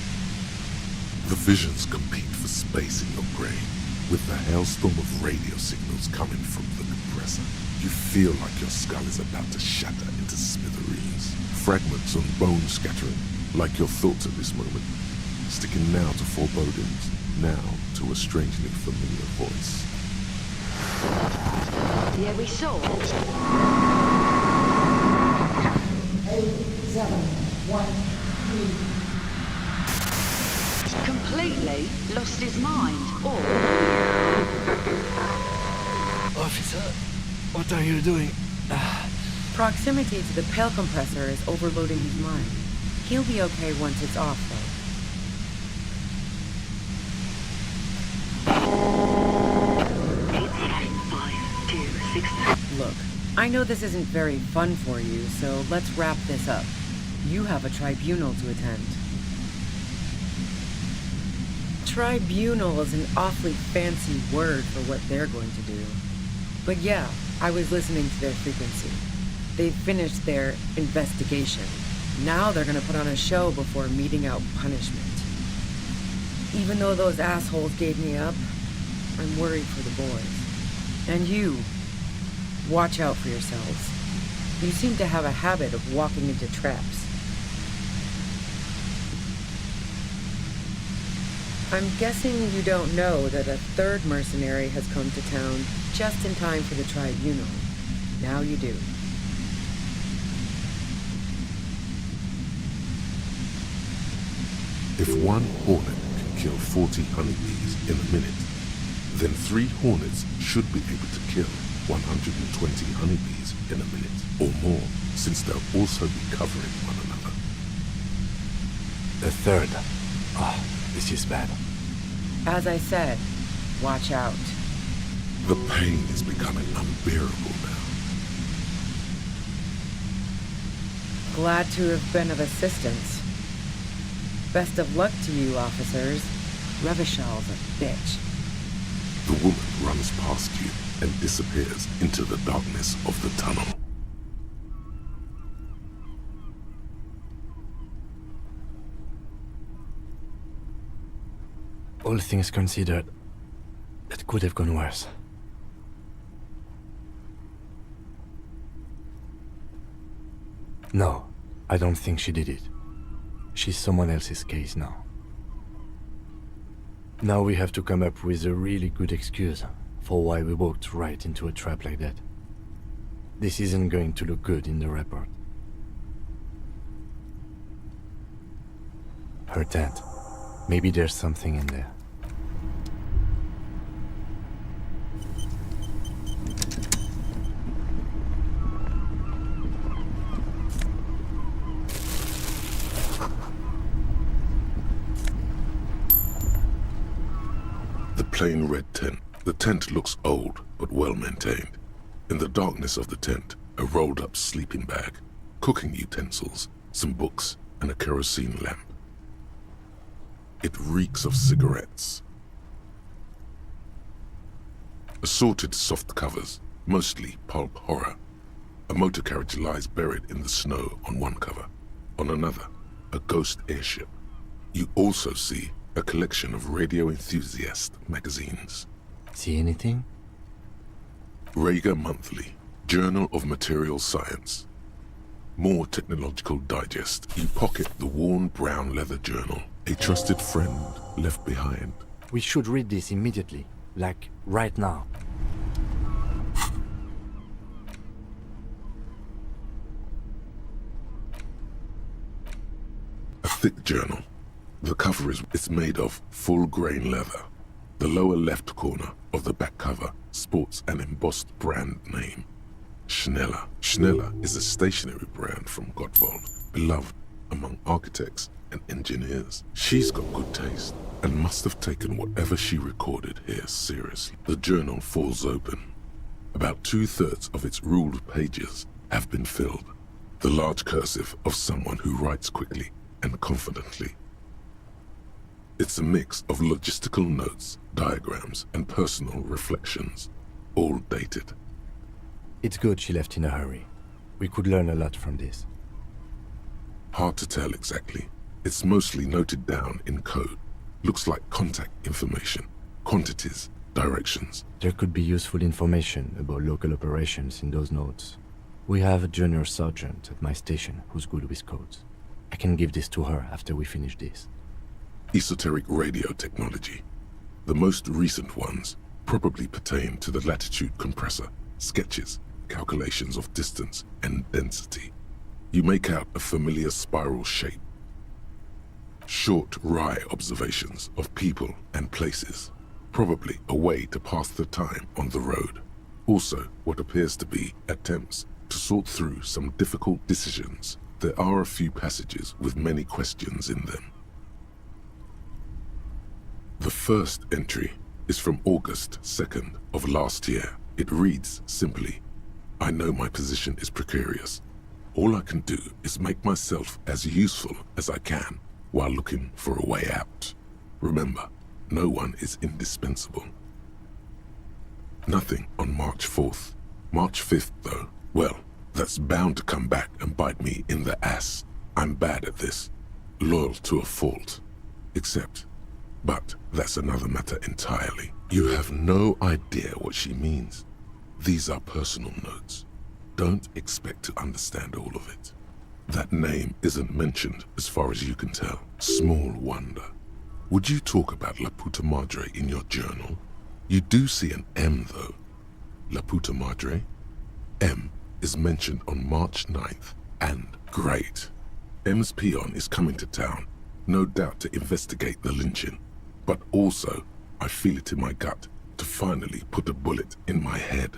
The visions compete for space in your brain, with the hailstorm of radio signals coming from the compressor. You feel like your skull is about to shatter into smithereens. Fragments on bone scattering, like your thoughts at this moment, sticking now to forebodings, now to a strangely familiar voice. Yeah, we saw. 8, 7, 1, 3. Completely lost his mind, or... Officer, what are you doing? Proximity to the Pale compressor is overloading his mind. He'll be okay once it's off, though. 8, 5, 2, 6. Look, I know this isn't very fun for you, so let's wrap this up. You have a tribunal to attend. Tribunal is an awfully fancy word for what they're going to do. But yeah, I was listening to their frequency. They finished their investigation. Now they're gonna put on a show before meting out punishment. Even though those assholes gave me up, I'm worried for the boys. And you, watch out for yourselves. You seem to have a habit of walking into traps. I'm guessing you don't know that a third mercenary has come to town just in time for the tribunal. Now you do. If one hornet can kill 40 honeybees in a minute, then 3 hornets should be able to kill 120 honeybees in a minute or more, since they'll also be covering one another. A third. Ah, this is bad. As I said, watch out. The pain is becoming unbearable now. Glad to have been of assistance. Best of luck to you, officers. Revishal's a bitch. The woman runs past you and disappears into the darkness of the tunnel. All things considered, it could have gone worse. No, I don't think she did it. She's someone else's case now. Now we have to come up with a really good excuse for why we walked right into a trap like that. This isn't going to look good in the report. Her tent. Maybe there's something in there. The plain red tent. The tent looks old, but well maintained. In the darkness of the tent, a rolled up sleeping bag, cooking utensils, some books, and a kerosene lamp. It reeks of cigarettes. Assorted soft covers, mostly pulp horror. A motor carriage lies buried in the snow on one cover. On another, a ghost airship. You also see a collection of radio enthusiast magazines. See anything? Rager Monthly, Journal of Material Science. More technological digest. You pocket the worn brown leather journal. A trusted friend left behind. We should read this immediately, like right now. A thick journal. The cover is made of full-grain leather. The lower left corner of the back cover sports an embossed brand name. Schneller. Schneller is a stationery brand from Gottwald, beloved among architects and engineers. She's got good taste and must have taken whatever she recorded here seriously. The journal falls open. About 2/3 of its ruled pages have been filled. The large cursive of someone who writes quickly and confidently. It's a mix of logistical notes, diagrams, and personal reflections, all dated. It's good she left in a hurry. We could learn a lot from this. Hard to tell exactly. It's mostly noted down in code. Looks like contact information, quantities, directions. There could be useful information about local operations in those notes. We have a junior sergeant at my station who's good with codes. I can give this to her after we finish this. Esoteric radio technology. The most recent ones probably pertain to the latitude compressor, sketches, calculations of distance and density. You make out a familiar spiral shape. Short, wry observations of people and places, probably a way to pass the time on the road. Also, what appears to be attempts to sort through some difficult decisions. There are a few passages with many questions in them. The first entry is from August 2nd of last year. It reads simply, I know my position is precarious. All I can do is make myself as useful as I can while looking for a way out. Remember, no one is indispensable. Nothing on March 4th. March 5th, though, well, that's bound to come back and bite me in the ass. I'm bad at this. Loyal to a fault. But that's another matter entirely. You have no idea what she means. These are personal notes. Don't expect to understand all of it. That name isn't mentioned as far as you can tell. Small wonder. Would you talk about La Puta Madre in your journal? You do see an M though. La Puta Madre? M is mentioned on March 9th, and great. M's peon is coming to town, no doubt to investigate the lynching, but also, I feel it in my gut, to finally put a bullet in my head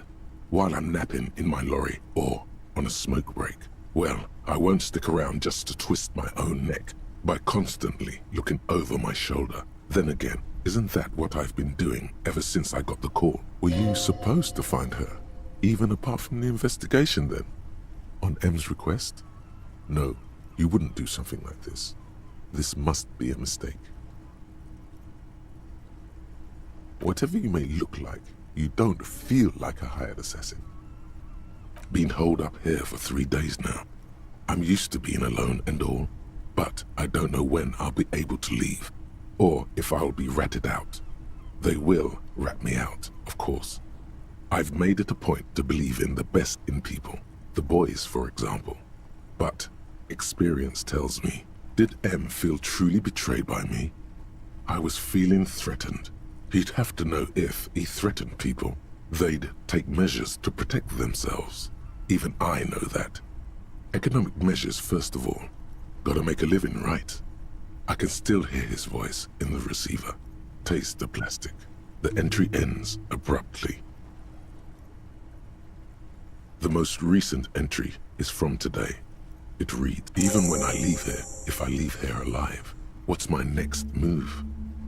while I'm napping in my lorry or on a smoke break. Well, I won't stick around just to twist my own neck by constantly looking over my shoulder. Then again, isn't that what I've been doing ever since I got the call? Were you supposed to find her, even apart from the investigation then? On M's request? No, you wouldn't do something like this. This must be a mistake. Whatever you may look like, you don't feel like a hired assassin. Been holed up here for 3 days now. I'm used to being alone and all, but I don't know when I'll be able to leave, or if I'll be ratted out. They will rat me out, of course. I've made it a point to believe in the best in people, the boys, for example. But experience tells me, did M feel truly betrayed by me? I was feeling threatened. He'd have to know if he threatened people, they'd take measures to protect themselves. Even I know that. Economic measures first of all. Gotta make a living, right? I can still hear his voice in the receiver. Taste the plastic. The entry ends abruptly. The most recent entry is from today. It reads, even when I leave here, if I leave here alive, what's my next move?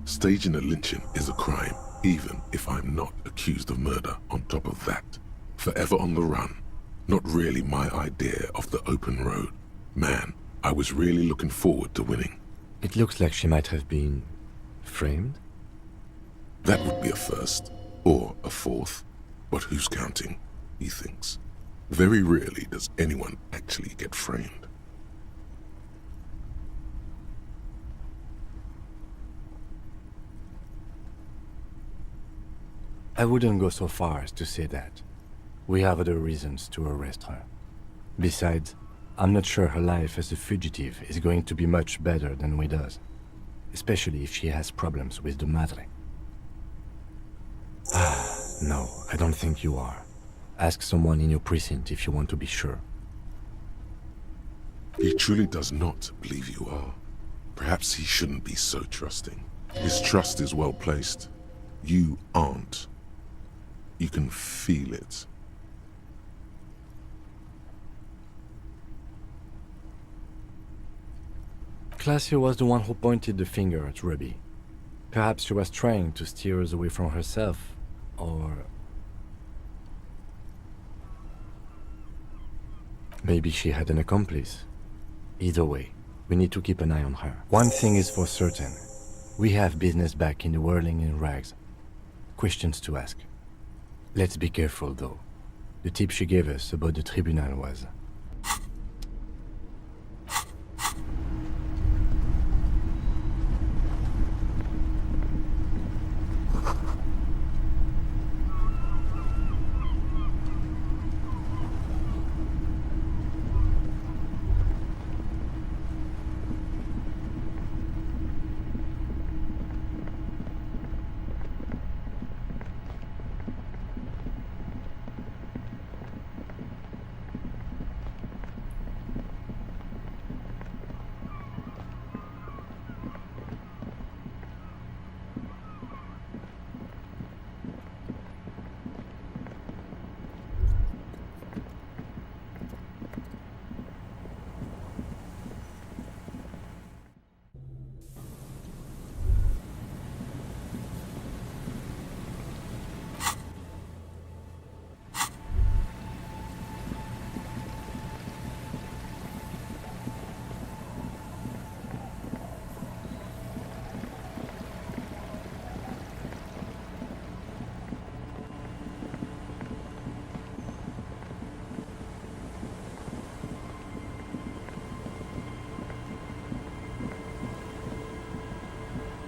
Staging a lynching is a crime, even if I'm not accused of murder on top of that. Forever on the run. Not really my idea of the open road. Man, I was really looking forward to winning. It looks like she might have been framed? That would be a first, or a fourth. But who's counting, he thinks. Very rarely does anyone actually get framed. I wouldn't go so far as to say that. We have other reasons to arrest her. Besides, I'm not sure her life as a fugitive is going to be much better than we does. Especially if she has problems with the Madre. No, I don't think you are. Ask someone in your precinct if you want to be sure. He truly does not believe you are. Perhaps he shouldn't be so trusting. His trust is well placed. You aren't. You can feel it. Claudia was the one who pointed the finger at Ruby. Perhaps she was trying to steer us away from herself, or... maybe she had an accomplice. Either way, we need to keep an eye on her. One thing is for certain. We have business back in the whirling in rags. Questions to ask. Let's be careful, though. The tip she gave us about the tribunal was...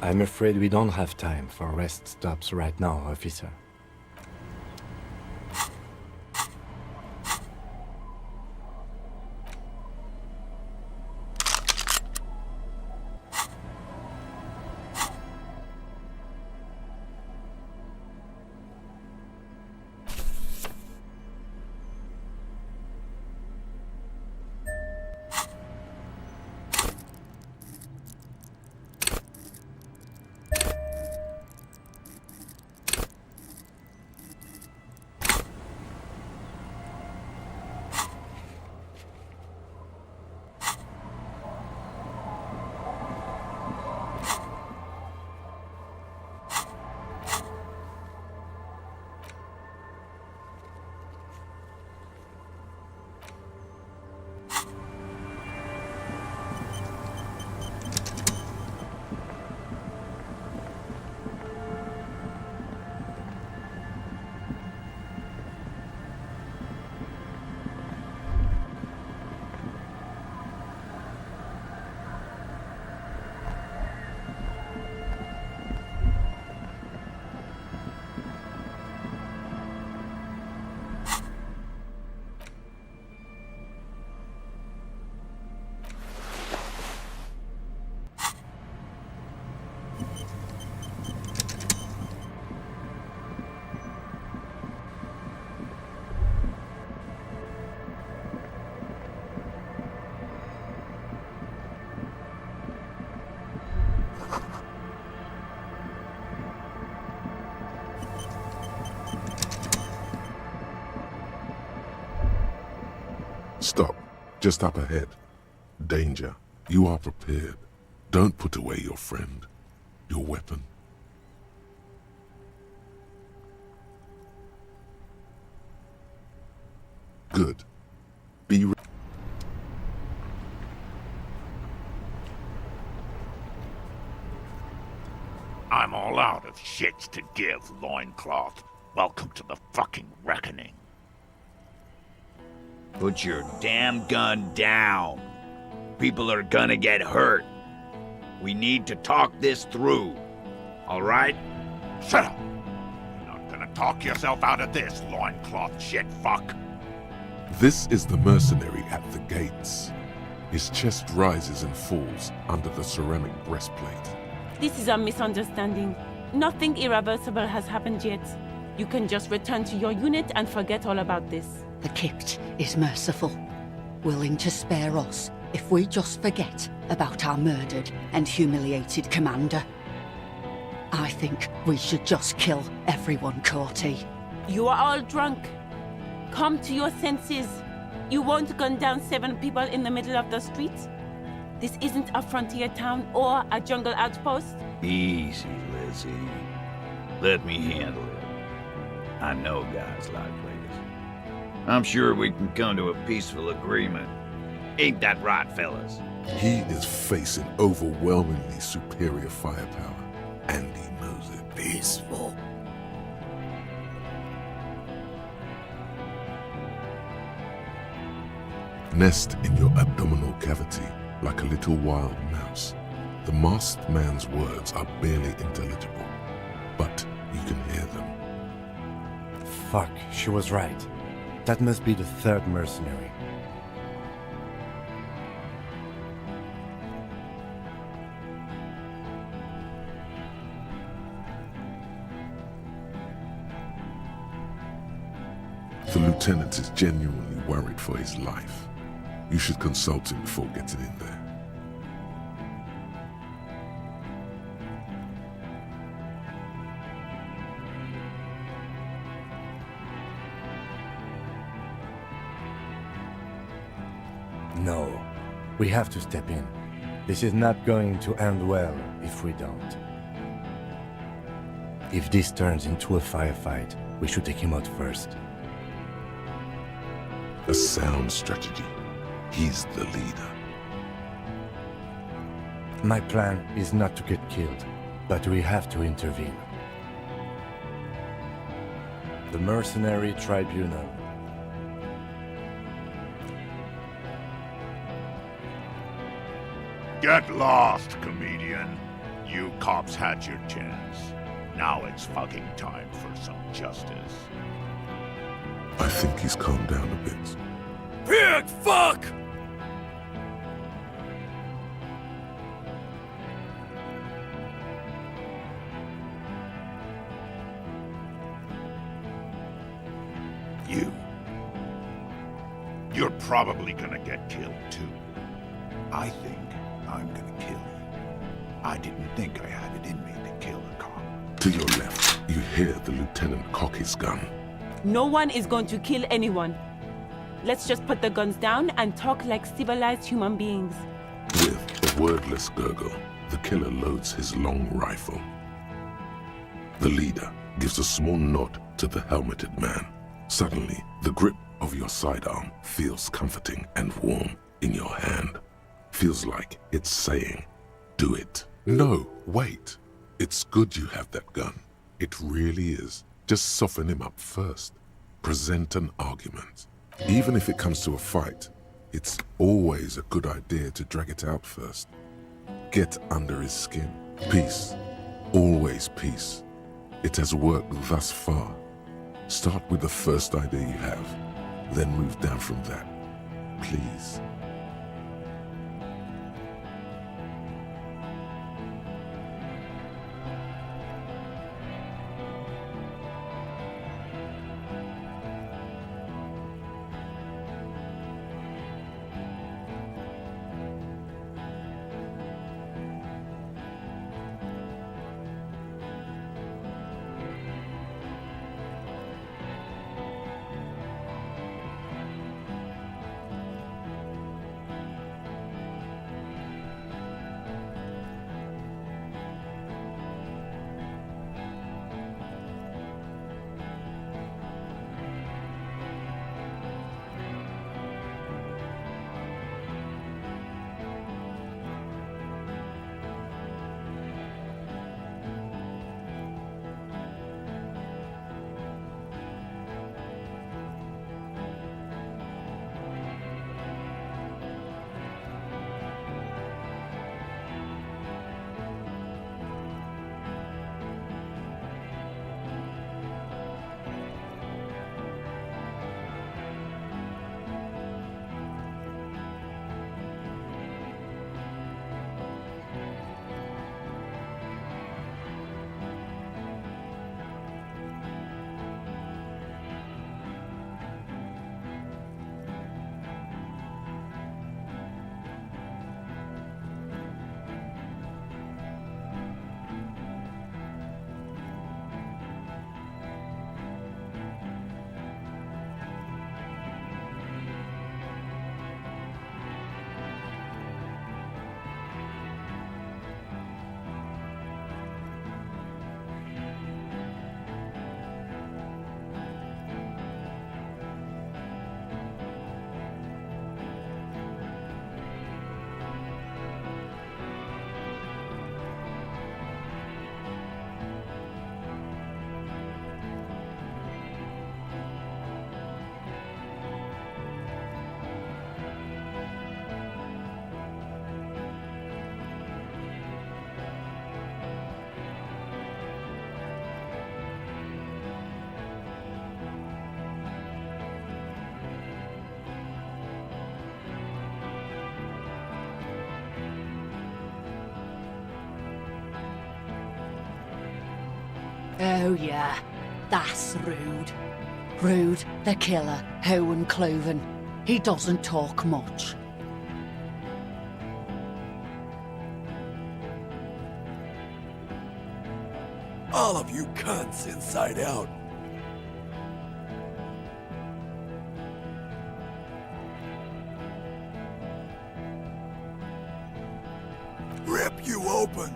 I'm afraid we don't have time for rest stops right now, officer. just up ahead. Danger. You are prepared. Don't put away your friend, your weapon. Good. Be ready. I'm all out of shits to give, loincloth. Welcome to the fucking reckoning. Put your damn gun down. People are gonna get hurt. We need to talk this through. All right? Shut up! You're not gonna talk yourself out of this, loincloth shit fuck. This is the mercenary at the gates. His chest rises and falls under the ceramic breastplate. This is a misunderstanding. Nothing irreversible has happened yet. You can just return to your unit and forget all about this. The Kypt is merciful, willing to spare us if we just forget about our murdered and humiliated commander. I think we should just kill everyone, Corty. You are all drunk. Come to your senses. You won't gun down 7 people in the middle of the street. This isn't a frontier town or a jungle outpost. Easy, Lizzie. Let me handle it. I know guys like this. I'm sure we can come to a peaceful agreement. Ain't that right, fellas? He is facing overwhelmingly superior firepower, and he knows it. Peaceful. Nest in your abdominal cavity like a little wild mouse. The masked man's words are barely intelligible, but you can hear them. Fuck, she was right. That must be the third mercenary. The lieutenant is genuinely worried for his life. You should consult him before getting in there. No, we have to step in. This is not going to end well if we don't. If this turns into a firefight, we should take him out first. A sound strategy. He's the leader. My plan is not to get killed, but we have to intervene. The Mercenary Tribunal. Get lost, comedian. You cops had your chance. Now it's fucking time for some justice. I think he's calmed down a bit. Pig fuck! You're probably gonna get killed too. I think I'm gonna kill you. I didn't think I had it in me to kill a cop. To your left, you hear the lieutenant cock his gun. No one is going to kill anyone. Let's just put the guns down and talk like civilized human beings. With a wordless gurgle, the killer loads his long rifle. The leader gives a small nod to the helmeted man. Suddenly, the grip of your sidearm feels comforting and warm in your hand. Feels like it's saying, do it. No, wait. It's good you have that gun. It really is. Just soften him up first. Present an argument. Even if it comes to a fight, it's always a good idea to drag it out first. Get under his skin. Peace. Always peace. It has worked thus far. Start with the first idea you have, then move down from that. Please. Oh yeah, that's Rude. Rude, the killer, Owen Cloven. He doesn't talk much. All of you cunts inside out. Rip you open.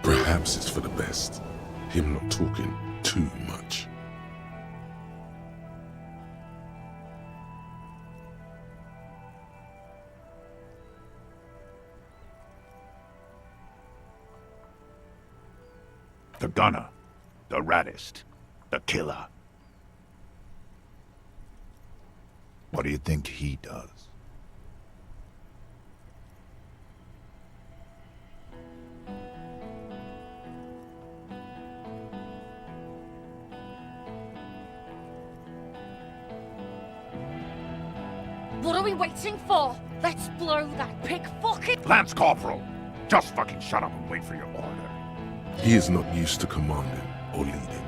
Perhaps it's for the best, him not talking too much. The gunner, the raddest, the killer. What do you think he does? What are we waiting for? Let's blow that pig fucking— Lance Corporal! Just fucking shut up and wait for your order. He is not used to commanding or leading.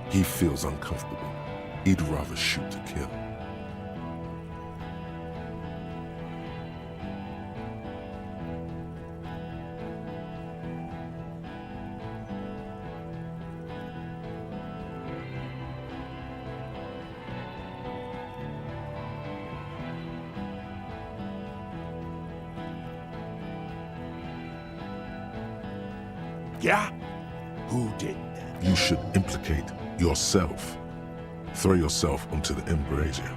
He feels uncomfortable. He'd rather shoot to kill. Yeah? Who did that? You should implicate yourself. Throw yourself onto the embrasure.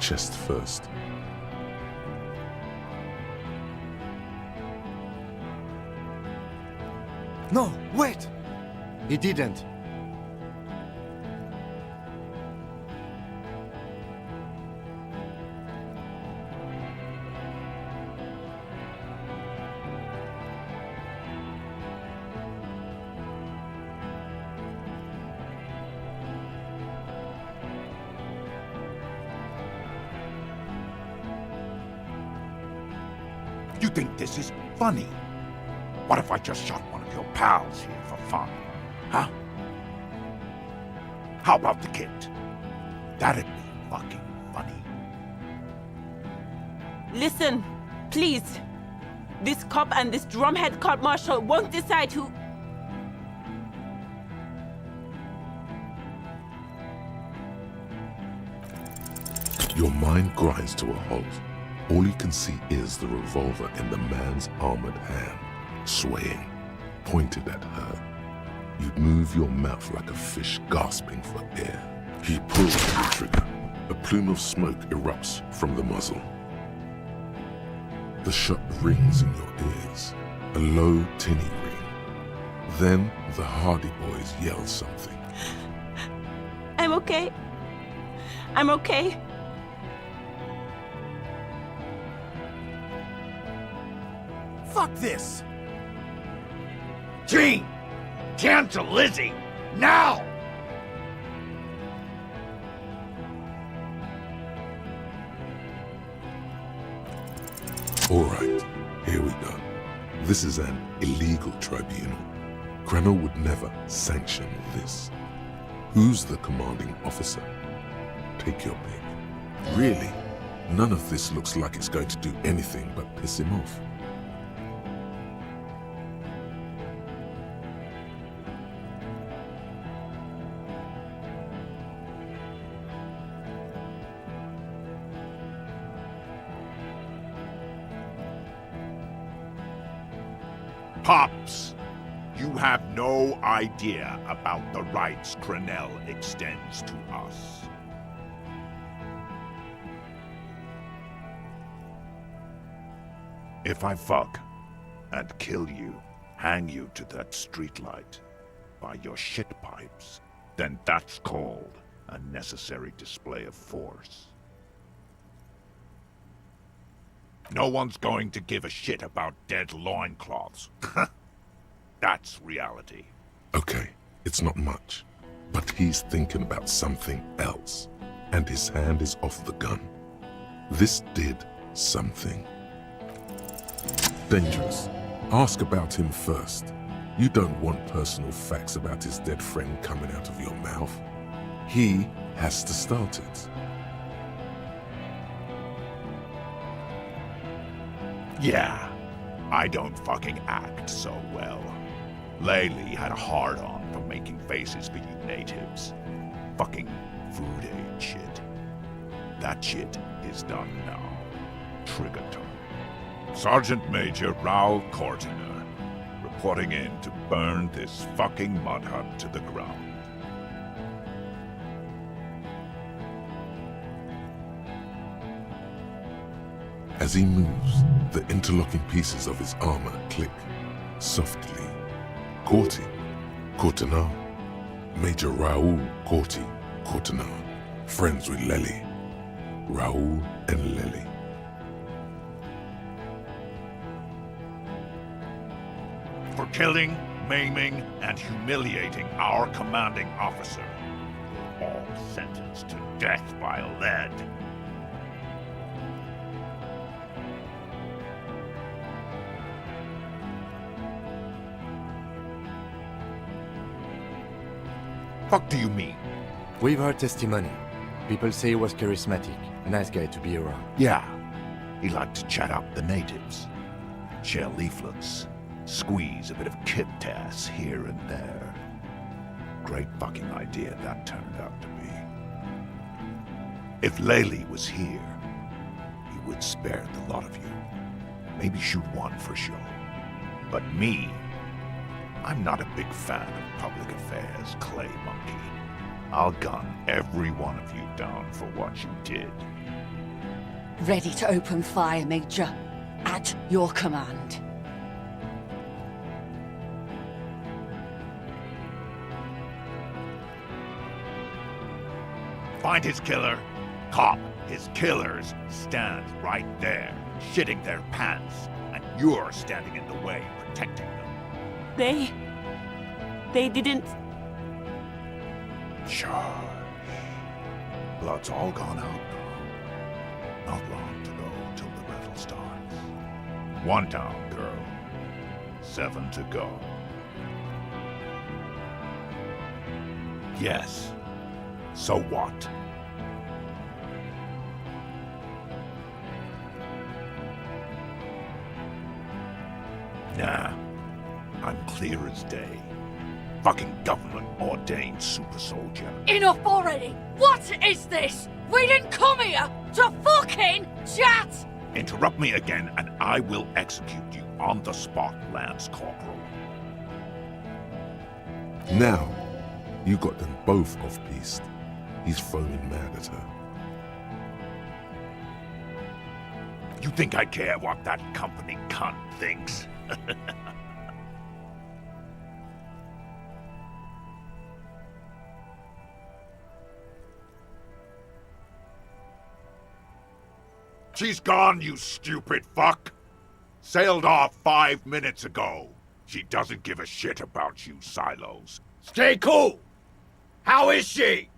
Chest first. No, wait! He didn't. You think this is funny? What if I just shot one of your pals here for fun? Huh? How about the kid? That'd be fucking funny. Listen, please. This cop and this drumhead court marshal won't decide who... Your mind grinds to a halt. All you can see is the revolver in the man's armored hand, swaying, pointed at her. You move your mouth like a fish gasping for air. He pulls the trigger. A plume of smoke erupts from the muzzle. The shot rings in your ears, a low, tinny ring. Then the Hardy Boys yell something. I'm okay. I'm okay. Fuck this! Gene! Cancel Lizzie! Now! All right, here we go. This is an illegal tribunal. Granell would never sanction this. Who's the commanding officer? Take your pick. Really, none of this looks like it's going to do anything but piss him off. Pops, you have no idea about the rights Granell extends to us. If I fuck and kill you, hang you to that streetlight by your shit pipes, then that's called a necessary display of force. No one's going to give a shit about dead loincloths. That's reality. Okay, it's not much, but he's thinking about something else, and his hand is off the gun. This did something. Dangerous, Ask about him first. You don't want personal facts about his dead friend coming out of your mouth. He has to start it. Yeah, I don't fucking act so well. Laylee had a hard-on for making faces for you natives. Fucking food aid shit. That shit is done now. Trigger time. Sergeant Major Raoul Cortiner, reporting in to burn this fucking mud hut to the ground. As he moves, the interlocking pieces of his armor click softly. Corti, Cortiner, Major Raoul Cortiner, friends with Lely. Raoul and Lely. For killing, maiming, and humiliating our commanding officer. All sentenced to death by lead. Fuck do you mean? We've heard testimony. People say he was charismatic, a nice guy to be around. Yeah, he liked to chat up the natives. Share leaflets, squeeze a bit of kiptass here and there. Great fucking idea that turned out to be. If Laylee was here, he would spare the lot of you. Maybe shoot one for show. But me, I'm not a big fan of public affairs, clay monkey. I'll gun every one of you down for what you did. Ready to open fire, Major. At your command. Find his killer. Cop, his killers stand right there, shitting their pants, and you're standing in the way, protecting them. They didn't... Shush. Blood's all gone out now. Not long to go till the battle starts. 1 down, girl. 7 to go. Yes. So what? Nah. I'm clear as day. Fucking government-ordained super soldier. Enough already! What is this? We didn't come here to fucking chat! Interrupt me again and I will execute you on the spot, Lance Corporal. Now, you got them both off-piste. He's foaming mad at her. You think I care what that company cunt thinks? She's gone, you stupid fuck! Sailed off 5 minutes ago. She doesn't give a shit about you, Silos. Stay cool! How is she?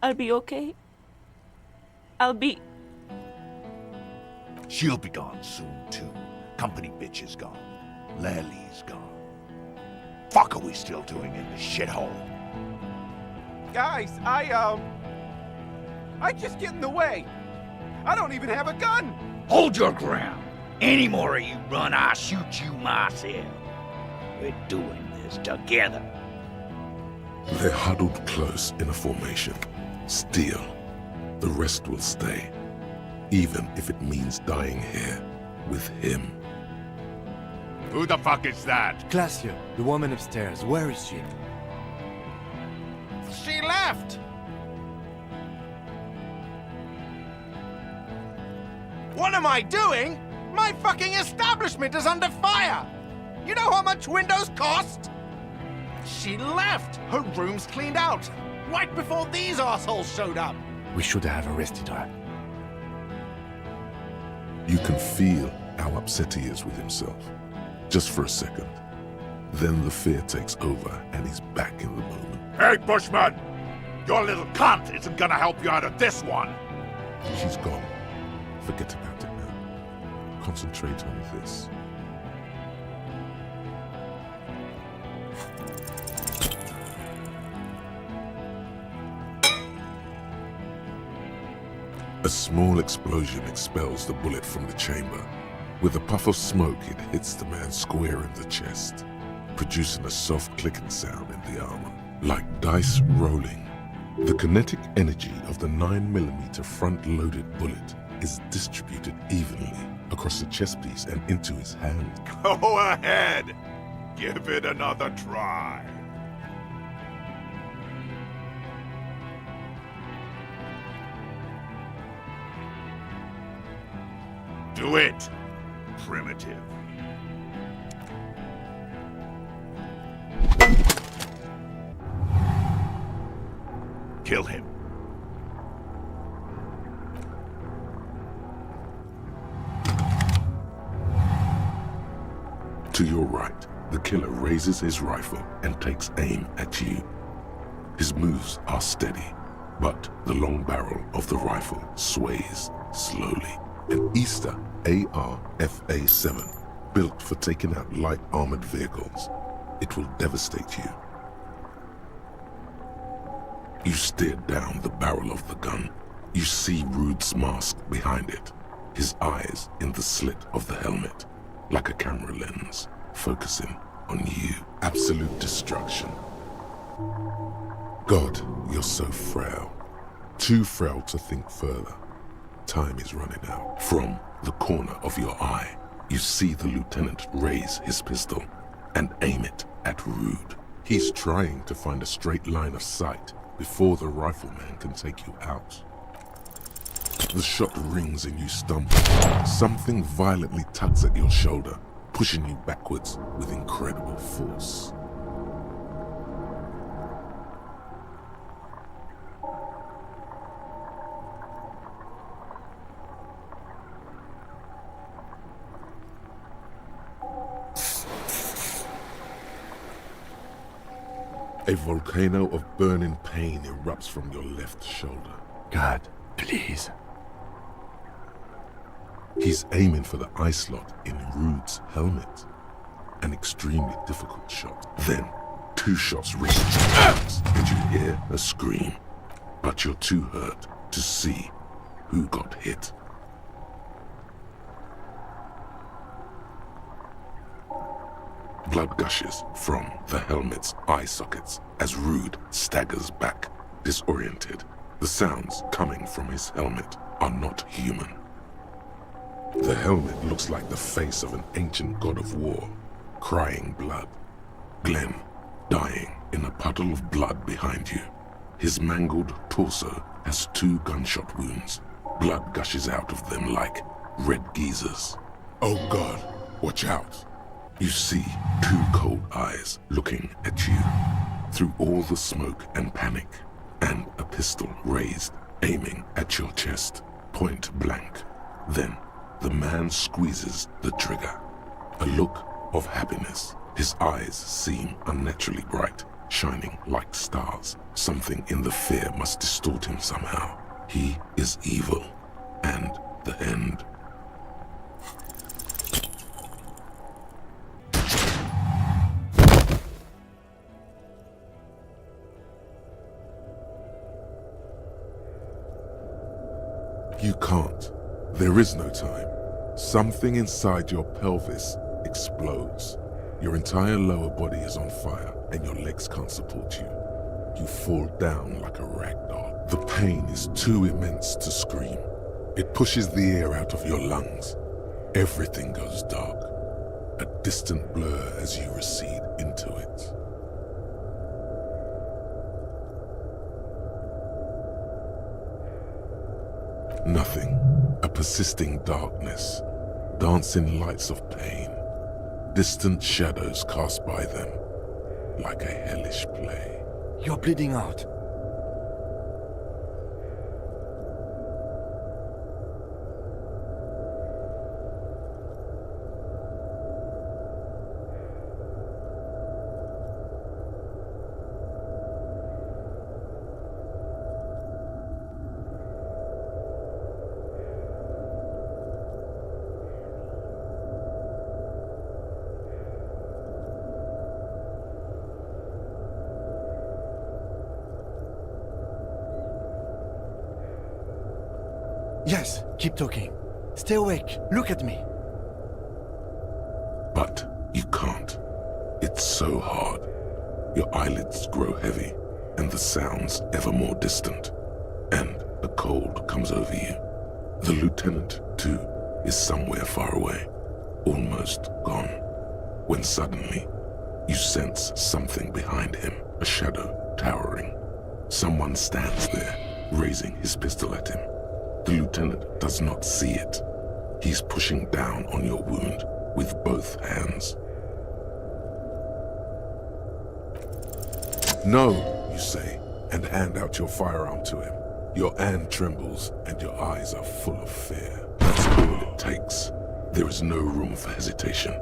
I'll be okay. I'll be... She'll be gone soon, too. Company bitch is gone. Laylee's gone. Fuck are we still doing in this shithole? Guys, I just get in the way. I don't even have a gun! Hold your ground. Any more of you run, I'll shoot you myself. We're doing this together. They're huddled close in a formation. Still, the rest will stay. Even if it means dying here with him. Who the fuck is that? Glacia, the woman upstairs. Where is she? She left! What am I doing? My fucking establishment is under fire! You know how much windows cost? She left! Her room's cleaned out! Right before these assholes showed up! We should have arrested her. You can feel how upset he is with himself. Just for a second. Then the fear takes over and he's back in the moment. Hey, Bushman! Your little cunt isn't gonna help you out of this one! She's gone. Forget about it now. Concentrate on this. A small explosion expels the bullet from the chamber. With a puff of smoke, it hits the man square in the chest, producing a soft clicking sound in the armor, like dice rolling. The kinetic energy of the 9mm front-loaded bullet is distributed evenly across the chest piece and into his hand. Go ahead! Give it another try. Do it, primitive. Kill him. To your right, the killer raises his rifle and takes aim at you. His moves are steady, but the long barrel of the rifle sways slowly. An Easter AR-FA-7, built for taking out light armored vehicles. It will devastate you. You stare down the barrel of the gun. You see Rude's mask behind it, his eyes in the slit of the helmet, like a camera lens, focusing on you. Absolute destruction. God, you're so frail. Too frail to think further. Time is running out. From the corner of your eye, you see the lieutenant raise his pistol and aim it at Rude. He's trying to find a straight line of sight before the rifleman can take you out. The shot rings and you stumble. Something violently tugs at your shoulder, pushing you backwards with incredible force. A volcano of burning pain erupts from your left shoulder. God, please. He's aiming for the eye slot in Rude's helmet. An extremely difficult shot. Then, 2 shots reach and you hear a scream. But you're too hurt to see who got hit. Blood gushes from the helmet's eye sockets as Rude staggers back, disoriented. The sounds coming from his helmet are not human. The helmet looks like the face of an ancient god of war, crying blood. Glenn, dying in a puddle of blood behind you. His mangled torso has 2 gunshot wounds. Blood gushes out of them like red geysers. Oh God, watch out. You see 2 cold eyes looking at you through all the smoke and panic, and a pistol raised, aiming at your chest, point blank. Then the man squeezes the trigger. A look of happiness. His eyes seem unnaturally bright, shining like stars. Something in the fear must distort him somehow. He is evil, and the end. You can't. There is no time. Something inside your pelvis explodes. Your entire lower body is on fire and your legs can't support you. You fall down like a rag doll. The pain is too immense to scream. It pushes the air out of your lungs. Everything goes dark. A distant blur as you recede into it. Nothing. A persisting darkness. Dancing lights of pain. Distant shadows cast by them. Like a hellish play. You're bleeding out. Yes, keep talking. Stay awake. Look at me. But you can't. It's so hard. Your eyelids grow heavy, and the sounds ever more distant. And a cold comes over you. The lieutenant, too, is somewhere far away, almost gone, when suddenly you sense something behind him, a shadow towering. Someone stands there, raising his pistol at him. The lieutenant does not see it. He's pushing down on your wound with both hands. No, you say, and hand out your firearm to him. Your hand trembles, and your eyes are full of fear. That's all it takes. There is no room for hesitation.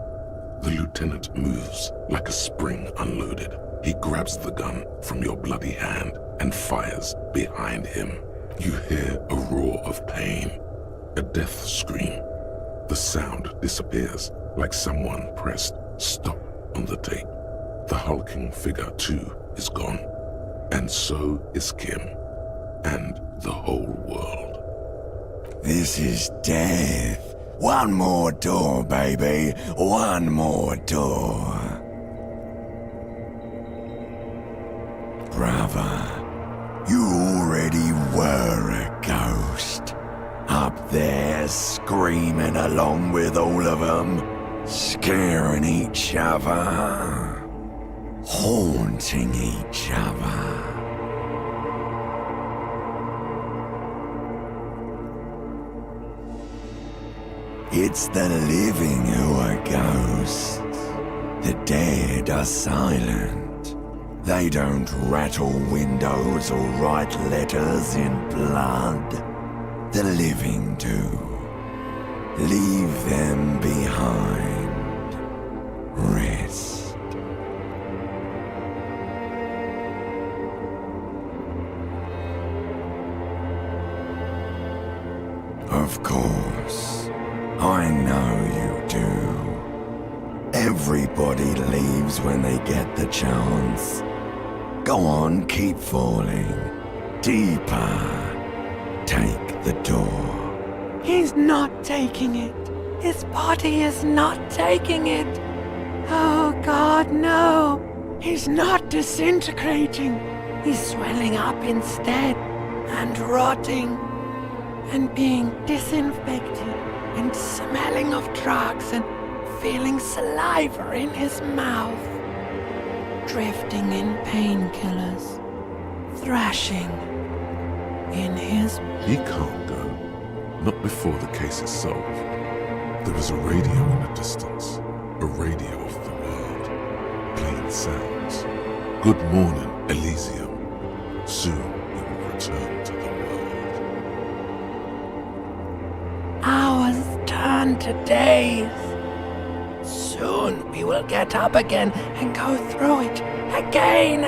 The lieutenant moves like a spring unloaded. He grabs the gun from your bloody hand and fires behind him. You hear a roar of pain, a death scream. The sound disappears like someone pressed stop on the tape. The hulking figure, too, is gone. And so is Kim. And the whole world. This is death. One more door, baby. One more door. Brother, you already were a ghost. Up there screaming along with all of them, scaring each other, haunting each other. It's the living who are ghosts. The dead are silent. They don't rattle windows or write letters in blood. The living do. Leave them behind. Rest. Of course. I know you do. Everybody leaves when they get the chance. Go on, keep falling. Deeper. Take the door. He's not taking it. His body is not taking it. Oh God, no. He's not disintegrating. He's swelling up instead and rotting and being disinfected and smelling of drugs and feeling saliva in his mouth, drifting in painkillers, thrashing in his... He can't go. Not before the case is solved. There is a radio in the distance, a radio of the world, playing sounds. Good morning, Elysium. Soon we will return to the world. Hours turn to days. Soon we will get up again and go through it again.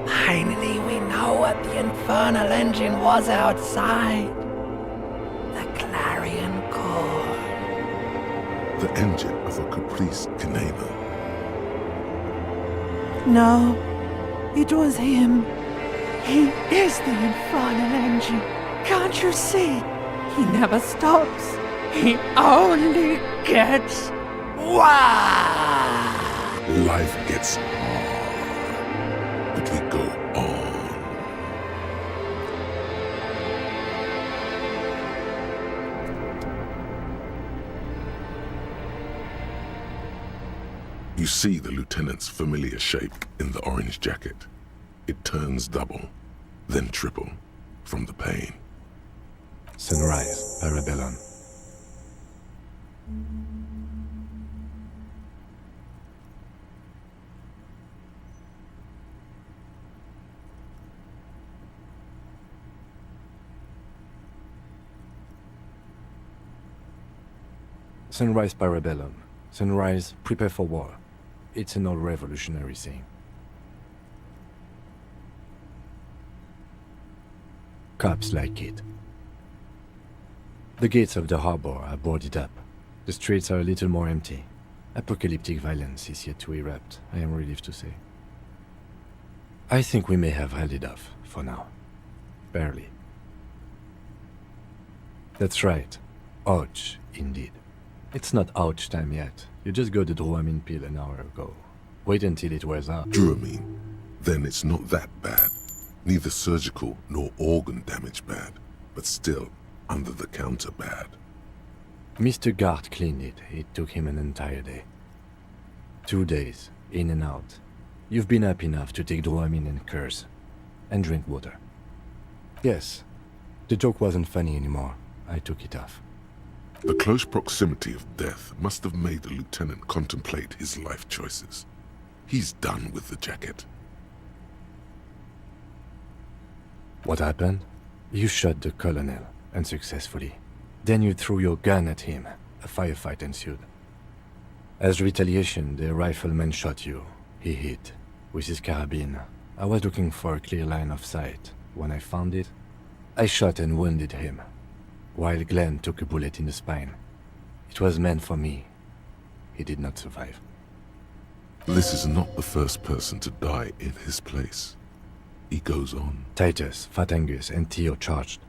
Finally, we know what the infernal engine was outside. The clarion call. The engine of a Caprice Canema. No, it was him. He is the infernal engine. Can't you see? He never stops. He only gets wild. Life gets hard, but we go on. You see the lieutenant's familiar shape in the orange jacket. It turns double, then triple, from the pain. Sunrise, Parabellum. Sunrise, Parabellum. Sunrise, prepare for war. It's an old revolutionary saying. Cops like it. The gates of the harbor are boarded up. The streets are a little more empty. Apocalyptic violence is yet to erupt, I am relieved to say. I think we may have held it off, for now. Barely. That's right. Ouch, indeed. It's not ouch time yet. You just got the Dramamine pill an hour ago. Wait until it wears off. Dramamine? Then it's not that bad. Neither surgical nor organ damage bad, but still under the counter bad. Mr. Gart cleaned it. It took him an entire day. 2 days, in and out. You've been up enough to take Dramamine and curse. And drink water. Yes, the joke wasn't funny anymore. I took it off. The close proximity of death must have made the lieutenant contemplate his life choices. He's done with the jacket. What happened? You shot the colonel, unsuccessfully. Then you threw your gun at him. A firefight ensued. As retaliation, the rifleman shot you. He hit. With his carabine. I was looking for a clear line of sight. When I found it, I shot and wounded him, while Glenn took a bullet in the spine. It was meant for me. He did not survive. This is not the first person to die in his place. He goes on. Titus, Fat Angus, and Theo charged.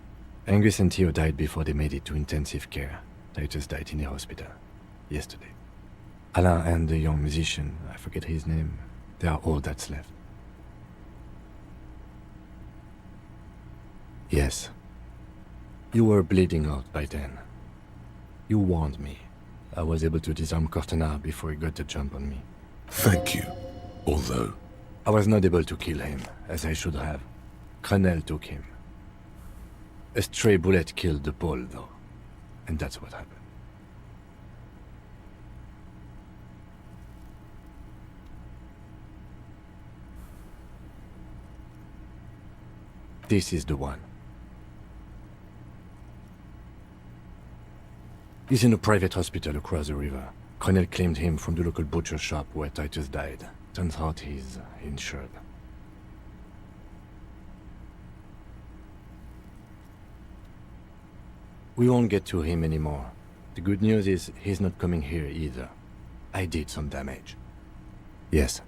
Angus and Theo died before they made it to intensive care. Titus died in the hospital yesterday. Alain and the young musician, I forget his name, they are all that's left. Yes. You were bleeding out by then. You warned me. I was able to disarm Cortana before he got the jump on me. Thank you. Although... I was not able to kill him, as I should have. Crenel took him. A stray bullet killed the Pole, though. And that's what happened. This is the one. He's in a private hospital across the river. Crenel claimed him from the local butcher shop where Titus died. Turns out he's insured. We won't get to him anymore. The good news is he's not coming here either. I did some damage. Yes.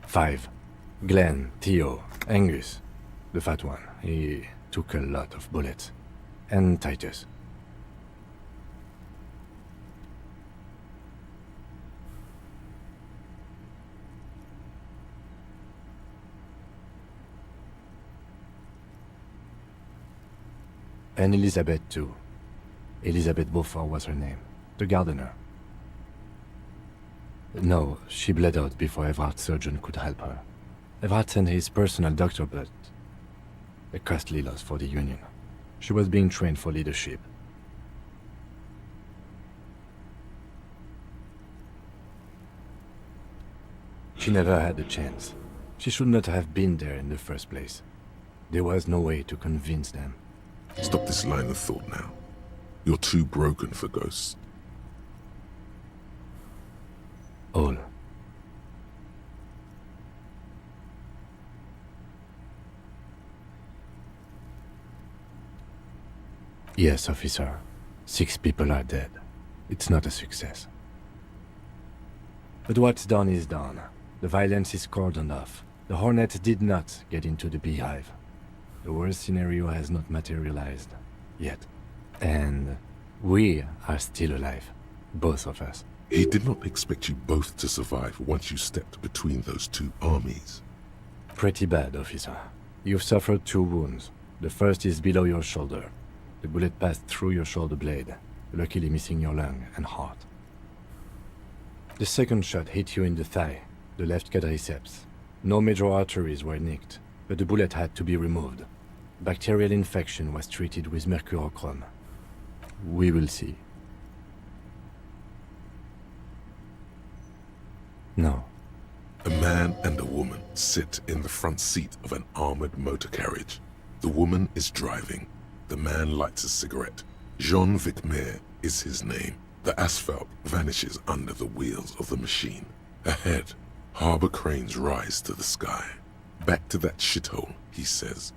5. Glenn, Theo, Angus. The fat one. He took a lot of bullets. And Titus. And Elizabeth too. Elizabeth Beaufort was her name. The gardener. No, she bled out before Everard's surgeon could help her. Everard sent his personal doctor, but a costly loss for the Union. She was being trained for leadership. She never had a chance. She should not have been there in the first place. There was no way to convince them. Stop this line of thought now. You're too broken for ghosts. All. Yes, officer. 6 people are dead. It's not a success. But what's done is done. The violence is cordoned off. The Hornets did not get into the beehive. The worst scenario has not materialized. Yet. And we are still alive. Both of us. He did not expect you both to survive once you stepped between those two armies. Pretty bad, officer. You've suffered 2 wounds. The first is below your shoulder. The bullet passed through your shoulder blade, luckily missing your lung and heart. The second shot hit you in the thigh, the left quadriceps. No major arteries were nicked, but the bullet had to be removed. Bacterial infection was treated with mercurochrome. We will see. No. A man and a woman sit in the front seat of an armored motor carriage. The woman is driving. The man lights a cigarette. Jean Vicmer is his name. The asphalt vanishes under the wheels of the machine. Ahead, harbor cranes rise to the sky. Back to that shithole, he says.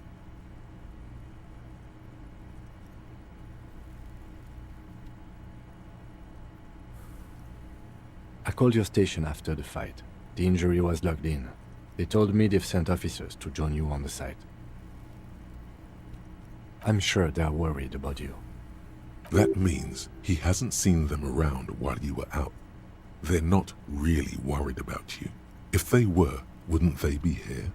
I called your station after the fight. The injury was logged in. They told me they've sent officers to join you on the site. I'm sure they're worried about you. That means he hasn't seen them around while you were out. They're not really worried about you. If they were, wouldn't they be here?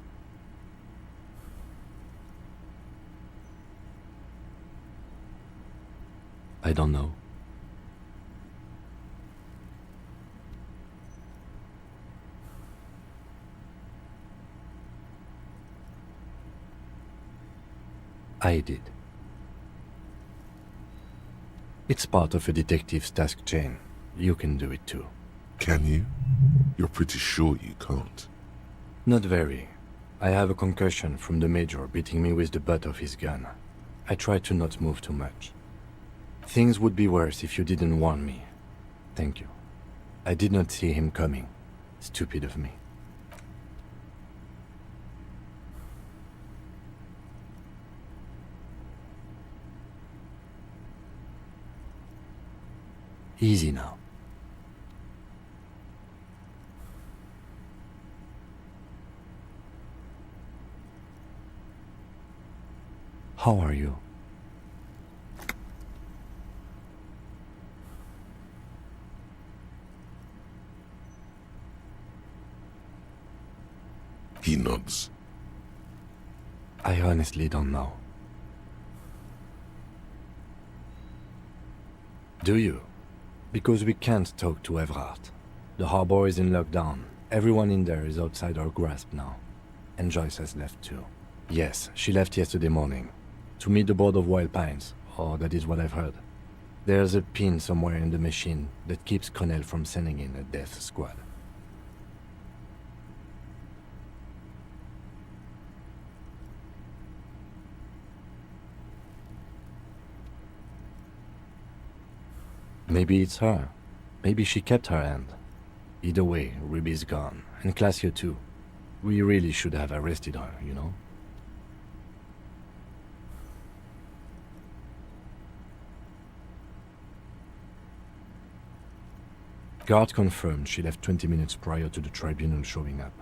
I don't know. I did. It's part of a detective's task chain. You can do it too. Can you? You're pretty sure you can't. Not very. I have a concussion from the Major beating me with the butt of his gun. I try to not move too much. Things would be worse if you didn't warn me. Thank you. I did not see him coming. Stupid of me. Easy now. How are you? He nods. I honestly don't know. Do you? Because we can't talk to Everard. The harbor is in lockdown. Everyone in there is outside our grasp now. And Joyce has left too. Yes, she left yesterday morning. To meet the board of Wild Pines, or that is what I've heard. There's a pin somewhere in the machine that keeps Connell from sending in a death squad. Maybe it's her. Maybe she kept her hand. Either way, Ruby's gone, and Classio too. We really should have arrested her, you know? Guard confirmed she left 20 minutes prior to the tribunal showing up.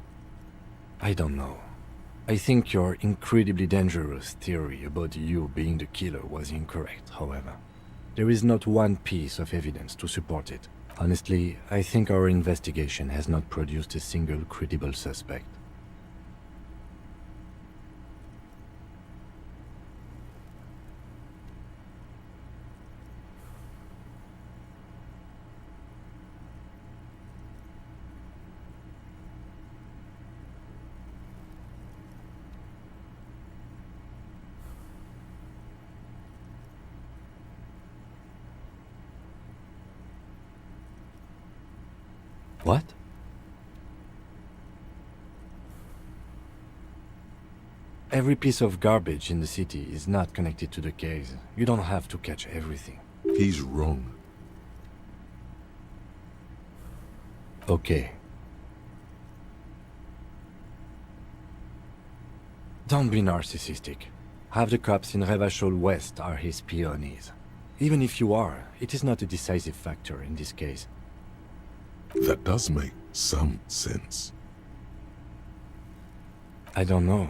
I don't know. I think your incredibly dangerous theory about you being the killer was incorrect, however. There is not one piece of evidence to support it. Honestly, I think our investigation has not produced a single credible suspect. What? Every piece of garbage in the city is not connected to the case. You don't have to catch everything. He's wrong. Okay. Don't be narcissistic. Half the cops in Revachol West are his peonies. Even if you are, it is not a decisive factor in this case. That does make some sense. I don't know.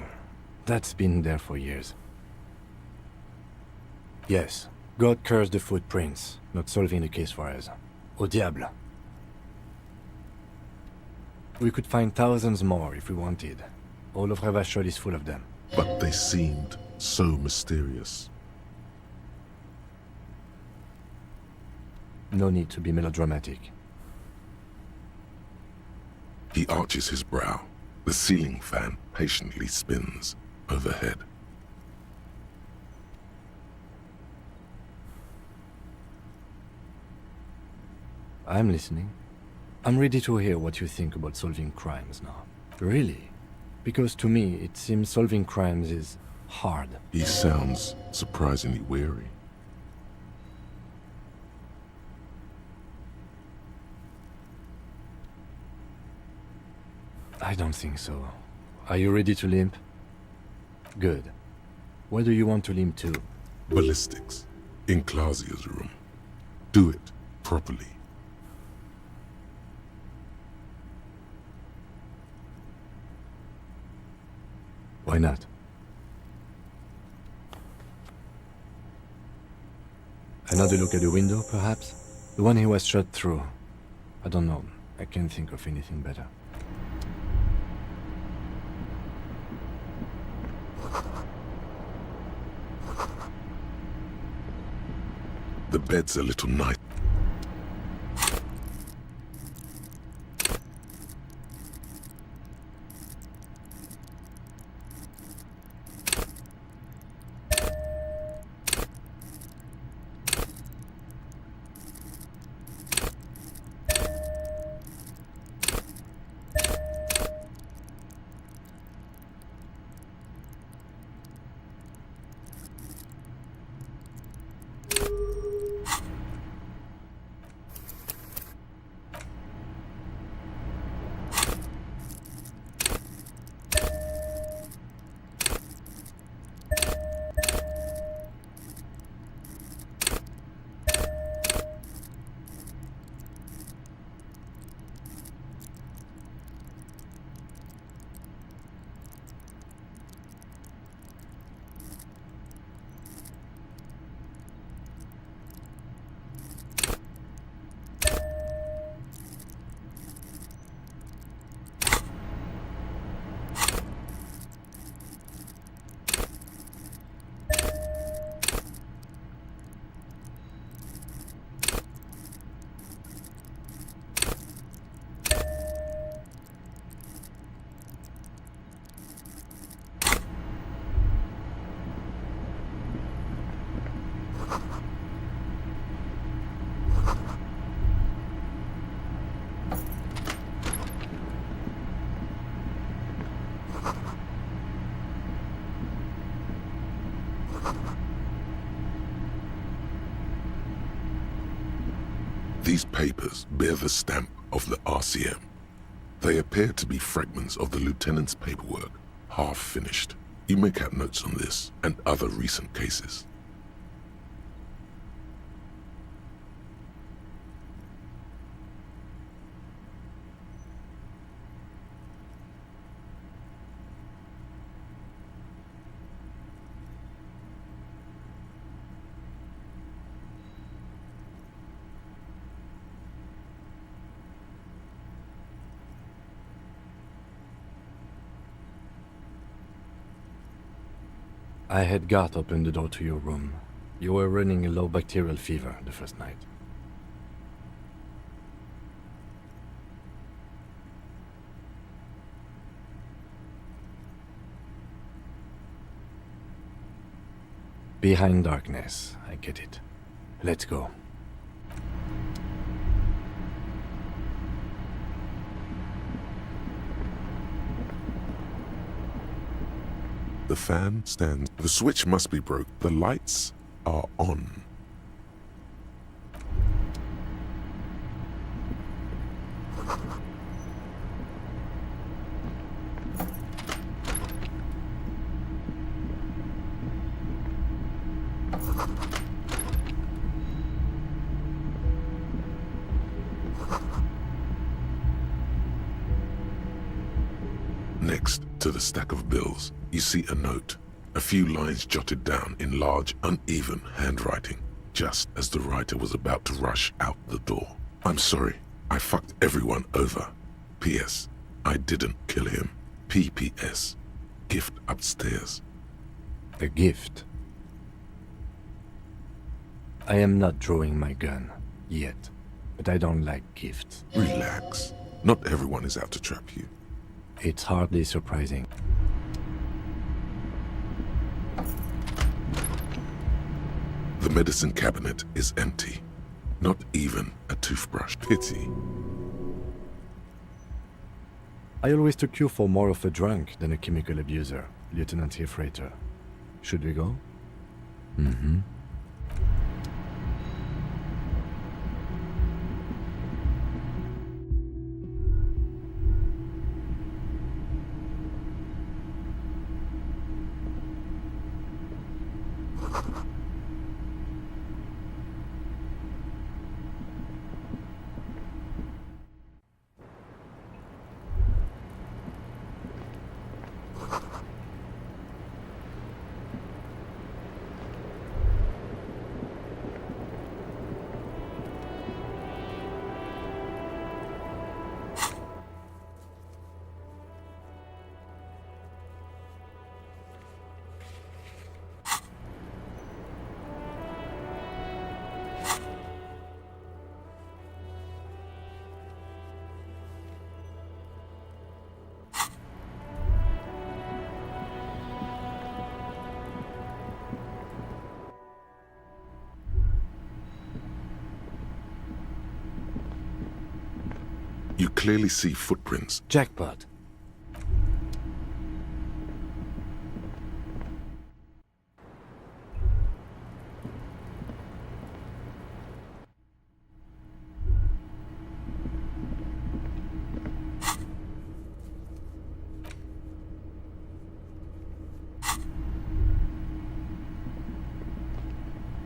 That's been there for years. Yes, God cursed the footprints, not solving the case for us. Au diable. We could find thousands more if we wanted. All of Revachol is full of them. But they seemed so mysterious. No need to be melodramatic. He arches his brow. The ceiling fan patiently spins overhead. I'm listening. I'm ready to hear what you think about solving crimes now. Really? Because to me, it seems solving crimes is hard. He sounds surprisingly weary. I don't think so. Are you ready to limp? Good. Where do you want to limp to? Ballistics. In Clausia's room. Do it properly. Why not? Another look at the window, perhaps? The one he was shot through. I don't know. I can't think of anything better. The bed's a little nice. These papers bear the stamp of the RCM. They appear to be fragments of the lieutenant's paperwork, half finished. You make out notes on this and other recent cases. I had Garth open the door to your room. You were running a low bacterial fever the first night. Behind darkness, I get it. Let's go. The fan stands. The switch must be broke. The lights are on. Next to the stack of bills, you see a note, a few lines jotted down in large, uneven handwriting, just as the writer was about to rush out the door. I'm sorry, I fucked everyone over. P.S. I didn't kill him. P.P.S. Gift upstairs. A gift? I am not drawing my gun, yet, but I don't like gifts. Relax. Not everyone is out to trap you. It's hardly surprising. The medicine cabinet is empty. Not even a toothbrush. Pity. I always took you for more of a drunk than a chemical abuser, Lieutenant Hefreiter. Should we go? Mm-hmm. You clearly see footprints. Jackpot.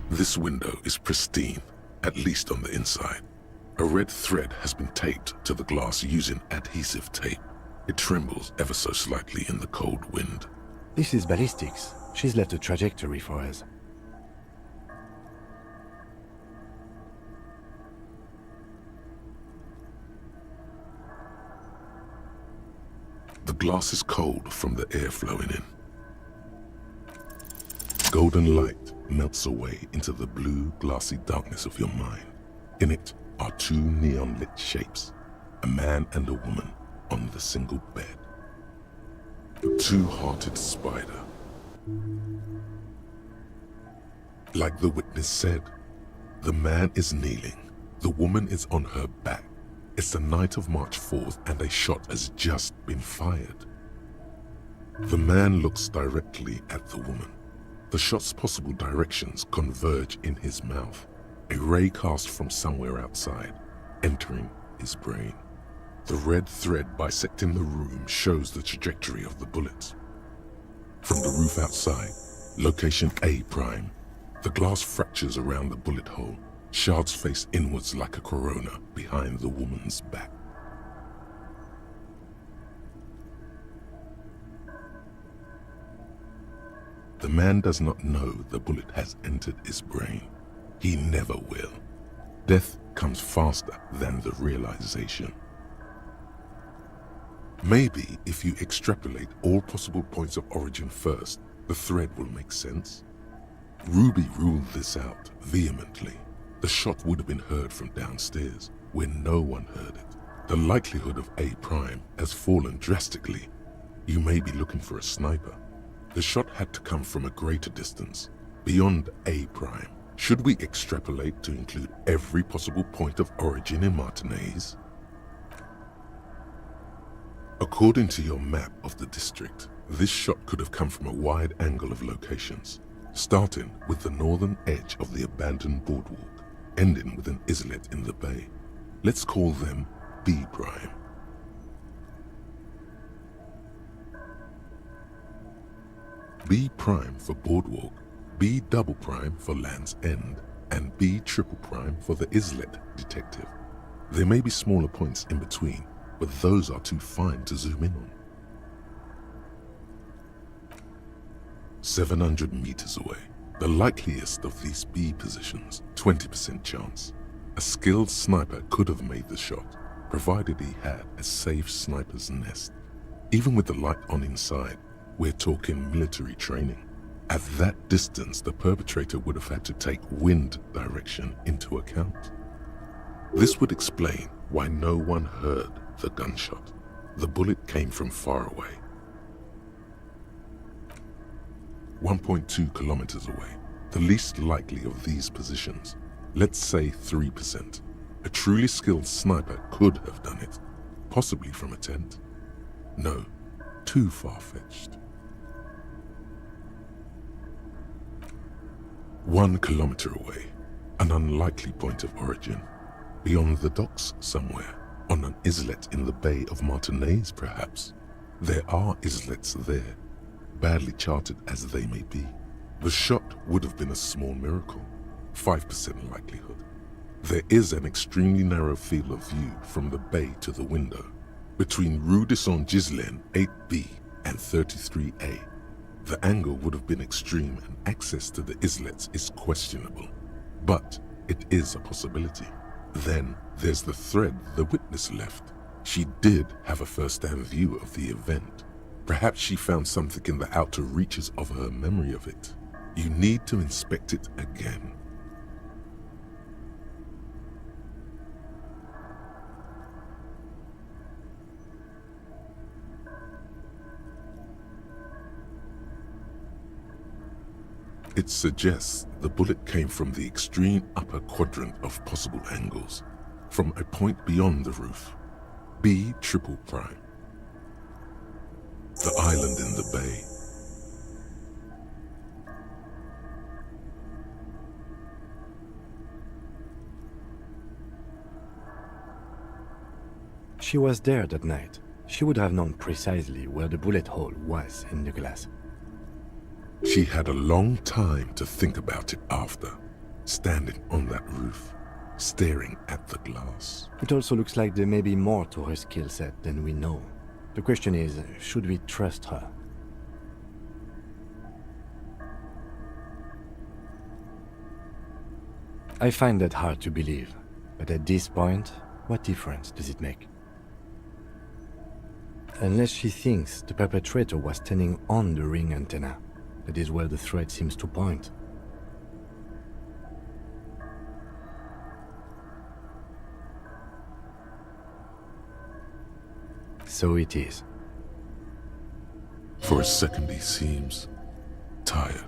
This window is pristine, at least on the inside. A red thread has been taped to the glass using adhesive tape. It trembles ever so slightly in the cold wind. This is ballistics. She's left a trajectory for us. The glass is cold from the air flowing in. Golden light melts away into the blue, glassy darkness of your mind. In it are two neon-lit shapes, a man and a woman on the single bed. A two-hearted spider. Like the witness said, the man is kneeling, the woman is on her back. It's the night of March 4th and a shot has just been fired. The man looks directly at the woman. The shot's possible directions converge in his mouth, a ray cast from somewhere outside, entering his brain. The red thread bisecting the room shows the trajectory of the bullets. From the roof outside, location A prime, the glass fractures around the bullet hole, shards face inwards like a corona behind the woman's back. The man does not know the bullet has entered his brain. He never will. Death comes faster than the realization. Maybe if you extrapolate all possible points of origin first, the thread will make sense. Ruby ruled this out vehemently. The shot would have been heard from downstairs, where no one heard it. The likelihood of A prime has fallen drastically. You may be looking for a sniper. The shot had to come from a greater distance, beyond A prime. Should we extrapolate to include every possible point of origin in Martinez? According to your map of the district, this shot could have come from a wide angle of locations, starting with the northern edge of the abandoned boardwalk, ending with an islet in the bay. Let's call them B prime. B prime for boardwalk, B double prime for Land's End, and B triple prime for the islet detective. There may be smaller points in between, but those are too fine to zoom in on. 700 meters away, the likeliest of these B positions, 20% chance. A skilled sniper could have made the shot, provided he had a safe sniper's nest. Even with the light on inside, we're talking military training. At that distance, the perpetrator would have had to take wind direction into account. This would explain why no one heard the gunshot. The bullet came from far away. 1.2 kilometers away, the least likely of these positions. Let's say 3%. A truly skilled sniper could have done it, possibly from a tent. No, too far-fetched. 1 kilometer away, an unlikely point of origin. Beyond the docks somewhere, on an islet in the Bay of Martinez perhaps. There are islets there, badly charted as they may be. The shot would have been a small miracle, 5% likelihood. There is an extremely narrow field of view from the bay to the window, between Rue de Saint-Ghislain 8B and 33A. The angle would have been extreme and access to the islets is questionable, but it is a possibility. Then there's the thread the witness left. She did have a first-hand view of the event. Perhaps she found something in the outer reaches of her memory of it. You need to inspect it again. It suggests the bullet came from the extreme upper quadrant of possible angles, from a point beyond the roof. B triple prime. The island in the bay. She was there that night. She would have known precisely where the bullet hole was in the glass. She had a long time to think about it after, standing on that roof, staring at the glass. It also looks like there may be more to her skill set than we know. The question is, should we trust her? I find that hard to believe, but at this point, what difference does it make? Unless she thinks the perpetrator was standing on the ring antenna. That is where the threat seems to point. So it is. For a second he seems tired.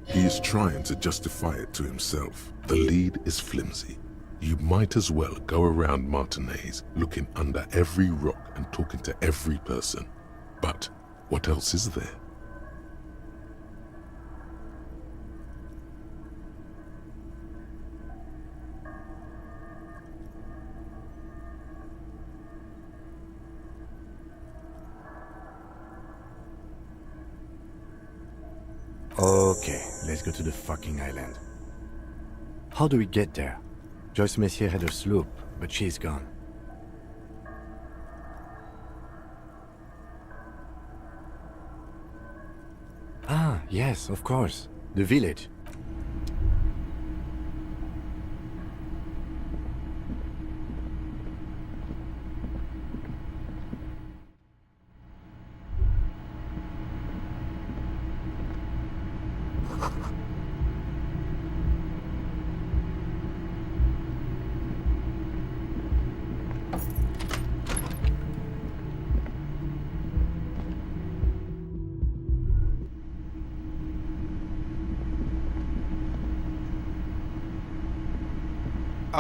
He is trying to justify it to himself. The lead is flimsy. You might as well go around Martinez looking under every rock and talking to every person. But what else is there? Okay, let's go to the fucking island. How do we get there? Joyce Messier had her sloop, but she's gone. Ah, yes, of course. The village.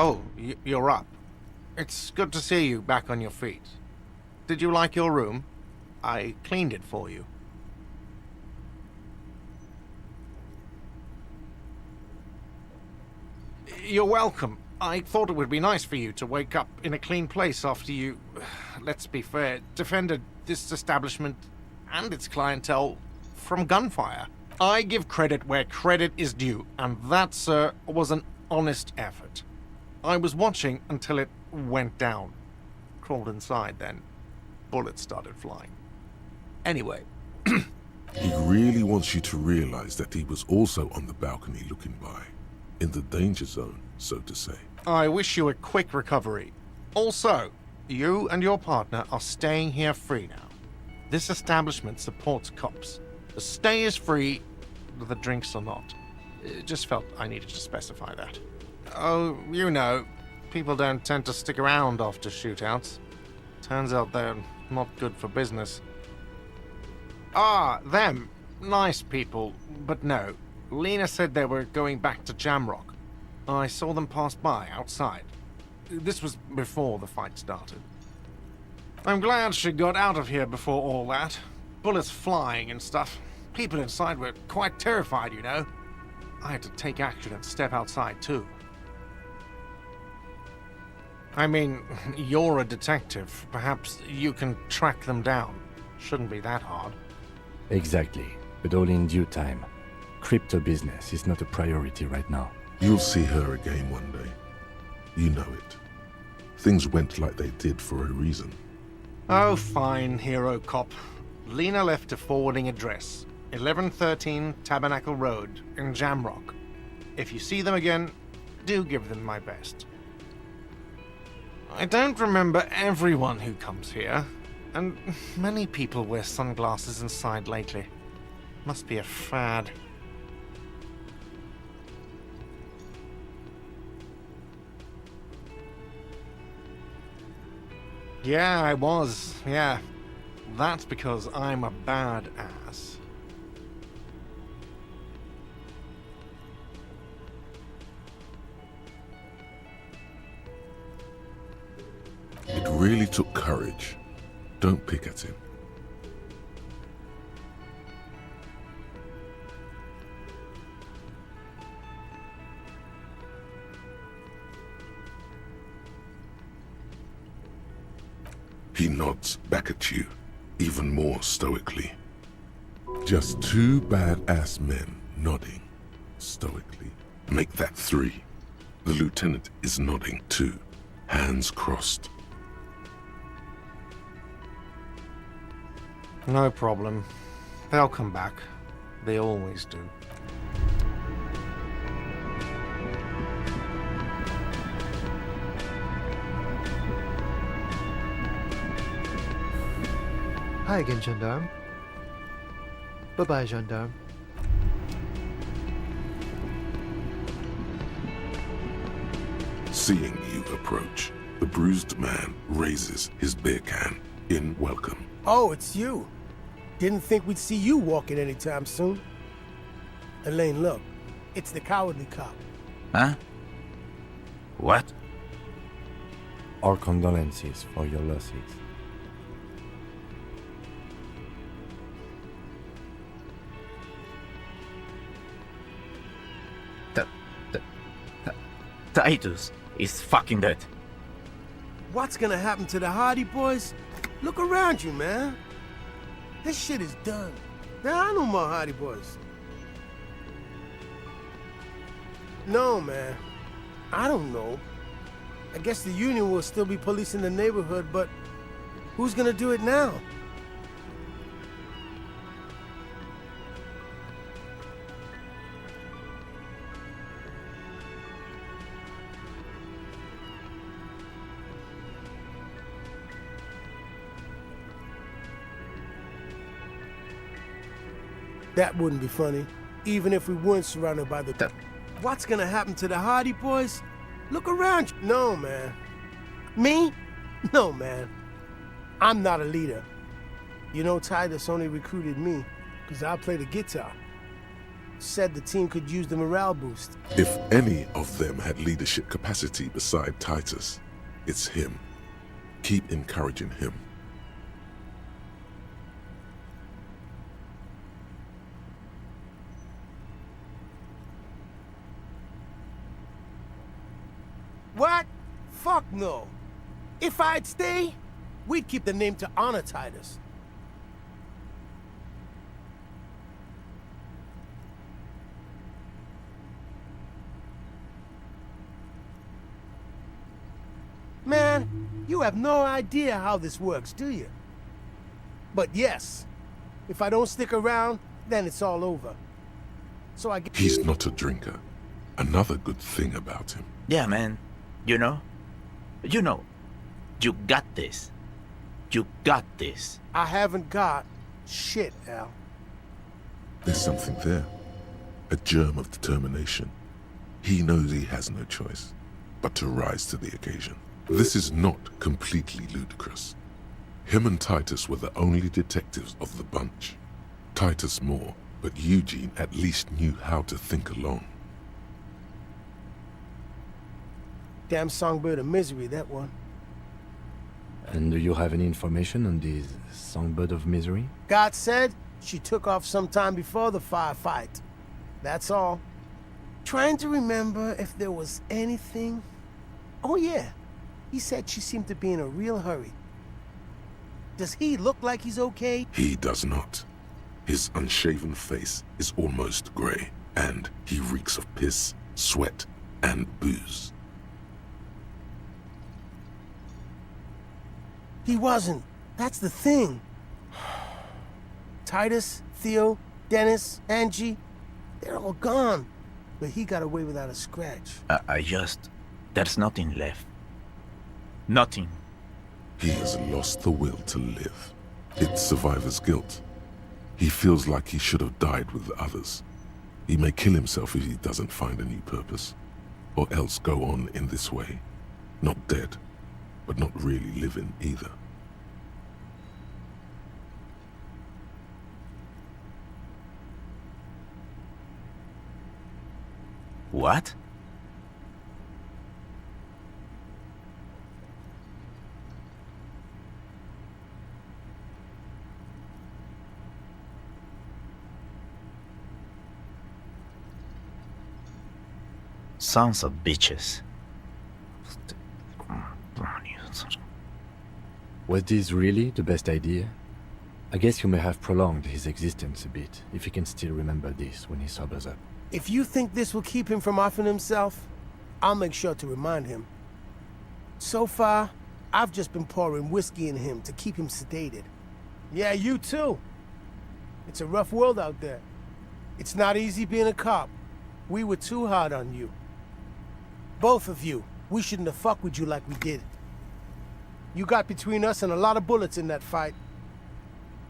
Oh, you're up. It's good to see you back on your feet. Did you like your room? I cleaned it for you. You're welcome. I thought it would be nice for you to wake up in a clean place after you, let's be fair, defended this establishment and its clientele from gunfire. I give credit where credit is due, and that, sir, was an honest effort. I was watching until it went down. Crawled inside then. Bullets started flying. Anyway. He really wants you to realize that he was also on the balcony looking by. In the danger zone, so to say. I wish you a quick recovery. Also, you and your partner are staying here free now. This establishment supports cops. The stay is free, the drinks are not. It just felt I needed to specify that. Oh, you know, people don't tend to stick around after shootouts. Turns out they're not good for business. Ah, them. Nice people, but no. Lena said they were going back to Jamrock. I saw them pass by outside. This was before the fight started. I'm glad she got out of here before all that. Bullets flying and stuff. People inside were quite terrified, you know. I had to take action and step outside too. I mean, you're a detective. Perhaps you can track them down. Shouldn't be that hard. Exactly, but all in due time. Crypto business is not a priority right now. You'll see her again one day. You know it. Things went like they did for a reason. Oh, fine, hero cop. Lena left a forwarding address. 1113 Tabernacle Road in Jamrock. If you see them again, do give them my best. I don't remember everyone who comes here, and many people wear sunglasses inside lately. Must be a fad. Yeah, I was. Yeah. That's because I'm a badass. really took courage. Don't pick at him. He nods back at you, even more stoically. Just two badass men nodding stoically. Make that three. The lieutenant is nodding too, hands crossed. No problem. They'll come back. They always do. Hi again, gendarme. Bye-bye, gendarme. Seeing you approach, the bruised man raises his beer can in welcome. Oh, it's you. Didn't think we'd see you walking anytime soon. Elaine, look. It's the cowardly cop. Huh? What? Our condolences for your losses. Titus is fucking dead. What's gonna happen to the Hardy Boys? Look around you, man. This shit is done. There are no more Hardy Boys. No, man. I don't know. I guess the Union will still be policing the neighborhood, but who's gonna do it now? That wouldn't be funny, even if we weren't surrounded by the... What's gonna happen to the Hardy Boys? Look around you. No, man. Me? No, man. I'm not a leader. You know, Titus only recruited me because I play the guitar. Said the team could use the morale boost. If any of them had leadership capacity beside Titus, it's him. Keep encouraging him. What? Fuck no. If I'd stay, we'd keep the name to honor Titus. Man, you have no idea how this works, do you? But yes, if I don't stick around, then it's all over. So I get... He's not a drinker. Another good thing about him. Yeah, man. You know, you got this. You got this. I haven't got shit, Al. There's something there. A germ of determination. He knows he has no choice but to rise to the occasion. This is not completely ludicrous. Him and Titus were the only detectives of the bunch. Titus more, but Eugene at least knew how to think alone. Damn songbird of misery, that one. And do you have any information on this songbird of misery? God said she took off sometime before the firefight. That's all. Trying to remember if there was anything... Oh yeah, he said she seemed to be in a real hurry. Does he look like he's okay? He does not. His unshaven face is almost grey, and he reeks of piss, sweat, and booze. He wasn't. That's the thing. Titus, Theo, Dennis, Angie, they're all gone. But he got away without a scratch. There's nothing left. Nothing. He has lost the will to live. It's survivor's guilt. He feels like he should have died with the others. He may kill himself if he doesn't find a new purpose, or else go on in this way. Not dead, but not really living either. What? Sons of bitches. Was this really the best idea? I guess you may have prolonged his existence a bit, if he can still remember this when he sobers up. If you think this will keep him from offing himself, I'll make sure to remind him. So far, I've just been pouring whiskey in him to keep him sedated. Yeah, you too. It's a rough world out there. It's not easy being a cop. We were too hard on you. Both of you. We shouldn't have fucked with you like we did. You got between us and a lot of bullets in that fight.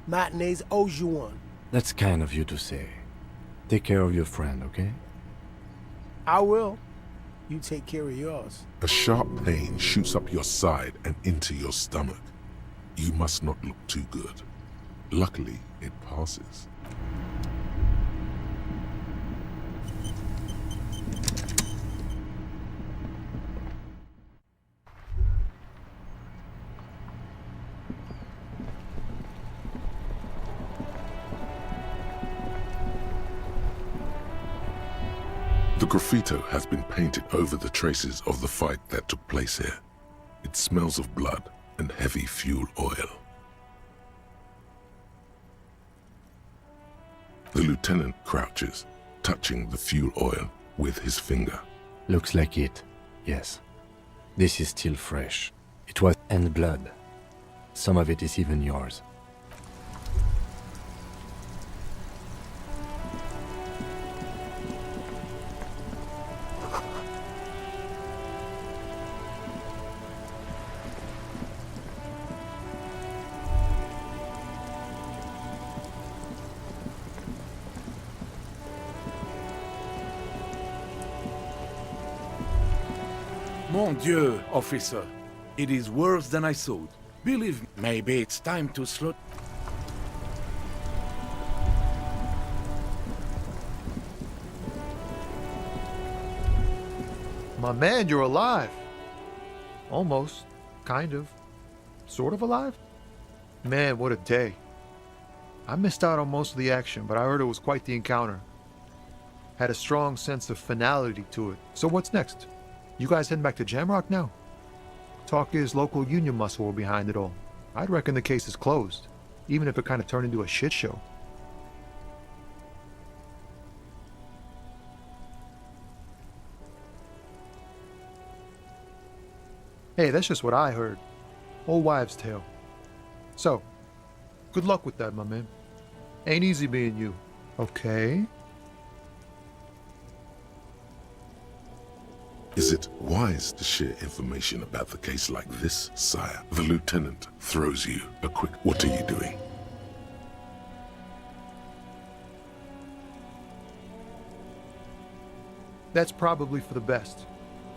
Matinees owes you one. That's kind of you to say. Take care of your friend, okay? I will. You take care of yours. A sharp pain shoots up your side and into your stomach. You must not look too good. Luckily, it passes. The graffito has been painted over the traces of the fight that took place here. It smells of blood and heavy fuel oil. The lieutenant crouches, touching the fuel oil with his finger. Looks like it, yes. This is still fresh. It was and blood. Some of it is even yours. Mon Dieu, officer. It is worse than I thought. Believe me, maybe it's time to slow... My man, you're alive. Almost. Kind of. Sort of alive? Man, what a day. I missed out on most of the action, but I heard it was quite the encounter. Had a strong sense of finality to it. So what's next? You guys heading back to Jamrock now? Talk is local union muscle were behind it all. I'd reckon the case is closed, even if it kind of turned into a shit show. Hey, that's just what I heard. Old wives' tale. So, good luck with that, my man. Ain't easy being you. Okay? Is it wise to share information about the case like this, sire? The lieutenant throws you a quick, "What are you doing?" That's probably for the best.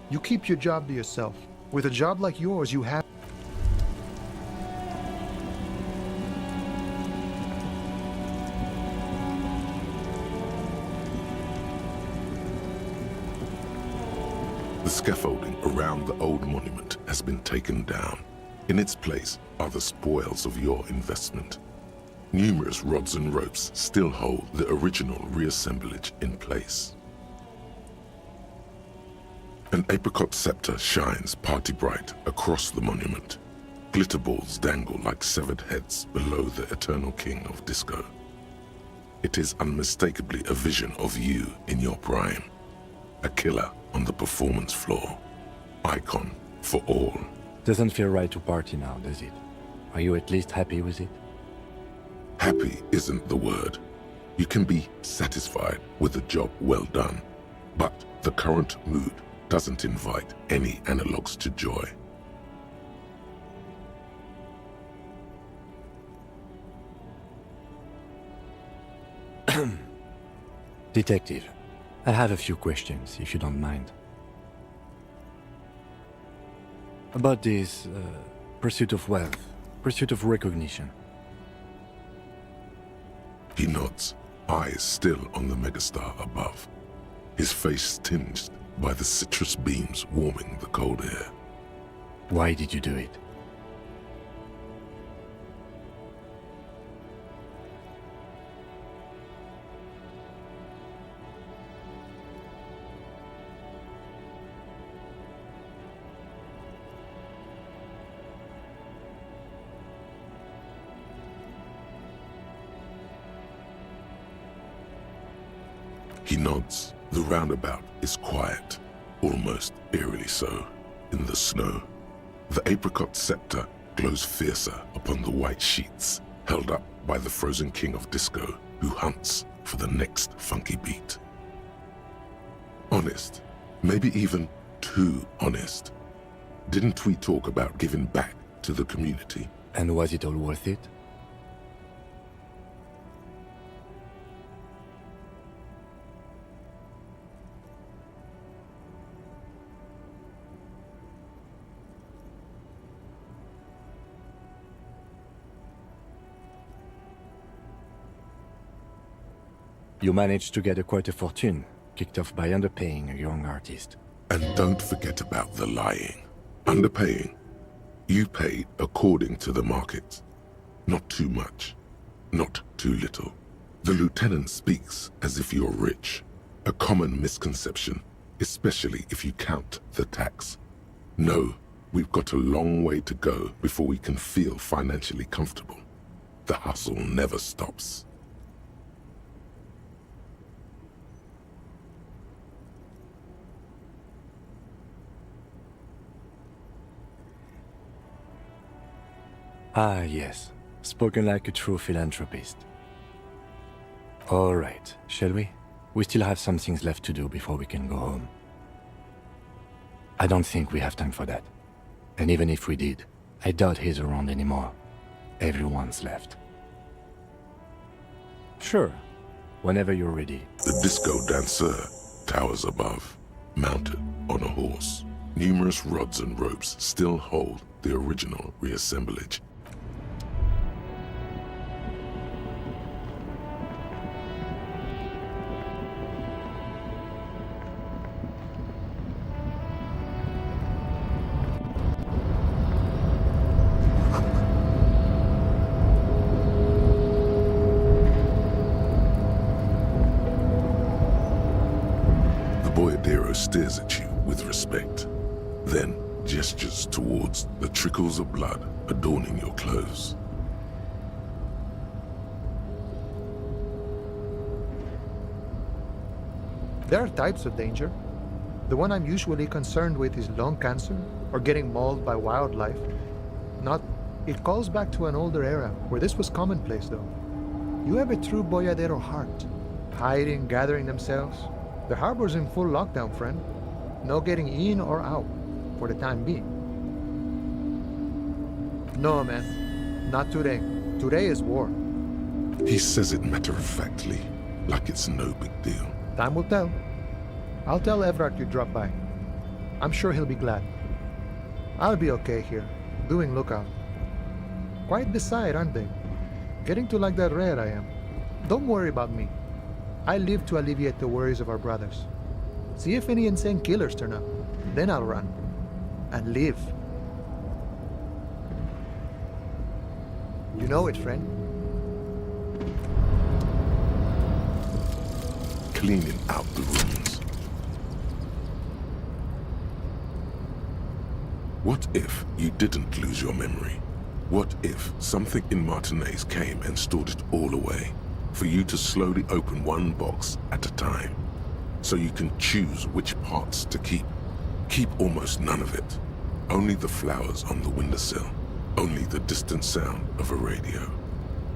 You keep your job to yourself. With a job like yours, you have... The scaffolding around the old monument has been taken down. In its place are the spoils of your investment. Numerous rods and ropes still hold the original reassemblage in place. An apricot scepter shines party bright across the monument. Glitter balls dangle like severed heads below the eternal king of disco. It is unmistakably a vision of you in your prime. A killer on the performance floor. Icon for all. Doesn't feel right to party now, does it? Are you at least happy with it? Happy isn't the word. You can be satisfied with a job well done, but the current mood doesn't invite any analogues to joy. Detective, I have a few questions, if you don't mind. About this pursuit of wealth, pursuit of recognition. He nods, eyes still on the megastar above, his face tinged by the citrus beams warming the cold air. Why did you do it? He nods. The roundabout is quiet, almost eerily so, in the snow. The apricot scepter glows fiercer upon the white sheets, held up by the frozen king of disco, who hunts for the next funky beat. Honest, maybe even too honest. Didn't we talk about giving back to the community? And was it all worth it? You managed to get quite a fortune, kicked off by underpaying a young artist. And don't forget about the lying. Underpaying. You paid according to the market. Not too much, not too little. The lieutenant speaks as if you're rich. A common misconception, especially if you count the tax. No, we've got a long way to go before we can feel financially comfortable. The hustle never stops. Ah, yes. Spoken like a true philanthropist. All right, shall we? We still have some things left to do before we can go home. I don't think we have time for that. And even if we did, I doubt he's around anymore. Everyone's left. Sure, whenever you're ready. The disco dancer towers above, mounted on a horse. Numerous rods and ropes still hold the original reassemblage. Stares at you with respect, then gestures towards the trickles of blood adorning your clothes. There are types of danger. The one I'm usually concerned with is lung cancer or getting mauled by wildlife. It calls back to an older era where this was commonplace though. You have a true boyadero heart. Hiding, gathering themselves. The harbor's in full lockdown, friend. No getting in or out, for the time being. No, man. Not today. Today is war. He says it matter-of-factly, like it's no big deal. Time will tell. I'll tell Everard you dropped by. I'm sure he'll be glad. I'll be okay here, doing lookout. Quite the sight, aren't they? Getting to like that rare I am. Don't worry about me. I live to alleviate the worries of our brothers. See if any insane killers turn up. Then I'll run. And live. You know it, friend. Cleaning out the rooms. What if you didn't lose your memory? What if something in Martinez came and stored it all away? For you to slowly open one box at a time, so you can choose which parts to keep. Keep almost none of it. Only the flowers on the windowsill. Only the distant sound of a radio.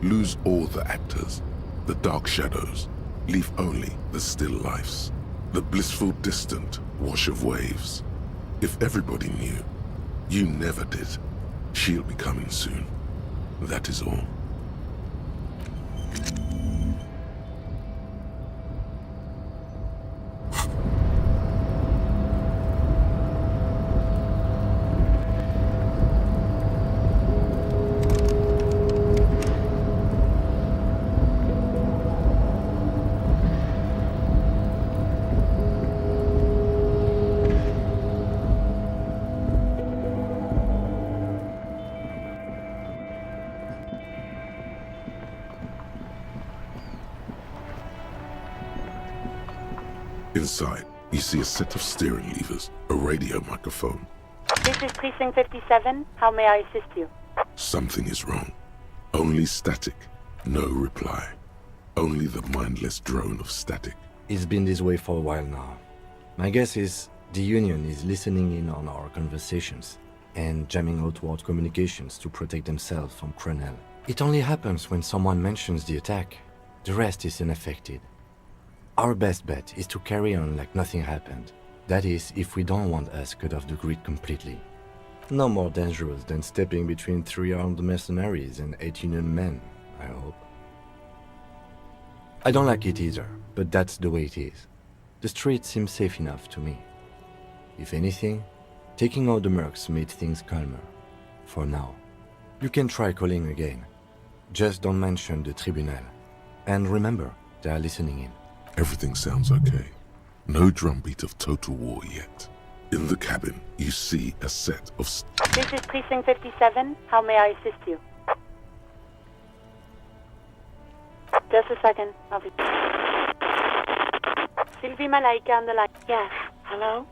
Lose all the actors, the dark shadows. Leave only the still lifes. The blissful distant wash of waves. If everybody knew, you never did. She'll be coming soon. That is all. Inside, you see a set of steering levers, a radio microphone. This is Precinct 57. How may I assist you? Something is wrong. Only static, no reply. Only the mindless drone of static. It's been this way for a while now. My guess is the Union is listening in on our conversations and jamming outward communications to protect themselves from Cronel. It only happens when someone mentions the attack. The rest is unaffected. Our best bet is to carry on like nothing happened. That is, if we don't want us cut off the grid completely. No more dangerous than stepping between 3 armed mercenaries and 8 Union men, I hope. I don't like it either, but that's the way it is. The street seems safe enough to me. If anything, taking out the mercs made things calmer. For now. You can try calling again. Just don't mention the tribunal. And remember, they are listening in. Everything sounds okay. No drumbeat of total war yet. In the cabin, you see a set of... This is Precinct 57. How may I assist you? Just a second. Sylvie Malaika on the line. Yes. Hello?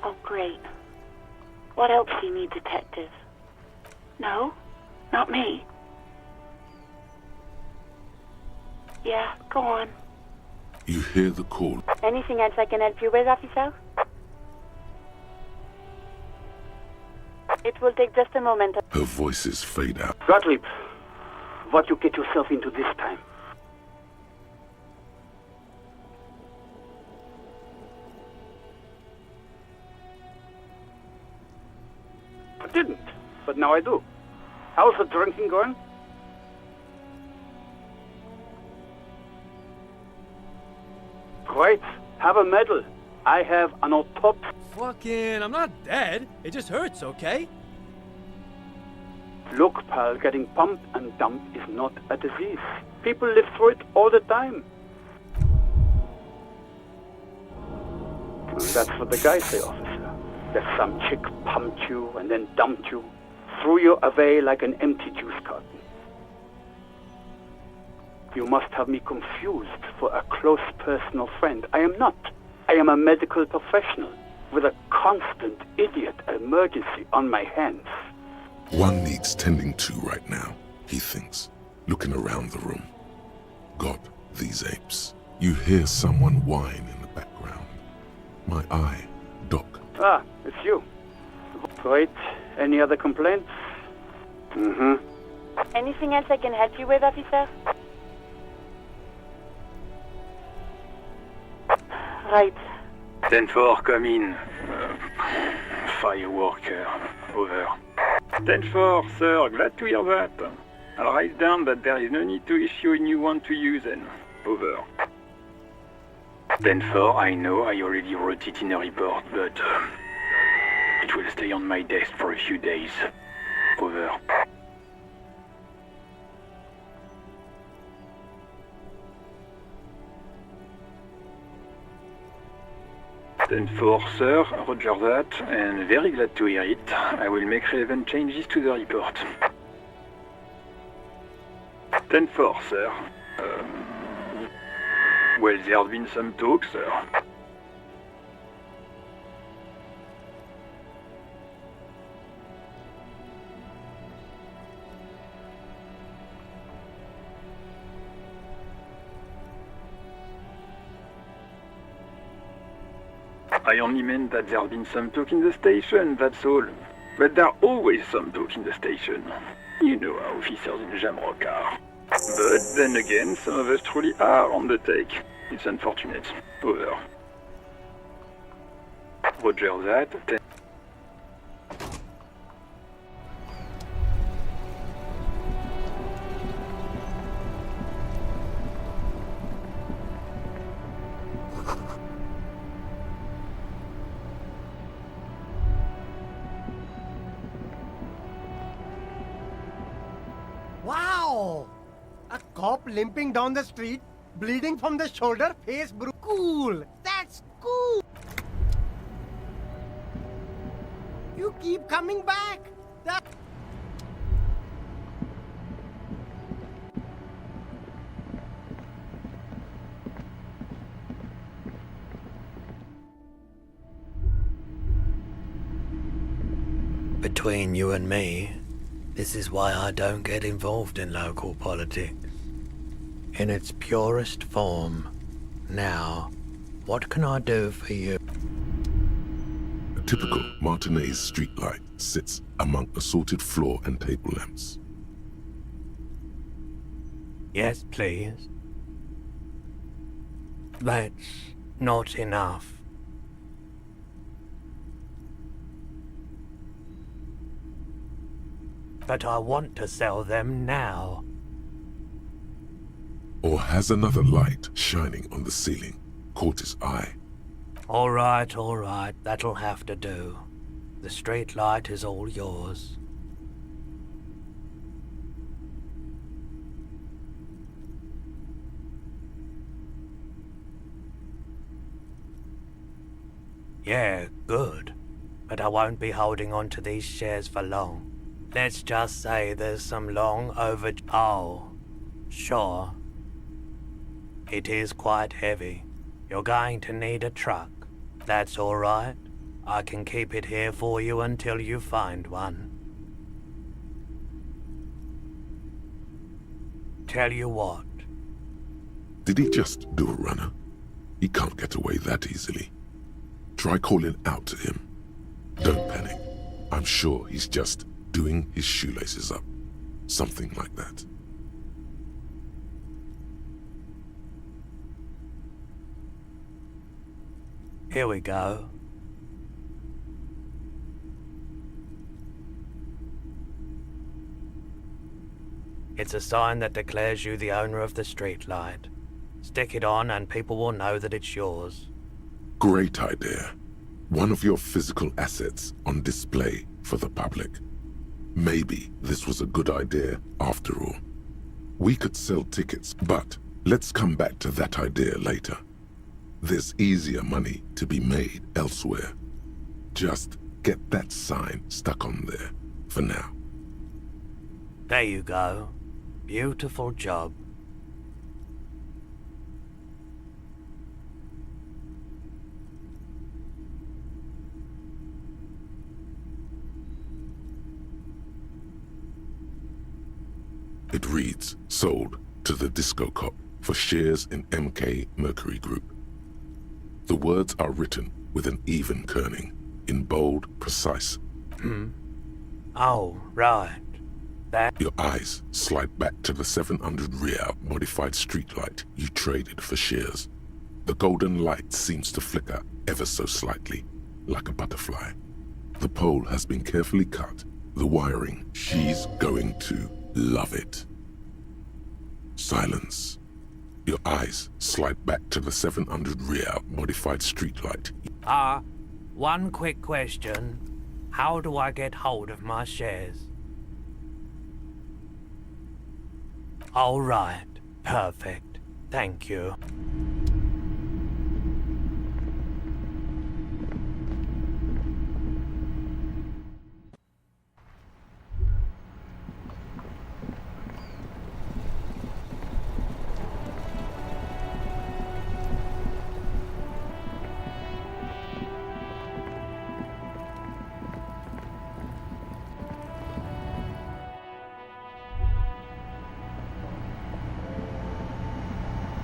Oh, great. What else do you need, detective? No? Not me. Yeah, go on. You hear the call. Anything else I can help you with, officer? It will take just a moment. Her voices fade out. Gottlieb, what you get yourself into this time? I didn't, but now I do. How's the drinking going? Great. Have a medal. I have an autopsy. Fucking, I'm not dead. It just hurts, okay? Look, pal, getting pumped and dumped is not a disease. People live through it all the time. That's what the guys say, officer. That some chick pumped you and then dumped you, threw you away like an empty juice carton. You must have me confused for a close personal friend. I am not. I am a medical professional with a constant idiot emergency on my hands. One needs tending to right now, he thinks, looking around the room. God, these apes. You hear someone whine in the background. My eye, Doc. Ah, it's you. Great. Any other complaints? Mm-hmm. Anything else I can help you with, officer? Right. 10-4, come in. Fireworker, over. 10-4, sir, glad to hear that. I'll write down that there is no need to issue a new one to you then. Over. 10-4, I know I already wrote it in a report, but it will stay on my desk for a few days. Over. 10-4, sir, roger that, and very glad to hear it. I will make relevant changes to the report. 10-4, sir. Well, there have been some talk, sir. I only meant that there's been some talk in the station, that's all. But there's always some talk in the station. You know how officers in Jamrock are. But then again, some of us truly are on the take. It's unfortunate. Over. Roger that. Wow! A cop limping down the street, bleeding from the shoulder, face cool. That's cool. You keep coming back. That. Between you and me, This is why I don't get involved in local politics. In its purest form. Now, what can I do for you? A typical Martinez streetlight sits among assorted floor and table lamps. Yes, please. That's not enough. But I want to sell them now. Or has another light shining on the ceiling caught his eye? All right, that'll have to do. The street light is all yours. Yeah, good. But I won't be holding on to these shares for long. Let's just say there's some long Oh, sure. It is quite heavy. You're going to need a truck. That's all right. I can keep it here for you until you find one. Tell you what. Did he just do a runner? He can't get away that easily. Try calling out to him. Don't panic. I'm sure he's just doing his shoelaces up. Something like that. Here we go. It's a sign that declares you the owner of the streetlight. Stick it on and people will know that it's yours. Great idea. One of your physical assets on display for the public. Maybe this was a good idea after all. We could sell tickets, but let's come back to that idea later. There's easier money to be made elsewhere. Just get that sign stuck on there for now. There you go. Beautiful job. It reads, sold to the Disco Cop for shares in MK Mercury Group. The words are written with an even kerning, in bold, precise. Oh, right. That... Your eyes slide back to the 700 Real modified streetlight you traded for shares. The golden light seems to flicker ever so slightly, like a butterfly. The pole has been carefully cut. The wiring, she's going to love it. Silence. Your eyes slide back to the 700 Real modified streetlight. One quick question. How do I get hold of my shares? All right. Perfect. Thank you.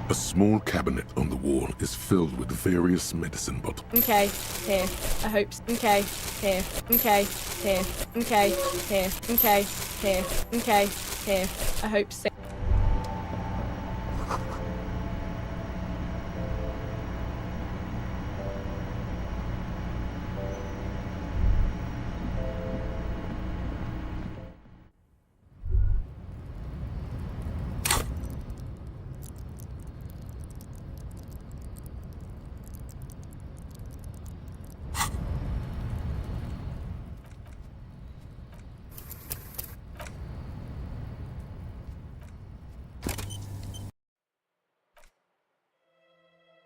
A small cabinet on the wall is filled with various medicine bottles. Okay, here. I hope. Okay, here. Okay, here. Okay, here. Okay, here. Okay, here. I hope so.